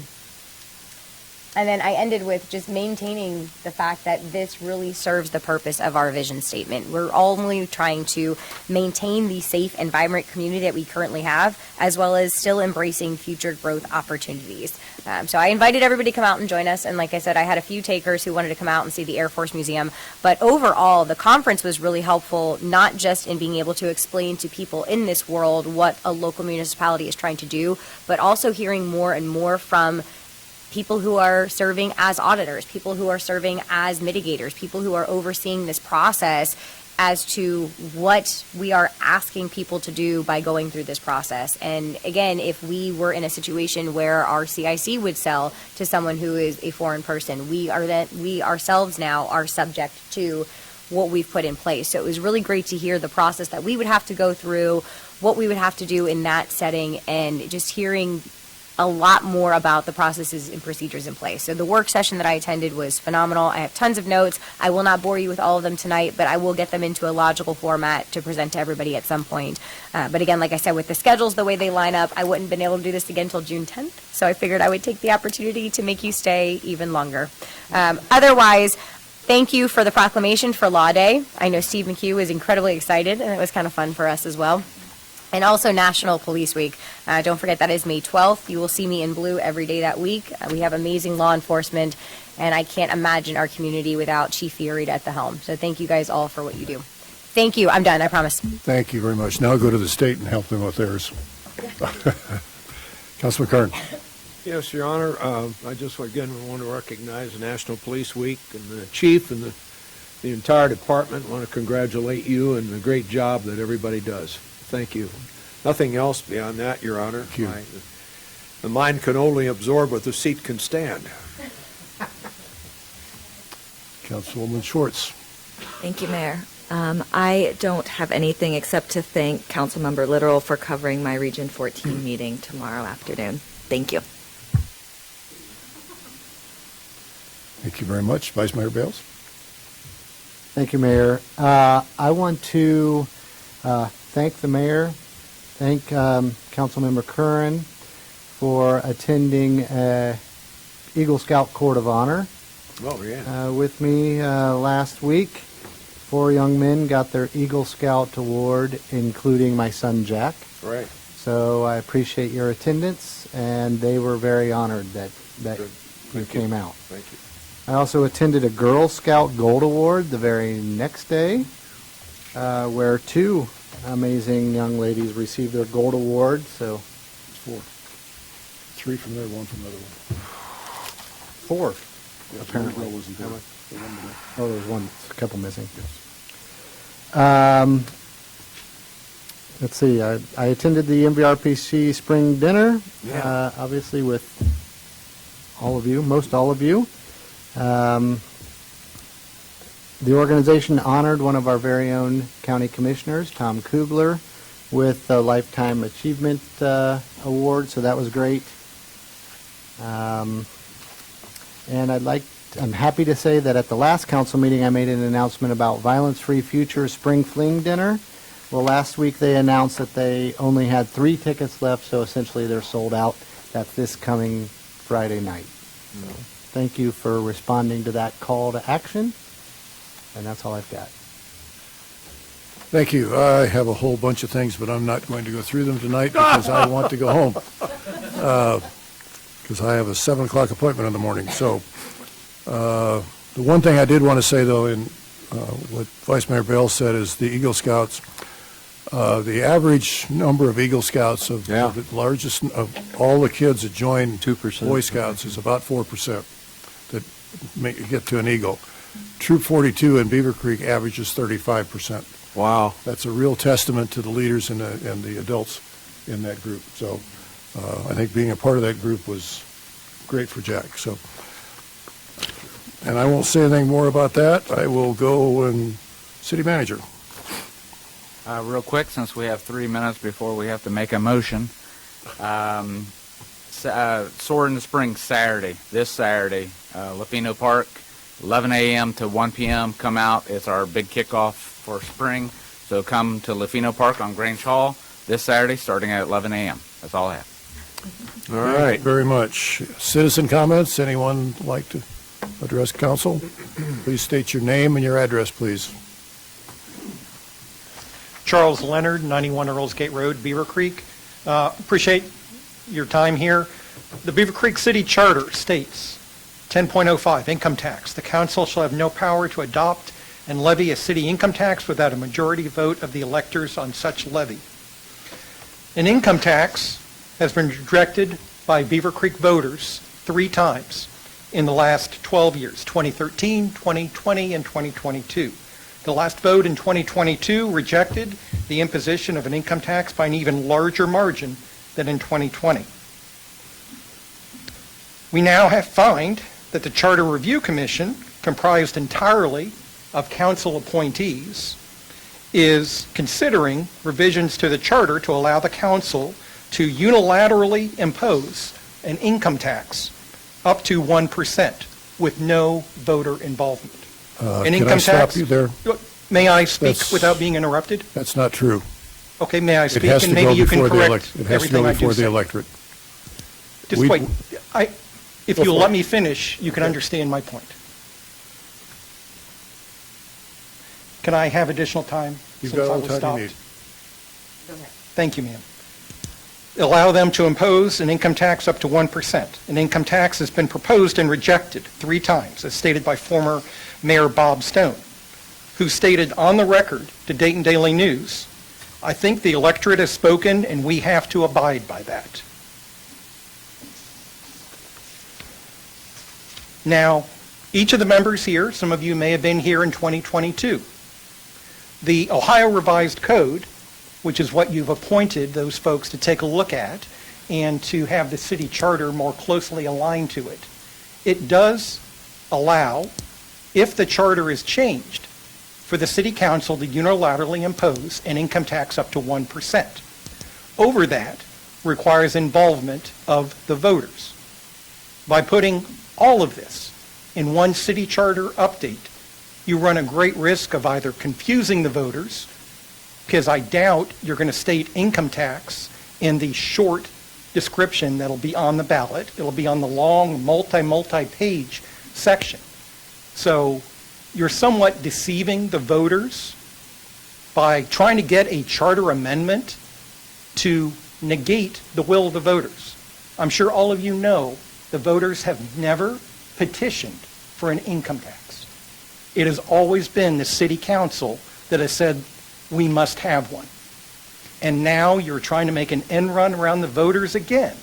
And then I ended with just maintaining the fact that this really serves the purpose of our vision statement. We're only trying to maintain the safe and vibrant community that we currently have, as well as still embracing future growth opportunities. So I invited everybody to come out and join us. And like I said, I had a few takers who wanted to come out and see the Air Force Museum. But overall, the conference was really helpful, not just in being able to explain to people in this world what a local municipality is trying to do, but also hearing more and more from people who are serving as auditors, people who are serving as mitigators, people who are overseeing this process, as to what we are asking people to do by going through this process. And again, if we were in a situation where our CIC would sell to someone who is a foreign person, we ourselves now are subject to what we've put in place. So it was really great to hear the process that we would have to go through, what we would have to do in that setting, and just hearing a lot more about the processes and procedures in place. So the work session that I attended was phenomenal. I have tons of notes. I will not bore you with all of them tonight, but I will get them into a logical format to present to everybody at some point. But again, like I said, with the schedules, the way they line up, I wouldn't have been able to do this again until June 10th. So I figured I would take the opportunity to make you stay even longer. Otherwise, thank you for the proclamation for Law Day. I know Steve McHugh was incredibly excited, and it was kind of fun for us as well. And also National Police Week. Don't forget that is May 12th. You will see me in blue every day that week. We have amazing law enforcement, and I can't imagine our community without Chief Furied at the helm. So thank you guys all for what you do. Thank you. I'm done, I promise. Thank you very much. Now go to the state and help them with theirs. Councilman Kern. Yes, Your Honor. I just, again, want to recognize National Police Week and the chief and the entire department. I want to congratulate you and the great job that everybody does. Thank you. Nothing else beyond that, Your Honor. Thank you. The mind can only absorb what the seat can stand. Councilwoman Schwartz. Thank you, Mayor. I don't have anything except to thank Councilmember Littoral for covering my Region 14 meeting tomorrow afternoon. Thank you. Thank you very much. Vice Mayor Bales. Thank you, Mayor. I want to thank the mayor, thank Councilmember Curran for attending Eagle Scout Court of Honor with me last week. 4 young men got their Eagle Scout award, including my son Jack. Right. So I appreciate your attendance, and they were very honored that you came out. Thank you. I also attended a Girl Scout Gold Award the very next day, where 2 amazing young ladies received their gold award. So 4. 3 from there, 1 from the other one. 4, apparently. Wasn't there. Oh, there was one, a couple missing. Let's see, I attended the MVRPC spring dinner, obviously with all of you, most all of you. The organization honored one of our very own county commissioners, Tom Kugler, with the Lifetime Achievement Award, so that was great. And I'm happy to say that at the last council meeting I made an announcement about Violence Free Future Spring Fling Dinner. Well, last week they announced that they only had 3 tickets left, so essentially they're sold out. That's this coming Friday night. So thank you for responding to that call to action, and that's all I've got. Thank you. I have a whole bunch of things, but I'm not going to go through them tonight because I want to go home. Because I have a 7 o'clock appointment in the morning. So the one thing I did want to say, though, in what Vice Mayor Bell said is the Eagle Scouts, the average number of Eagle Scouts of the largest of all the kids that join 2%. Boy Scouts is about 4% that get to an Eagle. Troop 42 in Beavercreek averages 35%. Wow. That's a real testament to the leaders and the adults in that group. So I think being a part of that group was great for Jack. So, and I won't say anything more about that. I will go and City Manager. Real quick, since we have 3 minutes before we have to make a motion, Soar in the Spring Saturday, this Saturday, Lafino Park, 11 a.m. to 1 p.m. Come out. It's our big kickoff for spring. So come to Lafino Park on Grange Hall this Saturday starting at 11 a.m. That's all I have. All right. Very much. Citizen comments? Anyone like to address council? Please state your name and your address, please. Charles Leonard, 91 Earls Gate Road, Beavercreek. Appreciate your time here. The Beavercreek City Charter states, 10.05, income tax. The council shall have no power to adopt and levy a city income tax without a majority vote of the electors on such levy. An income tax has been rejected by Beavercreek voters 3 times in the last 12 years, 2013, 2020, and 2022. The last vote in 2022 rejected the imposition of an income tax by an even larger margin than in 2020. We now find that the Charter Review Commission, comprised entirely of council appointees, is considering revisions to the charter to allow the council to unilaterally impose an income tax up to 1% with no voter involvement. Can I stop you there? May I speak without being interrupted? That's not true. Okay, may I It speak, has and to maybe go you can before the correct It has to everything go I do before the say. electorate. Just We- wait. If Go you'll for let it. me finish, you can understand my point. Can I have additional time? You've since got I all was the time you stopped? need. Thank you, ma'am. Allow them to impose an income tax up to 1%. An income tax has been proposed and rejected 3 times, as stated by former Mayor Bob Stone, who stated on the record to Dayton Daily News, "I think the electorate has spoken and we have to abide by that." Now, each of the members here, some of you may have been here in 2022. The Ohio Revised Code, which is what you've appointed those folks to take a look at and to have the city charter more closely aligned to it, it does allow, if the charter is changed, for the city council to unilaterally impose an income tax up to 1%. Over that requires involvement of the voters. By putting all of this in one city charter update, you run a great risk of either confusing the voters, because I doubt you're going to state income tax in the short description that'll be on the ballot. It'll be on the long, multi-page section. So you're somewhat deceiving the voters by trying to get a charter amendment to negate the will of the voters. I'm sure all of you know the voters have never petitioned for an income tax. It has always been the city council that has said we must have one. And now you're trying to make an end run around the voters again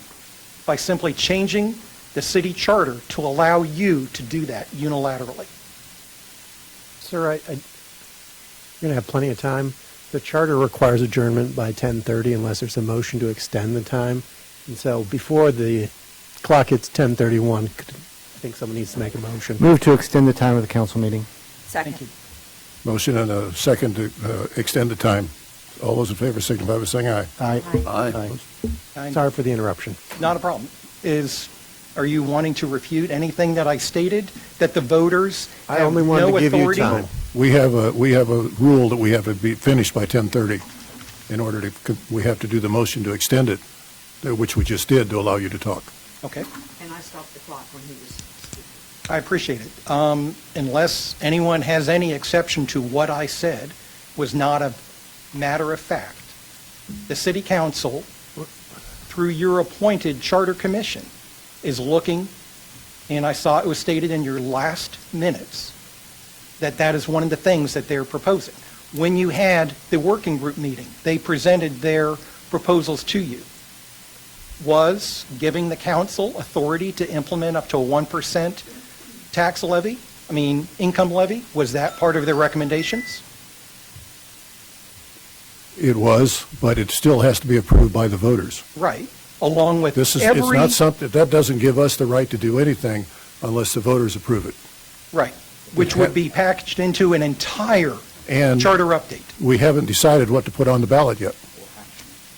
by simply changing the city charter to allow you to do that unilaterally. Sir, you're going to have plenty of time. The charter requires adjournment by 10:30 unless there's a motion to extend the time. And so before the clock hits 10:31, I think someone needs to make a motion. Move to extend the time of the council meeting. Second. Thank you. Motion and a second to extend the time. All those in favor signify by saying aye. Aye. Aye. Sorry for the interruption. Not a problem. Are you wanting to refute anything that I stated, that the voters I have only wanted no to give you authority? time. We have a rule that we have to be finished by 10:30 in order to, we have to do the motion to extend it, which we just did to allow you to talk. Okay. And I stopped the clock when he was speaking. I appreciate it. Unless anyone has any exception to what I said was not a matter of fact, the city council, through your appointed charter commission, is looking, and I saw it was stated in your last minutes, that is one of the things that they're proposing. When you had the working group meeting, they presented their proposals to you. Was giving the council authority to implement up to a 1% tax levy, income levy, was that part of their recommendations? It was, but it still has to be approved by the voters. Right, along with It's every... not something, that doesn't give us the right to do anything unless the voters approve it. Right, which would be packaged into an entire And charter update. we haven't decided what to put on the ballot yet.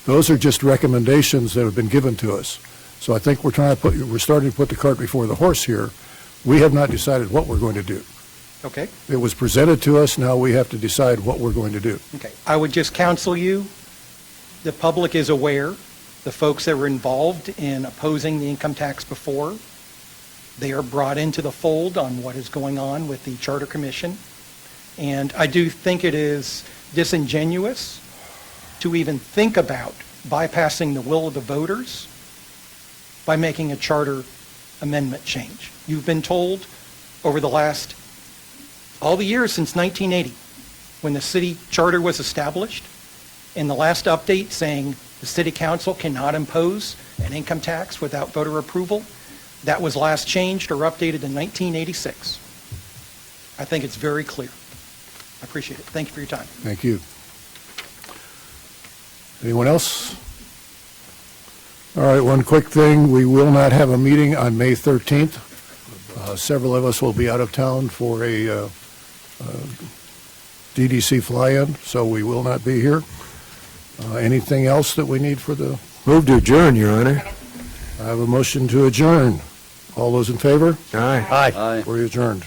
Those are just recommendations that have been given to us. So I think we're starting to put the cart before the horse here. We have not decided what we're going to do. Okay, It was presented to us, now we have to decide what we're going to do. okay. I would just counsel you, the public is aware, the folks that were involved in opposing the income tax before, they are brought into the fold on what is going on with the Charter Commission. And I do think it is disingenuous to even think about bypassing the will of the voters by making a charter amendment change. You've been told over the last, all the years since 1980, when the city charter was established, in the last update saying the city council cannot impose an income tax without voter approval, that was last changed or updated in 1986. I think it's very clear. I appreciate it. Thank you for your time. Thank you. Anyone else? All right, one quick thing. We will not have a meeting on May 13th. Several of us will be out of town for a DDC fly-in, so we will not be here. Anything else that we need for the... Move to adjourn, Your Honor. I have a motion to adjourn. All those in favor? Aye. Aye. We're adjourned.